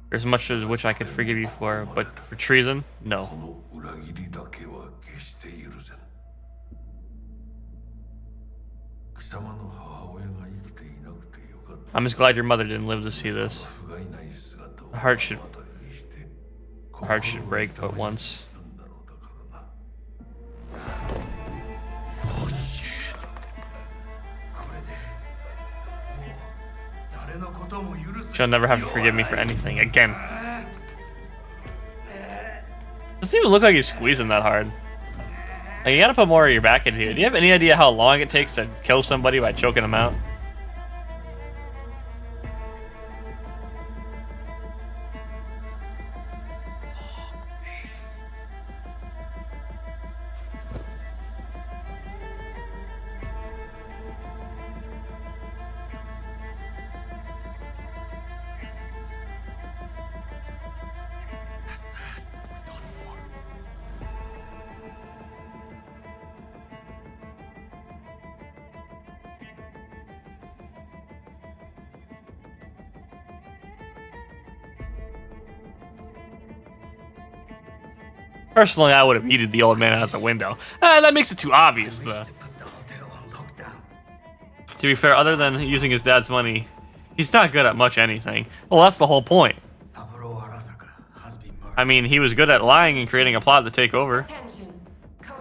[SPEAKER 1] There's much of which I could forgive you for, but for treason, no. I'm just glad your mother didn't live to see this. The heart should break but once. She'll never have to forgive me for anything again. Doesn't even look like he's squeezing that hard. Like, you gotta put more of your back into it. Do you have any idea how long it takes to kill somebody by choking them out? Personally, I would have yeeted the old man out the window. That makes it too obvious, though. To be fair, other than using his dad's money, he's not good at much anything. Well, that's the whole point. I mean, he was good at lying and creating a plot to take over.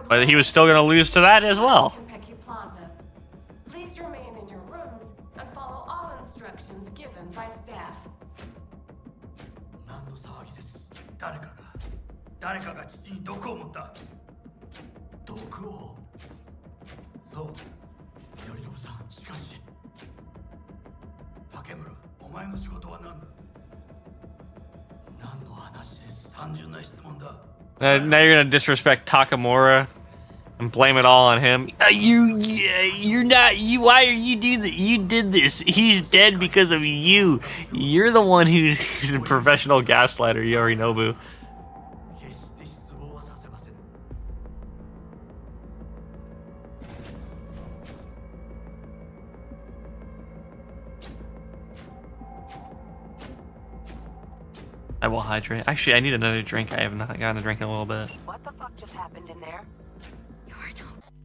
[SPEAKER 1] But he was still going to lose to that as well.
[SPEAKER 13] Please remain in your rooms and follow all instructions given by staff.
[SPEAKER 5] 何の騒ぎです。誰かが父に毒を持った。毒を。そう。頼信さん、しかし。竹村、お前の仕事は何だ。何の話です。単純な質問だ。
[SPEAKER 1] Now you're gonna disrespect Takamura and blame it all on him. You're not. Why are you do that? You did this. He's dead because of you. You're the one who's a professional gaslighter, Yorinobu. I will hydrate. Actually, I need another drink. I have not gotten a drink in a little bit.
[SPEAKER 11] What the fuck just happened in there?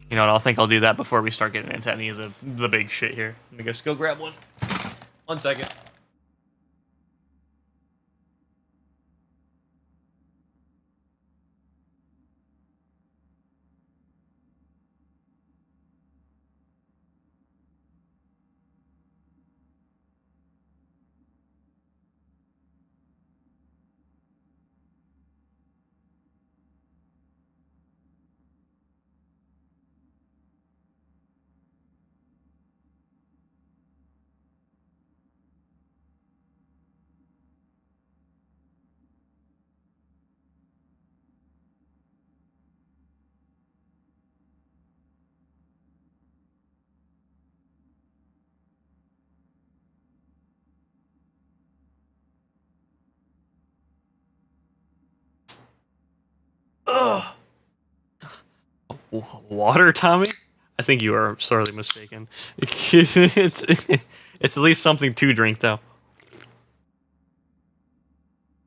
[SPEAKER 1] You know what? I think I'll do that before we start getting into any of the big shit here. Let me just go grab one. 1 second. Water, Tommy? I think you are sorely mistaken. it's at least something to drink, though.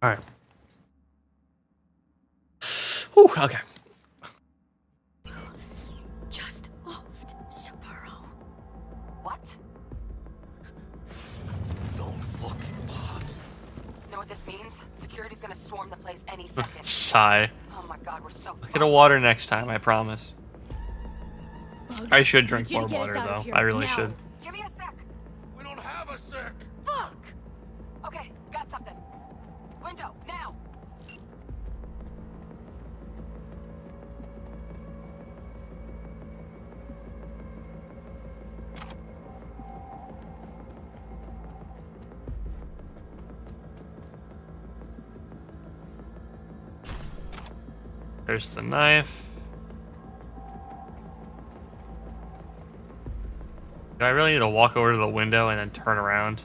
[SPEAKER 1] All right. Whew, okay.
[SPEAKER 17] Just offed Sapporo.
[SPEAKER 11] What?
[SPEAKER 8] Don't fucking pause.
[SPEAKER 11] Know what this means? Security's gonna swarm the place any second.
[SPEAKER 1] Sigh.
[SPEAKER 11] Oh my god, we're so
[SPEAKER 1] I'll get a water next time, I promise. I should drink more water, though. I really should.
[SPEAKER 11] Give me a sec.
[SPEAKER 8] We don't have a sec.
[SPEAKER 11] Fuck. Okay, got something. Window, now.
[SPEAKER 1] There's the knife. Do I really need to walk over to the window and then turn around?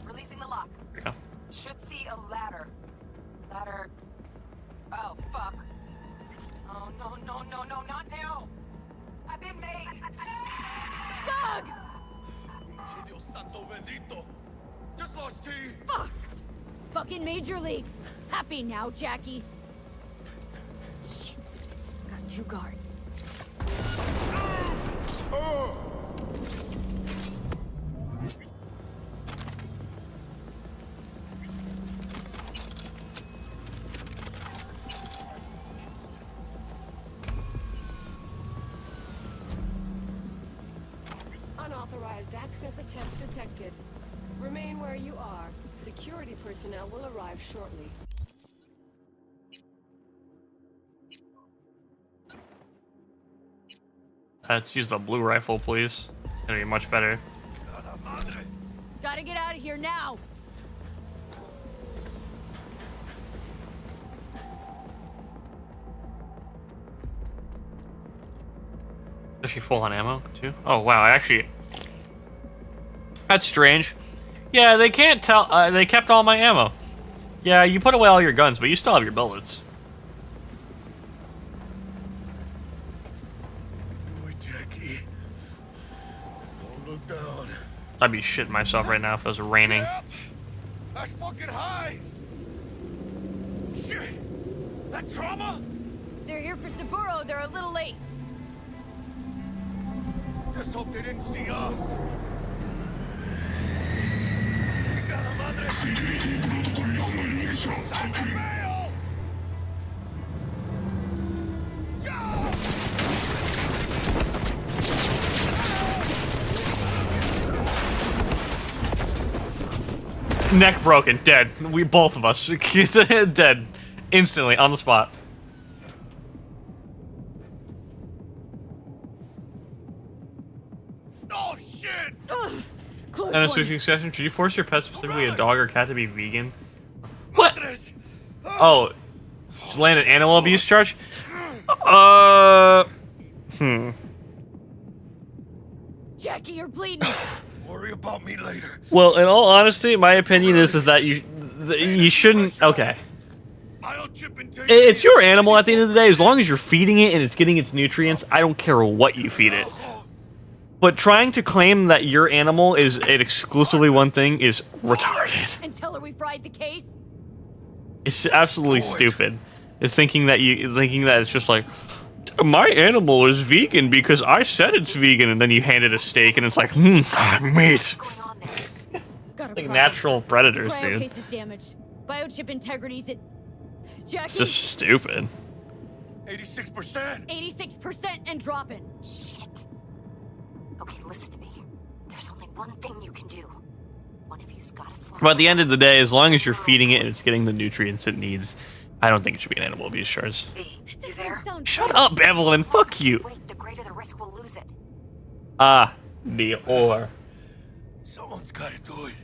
[SPEAKER 11] Releasing the lock.
[SPEAKER 1] There we go.
[SPEAKER 11] Should see a ladder. Ladder. Oh, fuck. Oh, no, no, no, no, not now. I've been made.
[SPEAKER 17] Bug!
[SPEAKER 8] Dios santo bendito. Just lost T.
[SPEAKER 17] Fuck! Fucking major leagues. Happy now, Jackie. Shit. Got 2 guards.
[SPEAKER 13] Unauthorized access attempt detected. Remain where you are. Security personnel will arrive shortly.
[SPEAKER 1] Let's use the blue rifle, please. It's gonna be much better.
[SPEAKER 17] Gotta get out of here now.
[SPEAKER 1] Is she full on ammo, too? Oh, wow, actually... That's strange. Yeah, they can't tell... they kept all my ammo. Yeah, you put away all your guns, but you still have your bullets.
[SPEAKER 8] Boy, Jackie. Don't look down.
[SPEAKER 1] I'd be shitting myself right now if it was raining.
[SPEAKER 8] Yep. That's fucking high. Shit.
[SPEAKER 4] That trauma?
[SPEAKER 3] They're here for Saburo. They're a little late.
[SPEAKER 4] Just hope they didn't see us.
[SPEAKER 1] Neck broken, dead. We both of us dead instantly on the spot.
[SPEAKER 4] Oh shit!
[SPEAKER 1] And a switching session. Should you force your pet, specifically a dog or cat, to be vegan? What? Oh, should land an animal abuse charge?
[SPEAKER 3] Jackie, you're bleeding.
[SPEAKER 4] Worry about me later.
[SPEAKER 1] Well, in all honesty, my opinion is that you shouldn't. Okay. It's your animal at the end of the day. As long as you're feeding it and it's getting its nutrients, I don't care what you feed it. But trying to claim that your animal is exclusively one thing is retarded.
[SPEAKER 3] And tell her we fried the case.
[SPEAKER 1] It's absolutely stupid. Thinking that it's just like, my animal is vegan because I said it's vegan, and then you hand it a steak and it's like, meat. Like natural predators,
[SPEAKER 3] Cryo
[SPEAKER 1] dude.
[SPEAKER 3] case is damaged. Biochip integrity's at... Jackie.
[SPEAKER 1] It's just stupid.
[SPEAKER 4] 86%.
[SPEAKER 3] 86% and dropping.
[SPEAKER 11] Shit. Okay, listen to me. There's only one thing you can do. One of you's gotta slow.
[SPEAKER 1] But at the end of the day, as long as you're feeding it and it's getting the nutrients it needs, I don't think it should be an animal abuse charge.
[SPEAKER 11] You there?
[SPEAKER 1] Shut up, Evelyn. Fuck you.
[SPEAKER 11] Wait, the greater the risk we'll lose it.
[SPEAKER 1] Ah, the or.
[SPEAKER 4] Someone's gotta do it.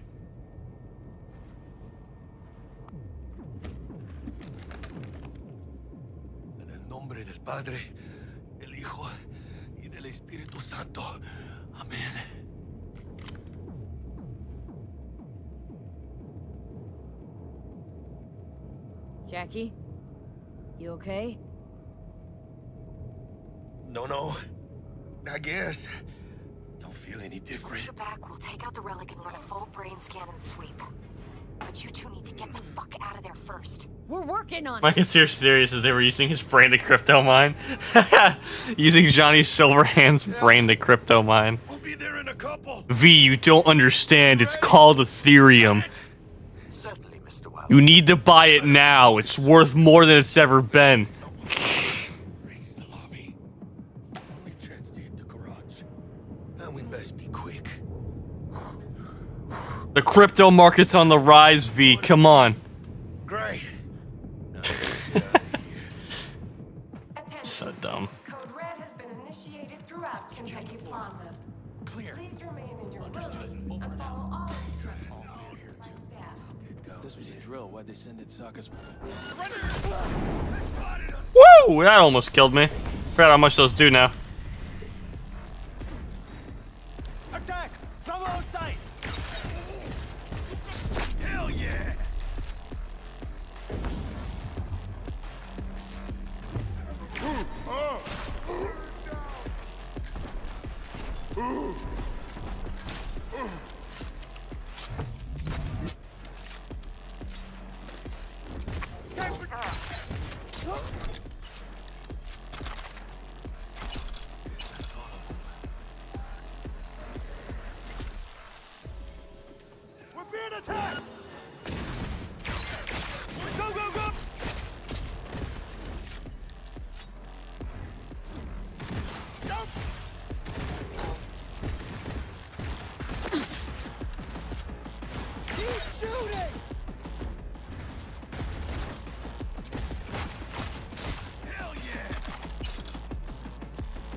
[SPEAKER 4] En el nombre del Padre, del Hijo y del Espíritu Santo. Amén.
[SPEAKER 3] Jackie? You okay?
[SPEAKER 4] No. I guess. Don't feel any different.
[SPEAKER 11] Once you're back, we'll take out the relic and run a full brain scan and sweep. But you two need to get the fuck out of there first.
[SPEAKER 3] We're working on it.
[SPEAKER 1] My conspiracy theory is they were using his brain to crypto mine. Using Johnny Silverhand's brain to crypto mine.
[SPEAKER 4] We'll be there in a couple.
[SPEAKER 1] V, you don't understand. It's called Ethereum.
[SPEAKER 20] Certainly, Mr. Wells.
[SPEAKER 1] You need to buy it now. It's worth more than it's ever been.
[SPEAKER 4] And we best be quick.
[SPEAKER 1] The crypto market's on the rise, V. Come on.
[SPEAKER 4] Great.
[SPEAKER 1] So dumb.
[SPEAKER 13] Code Red has been initiated throughout Kentucky Plaza. Clear. Please remain in your rooms and follow all instructions by staff.
[SPEAKER 14] If this was a drill, why'd they send it Sokka's?
[SPEAKER 1] Woo! That almost killed me. Forgot how much those do now.
[SPEAKER 4] Attack! From outside! Hell yeah! We're being attacked! Go! Jump! Keep shooting! Hell yeah!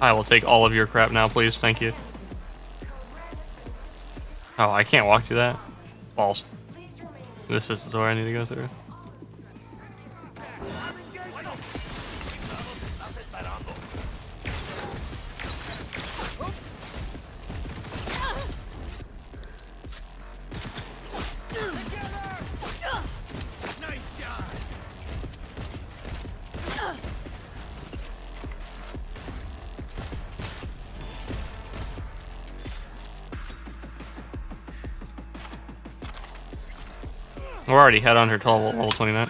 [SPEAKER 1] I will take all of your crap now, please. Thank you. Oh, I can't walk through that? Balls. This is the door I need to go through.
[SPEAKER 4] Nice shot!
[SPEAKER 1] We're already head on her to level 29.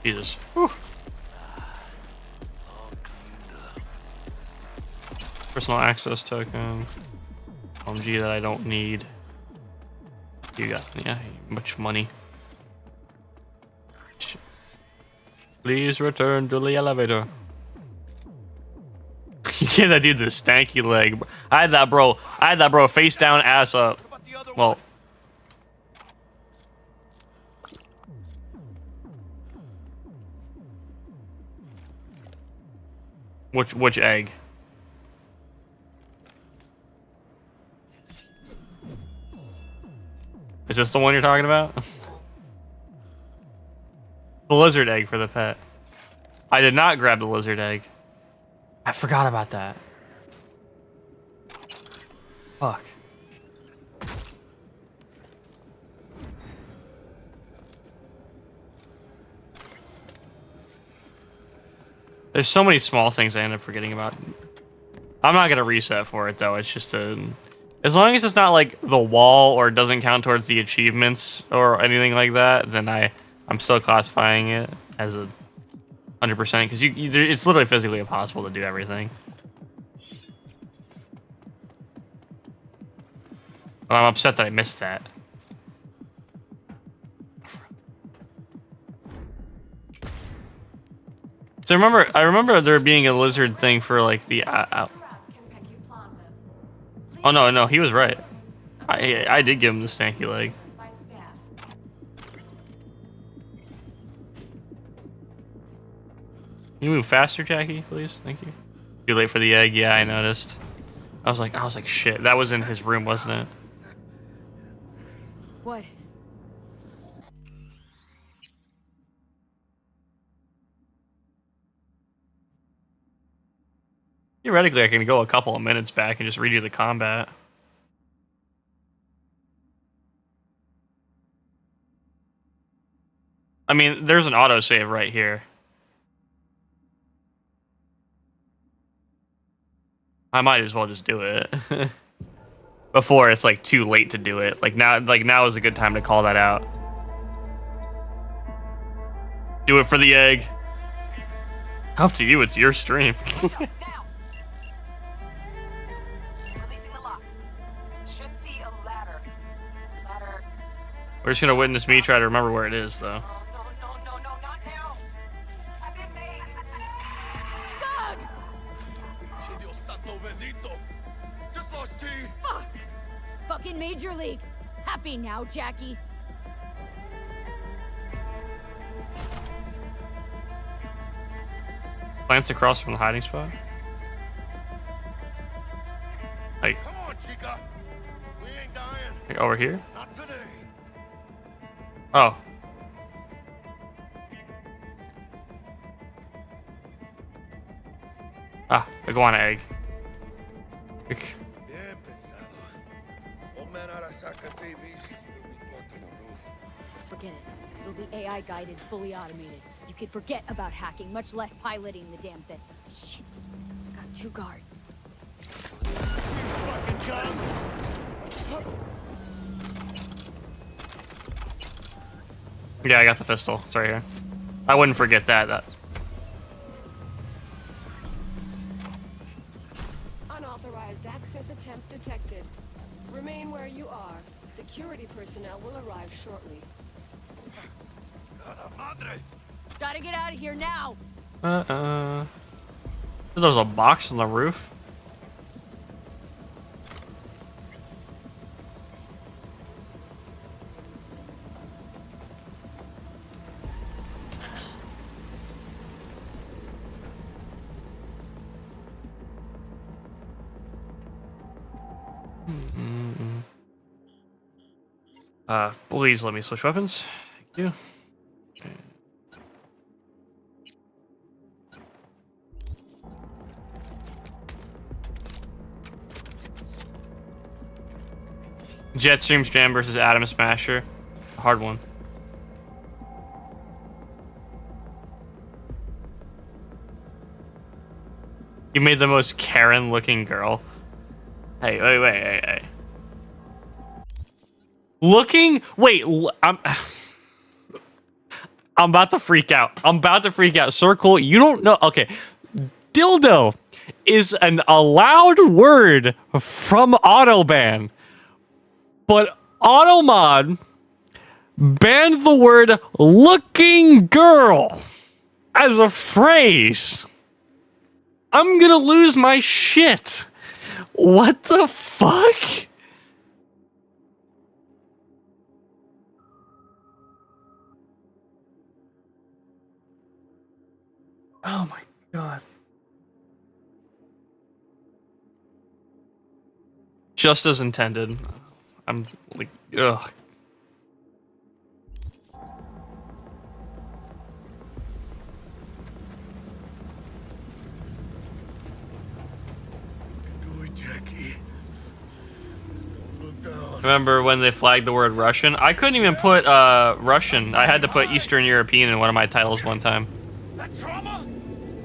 [SPEAKER 1] Jesus. Whew. Personal access token. OMG that I don't need. You got, yeah, much money. Please return to the elevator. You gave that dude the stanky leg. I had that bro face down, ass up. Well. Which egg? Is this the one you're talking about? The lizard egg for the pet. I did not grab the lizard egg. I forgot about that. Fuck. There's so many small things I end up forgetting about. I'm not gonna reset for it though. It's just a... As long as it's not like the wall or it doesn't count towards the achievements or anything like that, then I'm still classifying it as a 100% because it's literally physically impossible to do everything. But I'm upset that I missed that. So I remember there being a lizard thing for like the Oh no, he was right. I did give him the stanky leg. Can you move faster, Jackie, please? Thank you. Too late for the egg. Yeah, I noticed. I was like, shit. That was in his room, wasn't it?
[SPEAKER 3] What?
[SPEAKER 1] Theoretically, I can go a couple of minutes back and just redo the combat. I mean, there's an autosave right here. I might as well just do it. Before it's like too late to do it. Like now is a good time to call that out. Do it for the egg. Up to you, it's your stream. We're just gonna witness me try to remember where it is, though.
[SPEAKER 3] Fuck! Fucking major leagues. Happy now, Jackie.
[SPEAKER 1] Glance across from the hiding spot. Like,
[SPEAKER 18] Come on, Chica. We ain't dying.
[SPEAKER 1] like over here?
[SPEAKER 18] Not today.
[SPEAKER 1] Oh. Ah, iguana egg.
[SPEAKER 3] Forget it. It'll be AI guided, fully automated. You could forget about hacking, much less piloting the damn thing. Shit. I got 2 guards.
[SPEAKER 1] Yeah, I got the pistol. It's right here. I wouldn't forget that.
[SPEAKER 13] Unauthorized access attempt detected. Remain where you are. Security personnel will arrive shortly.
[SPEAKER 3] Gotta get out of here now.
[SPEAKER 1] There's a box on the roof. Please let me switch weapons. Thank you. Jetstream Jam versus Atom Smasher. A hard one. You made the most Karen-looking girl. Hey, wait. Looking? Wait, I'm about to freak out. I'm about to freak out. Circle, you don't know. Okay. Dildo is an allowed word from Autoban. But Automod banned the word looking girl as a phrase. I'm gonna lose my shit. What the fuck? Oh my god. Just as intended. I'm like, ugh. Remember when they flagged the word Russian? I couldn't even put Russian. I had to put Eastern European in one of my titles one time.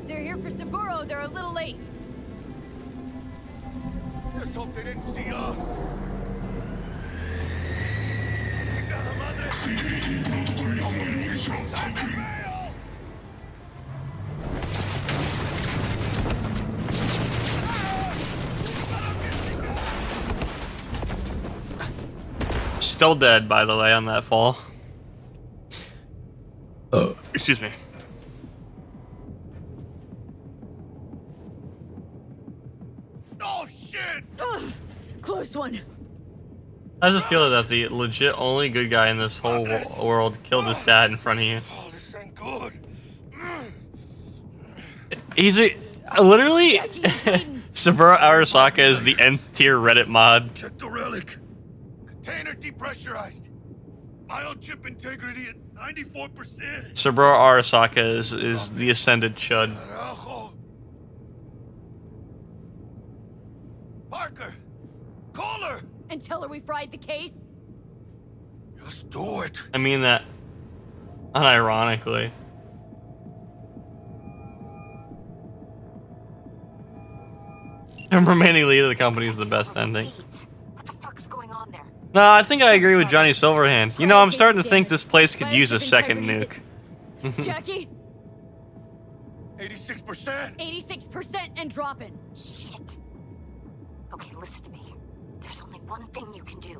[SPEAKER 3] They're here for Saburo. They're a little late.
[SPEAKER 4] Just hope they didn't see us.
[SPEAKER 1] Still dead, by the way, on that fall. Excuse me.
[SPEAKER 4] Oh shit!
[SPEAKER 3] Ugh, close one.
[SPEAKER 1] How does it feel that the legit only good guy in this whole world killed his dad in front of you?
[SPEAKER 4] Oh, this ain't good.
[SPEAKER 1] He's literally Saburo Arasaka is the N tier Reddit mod.
[SPEAKER 4] Check the relic. Container depressurized. Biochip integrity at 94%.
[SPEAKER 1] Saburo Arasaka is the ascended chud.
[SPEAKER 4] Parker, call her.
[SPEAKER 3] And tell her we fried the case.
[SPEAKER 4] Just do it.
[SPEAKER 1] I mean that unironically. And remaining lead of the company is the best ending.
[SPEAKER 11] What the fuck's going on there?
[SPEAKER 1] No, I think I agree with Johnny Silverhand. You know, I'm starting to think this place could use a second nuke.
[SPEAKER 3] Jackie?
[SPEAKER 4] 86%.
[SPEAKER 3] 86% and dropping.
[SPEAKER 11] Shit. Okay, listen to me. There's only one thing you can do.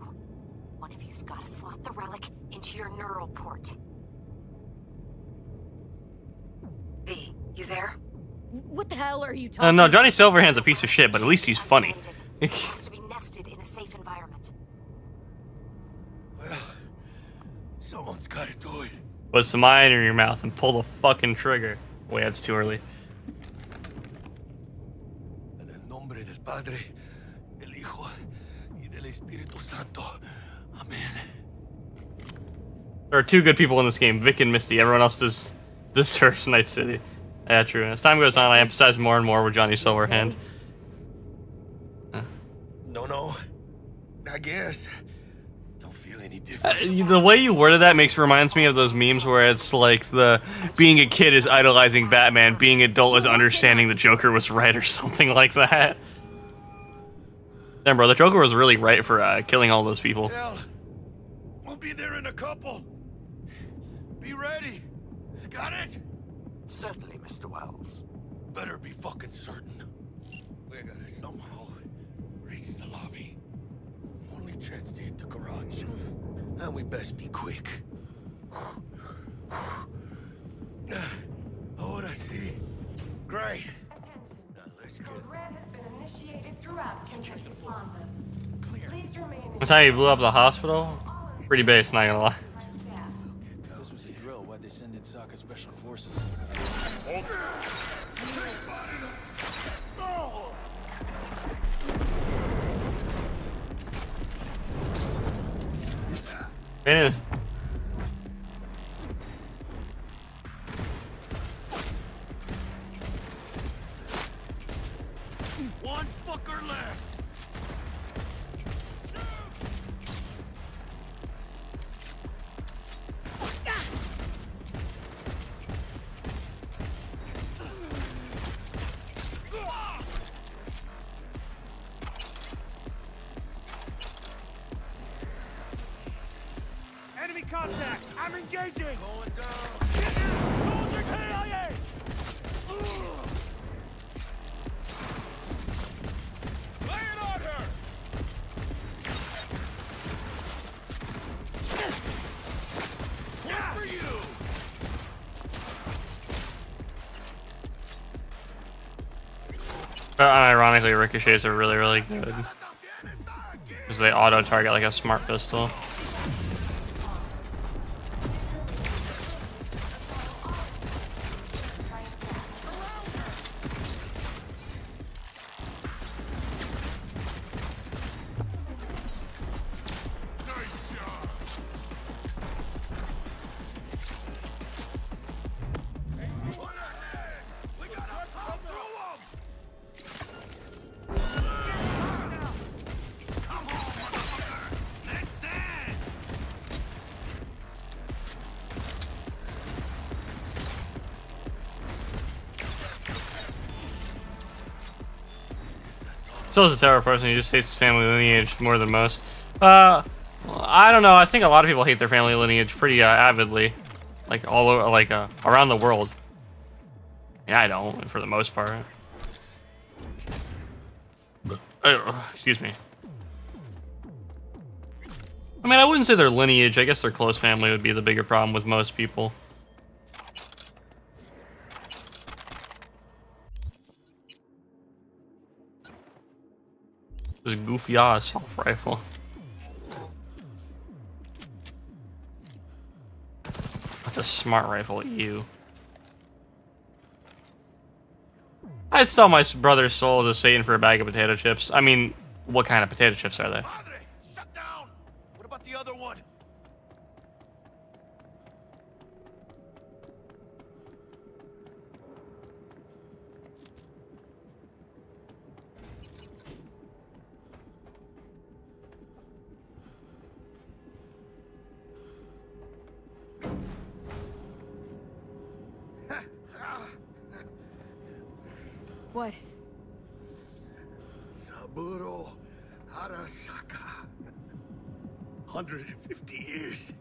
[SPEAKER 11] One of you's gotta slot the relic into your neural port. V, you there?
[SPEAKER 3] What the hell are you talking
[SPEAKER 1] No, Johnny Silverhand's a piece of shit, but at least he's funny.
[SPEAKER 11] It has to be nested in a safe environment.
[SPEAKER 4] Well, someone's gotta do it.
[SPEAKER 1] Put some iron in your mouth and pull the fucking trigger. Wait, that's too early.
[SPEAKER 4] En el nombre del Padre, del Hijo, y del Espíritu Santo. Amen.
[SPEAKER 1] There are two good people in this game, Vic and Misty. Everyone else deserves Night City. Yeah, true. As time goes on, I emphasize more and more with Johnny Silverhand.
[SPEAKER 4] No. I guess. Don't feel any different.
[SPEAKER 1] The way you worded that reminds me of those memes where it's like being a kid is idolizing Batman, being adult is understanding the Joker was right or something like that. Damn, bro, the Joker was really right for killing all those people.
[SPEAKER 4] Hell, we'll be there in a couple. Be ready. Got it?
[SPEAKER 20] Certainly, Mr. Wells.
[SPEAKER 4] Better be fucking certain. We gotta somehow reach the lobby. Only chance to hit the garage. And we best be quick. Ahora sí. Great. Now let's get...
[SPEAKER 13] Code Red has been initiated throughout Kentucky Plaza. Please remain in...
[SPEAKER 1] The time he blew up the hospital? Pretty base, not gonna lie.
[SPEAKER 14] This was a drill. Why'd they send in Saka Special Forces?
[SPEAKER 1] Man,
[SPEAKER 4] One fucker left.
[SPEAKER 8] contact! I'm engaging! Going down! Get in! Soldier KIA! Lay it on her! One for you!
[SPEAKER 1] Ironically, ricochets are really, really good. Because they auto-target like a smart pistol. Still is a terror person, he just hates his family lineage more than most. I don't know, I think a lot of people hate their family lineage pretty avidly. Like, all over, like, around the world. Yeah, I don't, for the most part. Excuse me. I mean, I wouldn't say their lineage, I guess their close family would be the bigger problem with most people. This goofy ass assault rifle. That's a smart rifle, you. I'd sell my brother's soul to Satan for a bag of potato chips. I mean, what kind of potato chips are they?
[SPEAKER 8] Shut down! What about the other one?
[SPEAKER 3] What?
[SPEAKER 4] Saburo Arasaka. 150 years.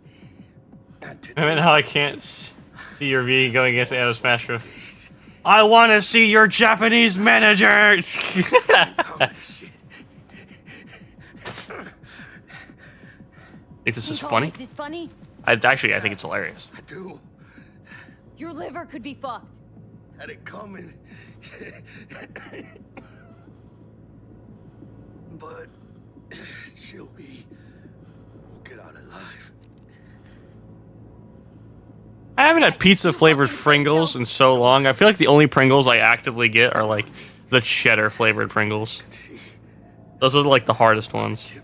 [SPEAKER 1] I mean, how I can't see your V going against Anna Smasher. I want to see your Japanese manager! Think this is funny?
[SPEAKER 3] Is this funny?
[SPEAKER 1] I think it's hilarious.
[SPEAKER 4] I do.
[SPEAKER 3] Your liver could be fucked.
[SPEAKER 4] Had it coming. But she'll be. We'll get out alive.
[SPEAKER 1] I haven't had pizza flavored Pringles in so long. I feel like the only Pringles I actively get are like the cheddar flavored Pringles. Those are like the hardest ones.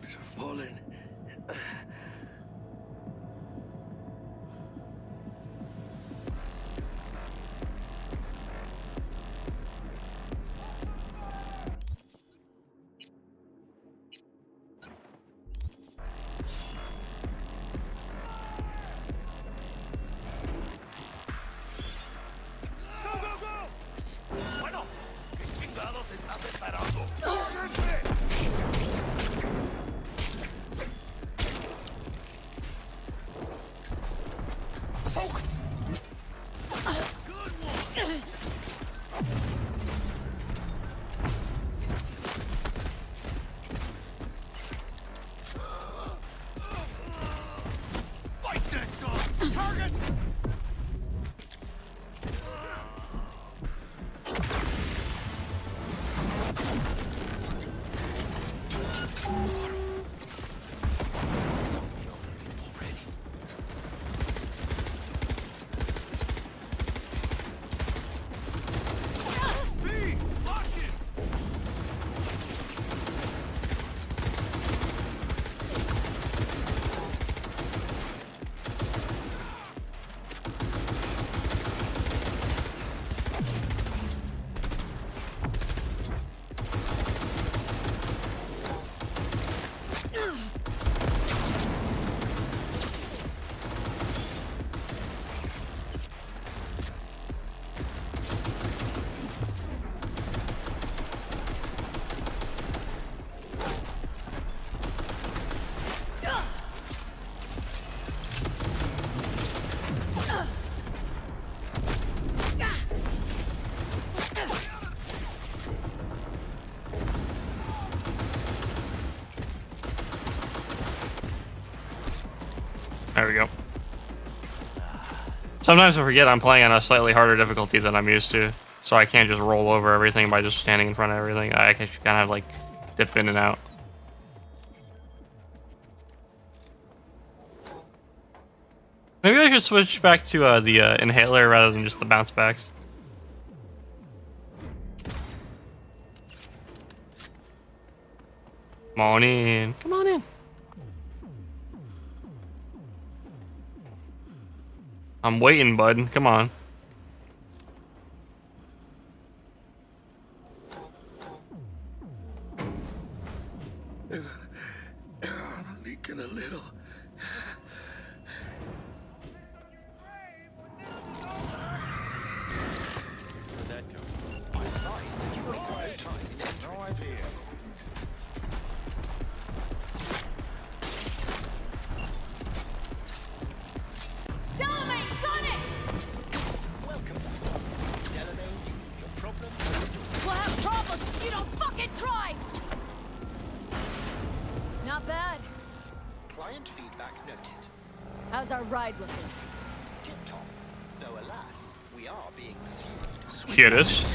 [SPEAKER 1] There we go. Sometimes I forget I'm playing on a slightly harder difficulty than I'm used to, so I can't just roll over everything by just standing in front of everything. I can kind of like dip in and out. Maybe I should switch back to the inhaler rather than just the bounce backs. Come on in. Come on in. I'm waiting, bud. Come on.
[SPEAKER 4] Leaking a little.
[SPEAKER 20] Where'd that come from? I advise that you waste no time in entering. No idea. Welcome back. Delamain, your problem?
[SPEAKER 17] We'll have problems if you don't fucking try! Not bad.
[SPEAKER 20] Client feedback noted.
[SPEAKER 17] How's our ride looking?
[SPEAKER 20] Tip-top. Though alas, we are being pursued.
[SPEAKER 1] Cutest.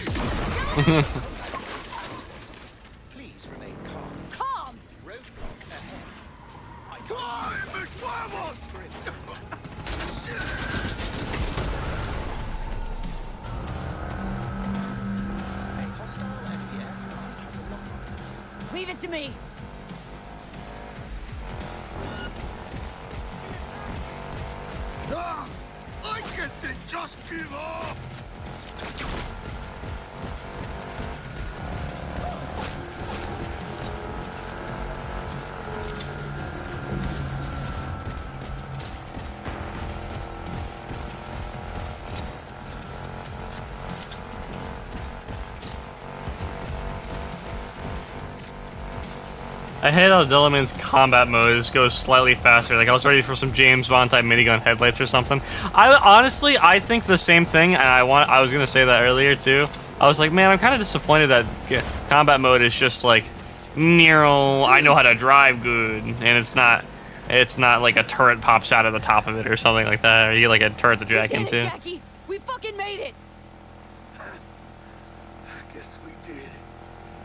[SPEAKER 20] Please remain calm.
[SPEAKER 17] Calm!
[SPEAKER 20] Roadblock ahead. I
[SPEAKER 4] ¡Ay, mis huevos!
[SPEAKER 20] A hostile enemy aircraft has a lock.
[SPEAKER 17] Leave it to me.
[SPEAKER 4] Ah, I get to just give up!
[SPEAKER 1] I hate how Delamain's combat mode just goes slightly faster. Like I was ready for some James Bond type minigun headlights or something. I think the same thing, and I was gonna say that earlier too. I was like, man, I'm kind of disappointed that combat mode is just like, Nero, I know how to drive good, and it's not like a turret pops out of the top of it or something like that, or you get like a turret to jack into.
[SPEAKER 17] Jackie, we fucking made it.
[SPEAKER 4] I guess we did.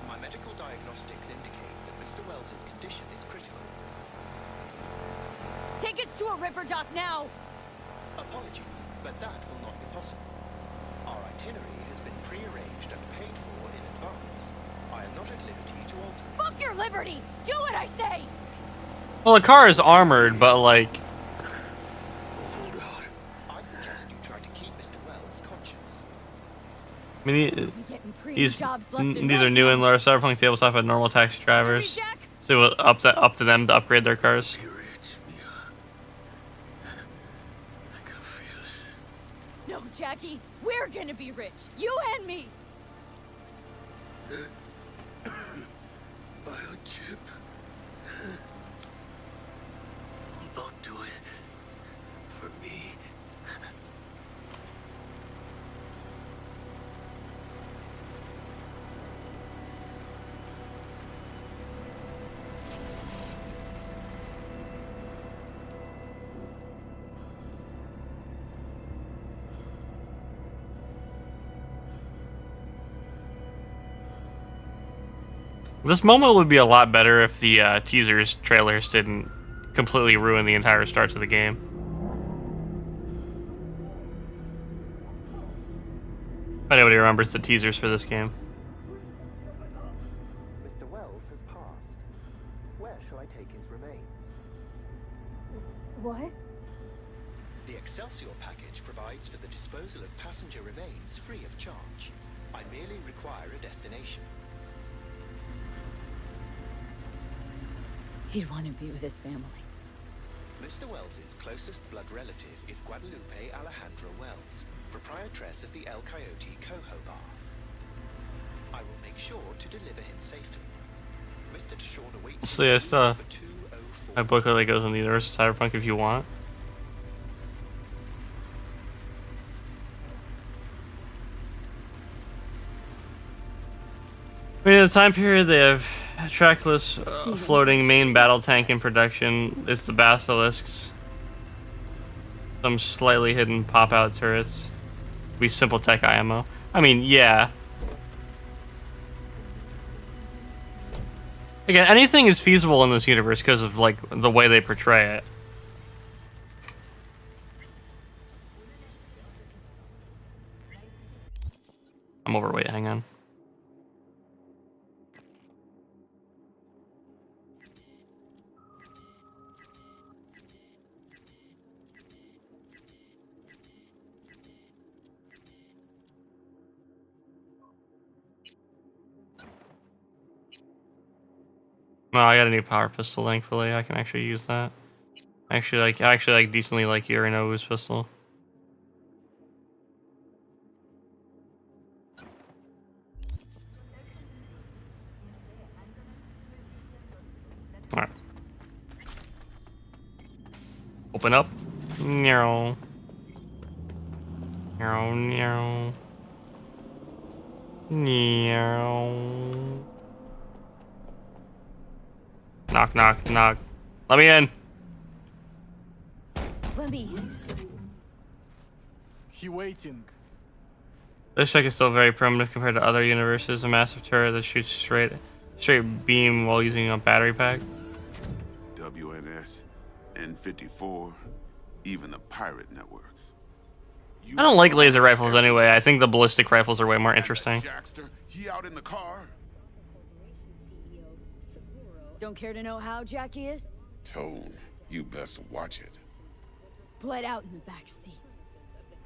[SPEAKER 20] My medical diagnostics indicate that Mr. Wells's condition is critical.
[SPEAKER 17] Take us to a river dock now.
[SPEAKER 20] Apologies, but that will not be possible. Our itinerary has been prearranged and paid for in advance. I am not at liberty to alter it.
[SPEAKER 17] Fuck your liberty. Do what I say.
[SPEAKER 1] Well, the car is armored, but like.
[SPEAKER 20] I suggest you try to keep Mr. Wells conscious.
[SPEAKER 1] I mean, these are new in lower Cyberpunk tabletop at normal taxi drivers. So it was up to them to upgrade their cars.
[SPEAKER 17] No, Jackie, we're gonna be rich. You and me.
[SPEAKER 4] Biochip. Don't do it for me.
[SPEAKER 1] This moment would be a lot better if the trailers didn't completely ruin the entire start to the game. If anybody remembers the teasers for this game.
[SPEAKER 20] Mr. Wells has passed. Where shall I take his remains?
[SPEAKER 17] What?
[SPEAKER 20] The Excelsior package provides for the disposal of passenger remains free of charge. I merely require a destination.
[SPEAKER 3] He'd want to be with his family.
[SPEAKER 20] Mr. Wells's closest blood relative is Guadalupe Alejandra Wells, proprietress of the El Coyote Coho Bar. I will make sure to deliver him safely. Mr. Deshawn awaits.
[SPEAKER 1] So yeah, stuff. My booklet that goes in the universe of Cyberpunk if you want. I mean, in the time period they have trackless floating main battle tank in production is the Basilisks. some slightly hidden pop-out turrets. We simple tech IMO. I mean, yeah. Again, anything is feasible in this universe because of like the way they portray it. I'm overweight, hang on. No, I got a new power pistol, thankfully. I can actually use that. I actually like decently like Yorinobu's pistol. Alright. Open up. No. No, no. No. Knock, knock, knock. Let me in.
[SPEAKER 3] Let me.
[SPEAKER 14] He waiting.
[SPEAKER 1] This check is still very primitive compared to other universes. A massive turret that shoots straight beam while using a battery pack.
[SPEAKER 12] WNS, N54, even the pirate networks.
[SPEAKER 1] I don't like laser rifles anyway. I think the ballistic rifles are way more interesting.
[SPEAKER 12] Jackster, he out in the car.
[SPEAKER 3] Don't care to know how Jackie is?
[SPEAKER 12] Tone, you best watch it.
[SPEAKER 3] Bled out in the back seat.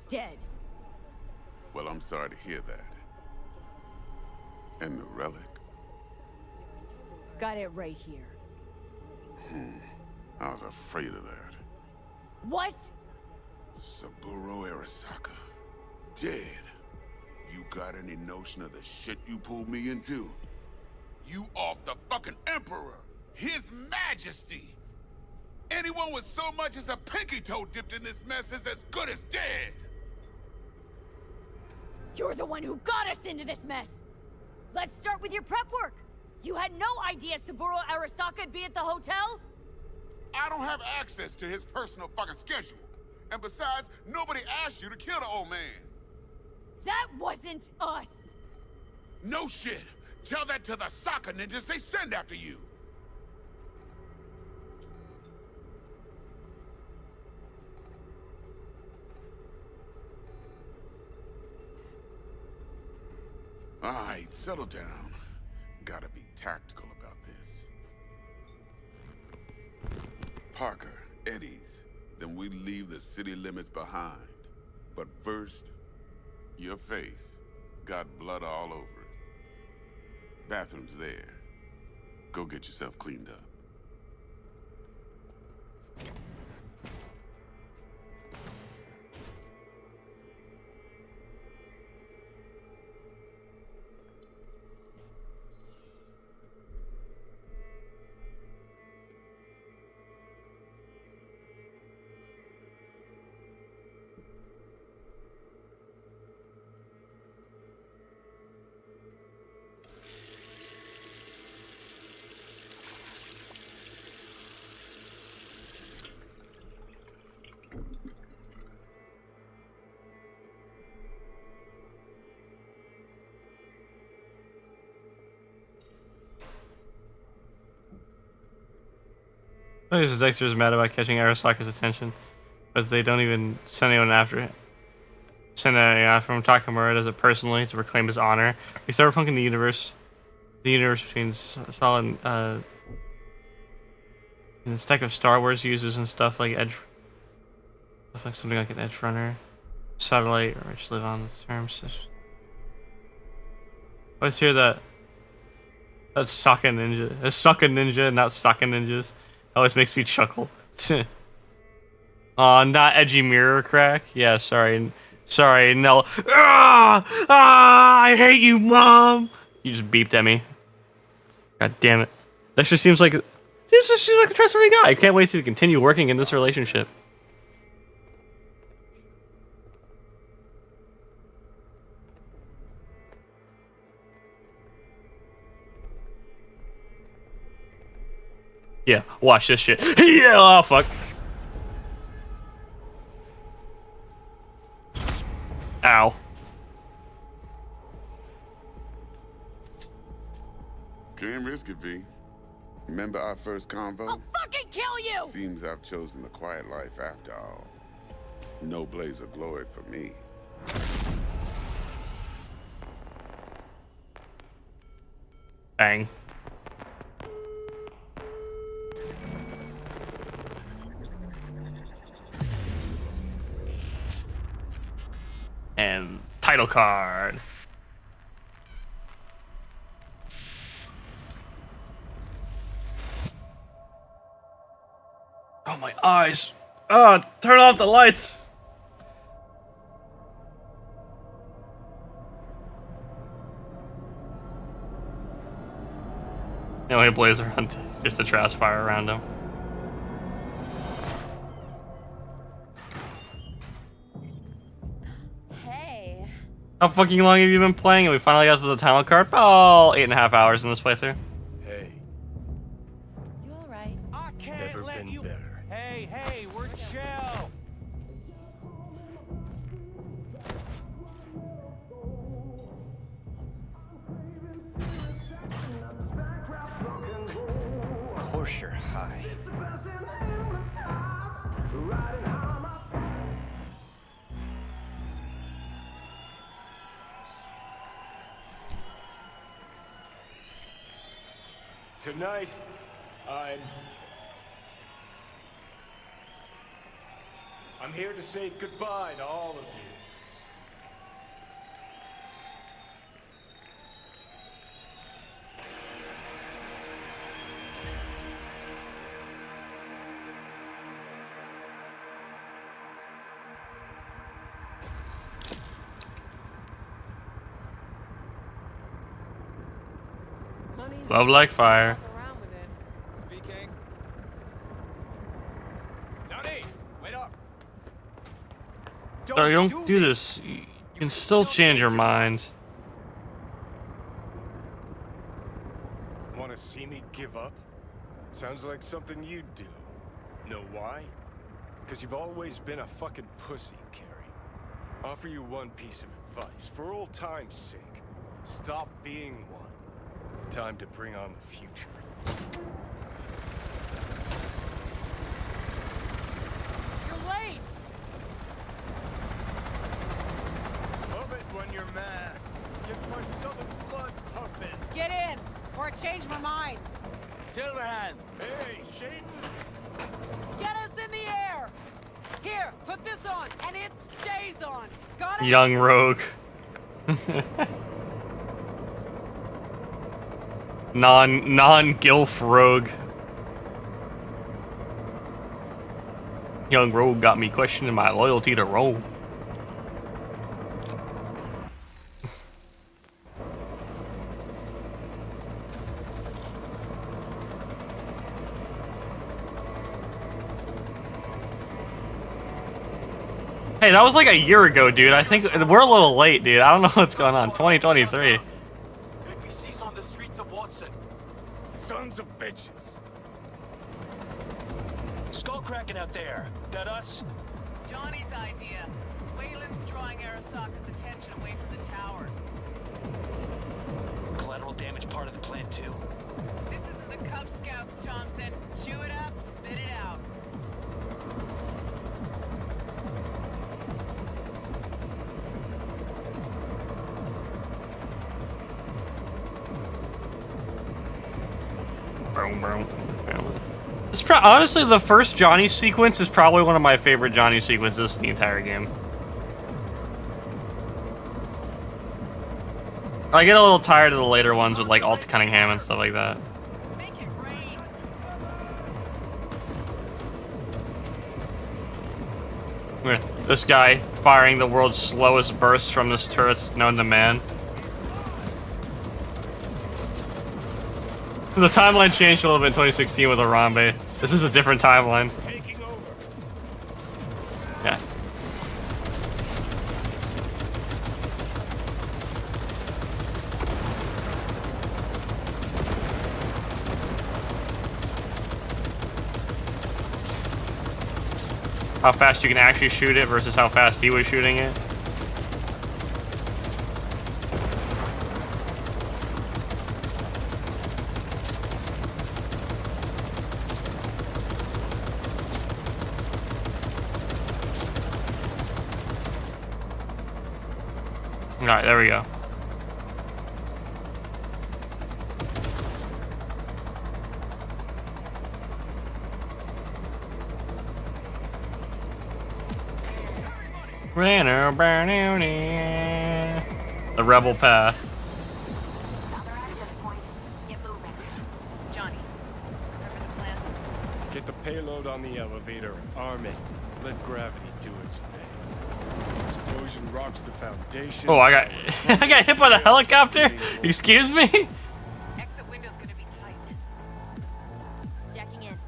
[SPEAKER 3] Dead.
[SPEAKER 12] Well, I'm sorry to hear that. And the relic?
[SPEAKER 3] Got it right here.
[SPEAKER 12] I was afraid of that.
[SPEAKER 3] What?
[SPEAKER 12] Saburo Arasaka. Dead. You got any notion of the shit you pulled me into? You off the fucking Emperor! His Majesty! Anyone with so much as a pinky toe dipped in this mess is as good as dead!
[SPEAKER 3] You're the one who got us into this mess! Let's start with your prep work! You had no idea Saburo Arasaka'd be at the hotel?
[SPEAKER 12] I don't have access to his personal fucking schedule. And besides, nobody asked you to kill the old man.
[SPEAKER 3] That wasn't us!
[SPEAKER 12] No shit! Tell that to the soccer ninjas they send after you! Alright, settle down. Gotta be tactical about this. Parker, Eddie's. Then we leave the city limits behind. But first, your face got blood all over it. Bathroom's there. Go get yourself cleaned up.
[SPEAKER 1] Notice Dexter is mad about catching Arasaka's attention, but they don't even send anyone after him. Send anyone after him. Takamura does it personally to reclaim his honor. Like Cyberpunk in the universe between solid and the stack of Star Wars uses and stuff like something like an edge runner, satellite, or just live on the terms. I always hear that. That's Sokka Ninja. It's Sokka Ninja, not Sokka Ninjas. Always makes me chuckle. Not edgy mirror crack. Yeah, sorry. Sorry, no. I hate you, Mom! You just beeped at me. God damn it. That just seems like a trustworthy guy. I can't wait to continue working in this relationship. Yeah, watch this shit. Yeah, oh fuck.
[SPEAKER 12] risk it, V. Remember our first convo?
[SPEAKER 17] I'll fucking kill you!
[SPEAKER 12] Seems I've chosen the quiet life after all. No blaze of glory for me.
[SPEAKER 1] Bang. And title card. Oh, my eyes. Oh, turn off the lights. The only blazer hunt is just a trash fire around him.
[SPEAKER 2] Hey.
[SPEAKER 1] How fucking long have you been playing? And we finally got to the talent card. Oh, 8.5 hours in this playthrough.
[SPEAKER 6] Hey.
[SPEAKER 2] You alright?
[SPEAKER 5] I can't
[SPEAKER 6] Never
[SPEAKER 5] let
[SPEAKER 6] been
[SPEAKER 5] you.
[SPEAKER 6] better.
[SPEAKER 5] Hey, we're chill.
[SPEAKER 9] Of course you're high.
[SPEAKER 6] Tonight, I'm here to say goodbye to all of you.
[SPEAKER 1] Love like fire.
[SPEAKER 9] Speaking. Johnny, wait up.
[SPEAKER 1] So you don't do this. You can still change your mind.
[SPEAKER 6] Want to see me give up? Sounds like something you'd do. Know why? Because you've always been a fucking pussy, Carrie. Offer you one piece of advice, for old time's sake. Stop being one. Time to bring on the future.
[SPEAKER 5] You're late.
[SPEAKER 6] Love it when you're mad. Gets my southern blood pumping.
[SPEAKER 5] Get in, or I change my mind.
[SPEAKER 9] Silverhand.
[SPEAKER 6] Hey, Shaden.
[SPEAKER 5] Get us in the air. Here, put this on, and it stays on. Got it?
[SPEAKER 1] Young rogue. Non-gilf rogue. Young rogue got me questioning my loyalty to Rome. Hey, that was like a year ago, dude. I think we're a little late, dude. I don't know what's going on. 2023.
[SPEAKER 6] Sons of bitches.
[SPEAKER 10] Skullcracking out there. That us?
[SPEAKER 19] Johnny's idea. Wayland's drawing Arasaka's attention away from the tower.
[SPEAKER 10] Collateral damage part of the plan too.
[SPEAKER 19] This is the Cub Scouts, Thompson. Chew it up, spit it out.
[SPEAKER 1] It's honestly, the first Johnny sequence is probably one of my favorite Johnny sequences in the entire game. I get a little tired of the later ones with like Alt Cunningham and stuff like that. This guy firing the world's slowest bursts from this turret known to man. The timeline changed a little bit in 2016 with Arambe. This is a different timeline. Yeah. How fast you can actually shoot it versus how fast he was shooting it. Alright, there we go. The rebel path.
[SPEAKER 6] Get the payload on the elevator, arm it, let gravity do its thing. Explosion rocks the foundation.
[SPEAKER 1] Oh, I got I got hit by the helicopter? Excuse me?
[SPEAKER 11] Exit window's gonna be tight. Jacking in.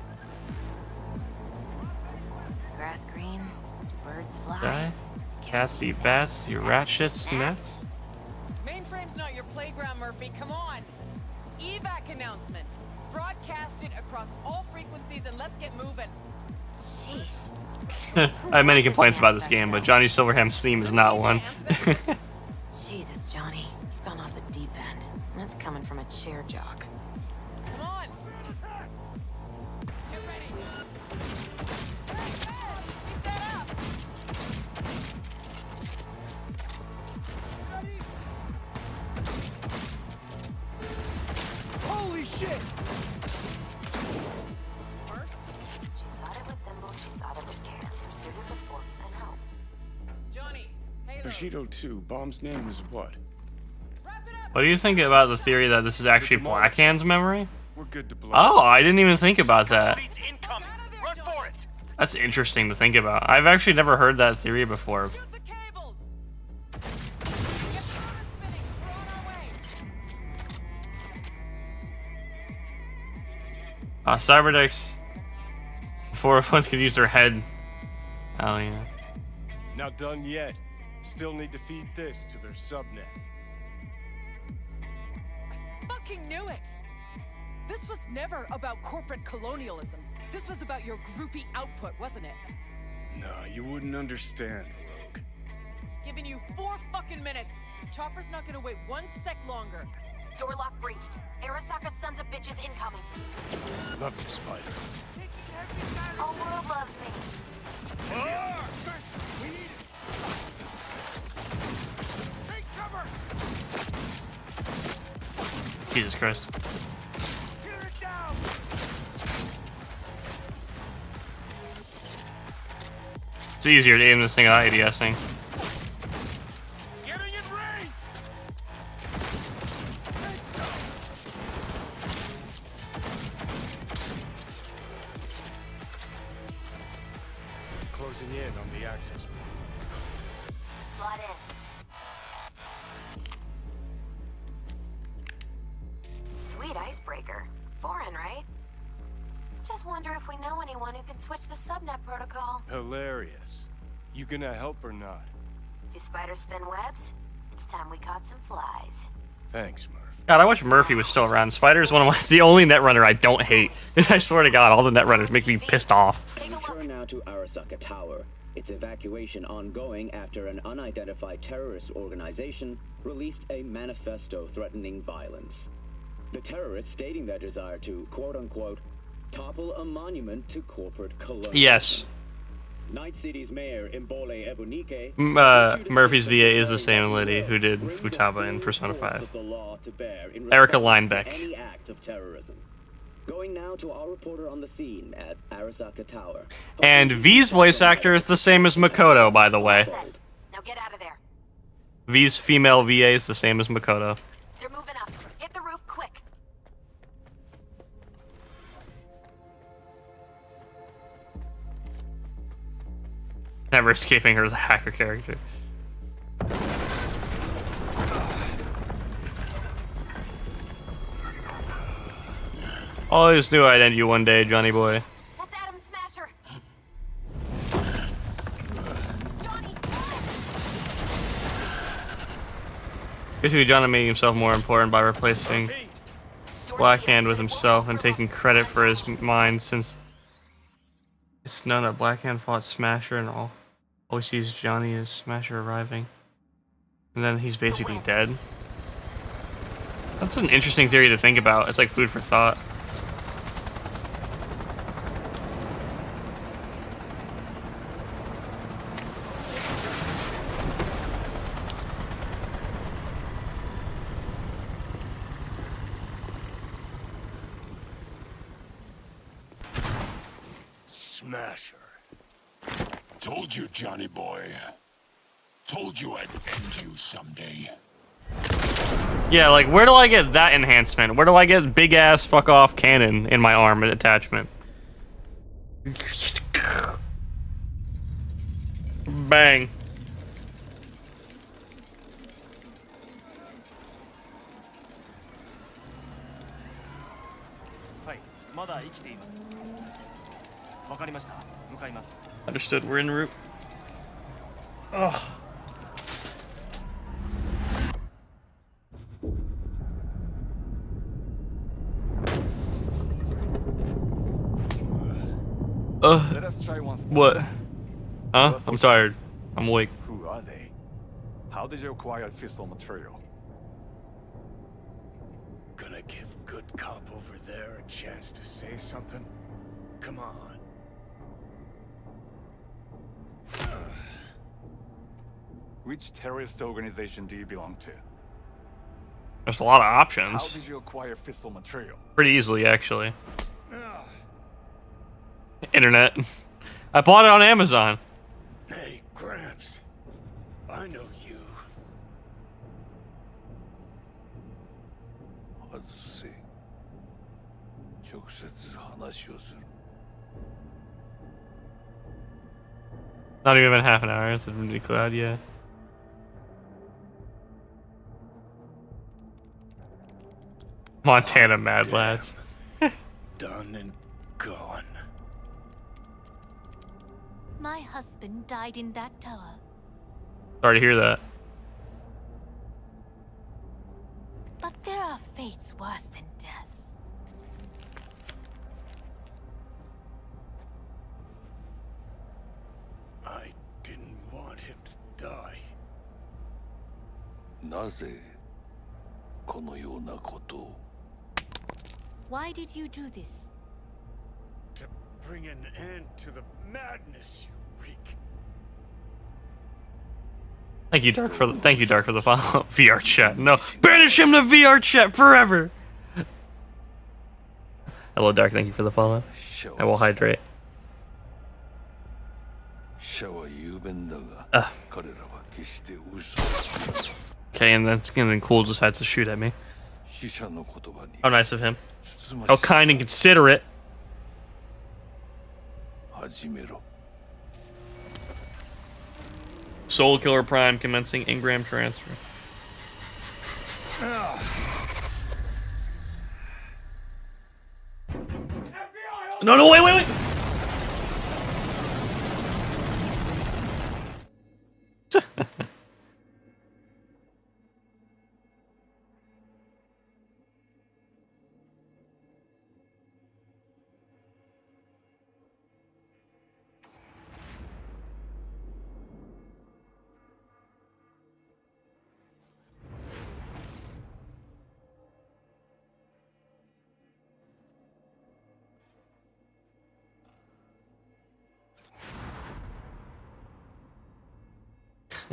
[SPEAKER 11] Is grass green? Do birds fly?
[SPEAKER 1] Die. Cats eat bats, you rat shit snaps.
[SPEAKER 7] Mainframe's not your playground, Murphy. Come on. Evac announcement. Broadcast it across all frequencies and let's get moving.
[SPEAKER 11] Sheesh.
[SPEAKER 1] I have many complaints about this game, but Johnny Silverham's theme is not one.
[SPEAKER 11] Jesus, Johnny. You've gone off the deep end. And that's coming from a chair jock.
[SPEAKER 7] Come on. Get ready. Keep that up.
[SPEAKER 6] Holy shit!
[SPEAKER 11] She sought it with thimbles, she sought it with care. Pursued it with forks and hope.
[SPEAKER 7] Johnny, Halo.
[SPEAKER 6] Bushido 2, Bomb's name is what?
[SPEAKER 1] What do you think about the theory that this is actually Blackhand's memory?
[SPEAKER 6] We're good to blow.
[SPEAKER 1] Oh, I didn't even think about that. That's interesting to think about. I've actually never heard that theory before. Cyberdecks. Before ones could use their head. Oh yeah.
[SPEAKER 6] Not done yet. Still need to feed this to their subnet.
[SPEAKER 7] Fucking knew it. This was never about corporate colonialism. This was about your groupie output, wasn't it?
[SPEAKER 6] No, you wouldn't understand, Rogue.
[SPEAKER 7] Giving you 4 fucking minutes. Chopper's not gonna wait 1 sec longer.
[SPEAKER 11] Door lock breached. Arasaka's sons of bitches incoming.
[SPEAKER 6] Love you, Spider.
[SPEAKER 11] Whole world loves me.
[SPEAKER 1] Jesus Christ. It's easier to aim this thing without ADSing.
[SPEAKER 6] Closing in on the access.
[SPEAKER 11] Slide in. Sweet icebreaker. Foreign, right? Just wonder if we know anyone who can switch the subnet protocol.
[SPEAKER 6] Hilarious. You gonna help or not?
[SPEAKER 11] Do spiders spin webs? It's time we caught some flies.
[SPEAKER 6] Thanks, Murph.
[SPEAKER 1] God, I wish Murphy was still around. Spider is one of my the only netrunner I don't hate. I swear to God, all the netrunners make me pissed off.
[SPEAKER 15] Return now to Arasaka Tower. Its evacuation ongoing after an unidentified terrorist organization released a manifesto threatening violence. The terrorists stating their desire to, quote-unquote, topple a monument to corporate colonialism.
[SPEAKER 1] Yes.
[SPEAKER 15] Night City's mayor, Imbole Ebunike,
[SPEAKER 1] Murphy's VA is the same lady who did Futaba in Persona 5. Erica Linebeck.
[SPEAKER 15] Any act of terrorism. Going now to our reporter on the scene at Arasaka Tower.
[SPEAKER 1] And V's voice actor is the same as Makoto, by the way.
[SPEAKER 11] Now get out of there.
[SPEAKER 1] V's female VA is the same as Makoto.
[SPEAKER 11] They're moving up. Hit the roof quick.
[SPEAKER 1] Never escaping her as a hacker character. Always knew I'd end you one day, Johnny boy.
[SPEAKER 11] That's Adam Smasher.
[SPEAKER 1] Basically, Johnny made himself more important by replacing Blackhand with himself and taking credit for his mind, since it's known that Blackhand fought Smasher and all he sees Johnny is Smasher arriving. And then he's basically dead. That's an interesting theory to think about. It's like food for thought.
[SPEAKER 8] smasher.
[SPEAKER 18] Told you, Johnny boy. Told you I'd end you someday.
[SPEAKER 1] Yeah, like, where do I get that enhancement? Where do I get big ass fuck off cannon in my arm attachment? Bang. Understood, we're en route. Ugh.
[SPEAKER 14] Let us try once more.
[SPEAKER 1] What? Huh? I'm tired. I'm awake.
[SPEAKER 14] Who are they? How did you acquire fissile material?
[SPEAKER 8] Gonna give good cop over there a chance to say something? Come on.
[SPEAKER 14] Which terrorist organization do you belong to?
[SPEAKER 1] There's a lot of options.
[SPEAKER 14] How did you acquire fissile material?
[SPEAKER 1] Pretty easily, actually. Internet. I bought it on Amazon.
[SPEAKER 8] Hey, Gramps. I know you.
[SPEAKER 1] Not even half an hour. It's really cloud, yeah. Montana Mad Lads.
[SPEAKER 8] Done and gone.
[SPEAKER 2] My husband died in that tower.
[SPEAKER 1] Sorry to hear that.
[SPEAKER 2] But there are fates worse than death.
[SPEAKER 8] I didn't want him to die.
[SPEAKER 6] なぜこのようなことを
[SPEAKER 2] Why did you do this?
[SPEAKER 8] To bring an end to the madness you wreak.
[SPEAKER 1] Thank you, Dark, for the follow. VR chat. No, banish him to VR chat forever. Hello, Dark. Thank you for the follow. I will hydrate. Okay, and then Cool decides to shoot at me. How nice of him. How kind and considerate. Soul Killer Prime commencing engram transfer. No, wait.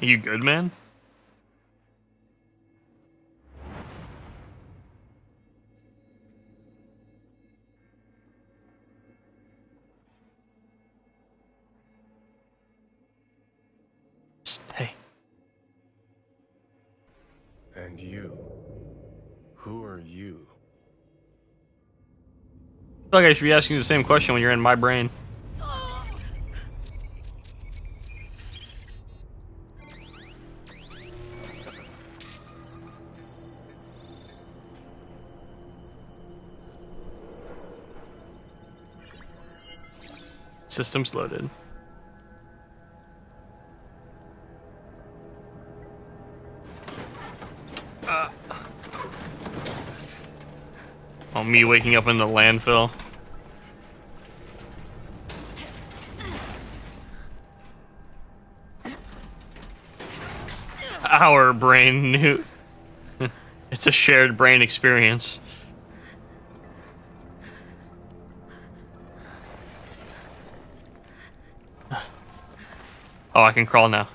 [SPEAKER 1] Are you good, man? Psst, hey.
[SPEAKER 8] And you? Who are you?
[SPEAKER 1] I feel like I should be asking you the same question when you're in my brain. Systems loaded. Oh, me waking up in the landfill. Our brain knew. It's a shared brain experience. Oh, I can crawl now.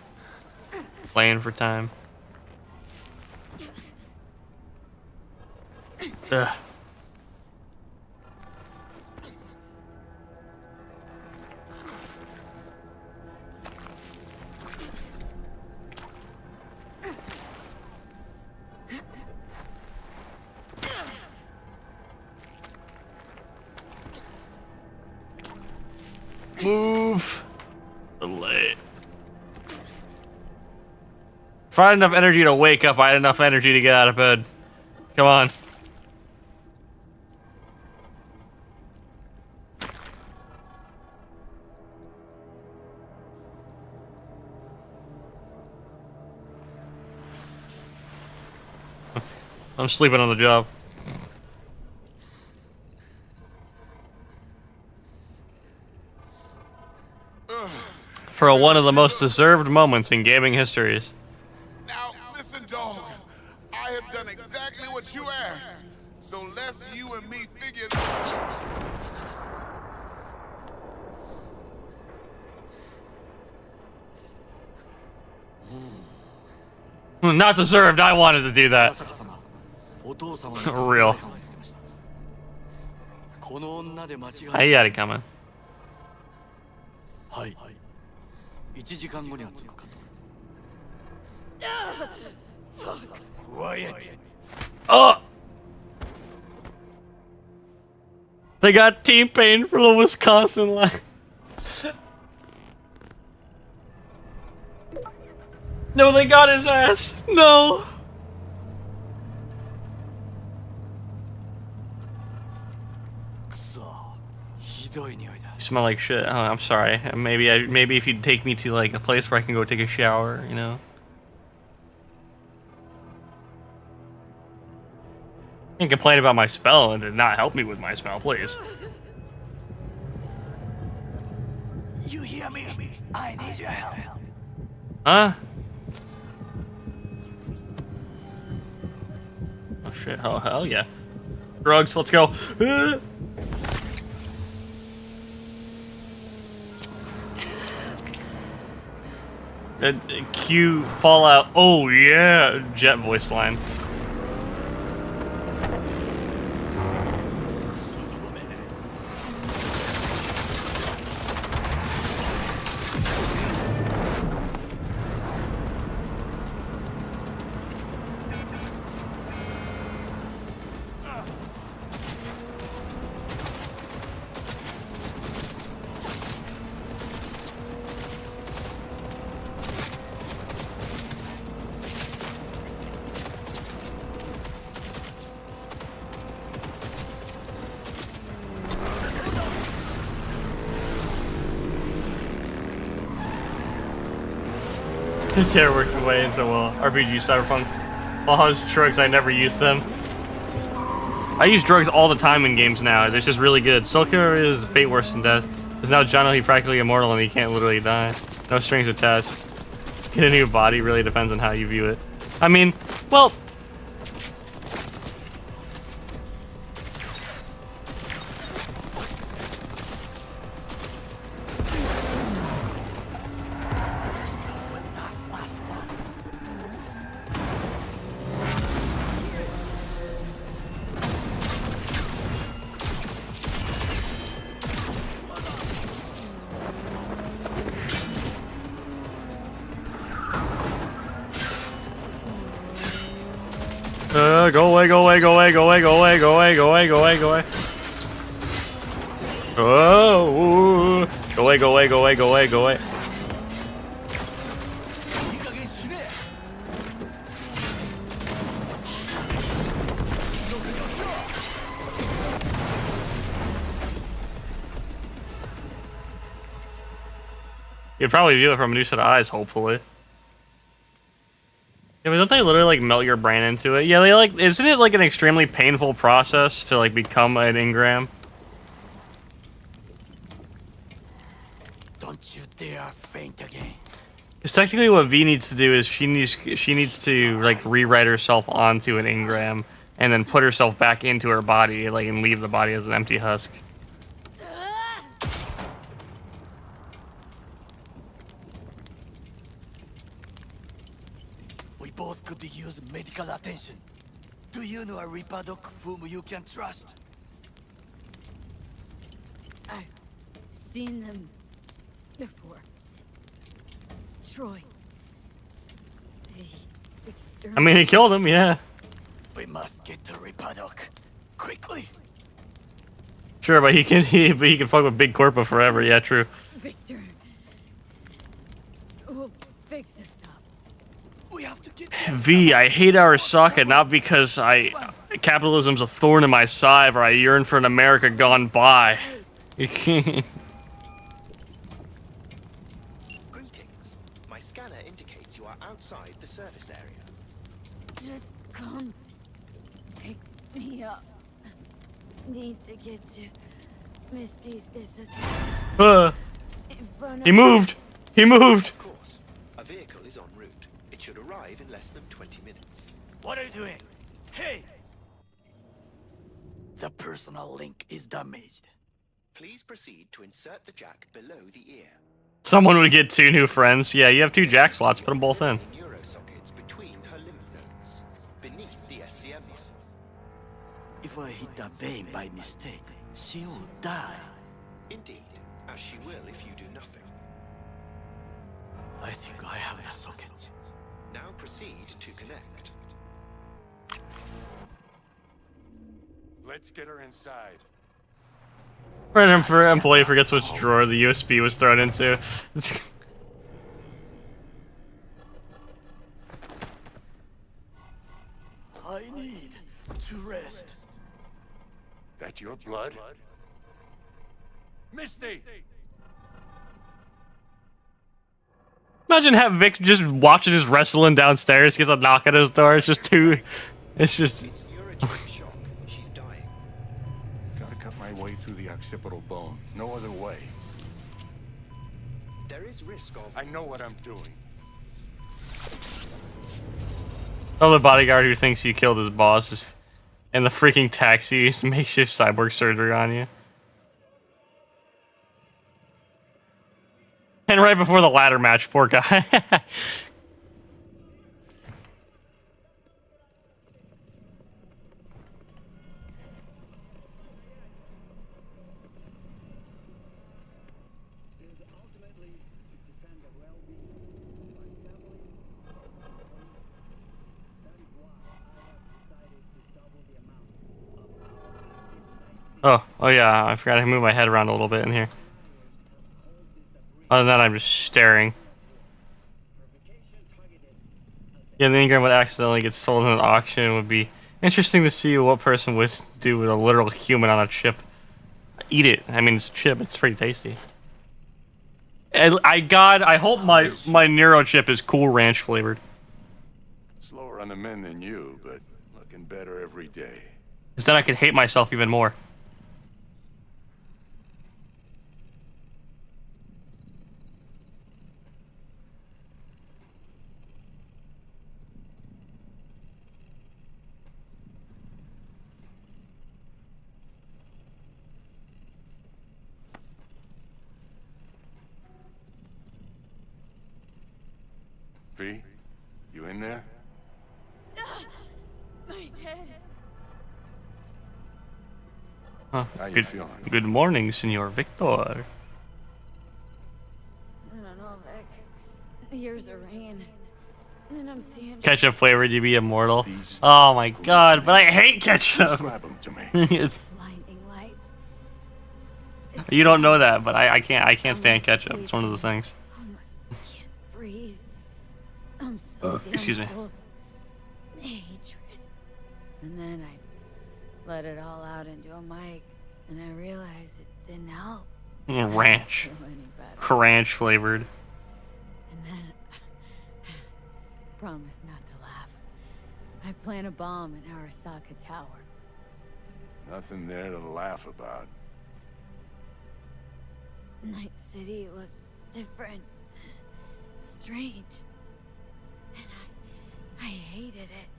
[SPEAKER 1] Playing for time. Ugh. Move! Late. If I had enough energy to wake up, I had enough energy to get out of bed. Come on. I'm sleeping on the job. For one of the most deserved moments in gaming histories.
[SPEAKER 12] Now, listen, dog. I have done exactly what you asked. So let's you and me figure this
[SPEAKER 1] Not deserved, I wanted to do that. Real. How you got it coming?
[SPEAKER 8] Quiet.
[SPEAKER 1] Oh! They got T-Pain from the Wisconsin line. No, they got his ass. No. You smell like shit. Oh, I'm sorry. Maybe if you'd take me to like a place where I can go take a shower, you know. You can complain about my smell and did not help me with my smell, please.
[SPEAKER 8] You hear me? I need your help.
[SPEAKER 1] Huh? Oh shit, oh hell yeah. Drugs, let's go. Q Fallout. Oh yeah, Jet voice line. Terror worked my way into RPG Cyberpunk. While I was drugs, I never used them. I use drugs all the time in games now. It's just really good. Soul Killer is fate worse than death. Since now Jono, he's practically immortal and he can't literally die. No strings attached. Get a new body really depends on how you view it. I mean, well... Go away, go away, go away, go away, go away, go away, go away, go away, go away. Oh, go away, go away, go away, go away, go away. You'd probably view it from a new set of eyes, hopefully. Yeah, but don't they literally like melt your brain into it? Yeah, they like, isn't it like an extremely painful process to like become an engram?
[SPEAKER 8] Don't you dare faint again.
[SPEAKER 1] Because technically what V needs to do is she needs to like rewrite herself onto an engram and then put herself back into her body, like, and leave the body as an empty husk.
[SPEAKER 8] Both could use medical attention. Do you know a Reaper doc whom you can trust?
[SPEAKER 3] I've seen them before. Troy. The exterminator.
[SPEAKER 1] I mean, he killed him, yeah.
[SPEAKER 8] We must get to Reaper doc quickly.
[SPEAKER 1] Sure, but he can fuck with Big Corpo forever. Yeah, true.
[SPEAKER 3] Victor. We'll fix this up.
[SPEAKER 10] We have to get
[SPEAKER 1] V, I hate Arasaka not because capitalism's a thorn in my side or I yearn for an America gone by.
[SPEAKER 20] Greetings. My scanner indicates you are outside the service area.
[SPEAKER 3] Just come pick me up. Need to get to Misty's
[SPEAKER 1] He moved. He moved.
[SPEAKER 20] Of course. A vehicle is en route. It should arrive in less than 20 minutes.
[SPEAKER 10] What are you doing? Hey! The personal link is damaged.
[SPEAKER 20] Please proceed to insert the jack below the ear.
[SPEAKER 1] Someone would get 2 new friends. Yeah, you have 2 jack slots. Put them both in.
[SPEAKER 20] Neurosockets between her lymph nodes, beneath the SCM muscle.
[SPEAKER 10] If I hit that vein by mistake, she will die.
[SPEAKER 20] Indeed, as she will if you do nothing.
[SPEAKER 10] I think I have the socket.
[SPEAKER 20] Now proceed to connect.
[SPEAKER 18] Let's get her inside.
[SPEAKER 1] Random for employee forgets which drawer the USB was thrown into.
[SPEAKER 10] I need to rest.
[SPEAKER 18] That your blood? Misty!
[SPEAKER 1] Imagine have Vic just watching his wrestling downstairs, gets a knock at his door. It's just too. It's just.
[SPEAKER 20] She's dying.
[SPEAKER 18] Gotta cut my way through the occipital bone. No other way.
[SPEAKER 20] There is risk of.
[SPEAKER 18] I know what I'm doing.
[SPEAKER 1] Oh, the bodyguard who thinks you killed his boss is in the freaking taxi. Makeshift cyborg surgery on you. And right before the ladder match, poor guy. Oh yeah, I forgot to move my head around a little bit in here. Other than that, I'm just staring. Yeah, the engram would accidentally get sold in an auction. It would be interesting to see what person would do with a literal human on a chip. Eat it. I mean, it's a chip. It's pretty tasty. I hope my Neuro chip is Cool Ranch flavored.
[SPEAKER 18] Slower on the men than you, but looking better every day.
[SPEAKER 1] Because then I could hate myself even more.
[SPEAKER 18] V, you in there?
[SPEAKER 3] My head.
[SPEAKER 1] Huh.
[SPEAKER 18] How you feeling?
[SPEAKER 1] Good morning, Senor Victor.
[SPEAKER 3] I don't know, Vic. Years of rain. And I'm seeing
[SPEAKER 1] Ketchup flavored, you be immortal. Oh my god, but I hate ketchup.
[SPEAKER 18] Describe them to me.
[SPEAKER 1] It's,
[SPEAKER 3] blinding lights.
[SPEAKER 1] you don't know that, but I can't stand ketchup. It's one of the things.
[SPEAKER 3] Almost can't breathe. I'm so damn
[SPEAKER 1] Excuse me.
[SPEAKER 3] full of hatred. And then I let it all out into a mic, and I realized it didn't help.
[SPEAKER 1] Ranch.
[SPEAKER 3] Feel any better.
[SPEAKER 1] Cranch flavored.
[SPEAKER 3] And then promise not to laugh. I plant a bomb in Arasaka Tower.
[SPEAKER 18] Nothing there to laugh about.
[SPEAKER 3] Night City looked different, strange. And I hated it.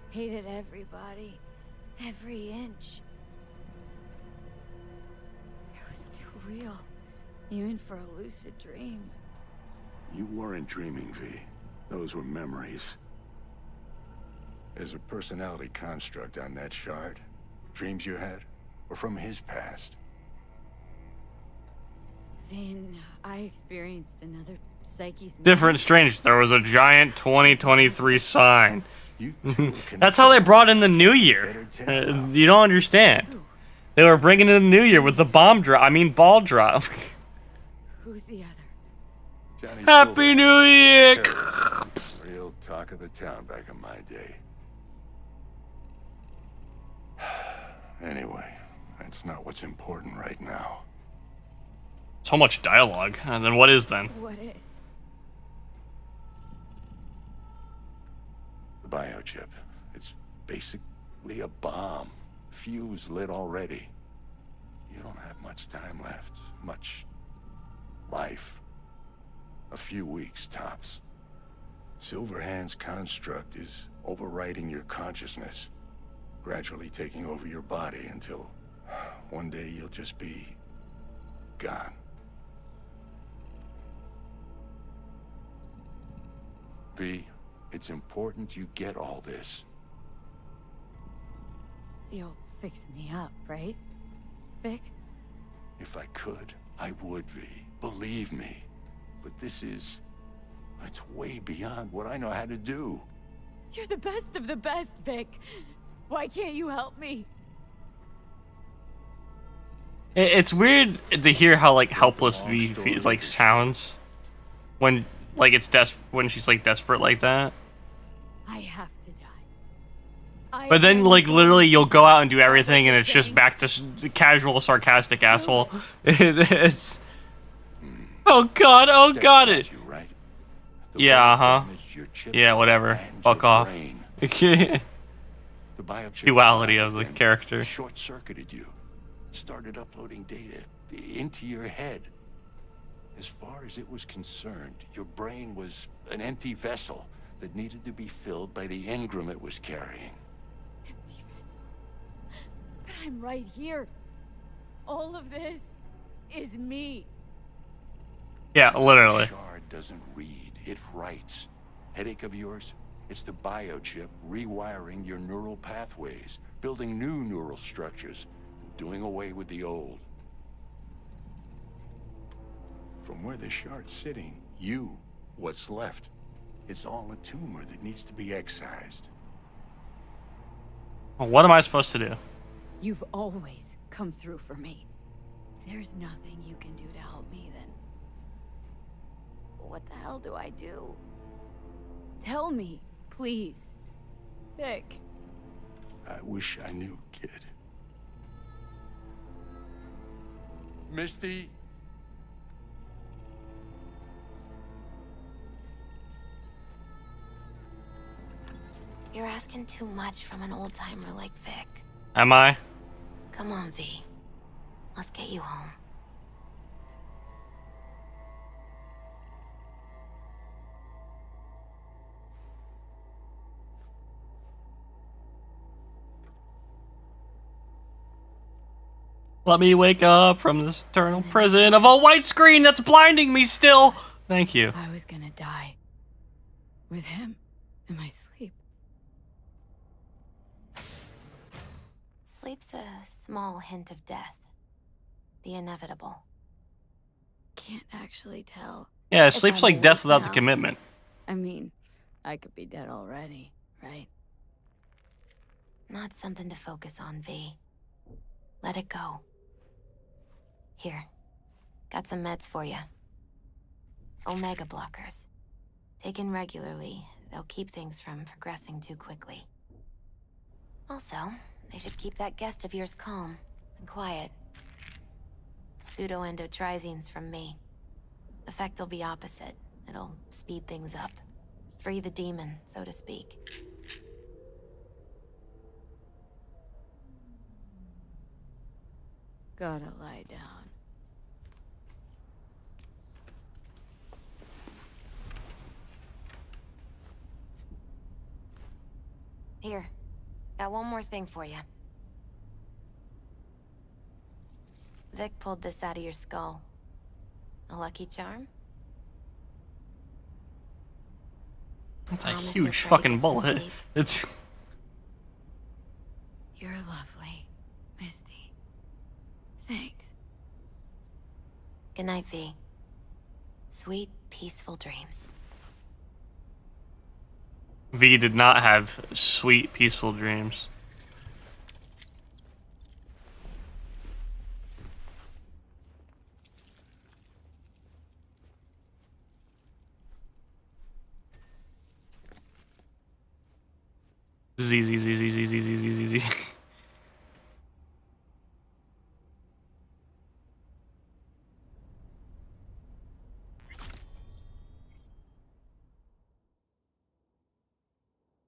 [SPEAKER 3] Hated everybody, every inch. It was too real, even for a lucid dream.
[SPEAKER 18] You weren't dreaming, V. Those were memories. There's a personality construct on that shard. Dreams you had, or from his past.
[SPEAKER 3] Zane, I experienced another psyche's...
[SPEAKER 1] Different, strange. There was a giant 2023 sign. That's how they brought in the new year. You don't understand. They were bringing in the new year with the bomb drop. I mean, ball drop.
[SPEAKER 3] Who's the other?
[SPEAKER 6] Johnny
[SPEAKER 1] Happy
[SPEAKER 6] Silver.
[SPEAKER 1] New Year!
[SPEAKER 6] Real talk of the town back in my day. Anyway, that's not what's important right now.
[SPEAKER 1] So much dialogue. And then what is then?
[SPEAKER 3] What is?
[SPEAKER 6] The biochip. It's basically a bomb. Fuse lit already. You don't have much time left. Much life. A few weeks, tops. Silverhand's construct is overriding your consciousness, gradually taking over your body until one day you'll just be gone. V, it's important you get all this.
[SPEAKER 3] You'll fix me up, right, Vic?
[SPEAKER 6] If I could, I would, V. Believe me. But it's way beyond what I know how to do.
[SPEAKER 3] You're the best of the best, Vic. Why can't you help me?
[SPEAKER 1] It's weird to hear how like helpless V like sounds when like when she's like desperate like that.
[SPEAKER 3] I have to die.
[SPEAKER 1] But then like literally you'll go out and do everything and it's just back to casual sarcastic asshole. It's oh god it. Yeah, yeah, whatever. Fuck off.
[SPEAKER 6] The biochip
[SPEAKER 1] Duality of the character.
[SPEAKER 6] Short-circuited you. Started uploading data into your head. As far as it was concerned, your brain was an empty vessel that needed to be filled by the engram it was carrying.
[SPEAKER 3] Empty vessel. But I'm right here. All of this is me.
[SPEAKER 1] Yeah, literally.
[SPEAKER 6] Shard doesn't read, it writes. Headache of yours? It's the biochip rewiring your neural pathways, building new neural structures, doing away with the old. From where the shard's sitting, what's left, it's all a tumor that needs to be excised.
[SPEAKER 1] What am I supposed to do?
[SPEAKER 3] You've always come through for me. If there's nothing you can do to help me, then what the hell do I do? Tell me, please. Vic.
[SPEAKER 6] I wish I knew, kid. Misty?
[SPEAKER 11] You're asking too much from an old-timer like Vic.
[SPEAKER 1] Am I?
[SPEAKER 11] Come on, V. Let's get you home.
[SPEAKER 1] Let me wake up from this eternal prison of a white screen that's blinding me still. Thank you.
[SPEAKER 3] I was gonna die. With him in my sleep.
[SPEAKER 11] Sleep's a small hint of death. The inevitable.
[SPEAKER 3] Can't actually tell.
[SPEAKER 1] Yeah,
[SPEAKER 3] if
[SPEAKER 1] sleep's
[SPEAKER 3] I'm
[SPEAKER 1] like death
[SPEAKER 3] awake
[SPEAKER 1] without the
[SPEAKER 3] now.
[SPEAKER 1] commitment.
[SPEAKER 3] I mean, I could be dead already, right?
[SPEAKER 11] Not something to focus on, V. Let it go. Here. Got some meds for you. Omega blockers. Taken regularly, they'll keep things from progressing too quickly. Also, they should keep that guest of yours calm and quiet. Pseudoendotrizines from me. Effect will be opposite. It'll speed things up. Free the demon, so to speak.
[SPEAKER 3] Gotta lie down.
[SPEAKER 11] Here. Got one more thing for you. Vic pulled this out of your skull. A lucky charm?
[SPEAKER 1] That's a
[SPEAKER 11] Promise
[SPEAKER 1] huge
[SPEAKER 11] you'll try to
[SPEAKER 1] fucking
[SPEAKER 11] get some
[SPEAKER 1] bullet.
[SPEAKER 11] sleep.
[SPEAKER 1] It's
[SPEAKER 3] You're lovely, Misty. Thanks.
[SPEAKER 11] Good night, V. Sweet, peaceful dreams.
[SPEAKER 1] V did not have sweet, peaceful dreams. Z, Z, Z, Z, Z, Z, Z, Z, Z, Z.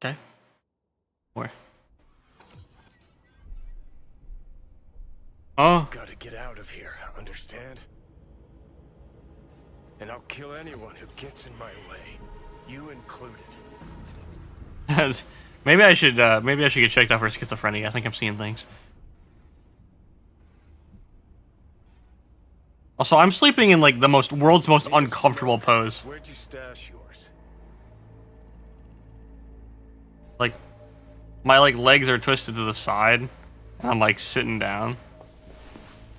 [SPEAKER 1] Okay. Where? Oh.
[SPEAKER 6] Gotta get out of here, understand? And I'll kill anyone who gets in my way, you included.
[SPEAKER 1] maybe I should get checked out for schizophrenia. I think I'm seeing things. Also, I'm sleeping in like the world's most uncomfortable pose.
[SPEAKER 6] Where'd you stash yours?
[SPEAKER 1] Like, my like legs are twisted to the side, and I'm like sitting down,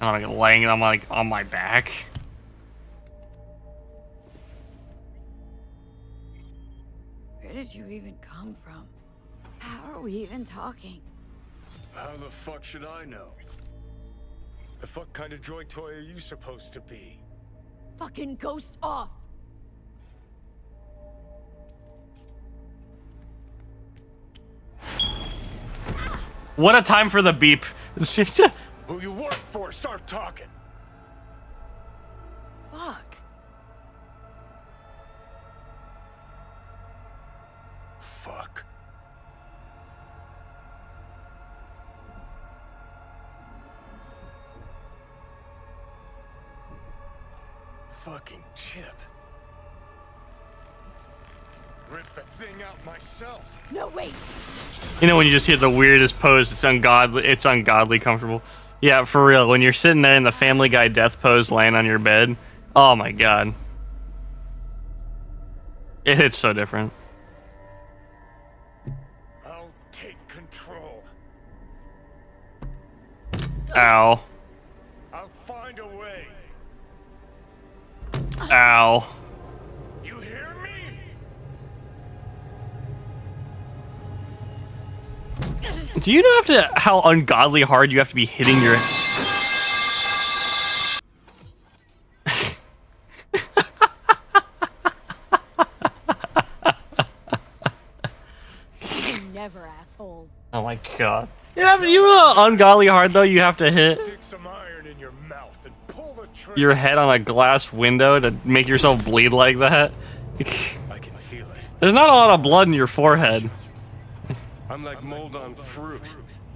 [SPEAKER 1] and I'm like laying, and I'm like on my back.
[SPEAKER 3] Where did you even come from? How are we even talking?
[SPEAKER 6] How the fuck should I know? The fuck kind of droid toy are you supposed to be?
[SPEAKER 17] Fucking ghost off!
[SPEAKER 1] What a time for the beep.
[SPEAKER 6] Who you work for, start talking.
[SPEAKER 17] Fuck.
[SPEAKER 6] Fuck. Fucking Chip. Rip the thing out myself.
[SPEAKER 17] No, wait.
[SPEAKER 1] You know when you just hear the weirdest pose, it's ungodly comfortable. Yeah, for real. When you're sitting there in the Family Guy death pose laying on your bed, oh my god. It hits so different.
[SPEAKER 6] I'll take control.
[SPEAKER 1] Ow.
[SPEAKER 6] I'll find a way.
[SPEAKER 1] Ow.
[SPEAKER 6] You hear me?
[SPEAKER 1] Do you know how ungodly hard you have to be hitting your...
[SPEAKER 17] Never, asshole.
[SPEAKER 1] Oh my god. Yeah, you know how ungodly hard though you have to hit
[SPEAKER 6] Stick some iron in your mouth and pull the trigger.
[SPEAKER 1] your head on a glass window to make yourself bleed like that?
[SPEAKER 6] I can feel it.
[SPEAKER 1] There's not a lot of blood in your forehead.
[SPEAKER 6] I'm like mold on fruit,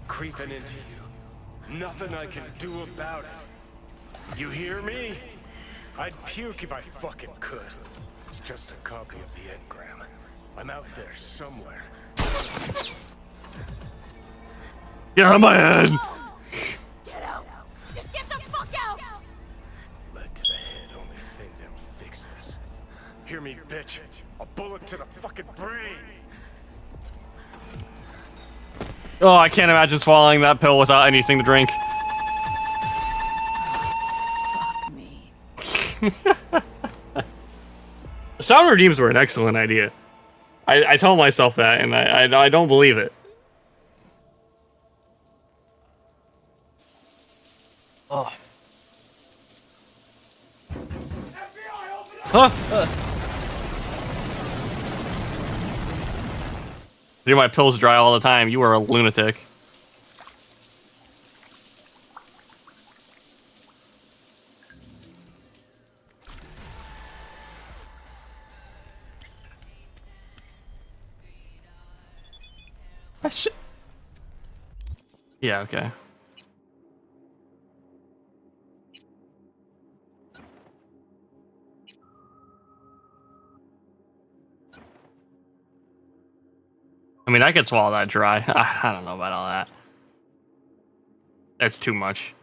[SPEAKER 6] creeping into you. Nothing I can do about it. You hear me? I'd puke if I fucking could. It's just a copy of the engram. I'm out there somewhere.
[SPEAKER 1] Get out of my head!
[SPEAKER 17] Get out! Just get the fuck out!
[SPEAKER 6] Lead to the head, only thing that'll fix this. Hear me, bitch? A bullet to the fucking brain!
[SPEAKER 1] Oh, I can't imagine swallowing that pill without anything to drink.
[SPEAKER 3] Fuck me.
[SPEAKER 1] Sound redeems were an excellent idea. I tell myself that, and I don't believe it. Oh. Huh? Do my pills dry all the time. You are a lunatic. Yeah, okay. I mean, I could swallow that dry. I don't know about all that. That's too much.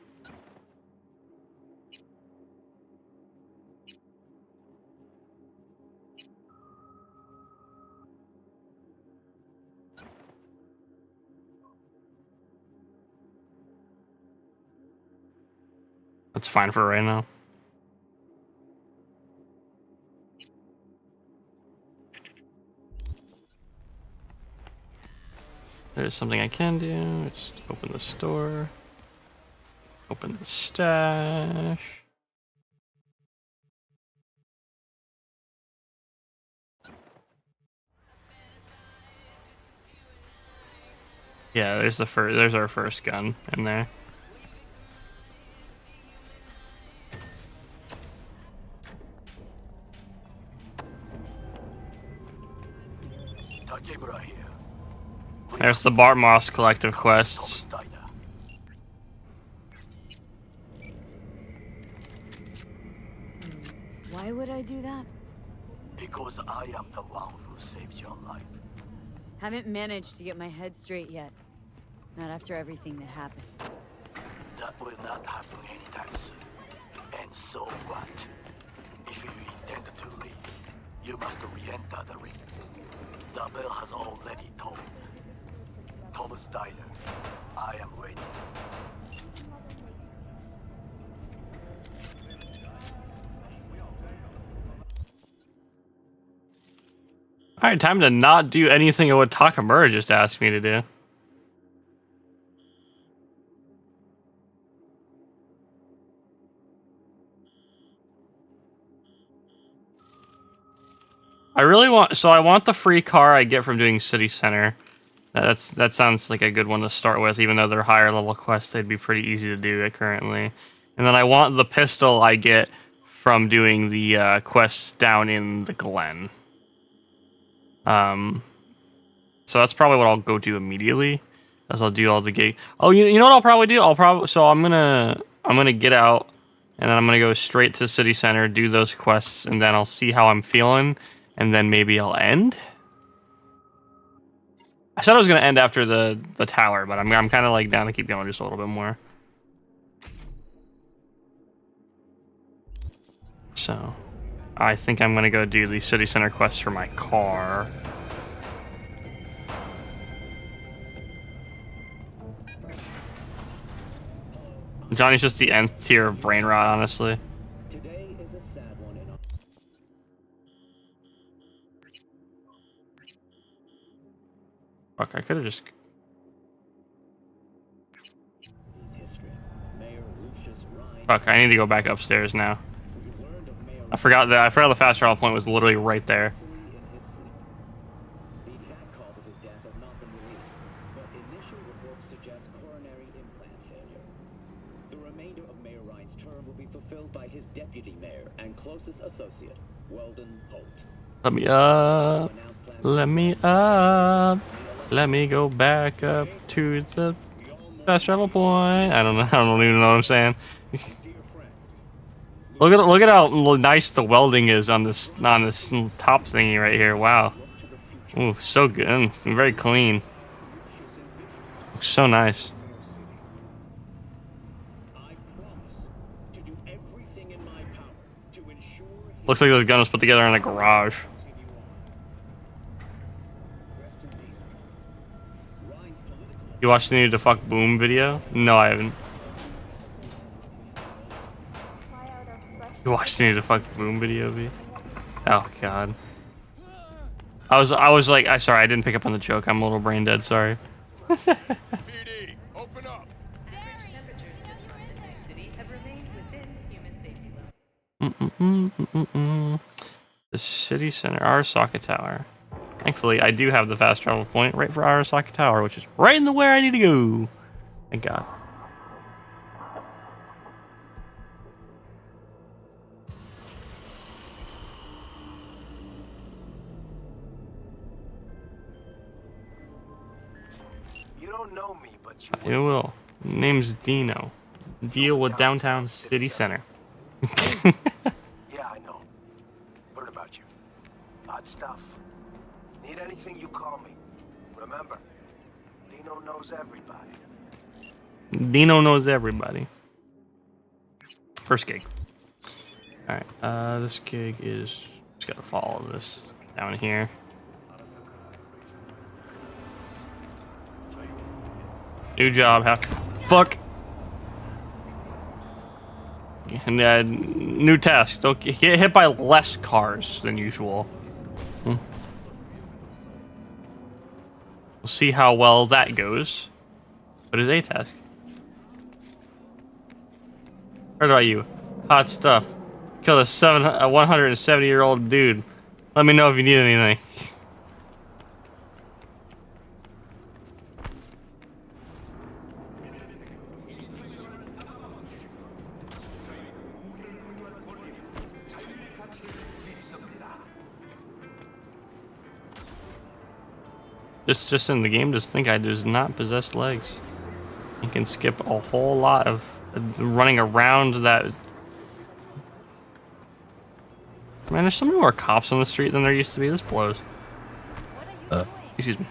[SPEAKER 1] That's fine for right now. There's something I can do. Just open the store. Open the stash. Yeah, there's our first gun in there. There's the Bart Moss collective quests.
[SPEAKER 3] Why would I do that?
[SPEAKER 8] Because I am the one who saved your life.
[SPEAKER 3] Haven't managed to get my head straight yet. Not after everything that happened.
[SPEAKER 8] That will not happen anytime soon. And so what? If you intend to leave, you must re-enter the ring. The bell has already tolled. Thomas Diner, I am waiting.
[SPEAKER 1] Alright, time to not do anything of what Takamura just asked me to do. I want the free car I get from doing City Center. That sounds like a good one to start with, even though they're higher level quests, they'd be pretty easy to do currently. And then I want the pistol I get from doing the quests down in the Glen. So that's probably what I'll go do immediately, as I'll do all the gate. Oh, you know what I'll probably do? I'm gonna get out, and then I'm gonna go straight to City Center, do those quests, and then I'll see how I'm feeling, and then maybe I'll end. I said I was gonna end after the tower, but I'm kind of like down to keep going just a little bit more. So, I think I'm gonna go do the City Center quests for my car. Johnny's just the nth tier of brain rot, honestly. Fuck, I could have just... Fuck, I need to go back upstairs now. I forgot the fast travel point was literally right there.
[SPEAKER 15] The exact cause of his death has not been released, but initial reports suggest coronary implant failure. The remainder of Mayor Ryan's term will be fulfilled by his deputy mayor and closest associate, Weldon Holt.
[SPEAKER 1] Let me up. Let me up. Let me go back up to the fast travel point. I don't even know what I'm saying. Look at how nice the welding is on this top thingy right here. Wow. Ooh, so good. Very clean. Looks so nice. Looks like this gun was put together in a garage. You watched the Need to Fuck Boom video? No, I haven't. You watched the Need to Fuck Boom video, V? Oh god. I was like, sorry, I didn't pick up on the joke. I'm a little brain dead. Sorry.
[SPEAKER 6] PD, open up.
[SPEAKER 1] The city center, Arasaka Tower. Thankfully, I do have the fast travel point right for Arasaka Tower, which is right in the where I need to go. Thank God.
[SPEAKER 8] You don't know me, but
[SPEAKER 1] You will. Name's Dino. Deal with downtown city center.
[SPEAKER 8] yeah, I know. Heard about you. Odd stuff. Need anything, you call me. Remember, Dino knows everybody.
[SPEAKER 1] Dino knows everybody. First gig. Alright, this gig is... Just gotta follow this down here. New job, fuck! And new task. Don't get hit by less cars than usual. We'll see how well that goes. What is a task? Heard about you. Hot stuff. Killed a 170-year-old dude. Let me know if you need anything. Just in the game, just think I does not possess legs. You can skip a whole lot of running around that. Man, there's so many more cops on the street than there used to be. This blows. Excuse me.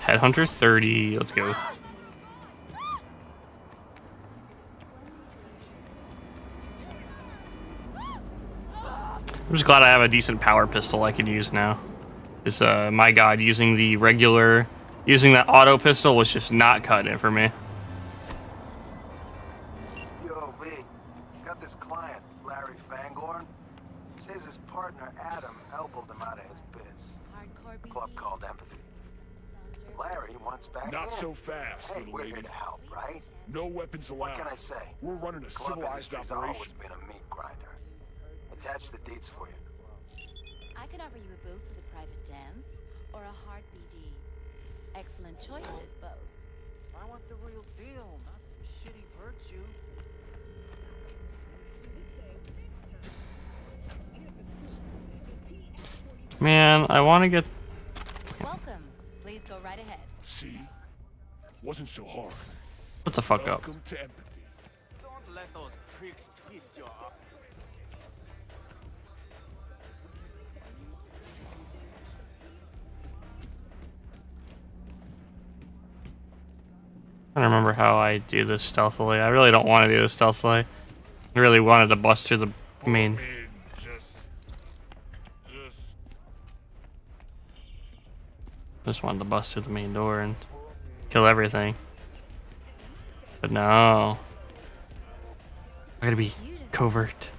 [SPEAKER 1] Headhunter 30, let's go. I'm just glad I have a decent power pistol I can use now. It's, my god, using that auto pistol was just not cutting it for me.
[SPEAKER 8] Yo, V, got this client, Larry Fangorn. Says his partner, Adam, elbowed him out of his biz. Club called Empathy. Larry wants back
[SPEAKER 18] Not
[SPEAKER 8] in.
[SPEAKER 18] so fast,
[SPEAKER 8] Hey,
[SPEAKER 18] little
[SPEAKER 8] we're
[SPEAKER 18] lady.
[SPEAKER 8] here to help, right?
[SPEAKER 18] No weapons allowed.
[SPEAKER 8] What can I say?
[SPEAKER 18] We're running a
[SPEAKER 8] Club
[SPEAKER 18] civilized
[SPEAKER 8] industry's
[SPEAKER 18] operation.
[SPEAKER 8] always been a meat grinder. Attach the deets for you.
[SPEAKER 21] I can offer you a booth with a private dance or a hard BD. Excellent choices, both.
[SPEAKER 8] I want the real deal, not some shitty virtue.
[SPEAKER 1] Man, I want to get...
[SPEAKER 21] Welcome. Please go right ahead.
[SPEAKER 18] See? Wasn't so hard.
[SPEAKER 1] What the fuck up?
[SPEAKER 18] Welcome to empathy.
[SPEAKER 8] Don't let those pricks twist your arm.
[SPEAKER 1] I don't remember how I do this stealthily. I really don't want to do this stealthily. I really wanted to bust through the main... Just wanted to bust through the main door and kill everything. But no. I gotta be covert.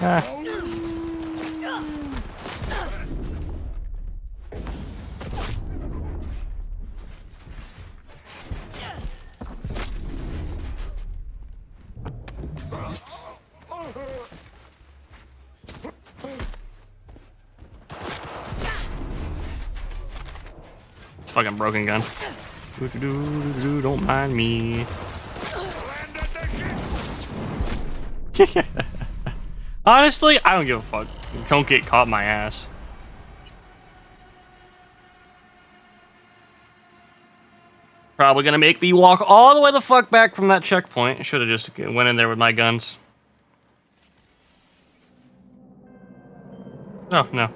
[SPEAKER 1] Ah. Fucking broken gun. Don't mind me. Honestly, I don't give a fuck. Don't get caught in my ass. Probably gonna make me walk all the way the fuck back from that checkpoint. Should have just went in there with my guns. Oh, no.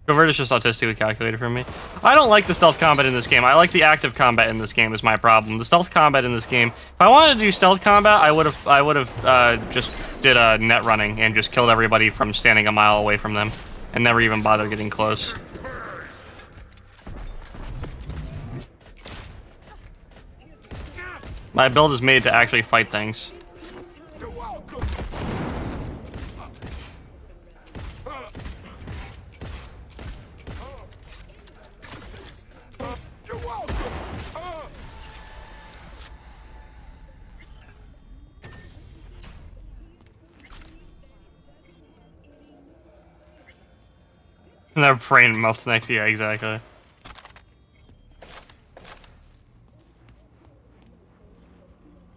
[SPEAKER 1] Covert is just autistically calculated for me. I don't like the stealth combat in this game. I like the active combat in this game is my problem. The stealth combat in this game, if I wanted to do stealth combat, I would have just did a net running and just killed everybody from standing a mile away from them and never even bothered getting close. My build is made to actually fight things. And their brain melts next to you, exactly.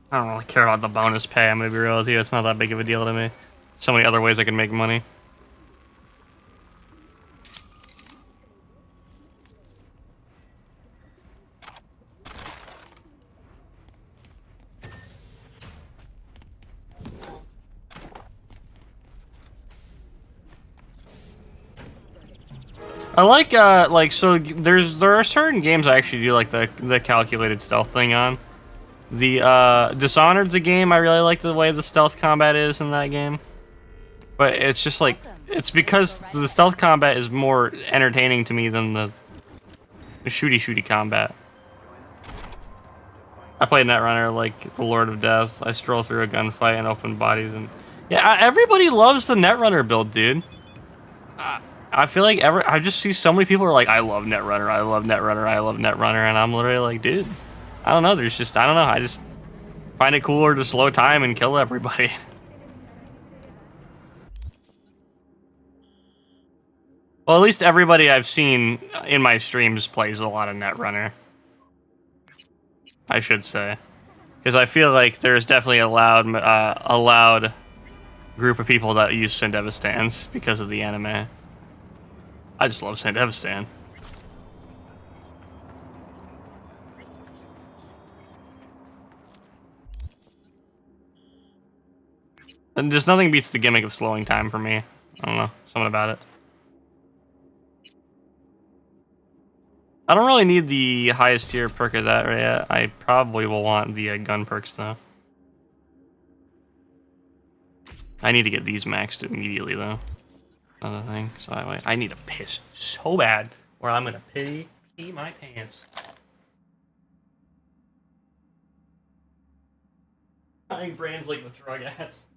[SPEAKER 1] I don't really care about the bonus pay, I'm gonna be real with you. It's not that big of a deal to me. So many other ways I can make money. I like so there are certain games I actually do like the calculated stealth thing on. The Dishonored's a game I really like the way the stealth combat is in that game. But it's just like, it's because the stealth combat is more entertaining to me than the shooty combat. I played Netrunner like the Lord of Death. I stroll through a gunfight and open bodies, and yeah, everybody loves the Netrunner build, dude. I feel like I just see so many people are like, I love Netrunner, I love Netrunner, I love Netrunner, and I'm literally like, dude, I don't know. There's just, I don't know. I just find it cooler to slow time and kill everybody. Well, at least everybody I've seen in my streams plays a lot of Netrunner, I should say, because I feel like there's definitely a loud group of people that use Sindevistans because of the anime. I just love Sindevistan. And just nothing beats the gimmick of slowing time for me. I don't know, something about it. I don't really need the highest tier perk of that yet. I probably will want the gun perks though. I need to get these maxed immediately though. Another thing. So I need to piss so bad, or I'm gonna pee my pants. Buying brands like the drug ads.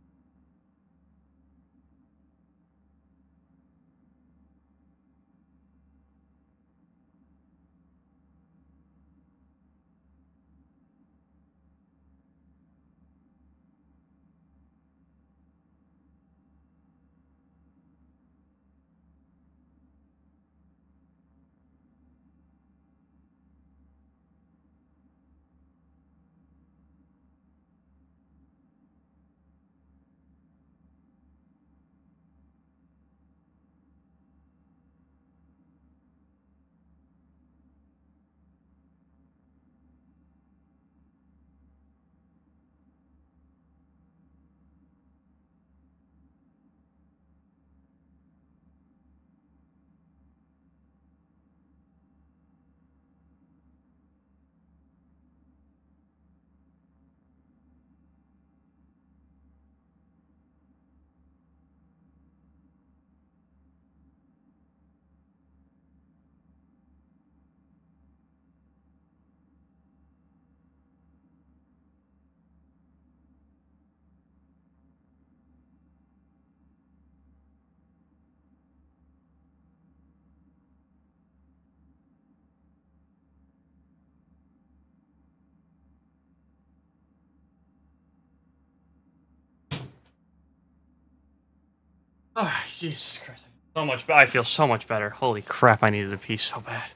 [SPEAKER 1] Oh, Jesus Christ. So much. I feel so much better. Holy crap, I needed a pee so bad.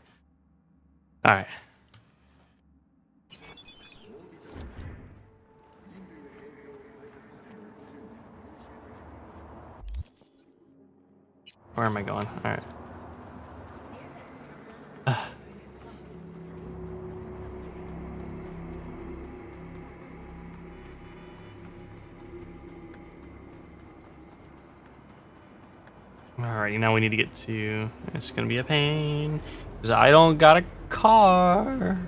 [SPEAKER 1] Alright. Where am I going? Alright. Alright, now we need to get to... It's gonna be a pain, because I don't got a car.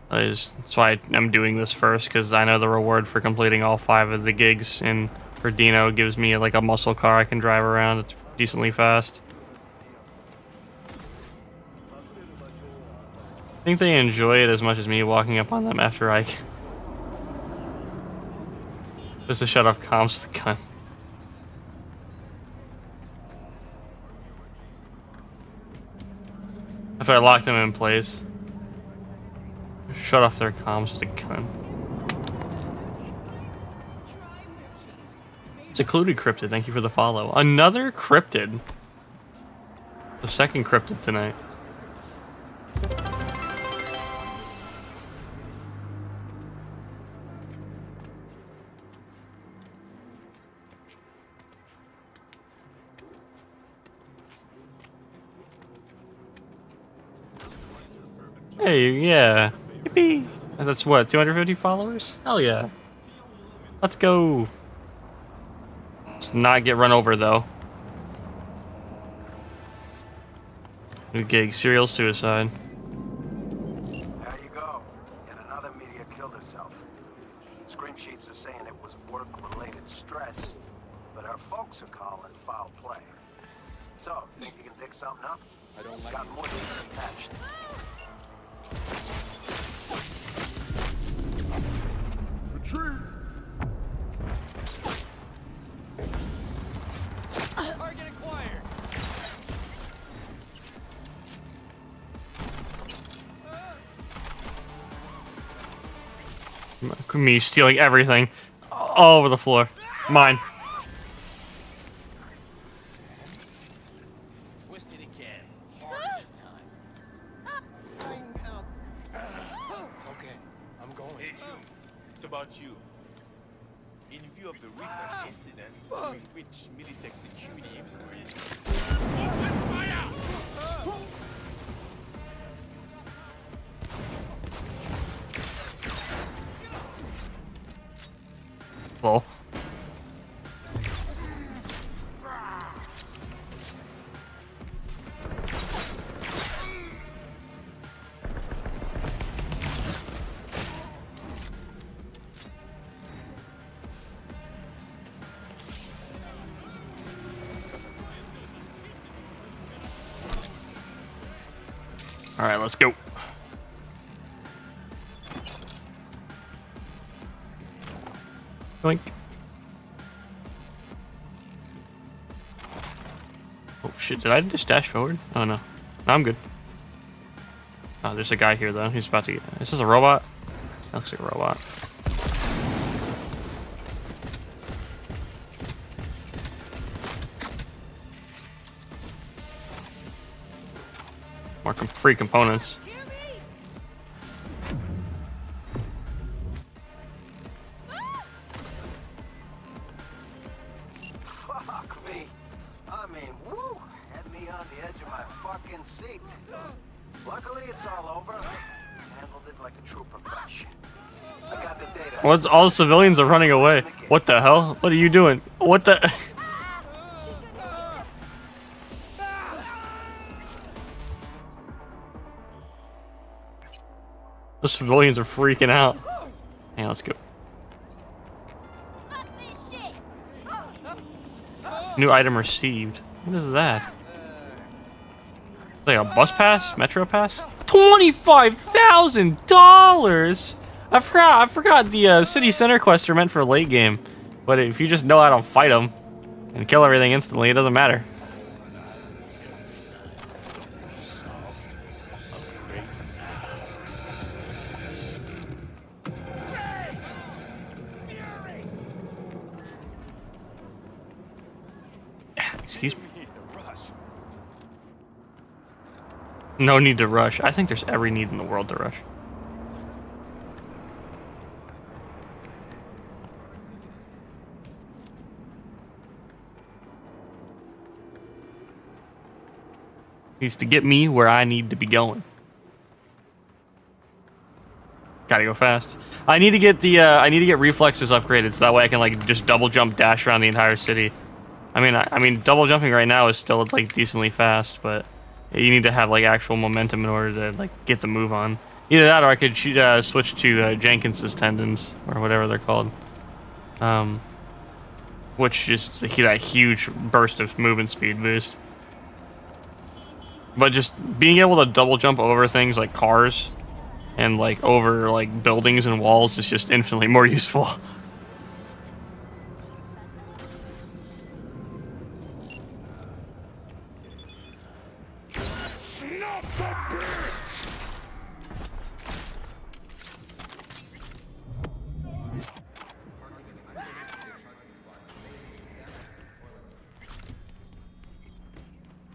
[SPEAKER 1] That's why I'm doing this first, because I know the reward for completing all 5 of the gigs and for Dino gives me like a muscle car I can drive around. It's decently fast. I think they enjoy it as much as me walking up on them after I... Just to shut off comms to the gun. After I locked them in place. Shut off their comms with a gun. It's Occluded Cryptid, thank you for the follow. Another Cryptid. The second Cryptid tonight. Hey, yeah. Yippee. That's what, 250 followers? Hell yeah. Let's go. Let's not get run over, though. New gig, serial suicide.
[SPEAKER 8] patched.
[SPEAKER 4] Retreat!
[SPEAKER 14] Target acquired.
[SPEAKER 1] Me stealing everything all over the floor. Mine.
[SPEAKER 14] Twisted again. Hard this time.
[SPEAKER 6] Okay, I'm going. Hey, you. It's about you. In view of the recent incident during which Militech security employees open fire!
[SPEAKER 1] Lol. All right, let's go. Boink. Oh shit, did I just dash forward? Oh no. No, I'm good. Oh, there's a guy here though. He's about to get... Is this a robot? That looks like a robot. More free components.
[SPEAKER 8] Fuck me. I mean, woo! Had me on the edge of my fucking seat. Luckily, it's all over. Handled it like a true professional. I got the data.
[SPEAKER 1] What's all the civilians are running away? What the hell? What are you doing? What the? The civilians are freaking out. Hey, let's go. New item received. What is that? Like a bus pass? Metro pass? $25,000! I forgot the city center quests are meant for late game. But if you just know how to fight them and kill everything instantly, it doesn't matter. Excuse me. No need to rush. I think there's every need in the world to rush. Needs to get me where I need to be going. Gotta go fast. I need to get the I need to get reflexes upgraded so that way I can like just double jump dash around the entire city. I mean double jumping right now is still like decently fast, but you need to have like actual momentum in order to like get the move on. Either that or I could switch to Jenkins's tendons or whatever they're called. Which just that huge burst of movement speed boost. But just being able to double jump over things like cars and like over like buildings and walls is just infinitely more useful.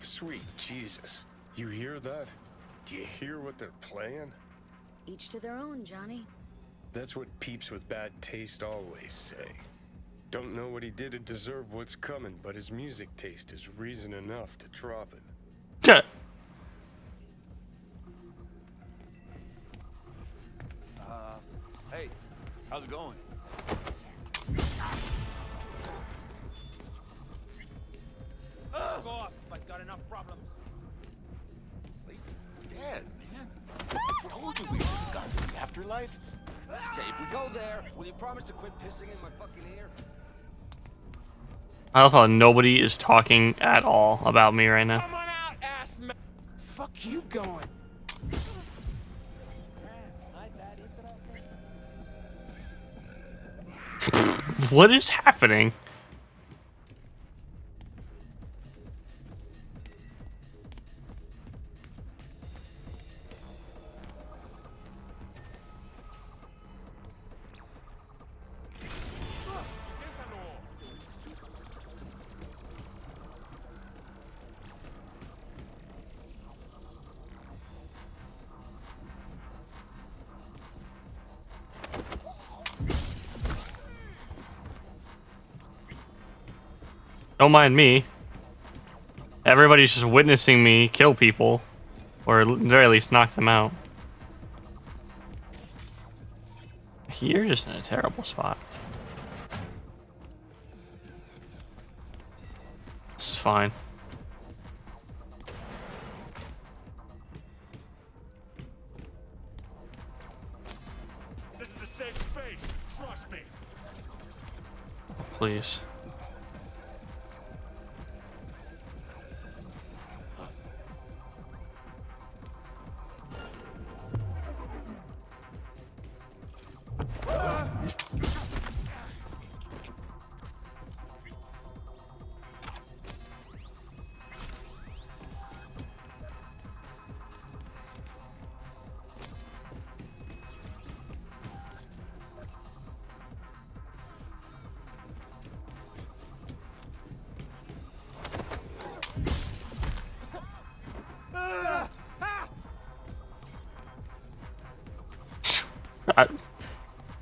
[SPEAKER 6] Sweet Jesus. You hear that? Do you hear what they're playing?
[SPEAKER 3] Each to their own, Johnny.
[SPEAKER 6] That's what peeps with bad taste always say. Don't know what he did to deserve what's coming, but his music taste is reason enough to drop it.
[SPEAKER 9] Hey, how's it going?
[SPEAKER 5] Fuck off! I've got enough problems.
[SPEAKER 9] Lisa's dead, man. I told you we got the afterlife.
[SPEAKER 5] Okay, if we go there, will you promise to quit pissing in my fucking ear?
[SPEAKER 1] I love how nobody is talking at all about me right now.
[SPEAKER 16] fuck you going?
[SPEAKER 1] What is happening? Don't mind me. Everybody's just witnessing me kill people, or at the very least knock them out. You're just in a terrible spot. This is fine.
[SPEAKER 8] This is a safe space. Trust me.
[SPEAKER 1] Please.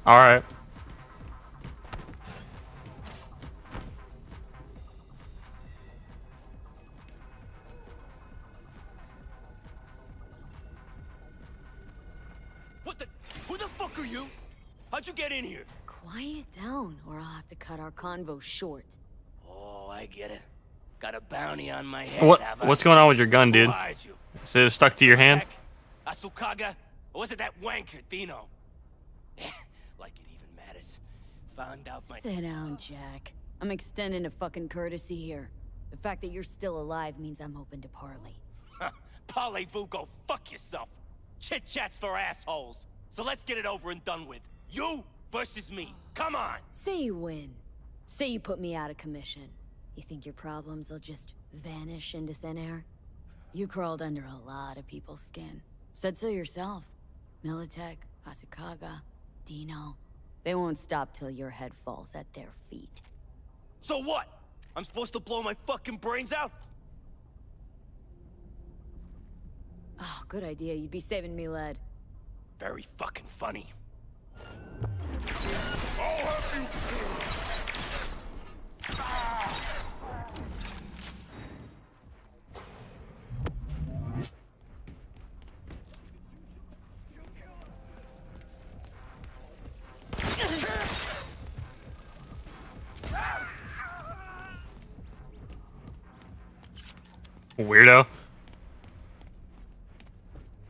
[SPEAKER 1] All right.
[SPEAKER 16] What the? Who the fuck are you? How'd you get in here?
[SPEAKER 3] Quiet down, or I'll have to cut our convo short.
[SPEAKER 16] Oh, I get it. Got a bounty on my head.
[SPEAKER 1] What's going on with your gun, dude?
[SPEAKER 16] Who hired you?
[SPEAKER 1] Is it stuck to your hand?
[SPEAKER 16] Asukaga? Or was it that wanker, Dino? Like it even matters. Found out my...
[SPEAKER 3] Sit down, Jack. I'm extending a fucking courtesy here. The fact that you're still alive means I'm open to parley.
[SPEAKER 16] Parlez-vous, go fuck yourself. Chit-chat's for assholes. So let's get it over and done with. You versus me. Come on!
[SPEAKER 3] Say you win. Say you put me out of commission. You think your problems will just vanish into thin air? You crawled under a lot of people's skin. Said so yourself. Militech, Asukaga, Dino. They won't stop till your head falls at their feet.
[SPEAKER 16] So what? I'm supposed to blow my fucking brains out?
[SPEAKER 3] Oh, good idea. You'd be saving me lead.
[SPEAKER 16] Very fucking funny.
[SPEAKER 1] Weirdo.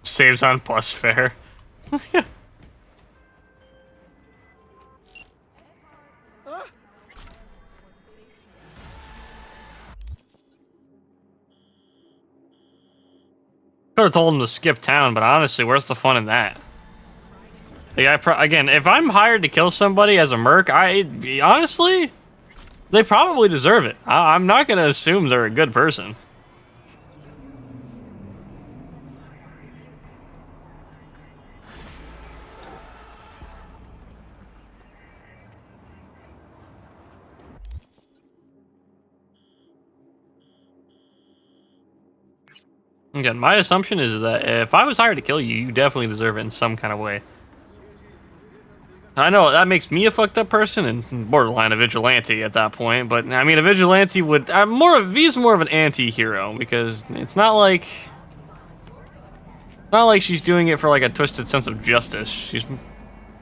[SPEAKER 1] Saves on bus fare. Could have told him to skip town, but honestly, where's the fun in that? Yeah, again, if I'm hired to kill somebody as a merc, honestly, they probably deserve it. I'm not gonna assume they're a good person. Again, my assumption is that if I was hired to kill you, you definitely deserve it in some kind of way. I know that makes me a fucked up person and borderline a vigilante at that point, but I mean, a vigilante would V's more of an anti-hero because it's not like she's doing it for like a twisted sense of justice. She's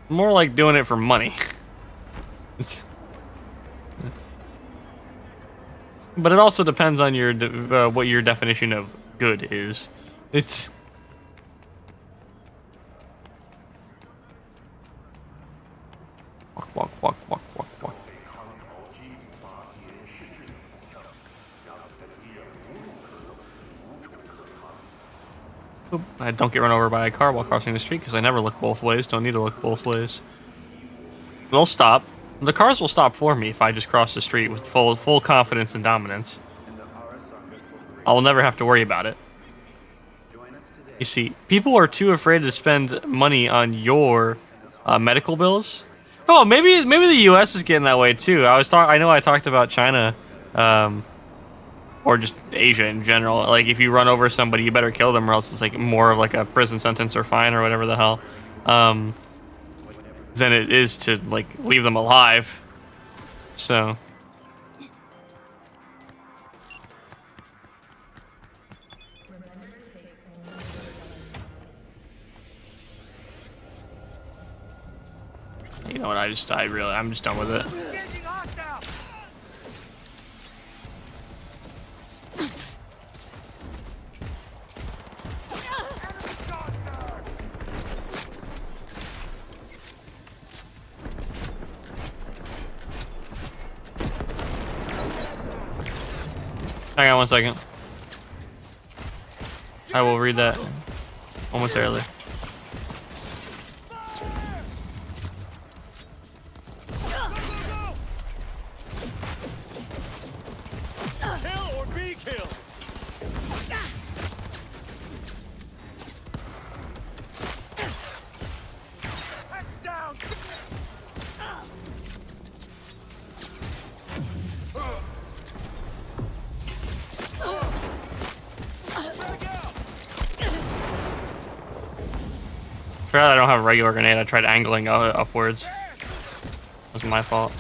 [SPEAKER 1] more like doing it for money. But it also depends on your what your definition of good is. It's walk. I don't get run over by a car while crossing the street because I never look both ways. Don't need to look both ways. They'll stop. The cars will stop for me if I just cross the street with full confidence and dominance. I will never have to worry about it. You see, people are too afraid to spend money on your medical bills. Oh, maybe the U.S. is getting that way too. I know I talked about China, or just Asia in general. Like, if you run over somebody, you better kill them, or else it's like more of like a prison sentence or fine or whatever the hell, than it is to like leave them alive. So. You know what? I'm just done with it. Hang on 1 second. I will read that momentarily. I forgot I don't have a regular grenade. I tried angling upwards. That was my fault.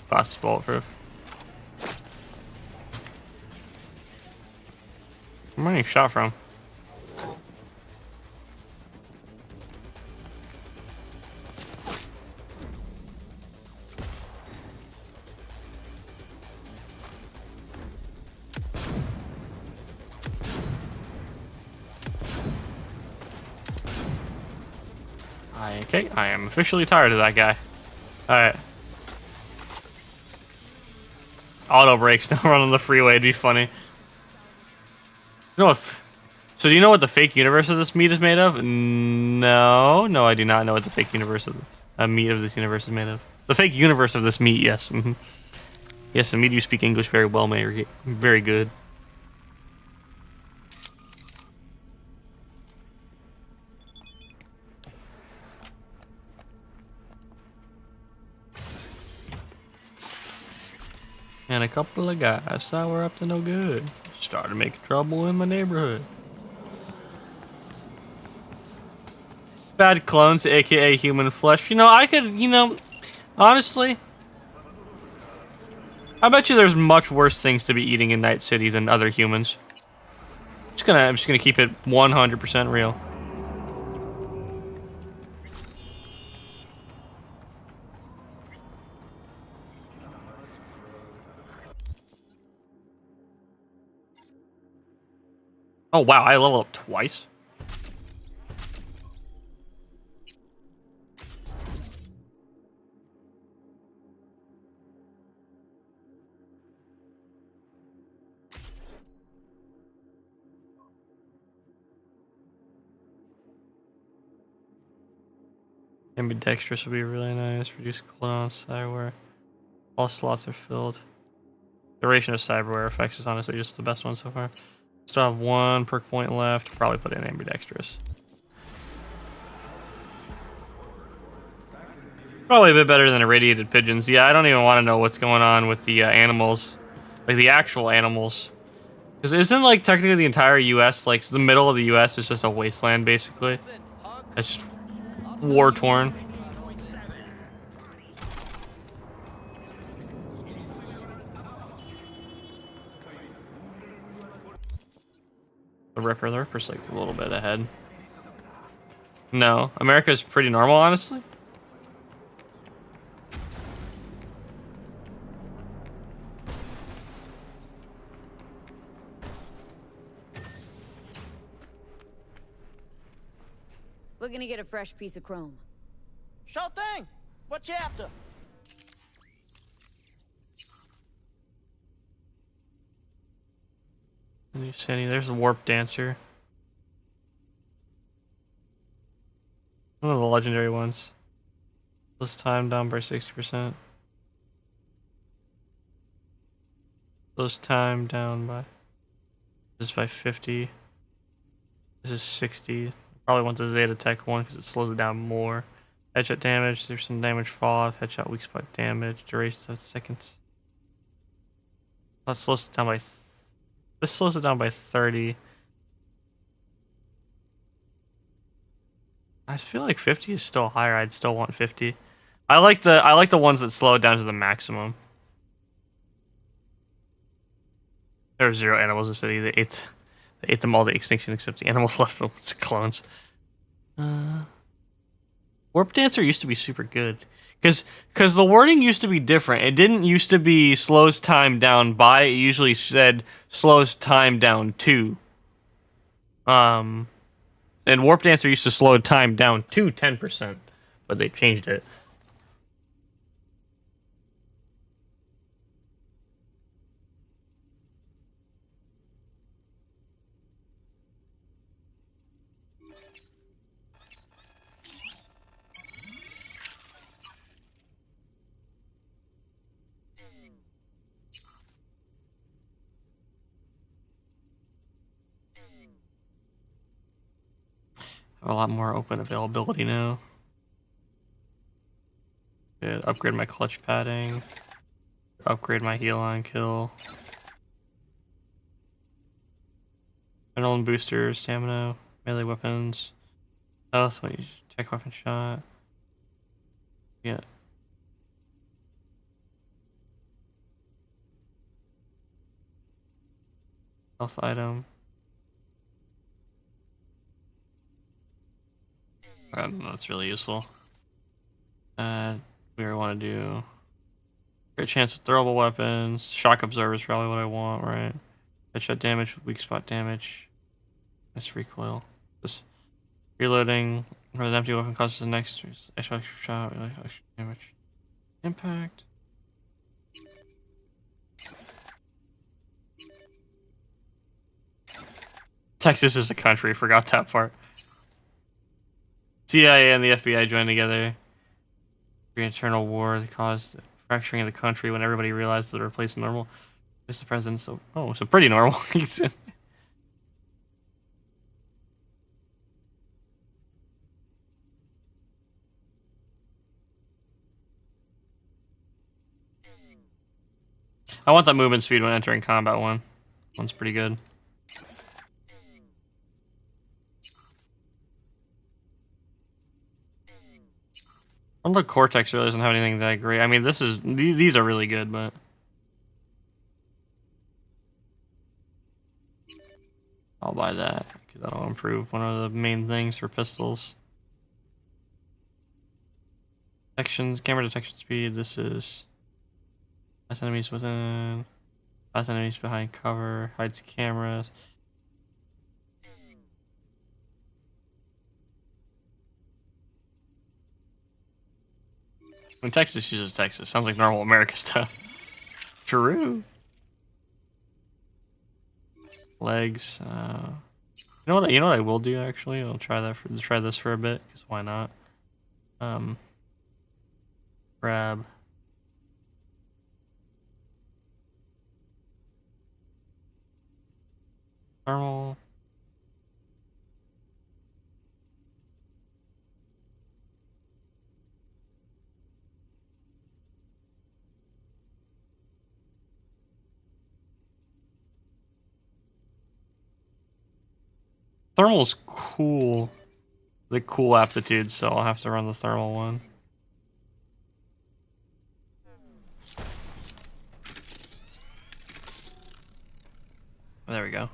[SPEAKER 1] Fast is bulletproof. Where am I getting shot from? Okay, I am officially tired of that guy. Alright. Auto brakes don't run on the freeway, it'd be funny. You know if, so do you know what the fake universe of this meat is made of? No, I do not know what the fake universe of meat of this universe is made of. The fake universe of this meat, yes. Yes, the meat you speak English very well, Mary. Very good. And a couple of guys that were up to no good started making trouble in my neighborhood. Bad clones, aka human flesh. You know, I could, honestly, I bet you there's much worse things to be eating in Night City than other humans. I'm just gonna keep it 100% real. Oh wow, I leveled up twice. Ambidextrous would be really nice. Reduce cooldown, cyberware. All slots are filled. Duration of cyberware effects is honestly just the best one so far. Still have 1 perk point left. Probably put in ambidextrous. Probably a bit better than irradiated pigeons. Yeah, I don't even want to know what's going on with the animals, like the actual animals. Because isn't like technically the entire U.S. like the middle of the U.S. is just a wasteland basically? It's just war torn. The Ripper's like a little bit ahead. No, America's pretty normal, honestly.
[SPEAKER 3] Looking to get a fresh piece of chrome.
[SPEAKER 13] Sure thing. What you after?
[SPEAKER 1] New city. There's the Warp Dancer. One of the legendary ones. This time down by 60%. This time down by. This is by 50. This is 60. Probably want the Zeta Tech one because it slows it down more. Headshot damage. There's some damage fall off. Headshot weak spot damage. Duration of seconds. That slows it down by. This slows it down by 30. I feel like 50 is still higher. I'd still want 50. I like the ones that slow it down to the maximum. There were 0 animals in the city. They ate them all to extinction except the animals left them as clones. Warp Dancer used to be super good. Because the wording used to be different. It didn't used to be slows time down by. It usually said slows time down to. And Warp Dancer used to slow time down to 10%. But they changed it. A lot more open availability now. Good. Upgrade my clutch padding. Upgrade my heal on kill. Adrenaline booster, stamina, melee weapons. Health when you check weapon shot. Yeah. Health item. I don't know, that's really useful. We want to do great chance of throwable weapons. Shock absorber is probably what I want, right? Headshot damage, weak spot damage. Nice recoil. Just reloading. Where the empty weapon causes the next extra shot, extra damage. Impact. Texas is a country, forgot that part. CIA and the FBI joined together. The internal war that caused fracturing of the country when everybody realized that to replace normal. Mr. President, so pretty normal. I want that movement speed when entering combat one. One's pretty good. The Cortex really doesn't have anything that great. I mean, these are really good, but I'll buy that because that'll improve one of the main things for pistols. Detections, camera detection speed. This is last enemies within, last enemies behind cover, hides cameras. When Texas uses Texas, sounds like normal America stuff. True. Legs. You know what I will do actually? I'll try this for a bit because why not? Grab. Thermal. Thermal's cool. The cool aptitude, so I'll have to run the thermal one. There we go.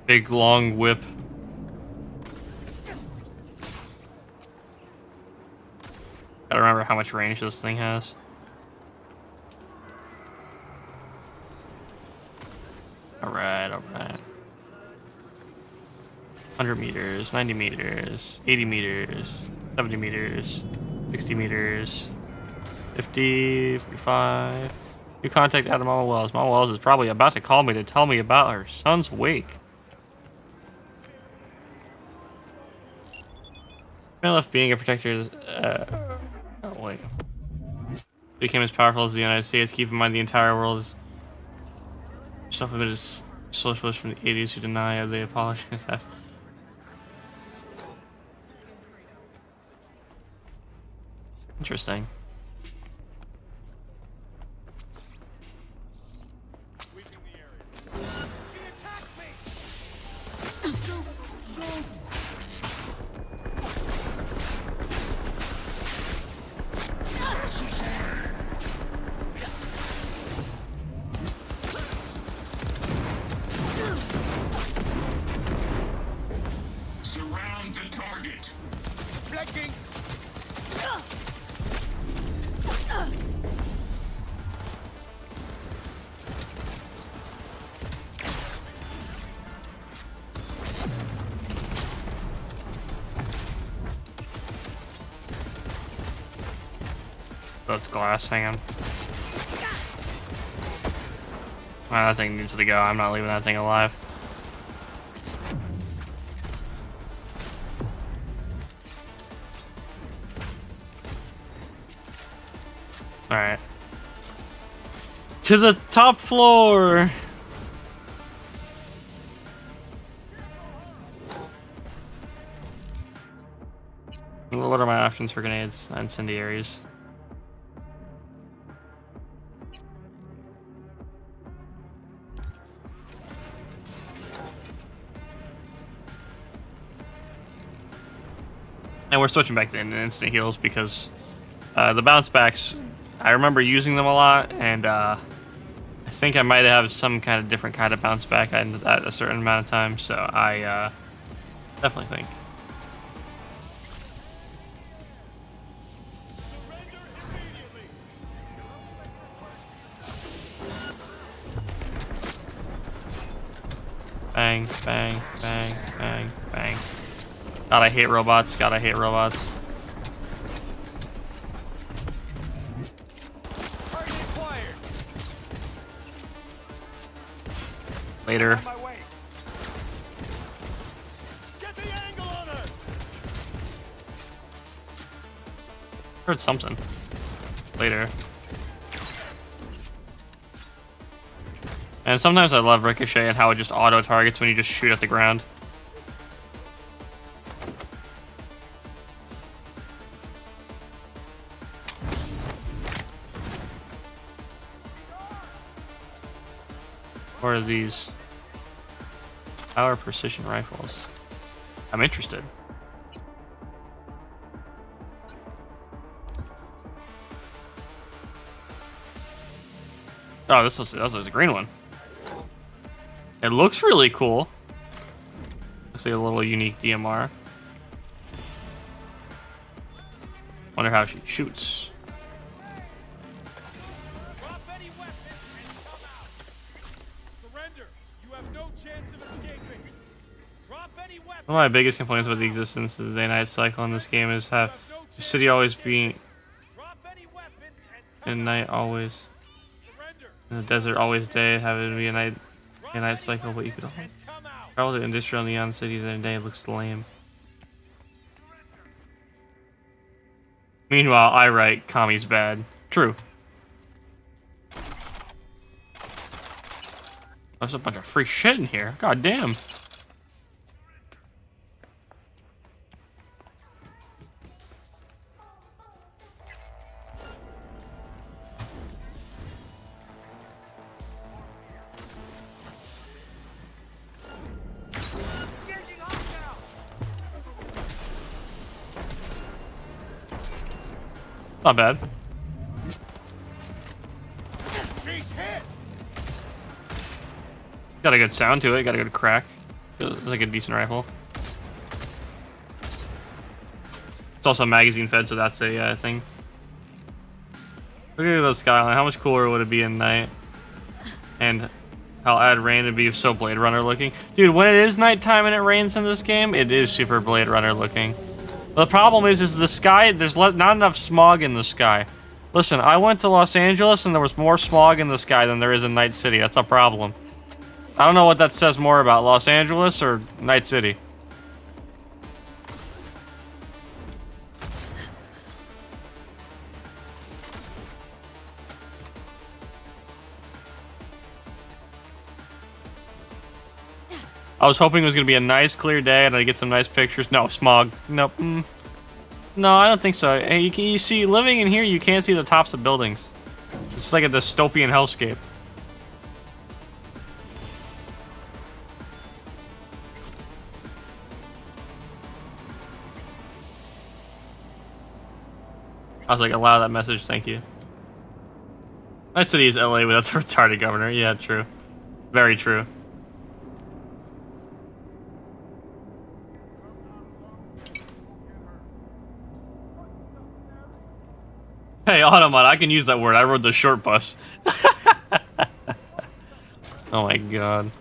[SPEAKER 1] Big long whip. Gotta remember how much range this thing has. Alright, alright. 100 meters, 90 meters, 80 meters, 70 meters, 60 meters, 50, 45. You contact Adam Mama Wells. Mama Wells is probably about to call me to tell me about her son's wake. Man left being a protector. Oh wait. Became as powerful as the United States. Keep in mind the entire world is self-admitted as socialists from the 80s who deny they apologize. Interesting.
[SPEAKER 10] Surround the target.
[SPEAKER 8] Flanking.
[SPEAKER 1] That's glass, hang on. That thing needs to go. I'm not leaving that thing alive. Alright. To the top floor! What are my options for grenades and incendiaries? And we're switching back to instant heals because the bounce backs, I remember using them a lot, and I think I might have some kind of different kind of bounce back at a certain amount of time, so I definitely think. Bang, bang, bang, bang, bang. God, I hate robots. God, I hate robots. Later. Heard something. Later. And sometimes I love Ricochet and how it just auto targets when you just shoot at the ground. What are these? Power precision rifles. I'm interested. Oh, this is a green one. It looks really cool. Looks like a little unique DMR. Wonder how she shoots. One of my biggest complaints about the existence of the day-night cycle in this game is how the city always being and night always. In the desert always day, having to be a night cycle, but you could travel to industrial neon cities in a day looks lame. Meanwhile, I write Kami's bad. True. There's a bunch of free shit in here. God damn. Not bad. Got a good sound to it, got a good crack. It's like a decent rifle. It's also magazine fed, so that's a thing. Look at the skyline. How much cooler would it be at night? And I'll add rain to be so Blade Runner looking. Dude, when it is nighttime and it rains in this game, it is super Blade Runner looking. The problem is the sky, there's not enough smog in the sky. Listen, I went to Los Angeles and there was more smog in the sky than there is in Night City. That's a problem. I don't know what that says more about, Los Angeles or Night City. I was hoping it was going to be a nice, clear day and I'd get some nice pictures. No, smog. Nope. No, I don't think so. You see, living in here, you can't see the tops of buildings. It's like a dystopian hellscape. I was like, allow that message, thank you. Night City is LA without the retarded governor. Yeah, true. Very true. Hey, Automat, I can use that word. I rode the short bus. Oh my god.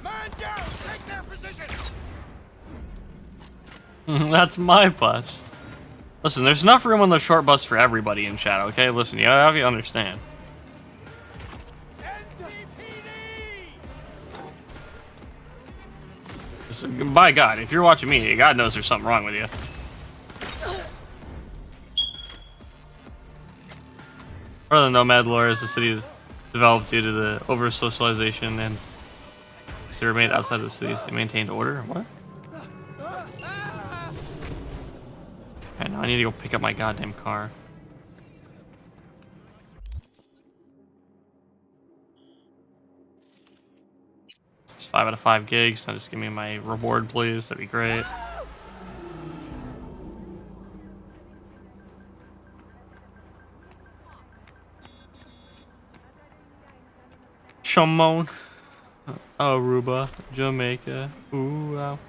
[SPEAKER 4] Man down! Take their position!
[SPEAKER 1] That's my bus. Listen, there's enough room on the short bus for everybody in chat, okay? Listen, you have to understand. Listen, by God, if you're watching me, God knows there's something wrong with you. Part of the Nomad lore is the city developed due to the over-socialization and they remained outside the cities. They maintained order? What? Okay, now I need to go pick up my goddamn car. It's 5 out of 5 gigs. Now just give me my reward, please. That'd be great. Chamon, Aruba, Jamaica. Ooh, wow.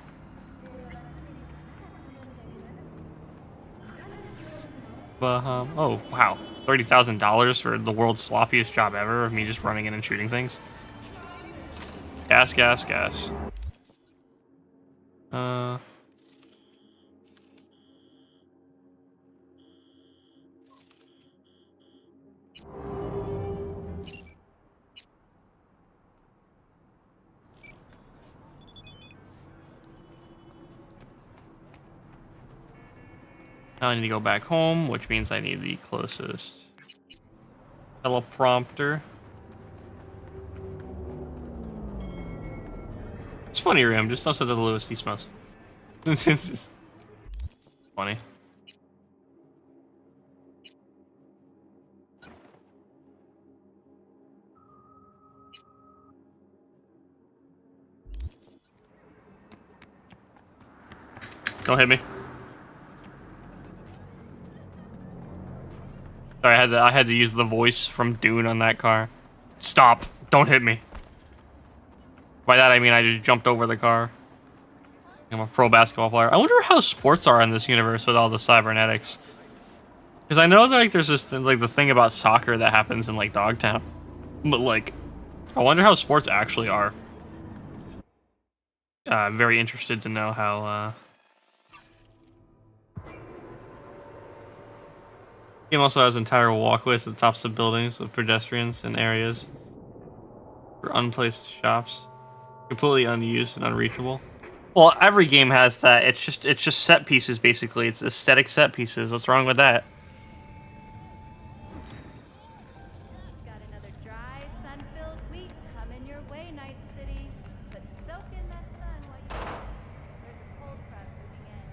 [SPEAKER 1] Oh, wow. $30,000 for the world's sloppiest job ever of me just running in and shooting things. Gas, gas, gas. Now I need to go back home, which means I need the closest teleprompter. It's funny, Rim. Just also the Lewis, he smells. Funny. Don't hit me. Sorry, I had to use the voice from Dune on that car. Stop! Don't hit me. By that I mean I just jumped over the car. I'm a pro basketball player. I wonder how sports are in this universe with all the cybernetics. Because I know that, like, there's this like the thing about soccer that happens in like Dogtown, but like, I wonder how sports actually are. I'm very interested to know how. Game also has entire walkways at the tops of buildings with pedestrians and areas for unplaced shops, completely unused and unreachable. Well, every game has that. It's just set pieces basically. It's aesthetic set pieces. What's wrong with that?
[SPEAKER 19] Got another dry, sun-filled week coming your way, Night City. But soak in that sun while you can. There's a cold front moving in.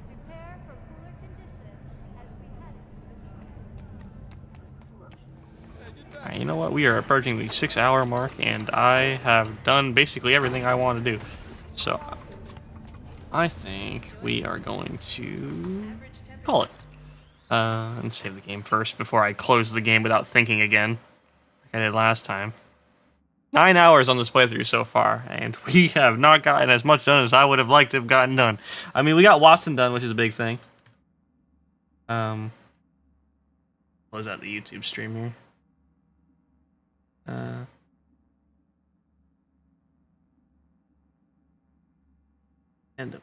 [SPEAKER 19] Prepare for cooler conditions as we head into the
[SPEAKER 1] Alright, you know what? We are approaching the 6-hour mark, and I have done basically everything I want to do. So, I think we are going to call it. And save the game first before I close the game without thinking again, like I did last time. 9 hours on this playthrough so far, and we have not gotten as much done as I would have liked to have gotten done. I mean, we got Watson done, which is a big thing. Close out the YouTube stream here. End of